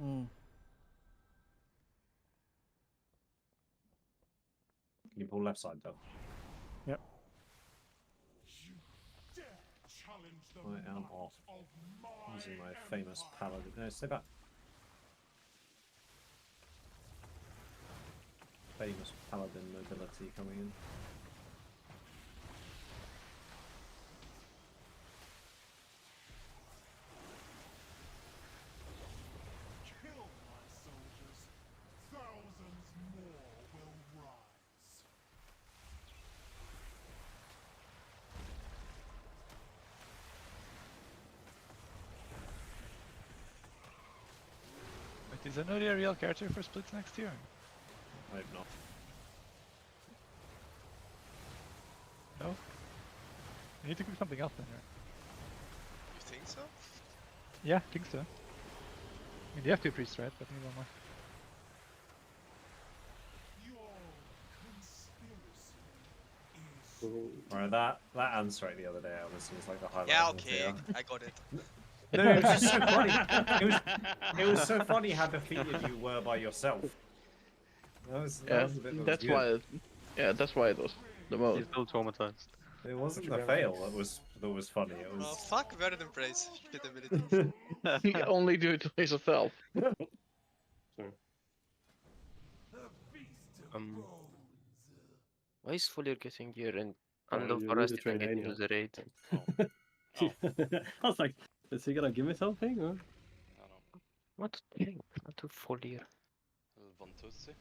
Mm. Can you pull left side, Dove? Yep. I am off. Using my famous paladin. No, stay back. Famous paladin mobility coming in. Kill my soldiers. Thousands more will rise. Wait, is Anuri a real character for splits next year? I hope not. No? You need to cook something else then, right? You think so? Yeah, I think so. I mean, you have 2 priests, right? But need one more. Right, that answer right the other day, honestly, was like the highlight. Yeah, of the okay, video. I got it. No, it was just so funny. It was so funny how defeated you were by yourself. That was Yeah, the bit that that's was why. good. Yeah, that's why it was the most. He's still traumatized. It wasn't the fail that was funny. It Oh, was. fuck Verdant Embrace. Shit abilities. You can only do it to yourself. Why is Folier getting here and Oh, Undo you Forest need to even train getting Anya. to the raid? I was like, is he gonna give me something? Or? What to think? Not to Folier. Ventusi?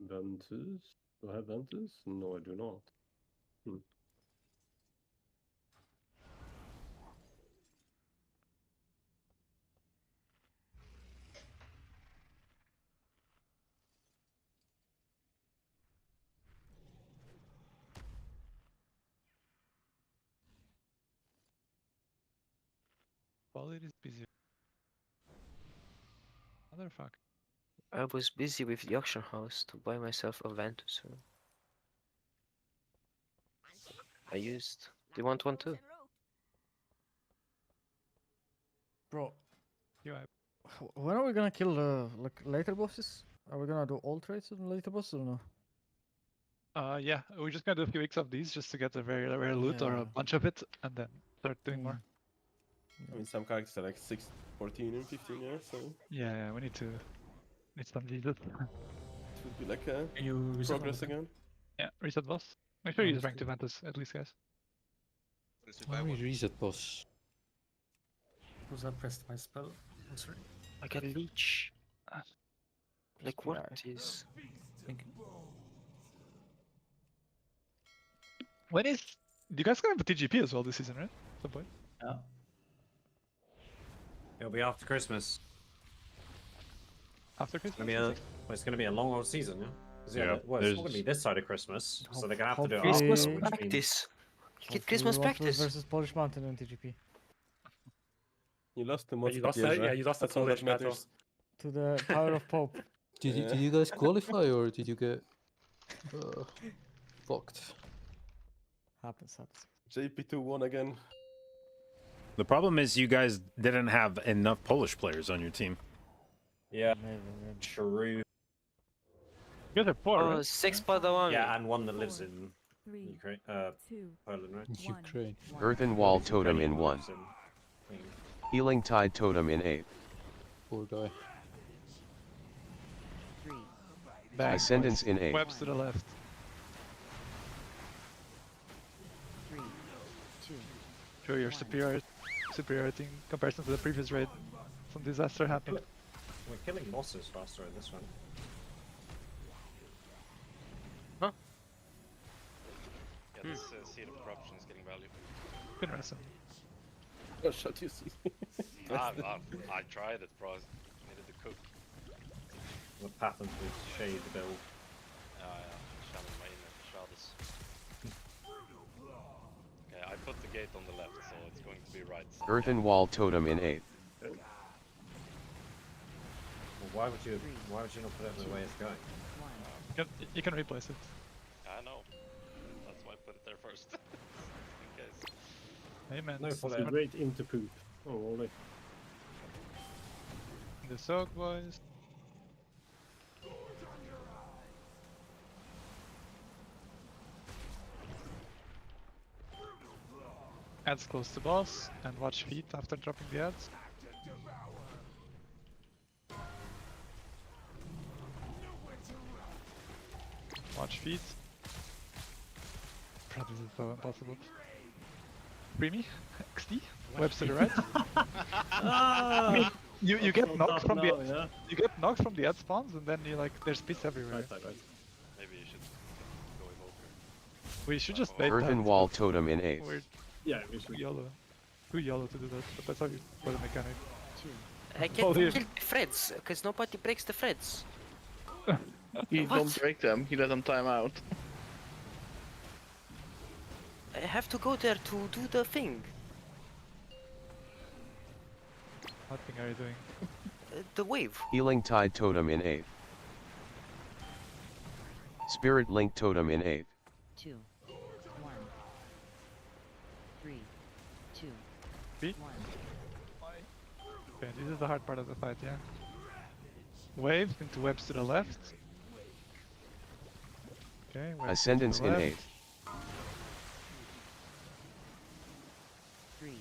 Ventus? Do I have Ventus? No, I do not. Hmm. Quality is busy. Motherfucker. I was busy with the auction house to buy myself a Ventus. So I used. Do you want one too? Bro, You have. when are we gonna kill the like later bosses? Are we gonna do all trades in the later boss or no? Yeah, we're just gonna do a few weeks of these just to get a very rare loot or Yeah. a bunch of it, and then start doing more. I mean, some characters are like 6, 14 and 15, yeah, so Yeah, we need some Jesus. it would be like a Can you reset progress all of them? again. Yeah, reset boss. Make sure you use Honestly. ranked Juventus at least, guys. Why we reset boss? Was I pressed my spell? I'm sorry. I got leech. Like what is? Thank you. When is? You guys gonna have a TGP as well this season, right? At some point. Yeah. It'll be after Christmas. After It's Christmas? gonna be it's gonna be a long old season, yeah? 'Cause, yeah, Yeah, well, it's not gonna be there's- this side of Christmas, so they're gonna have to do it Hopefully- after, Christmas which means practice. You get Hopefully Christmas we won't lose practice. versus Polish Mountain in TGP. You lost to But you lost Moscow, yeah, you lost the that's all that Polish battle. matters. To the power of Pope. Yeah. Did you guys qualify or did you get fucked? Happens. JP2 won again. The problem is you guys didn't have enough Polish players on your team. yeah, Maybe. true. You guys have 4, Oh, right? 6 Padawani. Yeah, and one that lives in 3, Ukraine, 2, Poland, right? Ukraine. Earthen Wall Totem in 1. Lives in- Healing Tide Totem in 8. Poor guy. 3, Back, Ascendance in 8. Webs to the left. 3, 2, Show your superiority in comparison to the previous raid. Some disaster happened. We're killing bosses faster in this one. Yeah, this Seed of Corruption is getting value. Good ransom. Oh, shut you see. I tried it, bro. Needed to cook. What happens with Shade build? Shaman main Shadows. Okay, I put the gate on the left, so it's going to be right side. Earthen Wall Totem in 8. Well, why would you not put it the way it's going? 1. You can replace it. I know. That's why I put it there first. In case. Amen. No, for that. Straight into poop. Oh, only. The soak, boys. Ads close to boss, and watch feet after dropping the ads. Watch feet. Bro, this is so impossible. Free me? XD? Webs to the right. I mean, you get knocked from the you get knocked from the ad spawns, and then you like there's pits everywhere. Maybe you should go Evoker. We should just bait Earthen that. Wall Totem in 8. We're Yeah, we should. too yellow to do that, but that's how you play the mechanic. I can't kill the threads, because nobody breaks the threads. You What? don't break them, you let them time out. I have to go there to do the thing. What thing are you doing? The wave. Healing Tide Totem in 8. Spirit Link Totem in 8. 2, 1, 3, 2, Beat? 1. Okay, this is the hard part of the fight, yeah. Waves into webs to the left. Okay, webs Ascendance to the in left. 8. 3,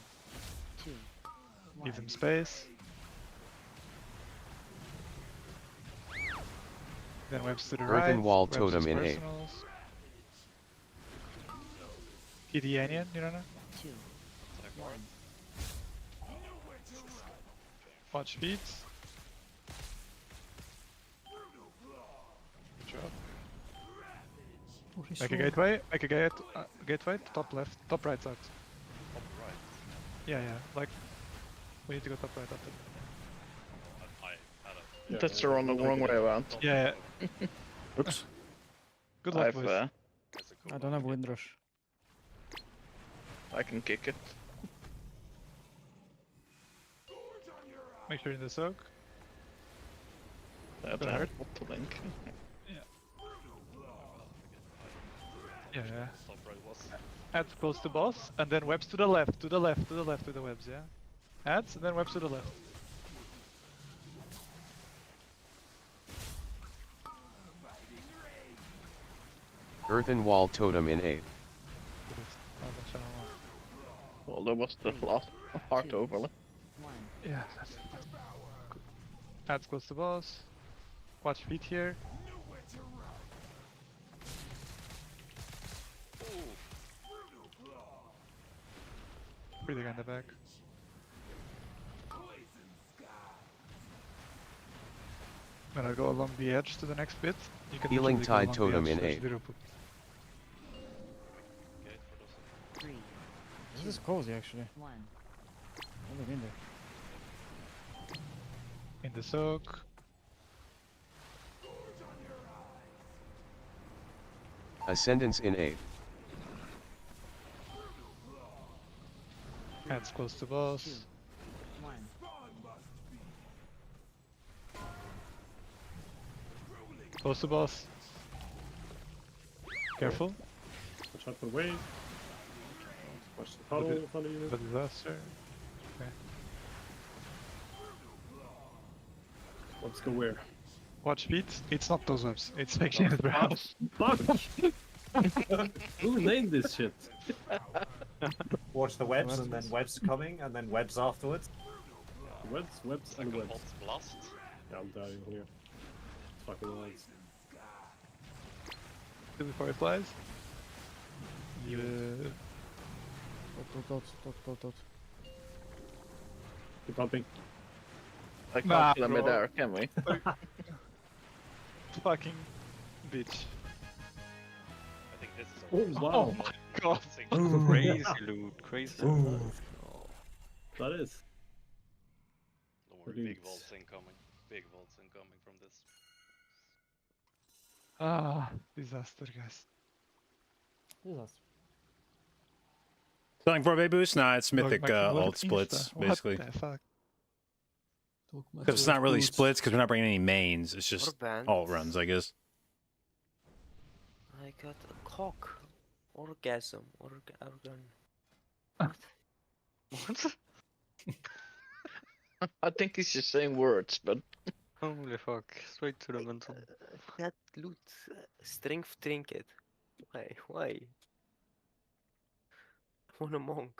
2, 1. Give them space. Then webs to the right. Earthen Wall webs Totem as in 8. personals. Anian, you don't know? 2, 1. Watch feet. Good job. Make a gateway. Make a gateway. Top left. Top right side. Top right. Yeah, yeah. Like we need to go top right after. I had a... That's the wrong way around. Yeah. Oops. Good luck, I've, boys. I don't have Windrush. I can kick it. Make sure you're in the soak. That That hurt. hurt. To link. Yeah, yeah. Top right was... Ads close to boss, and then webs to the left, to the left, to the left with the webs, yeah? Ads, and then webs to the left. Earthen Wall Totem in 8. Well, that was the last heart overlay. Yeah, that's adds close to boss. Watch feet here. Breathing on the back. When I go along the edge to the next bit, you can Healing literally go Tide along the Totem edge in to 8. actually rope. This is cozy actually. One. Only been there. In the soak. Ascendance in 8. Hands close to boss. One. Close to boss. Careful. Watch out for wave. Watch the puddle in front of you. The disaster. Okay. Let's go where? Watch feet. It's not those webs. It's actually in the ground. Fuck! Who named this shit? Watch the webs, and then webs coming, and then webs afterwards. Webs, and Like a webs. hot blast. Yeah, I'm dying here. It's fucking lights. Before it flies. Yeah. Tot. Keep pumping. I can't Nah, kill him bro. midair, can we? Fucking bitch. I think this is Oh, a wow. Oh my god. Crazy loot, crazy. That is. Don't worry, big vaults incoming. Big vaults incoming from this. Ah, disaster, guys. Selling 4-bay boost? Nah, it's mythic What alt is splits, that? basically. What the fuck? Because it's not really splits, because we're not bringing any mains. It's just band. alt runs, I guess. I got a cock. Orgasm. Organ. What? I think he's just saying words, but Holy fuck, straight to the mental. That loot. Strength trinket. Why? Why? I want a monk.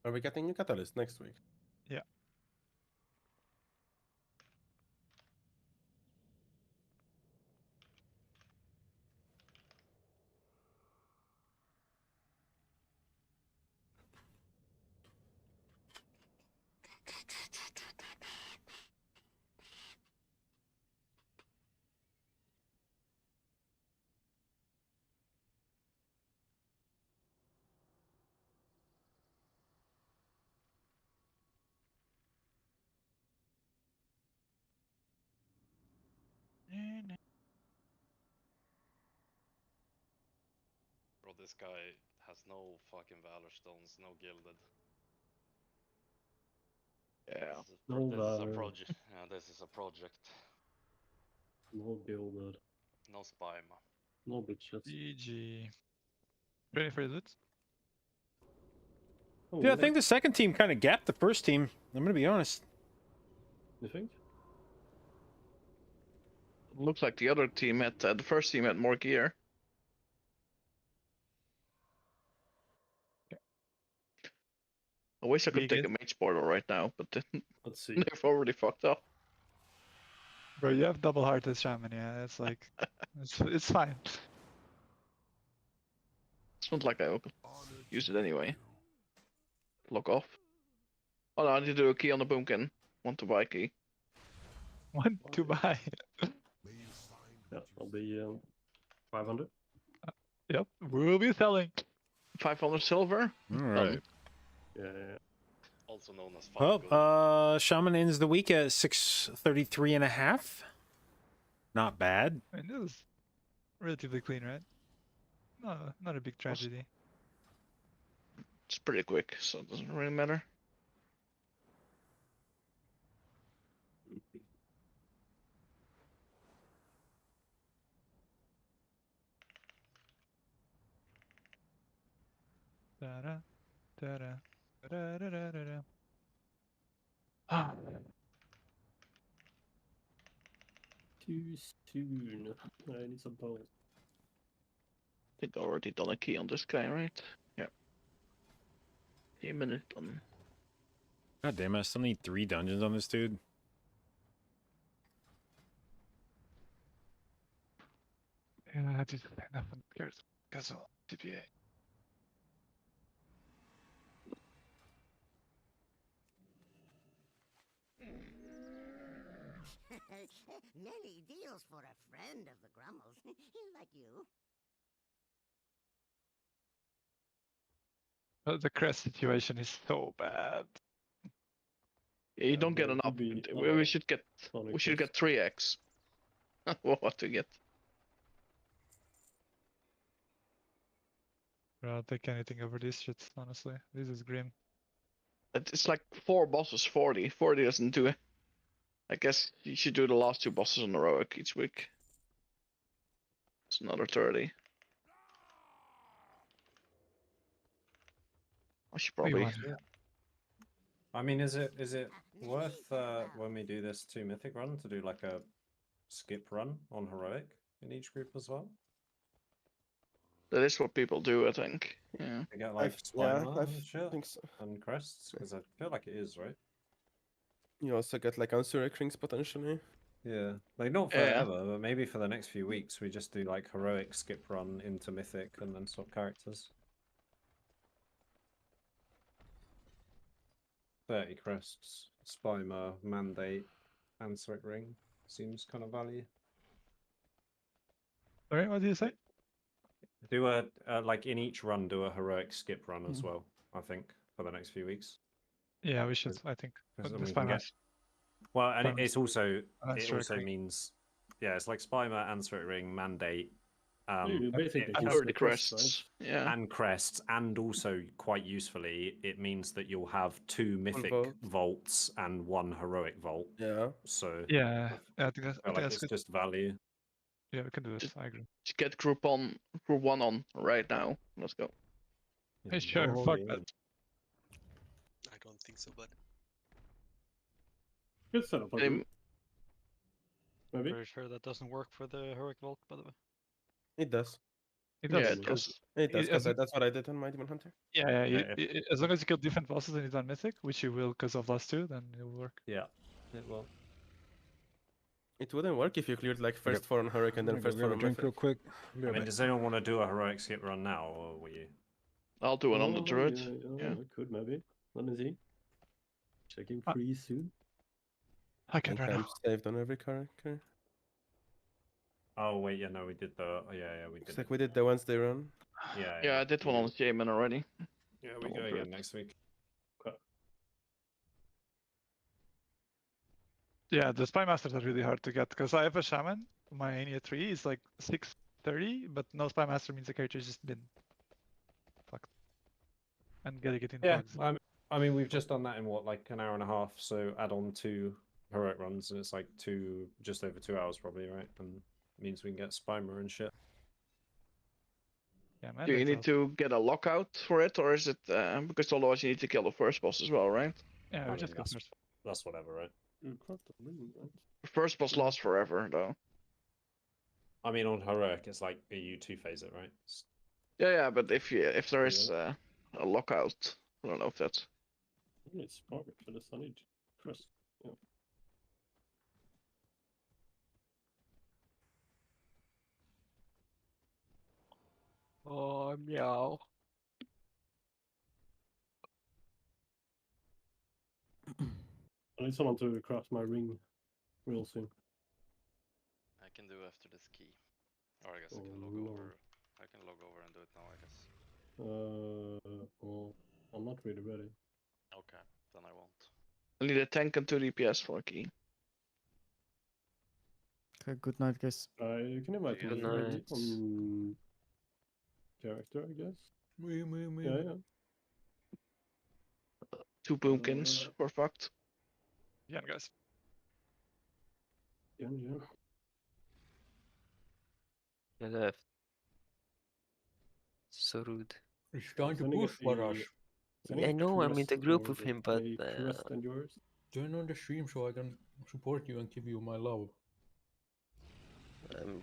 Are we getting new catalyst next week? Yeah. Bro, this guy has no fucking valor stones, no gilded. yeah. No This is a valor. project. Yeah, this is a project. No builder. No spime. No bitches. GG. Ready for the loot? Oh, Yeah, I think the second team kind of gapped the first team. I'm going to be honest. You think? Looks like the other team had the first team had more gear. I wish I could take a mage portal right now, but then Let's see. they've already fucked up. Bro, you have double hearted shaman, yeah. It's like it's fine. It's not like I will use it anyway. Lock off. Oh no, I need to do a key on the boomkin. Want to buy key. One to buy. Yeah, I'll be 500. Yep, we'll be selling. 500 silver. All right. Yeah. Also known as five Well, Shaman ends the week at 633.5. Not bad. I mean, it was relatively clean, right? No, not a big tragedy. It's pretty quick, so it doesn't really matter. Da-da, Da-da, da-da-da-da-da. Ah. Too soon. I need some power. I think I already done a key on this guy, right? Yeah. 10 minutes done. God damn it! I still need 3 dungeons on this dude. Yeah, I did enough on because of TPA. Many deals for a friend of the Grummels, like you. The crest situation is so bad. Yeah, you don't get there an could up. be We should get Sonic we should Fist. get 3x. What to get? I'll take anything over this shit, honestly. This is grim. It's like 4 bosses, 40. 40 doesn't do it. I guess you should do the last 2 bosses on heroic each week. It's another 30. I should probably. Yeah. I mean, is it worth when we do this 2 mythic run to do like a skip run on heroic in each group as well? That is what people do, I think. Yeah. To get like yeah, Spinal I and shit think so. and crests, because I feel like it is, right? You also get like answer rings potentially. Yeah, like not Yeah. forever, but maybe for the next few weeks we just do like heroic skip run into mythic and then swap characters. 30 crests, Spimer, Mandate, Answeric Ring seems kind of value. Sorry, what did you say? Do a like in each run, do a heroic skip run as Mhm. well. I think for the next few weeks. Yeah, we should. I think. Because But then the we can spam get... Well, and spam it's also Answeric it also Ring. means it's like Spimer, Answeric Ring, Mandate. You basically And get 30 the crests. Yeah. And crests, and also quite usefully, it means that you'll have 2 mythic vault. vaults and 1 heroic vault. Yeah. So Yeah, I think that's, I feel like it's just value. Yeah, we can do this. I agree. Just get group 1 on right now. Let's go. Hey, sure, Oh, fuck yeah. that. I don't think so, but Good setup, I think. Maybe. Pretty sure that doesn't work for the heroic vault, by the way. It does. It Yeah, does. it does. It does, as because that's what I did on my Demon Hunter. Yeah, Yeah, as long as you kill different bosses and it's on mythic, which you will because of last 2, then it will work. Yeah, it will. It wouldn't work if you cleared like first 4 on heroic and then first 4 on drink mythic. real quick. I mean, does anyone want to do a heroic skip run now, or were you? I'll do it on the druid. Yeah, I could maybe. Let me see. Checking free soon. I can right I'm now. saved on every character. Oh wait, yeah, no, we did the. Yeah, we did. It's like we did the Wednesday run. Yeah, I did one on Shaman already. Yeah, we go again next week. Yeah, the spy masters are really hard to get because I have a shaman. My Ania 3 is like 630, but no spy master means the character has just been fucked. And getting it in Yeah, bugs. I mean, we've just done that in what, like an hour and a half. So add on 2 heroic runs, and it's like just over 2 hours probably, right? And it means we can get Spimer and shit. Yeah, man. Do you need to get a lockout for it, or is it because otherwise you need to kill the first boss as well, right? Yeah, I we just mean, got first. that's whatever, right? You craft a ring, right? The first boss lasts forever, though. I mean, on heroic, it's like you 2-phase it, right? Yeah, but if there is a lockout, I don't know if that's. It's perfect for the Sunny crest. Yeah. Oh, meow. I need someone to craft my ring real soon. I can do after this key. Or I guess I can log over. I can log over and do it now, I guess. Well, I'm not really ready. Okay, then I won't. I need a tank and 2 DPS for a key. Okay, good night, guys. You can invite me Good night. on character, I guess. Yeah. 2 boomkins were fucked. Yeah, guys. Yeah. You left. So rude. It's time to push, Barash. I know I'm in the group with him, but and yours? Join on the stream so I can support you and give you my love.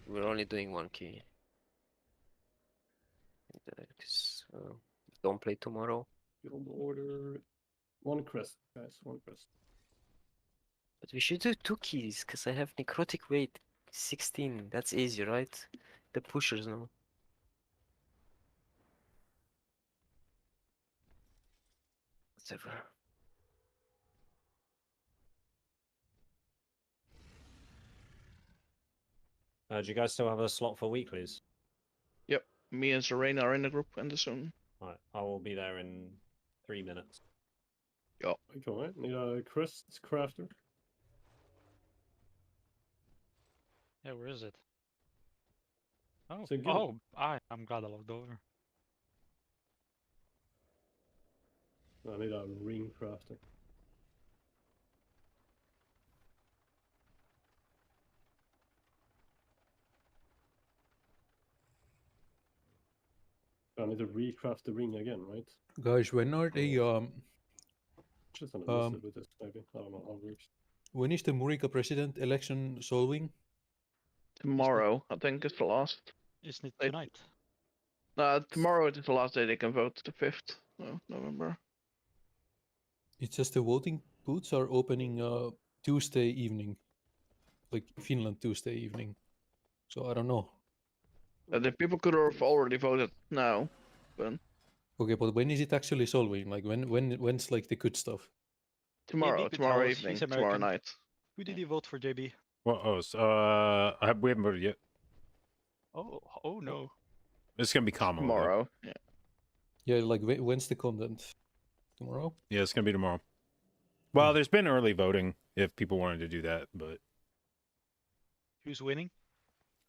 we're only doing one key. Because don't play tomorrow. Guild order. One crest, guys. One crest. But we should do 2 keys, because I have necrotic weight 16. That's easy, right? The pushers now. Whatever. Do you guys still have a slot for weeklies? Yep, me and Serena are in the group and soon. Alright, I will be there in 3 minutes. Yo. Okay, need a crest crafter. Yeah, where is it? Oh, It's a guild. I'm glad I logged over. I need a ring crafter. I need to recraft the ring again, right? Guys, when are they Just on a list with this, maybe. I don't know how it works. when is the Murica president election solving? Tomorrow, I think, is the last. Isn't it tonight? Tomorrow is the last day they can vote, the 5th of November. It's just the voting booths are opening Tuesday evening, like Finland Tuesday evening. So I don't know. The people could have already voted now, but Okay, but when is it actually solving? Like when's like the good stuff? tomorrow JB evening, he's tomorrow American. night. Who did you vote for, JB? Well, we haven't voted yet. Oh no. It's gonna be Kamala. Tomorrow, yeah. Yeah, like when's the content? Tomorrow? Yeah, it's gonna be tomorrow. Well, there's been early voting if people wanted to do that, but Who's winning?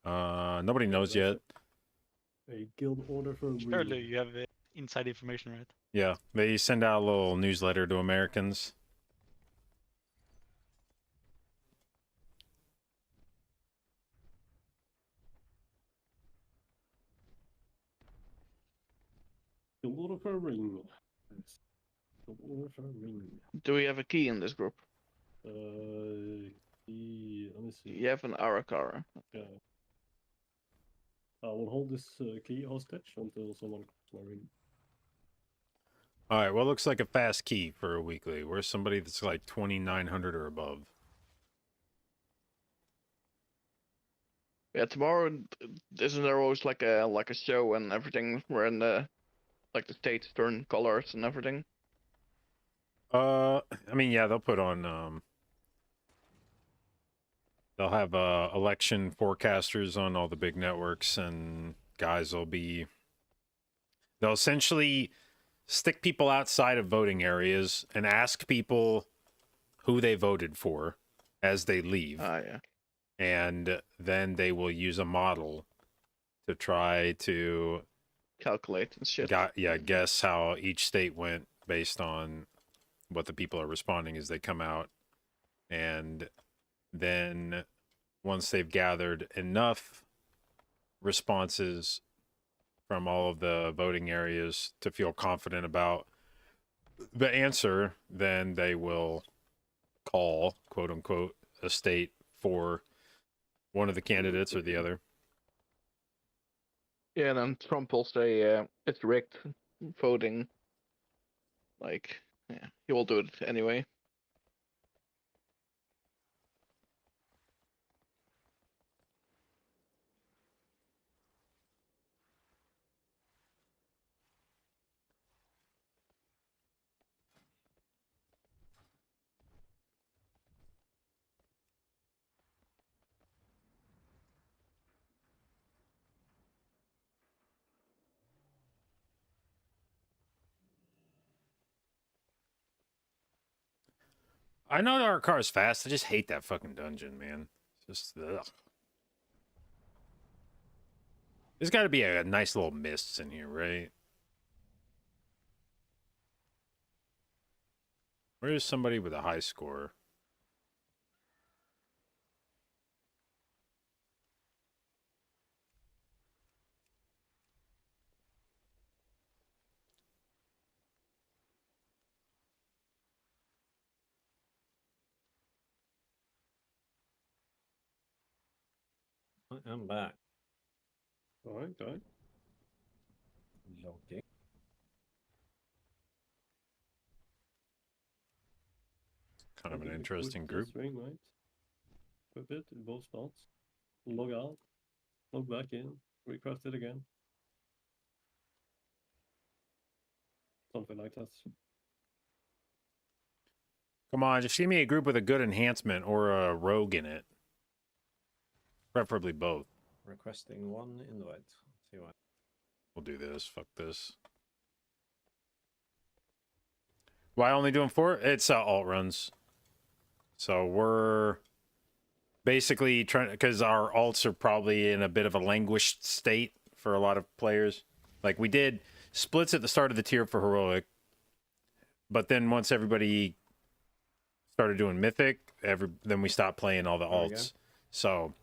nobody knows yet. A guild order for a Surely ring. you have inside information, right? Yeah, they send out a little newsletter to Americans. Guild order for a ring. Yes. Guild order for a ring. Do we have a key in this group? Let me see. You have an Arakara. Yeah. I will hold this key hostage until someone calls my ring. All right, what looks like a fast key for a weekly? Where's somebody that's like 2,900 or above? Yeah, tomorrow isn't there always like a show and everything where in the states turn colors and everything? I mean, yeah, they'll put on they'll have election forecasters on all the big networks, and guys they'll essentially stick people outside of voting areas and ask people who they voted for as they leave. Yeah. And then they will use a model to try to calculate and shit. Guess how each state went based on what the people are responding as they come out. And then once they've gathered enough responses from all of the voting areas to feel confident about the answer, then they will call, quote unquote, a state for one of the candidates or the other. Yeah, and then Trump will say it's rigged voting. Like, yeah, he will do it anyway. I know our car is fast. I just hate that fucking dungeon, man. Just ugh. There's got to be a nice little mists in here, right? Where is somebody with a high score? I'm back. Alright, alright. Logging. Kind of an Did we interesting put group. this ring, right? Equip it in both spots. Log out. Log back in. Recraft it again. Something like that. Come on, just give me a group with a good enhancement or a rogue in it. Preferably both. Requesting one invite. See what. We'll do this. Fuck this. Why only doing 4? It's alt runs. So we're basically trying, because our alts are probably in a bit of a languished state for a lot of players. Like we did splits at the start of the tier for heroic, but then once everybody started doing mythic, then we stopped playing all the There we go. alts. So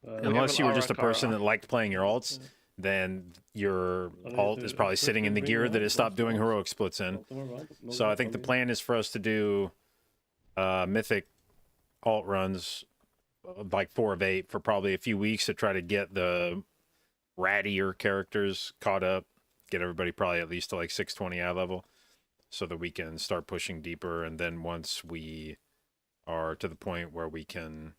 have unless you an were just a person Arakara. that liked playing your alts, then your need alt to is probably equip sitting the in the ring gear now, that it stopped both doing spots. heroic splits in. Both of them around, log So I back think on the in. plan is for us to do mythic alt runs like 4 of 8 for probably a few weeks to try to get the rattier characters caught up, get everybody probably at least to like 620 eye level so that we can start pushing deeper. And then once we are to the point where we can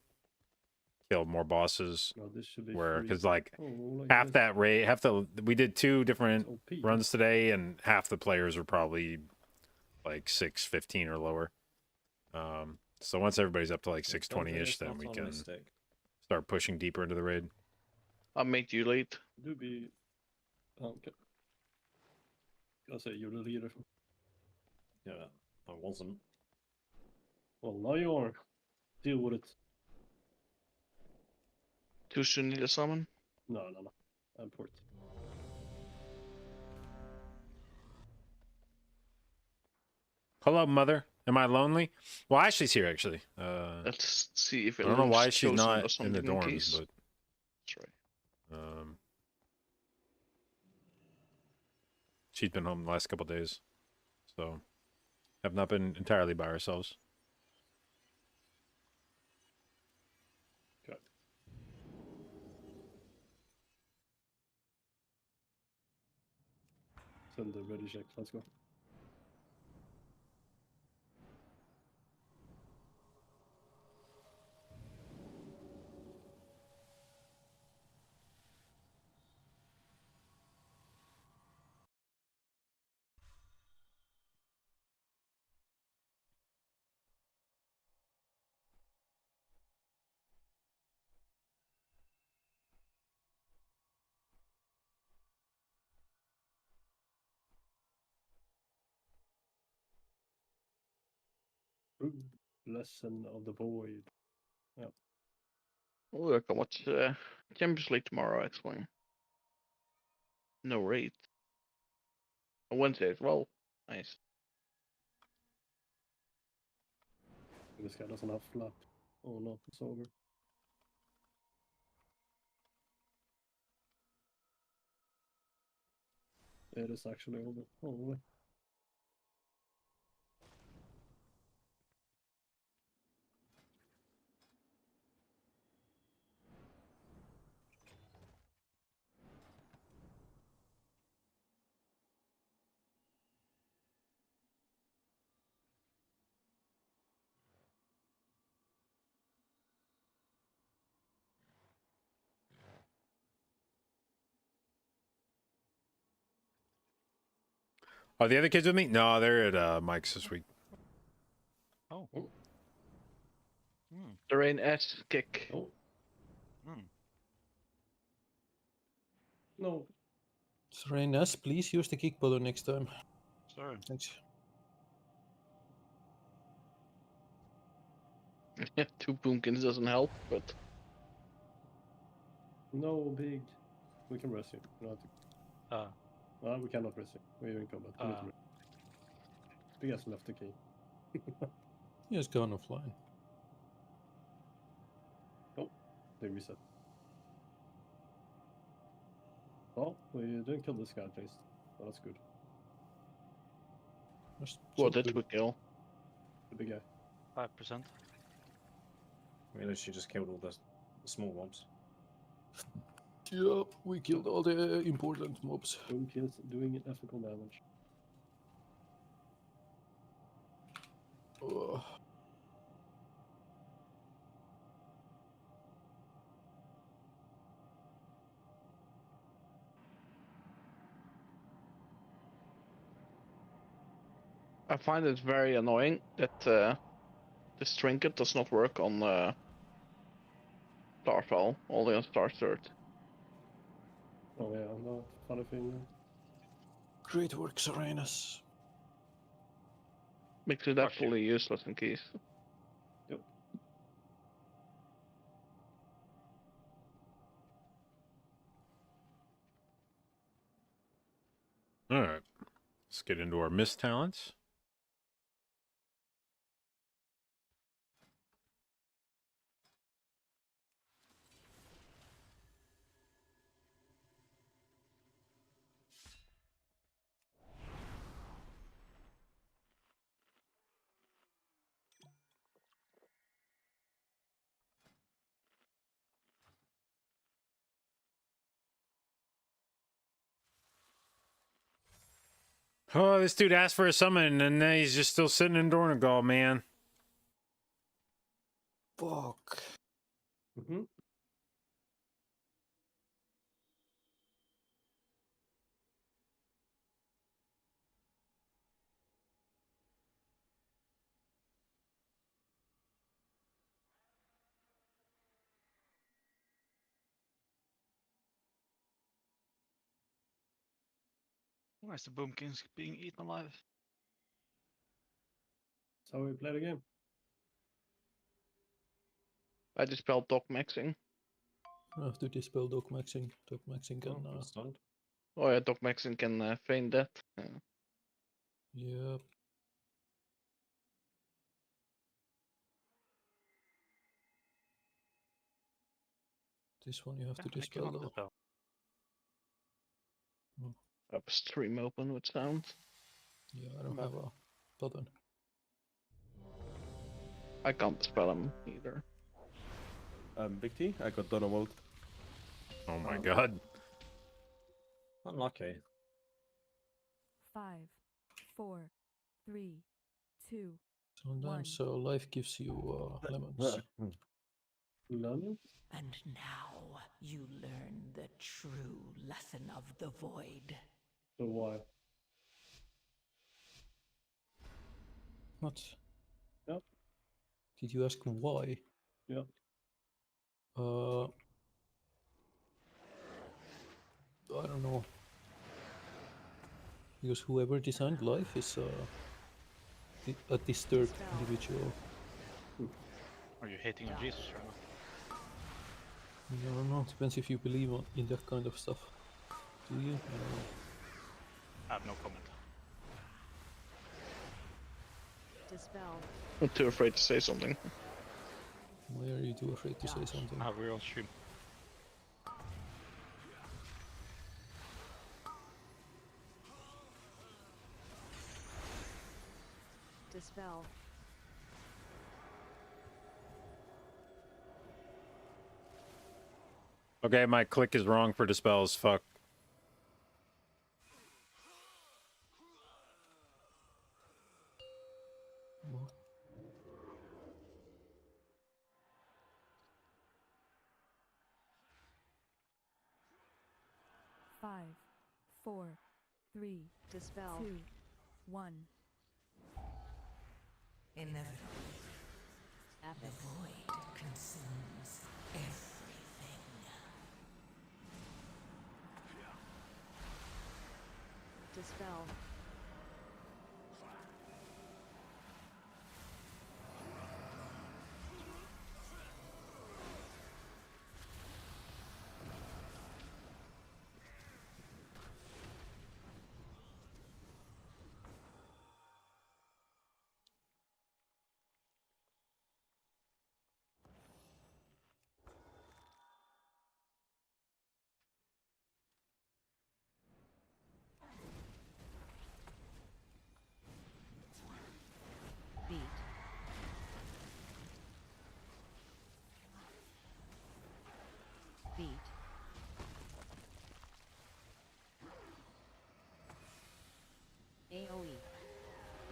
kill more bosses, No, this should be where free. because like Oh, like half this. that rate, we did 2 different OP. runs today, and half the players are probably like 615 or lower. So once everybody's up to like 620-ish, then we can start pushing deeper into the raid. I made you late. Do be. Okay. I say you're the leader. Yeah, I wasn't. Well, now you are. Deal with it. Too soon need a summon. No. I'm port. Hello, mother. Am I lonely? Well, Ashley's here actually. Let's see if it I don't know why looks she's chosen or not in something the in dorms, case. but That's right. she's been home the last couple days, so have not been entirely by ourselves. Okay. Send the ready check. Let's go. Lesson of the Void. Yeah. Oh, I can watch Champions League tomorrow actually. No raid. On Wednesday as well. Nice. This guy doesn't have flap. Oh no, it's over. It is actually over. Holy. Are the other kids with me? No, they're at Mike's this week. Oh. The rain S kick. Oh. No. Reines, please use the kick button next time. Sorry. Thanks. Two pumpkins doesn't help, but No, big. We can rest you. We don't have to. We cannot rest you. We're in combat. We need to rest. Big has left the key. He has gone offline. Oh, they reset. Well, we didn't kill this guy at least. So that's good. what did we kill? The big guy. 5%. I mean, she just killed all the small mobs. Yep, we killed all the important mobs. Boom kills doing ethical damage. Ugh. I find it very annoying that this trinket does not work on Starfall, only on Star Third. Oh yeah, no funny thing. Great work, Serenus. Makes it absolutely useless in keys. Yep. All right, let's get into our mist talents. Oh, this dude asked for a summon, and then he's just still sitting in Dornegal, man. Fuck. Mm-hmm. Where's the boomkins being eaten alive? That's how we play the game. I dispelled Doc Maxing. I have to dispel dog maxing. Dog maxing can. Oh yeah, Doc Maxing can feign death. Yep. This one you have to dispel though. I have a stream open with sound. Yeah, I don't have a button. I can't dispel him either. Big T, I got Donald. Oh my god. Unlucky. 5, 4, 3, 2, Sometimes life gives you lemons. Lemons? And now you learn the true lesson of the void. So why? What? Yep. Did you ask why? Yep. I don't know. Because whoever designed life is a disturbed individual. Are you hating on Jesus right now? I don't know. Depends if you believe in that kind of stuff. Do you? I don't know. I have no comment. Dispel. I'm too afraid to say something. Why are you too afraid to say something? We're on stream. Dispel. Okay, my click is wrong for dispels. Fuck. Five, 4, 3, Dispel. 2, 1. Inevitably, the void consumes everything. Dispel.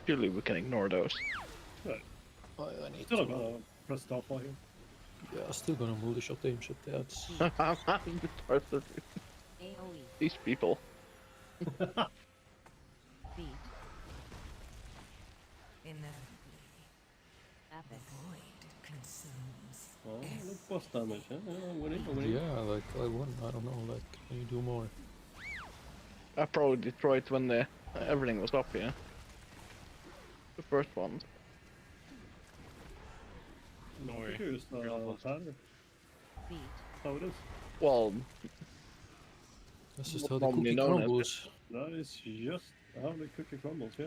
Surely we can ignore those. Right. I need Still to... gonna press stop for him. Yeah, still gonna multi-shot aim shot. That's... AoE. These people. Beat. Inevitably, Epic. void consumes. Oh, look boss damage, huh? Yeah, winning. Yeah, like I won. I don't know. Like, can you do more? I probably destroyed when the everything was up here. The first one. No way. Here's the pattern. Beat. How it is. Well, That's just not how the normally cookie known as crumbles. That is just how the cookie crumbles, yeah.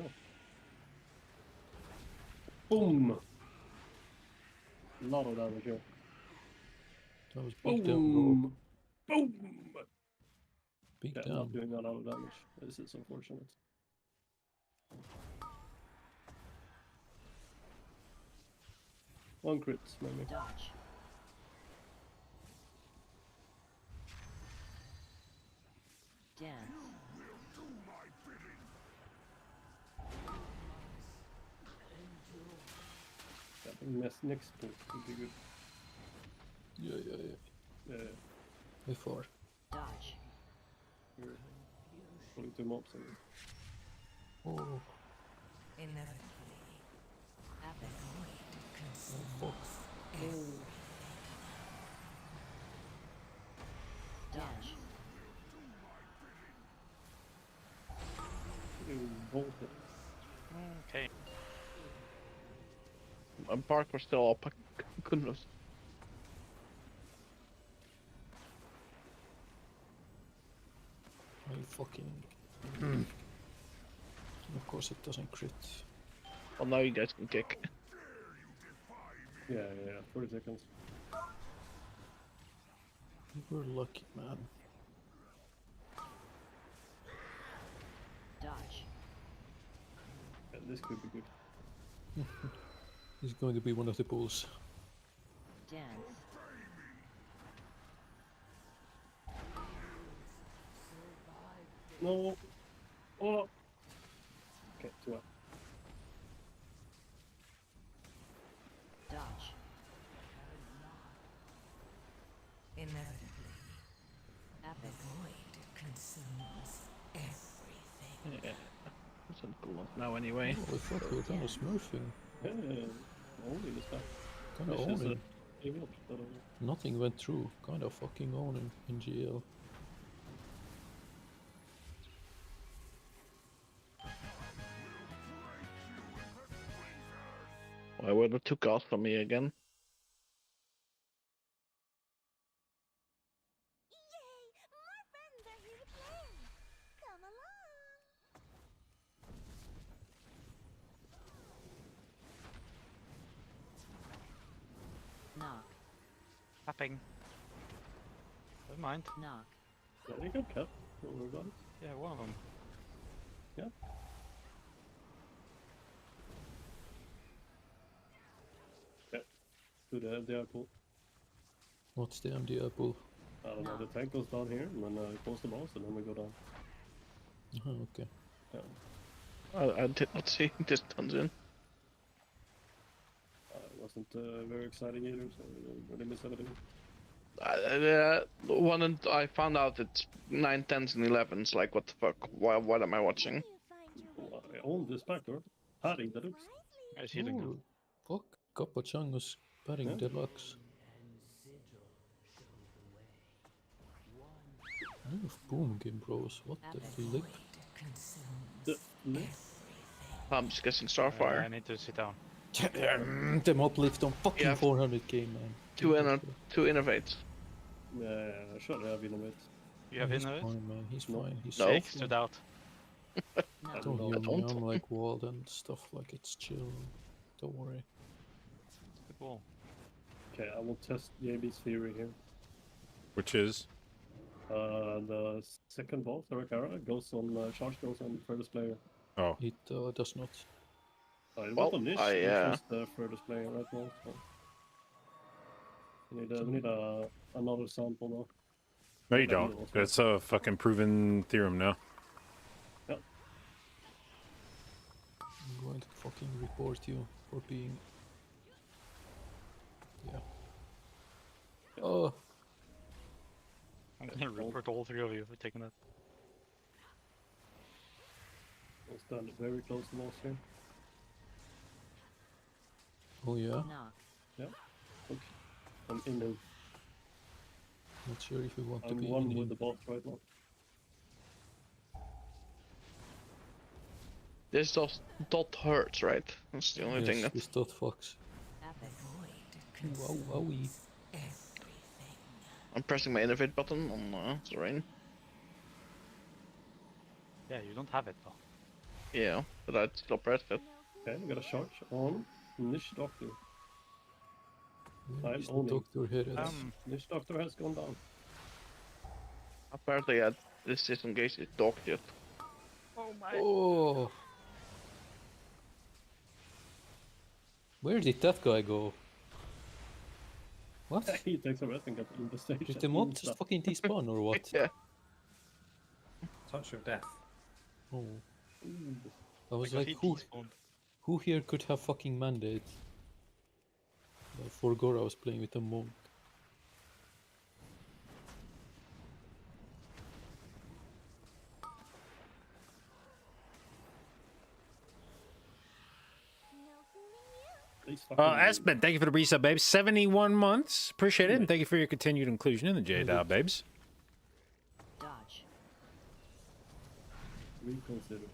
Boom! Lot of damage here. That was big down, bro. Boom! Big Yeah, down. not doing a lot of damage. This is unfortunate. One crit, maybe. Dodge. Dance. I think next pull would be good. Yeah. Yeah. By far. Dodge. You're pulling two mobs in. Oh. Inevitably, Epic. void consumes. Fuck. Dodge. You bolted. Okay. my park was still up. I couldn't have. I fucking... Of course it doesn't crit. Well, now you guys can kick. Yeah, 40 seconds. You were lucky, man. Dodge. Yeah, this could be good. He's going to be one of the bulls. Dance. No! Oh! Okay, 2 up. Dodge. Inevitably, Epic. void consumes everything. Yeah, that's a cool one now anyway. Holy fuck, you're kind of smurfing. Yeah, only this time. Kind of This is owning. evil, but, Nothing went through. Kind of fucking owning in GL. I would have took off from me again. Knock. Tapping. Never mind. Knock. Very good cut. Don't worry about it. Yeah, one of them. Yeah. Okay. To the apple. What's the MD apple? I don't know, the tank goes down here, and then close the boss, and then we go down. Okay. Yeah. I did not see this turns in. It wasn't very exciting either, so we didn't really miss anything. One and I found out it's 9, 10s, and 11s. Like, what the fuck? What am I watching? Well, I own this back door. Padding deluxe. He's healing now. Fuck. Kappa-chan was batting Yeah. deluxe. Boom game bros. What the flip? The lip? I'm just guessing Starfire. I need to sit down. The mob lift on fucking Yeah. 400k, man. Two innovates. Yeah, sure, I have innovate. You have He's innovate? fine, man. He's No. fine. He's No. Six stood out. Don't No, hear I me. don't. I'm like walled and stuff. Like it's chill. Don't worry. Good ball. Okay, I will test JB's theory here. Which is? The second boss, Arakara, goes on charge goes on furthest player. Oh. It does not. It Well, was on this, which is the furthest player right now. So. We need another sample now. No, you don't. It's a fucking proven theorem now. Yep. I'm going to fucking report you for being... Yeah. Oh! I'm gonna report all three of you for taking that. I'll stand very close to boss here. Oh yeah? Yeah. Okay. I'm in him. Not sure if we want to I'm be one in with him. the boss right now. This dot hurts, right? That's the only thing Yes, that. this dot fucks. Wow, wowie. I'm pressing my innovate button on Terrain. Yeah, you don't have it though. Yeah, but I still pressed it. Okay, we got a charge on Niche Doctor. Where I'm is the owning. doctor headed? Niche Doctor has gone down. Apparently, this disengage is docked yet. Oh my. Oh! Where did that guy go? What? He takes a rest and gets in the station. Did the mob just fucking despawn or what? Yeah. Touch of death. Oh. I was Like like, if he despawned. who here could have fucking mandate? I forgot I was playing with a monk. Espen, thank you for the resub, babes. 71 months. Appreciate it. And thank you for your continued inclusion in the JDAO, babes. Dodge. Reconsider.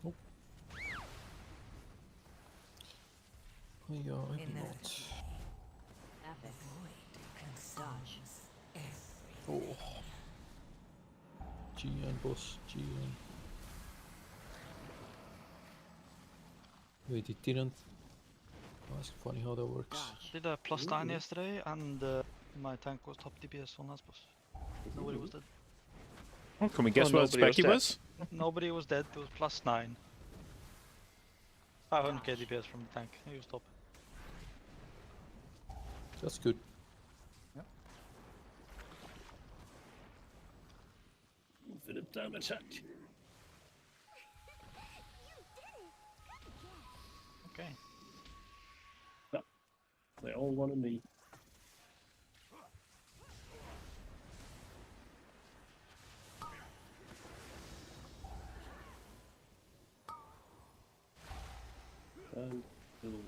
Oh. Yeah, I do not. Epic. Dodge. Oh. GN boss, GN. Wait, it didn't. Oh, it's funny how that works. Did a +9 yesterday, and my tank was top DPS on last boss. Nobody was dead. Oh, can we guess what spec he was? Nobody was dead. It was +9. 500k DPS from the tank. He was top. That's good. Infinite damage hack. Okay. No. They all wanted me. And little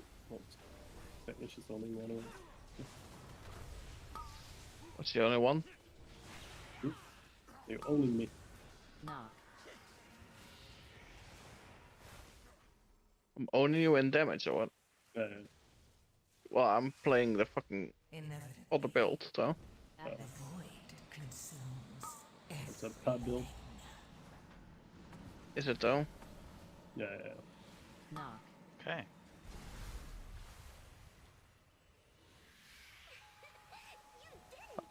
Technish is only one of What's the only one? They're owning me. Knock. I'm owning you in damage or what? Well, I'm playing the fucking other build, so. It's a pad build. Is it though? Yeah. Knock. Okay.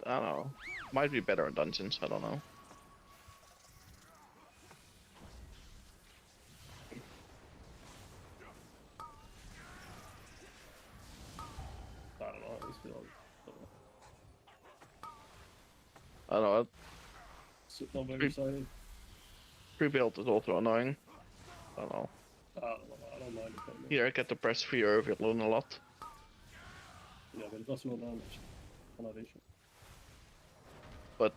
I don't know. Might be better in dungeons, I don't know. I don't know. It's still. I don't know. Not very excited. Pre-build is also annoying. I don't know. I don't mind it. Here I get to press free overload a lot. Yeah, but it does no damage. On addition. But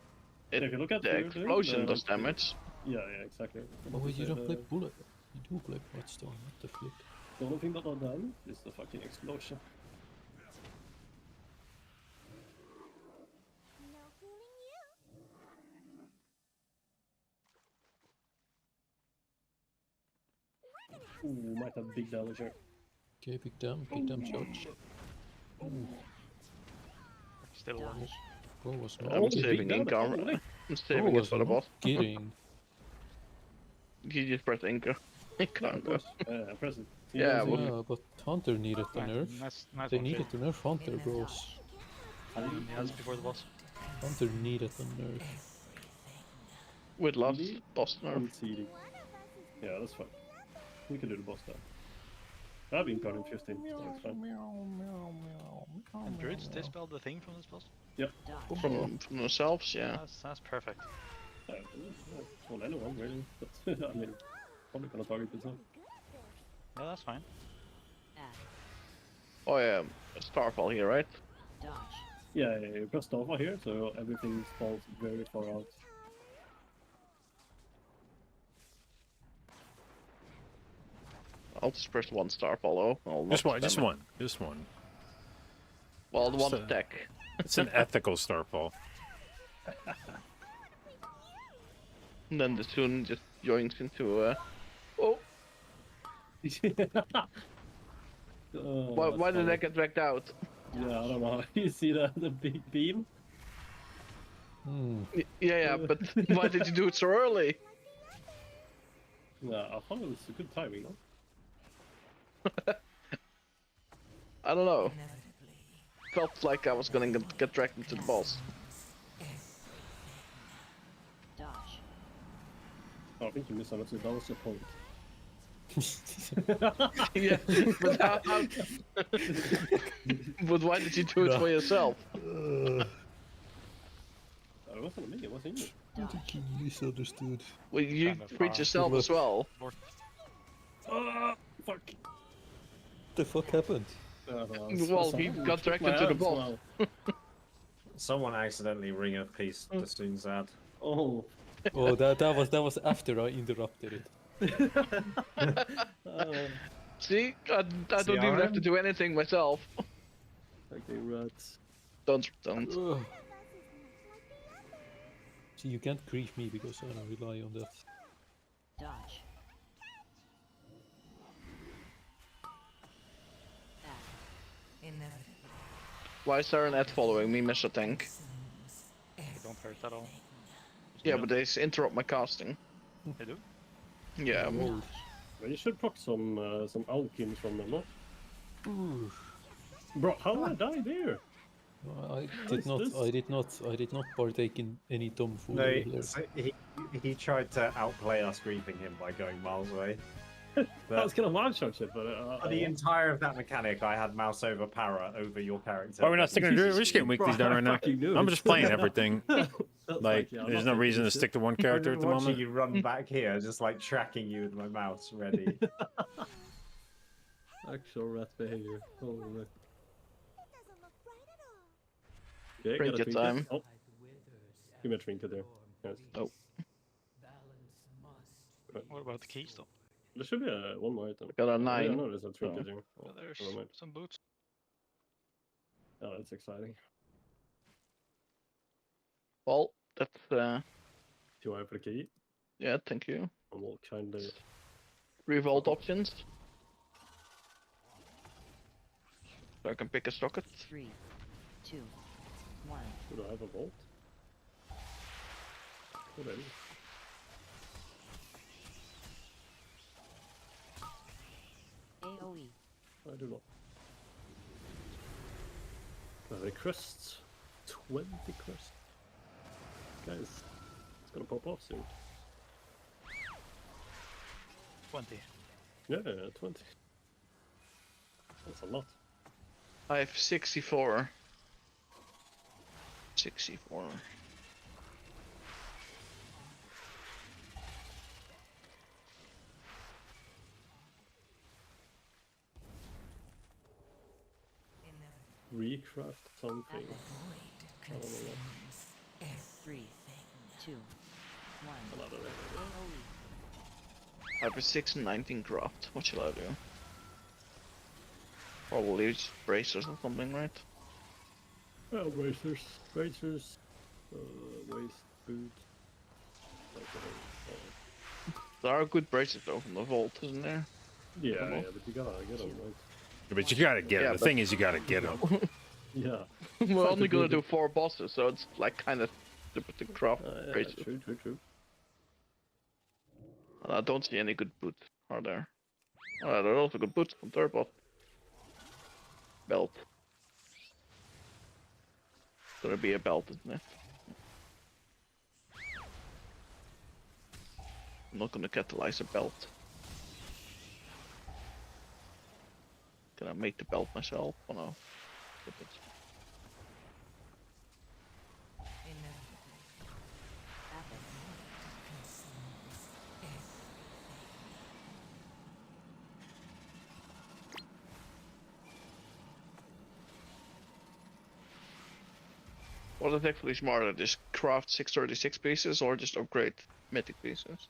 if you look at the explosion does damage. Yeah, exactly. Oh wait, you don't play bullet. You do play Bloodstone, what the flip. The only thing that I've done is the fucking explosion. Ooh, might have big damage here. Okay, big damn charge. Ooh. Still one. Bro was not I'm saving income. I'm saving it for the boss. Kidding. You just press anchor. It can't go. Press it. Yeah, but Hunter needed the nerf. Nice They one, needed to nerf Hunter, bros. That's before the boss. Hunter needed the nerf. With last boss nerf. Yeah, that's fine. We can do the boss now. I've been cutting 15, so it's fine. And druids dispel the thing from this boss? Yep. From themselves, yeah. That's perfect. Well, anyone really, but I mean, probably gonna target this one. Yeah, that's fine. Oh yeah, Starfall here, right? Dodge. Yeah, you press Starfall here, so everything spawns very far out. I'll just press one Starfall. Oh, I'll Just not one. spam Just it. one. Just one. Well, the one It's a- deck. It's an ethical starfall. And then the Soon just joins into. Oh. Why did I get dragged out? Yeah, I don't know. You see the big beam? Yeah, but why did you do it so early? Yeah, I thought it was a good timing, no? I don't know. Felt like I was gonna get dragged into the boss. Dodge. I think you misunderstood. That was the point. Yeah, but but why did you do it for yourself? It wasn't me, it wasn't you. I think you misunderstood. Well, you freed yourself as well. Oh, fuck. What the fuck happened? Well, he got dragged into the boss. Someone accidentally ring of peace to Soonzad. Oh. Oh, that was after I interrupted it. See, I don't even have to do anything myself. Okay, rats. Don't. See, you can't grief me because I don't rely on that. Dodge. Why is there an ad following me, Mr. Tank? They don't hurt at all. Yeah, but they interrupt my casting. They do? Yeah. Well, you should proc some alchems from them, no? Bro, how did I die there? I did not partake in any tomfoolery No, here. so he tried to outplay us griefing him by going miles away. I was gonna one-shot it, but... For the entire of that mechanic, I had mouse over para over your character. Why are we not sticking to it? We're just getting weeklies done right now. I'm just playing everything. Like, there's no reason to stick to one character at the Watching moment. you run back here, just like tracking you with my mouse ready. Actual rat behavior. Oh, right. Okay, Drink got a your trinket. time. Oh. Give me a trinket there. Yes. Oh. What about the keys though? There should be one more item. Got a I 9. know there's a trinket here. Oh, There's never mind. some boots. Oh, that's exciting. Well, that's Do I have the key? yeah, thank you. I will kind of... Revolt options. So I can pick a socket. 3, 2, 1. Do I have a vault? Already. AoE. I do not. How many crusts? 20 crusts. Guys, it's gonna pop off soon. 20. Yeah, 20. That's a lot. I have 64. 64. Recraft something. I don't know what. Everything. 2, 1. Another AoE. I have a 6 and 19 craft. What shall I do? Probably use bracers or something, right? Oh, bracers. Bracers. Waist, boot. There are good bracers though from the vault, isn't there? Yeah, yeah, but you gotta get them, right? Yeah, but you gotta get Yeah, them. The but- thing is, you gotta get them. Yeah. We're only gonna do 4 bosses, so it's like kind of stupid to craft Yeah, bracers. true. I don't see any good boots, are there? There are also good boots from Turbot. Belt. Gonna be a belt, isn't it? I'm not gonna catalyze a belt. Can I make the belt myself? Oh no. Skip it. What is actually smarter? Just craft 636 pieces or just upgrade mythic pieces?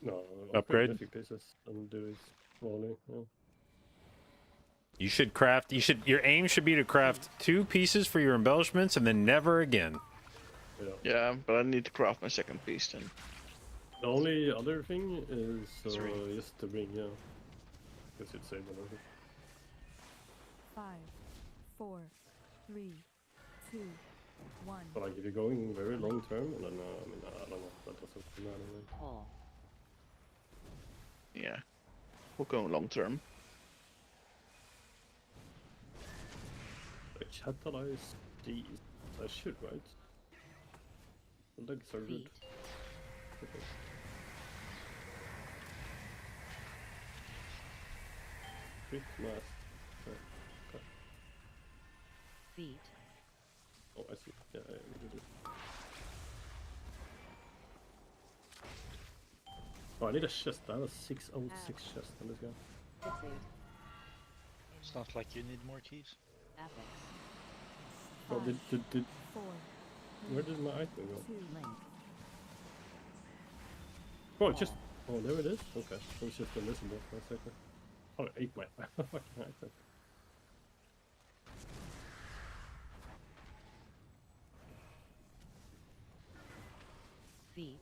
No, Upgrade. mythic pieces and do it slowly. Yeah. You should craft. Your aim should be to craft 2 pieces for your embellishments, and then never again. Yeah, but I need to craft my second piece then. The only other thing is just to bring, because it's saved on it. 5, 4, 3, 2, 1. But like if you're going very long term, and then I mean I don't know, that doesn't matter. Really. Yeah, we'll go long term. Catalyze these. I should, right? The legs are good. Okay. Crit mass. Okay. Feet. Oh, I see. Yeah, we do. Oh, I need a chest. I have a 606 chest on this guy. Sounds like you need more keys. Oh, where did my item go? Oh, just... Oh, there it is? Okay. It was just invisible for a second. Oh, I ate my fucking item. Feet.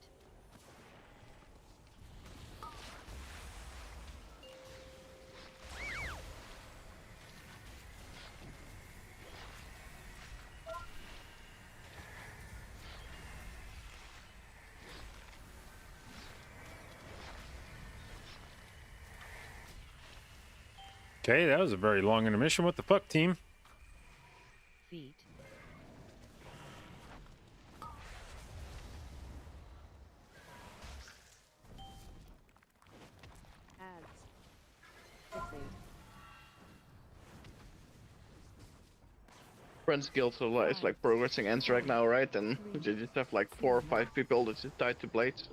Okay, that was a very long intermission. What the fuck, team? Feet. Ads. Fixate. Friends Guild is like progressing ends right now, right? And you just have like 4 or 5 people that just died to blades.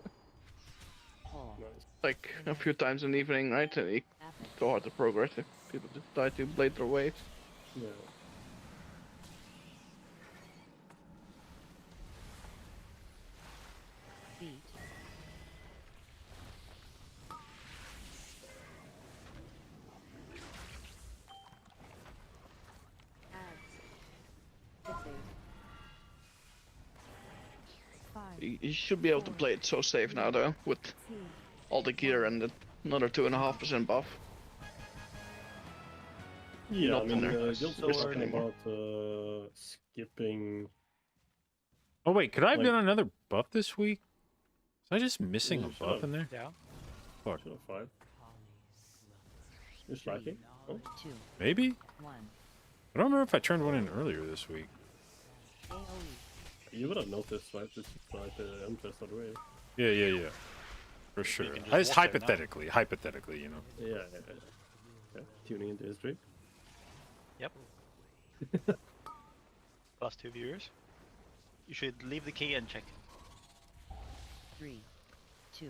Like a few times in the evening, right? And it's so hard to progress if people just die to blade their waves. Yeah. Feet. Ads. Fixate. You should be able to play it so safe now, though, with all the gear and another 2.5% buff. Yeah, Not I mean, in Guild's talking about skipping... Oh wait, could I have like- done another buff this week? Was I just missing Yeah, a you buff should've. in there? Yeah. Fuck. Should have 5. You're slacking? Oh. Maybe? 1. I don't remember if I turned one in earlier this week. AOE. You would have noticed, right? It's like the interest of the way. Yeah. For sure. can just I just walk there now. hypothetically, you know. Yeah. Tuning into history. Yep. Last 2 viewers. You should leave the key and check. 3, 2,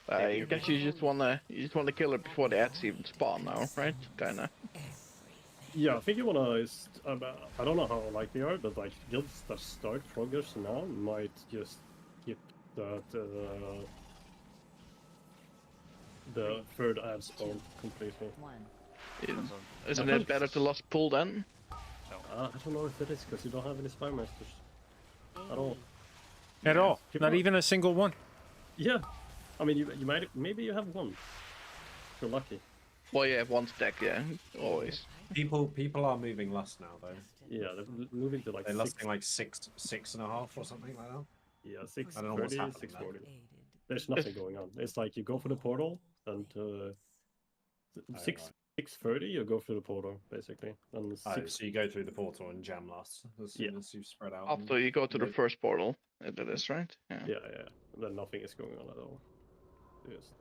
1. I guess you just wanna kill it before the ads even spawn now, right? Kinda. Yeah, I think you wanna. I don't know how likely you are, but like guilds that start progress now might just skip that the third ad spawn completely. 1. Isn't it better to lost pull then? I don't know if it is because you don't have any spy masters at all. At all. Keep Not on. even a single one. Yeah, I mean you might maybe you have one. If you're lucky. Well, yeah, one stack, yeah, always. People are moving less now, though. Yeah, they're moving to like They're 6. lusting like 6.5 or something like that. Yeah, I don't know what's 630, happening 640. there. There's nothing going on. It's like you go for the portal and 630 you go through the portal basically. And So you go through the portal and jam last as soon as you've spread out. After you go to the first portal, it is, right? Yeah. And then nothing is going on at all. Yes.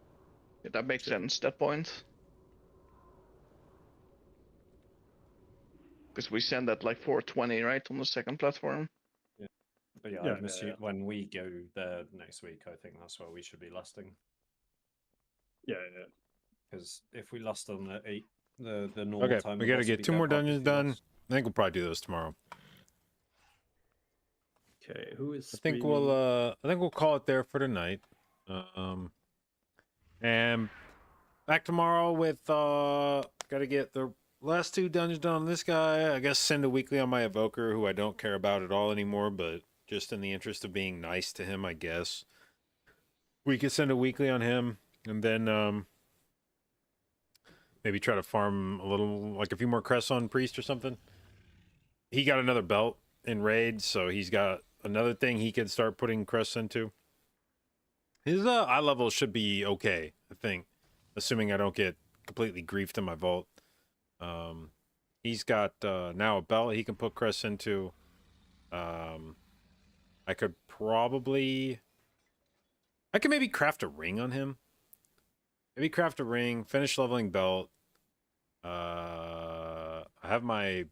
Yeah, that makes sense, that point. Because we send at like 420, right, on the second platform? Yeah. But yeah, Yeah, I'd assume when we go there next week, I think that's where we should be lusting. Yeah. Because if we lust on the normal Okay, time, we the gotta boss get will be 2 more dead by dungeons 50 done. lust. I think we'll probably do those tomorrow. Okay, who is I think streaming? we'll call it there for tonight. And back tomorrow with gotta get the last 2 dungeons done on this guy. I guess send a weekly on my evoker, who I don't care about at all anymore, but just in the interest of being nice to him, I guess we could send a weekly on him, and then maybe try to farm a little, like a few more crests on priest or something. He got another belt in raid, so he's got another thing he could start putting crests into. His eye level should be okay, I think, assuming I don't get completely griefed in my vault. He's got now a belt he can put crests into. I could maybe craft a ring on him. Maybe craft a ring, finish leveling belt. I have my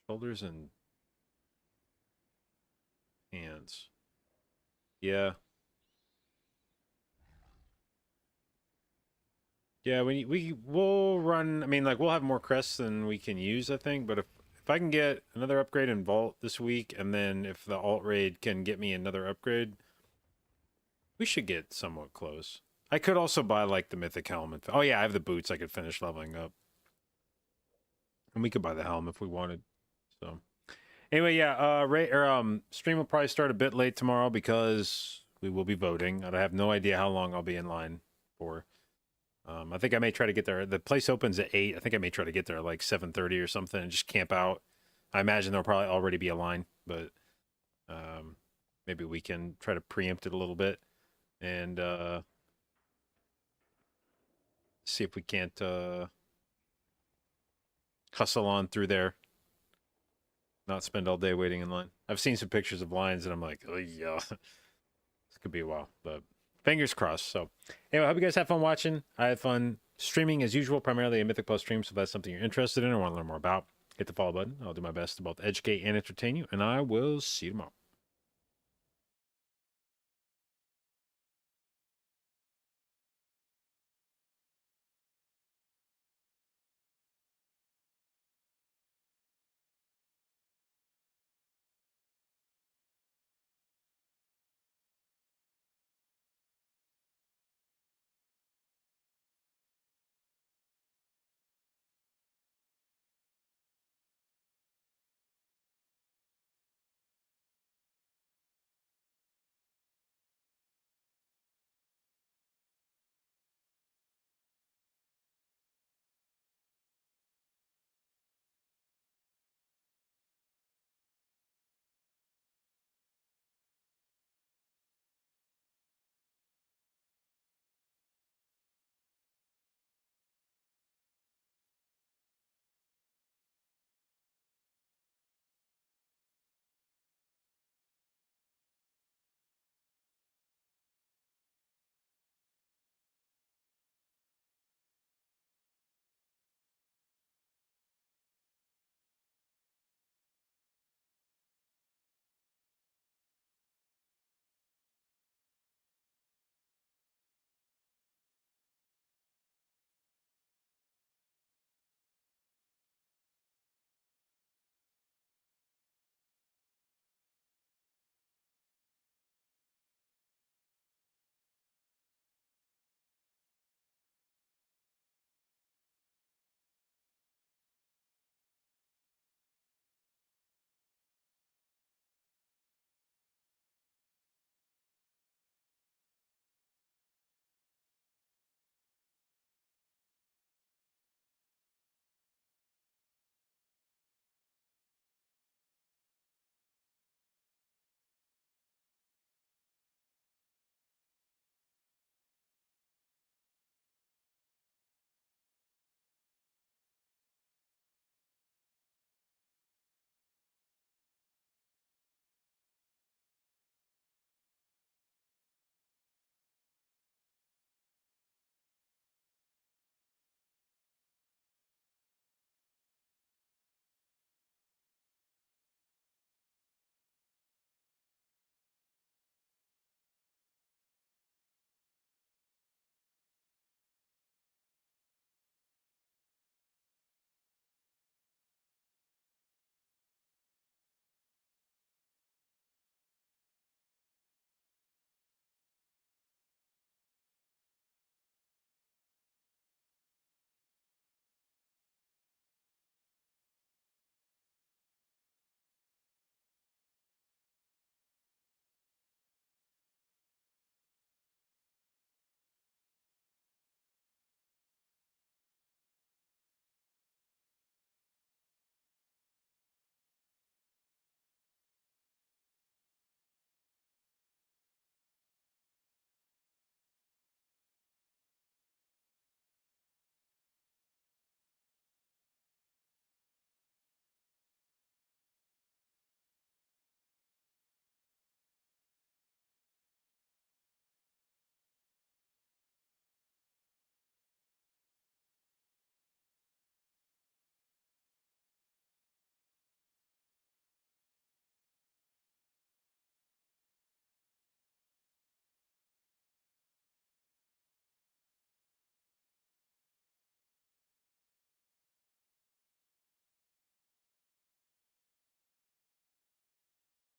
shoulders and hands. Yeah. Yeah, we'll run. I mean, like, we'll have more crests than we can use, I think. But if I can get another upgrade in vault this week, and then if the alt raid can get me another upgrade, we should get somewhat close. I could also buy like the mythic helmet. Oh yeah, I have the boots. I could finish leveling up, and we could buy the helm if we wanted. So anyway, yeah. Stream will probably start a bit late tomorrow because we will be voting. I have no idea how long I'll be in line for. I think I may try to get there. The place opens at 8. I think I may try to get there at like 7:30 or something and just camp out. I imagine there'll probably already be a line, but maybe we can try to preempt it a little bit and see if we can't hustle on through there. Not spend all day waiting in line. I've seen some pictures of lines and I'm like, oh yeah, this could be a while, but fingers crossed. So anyway, I hope you guys have fun watching. I had fun streaming as usual, primarily a Mythic Plus stream. So if that's something you're interested in or want to learn more about, hit the follow button. I'll do my best to both educate and entertain you, and I will see you tomorrow.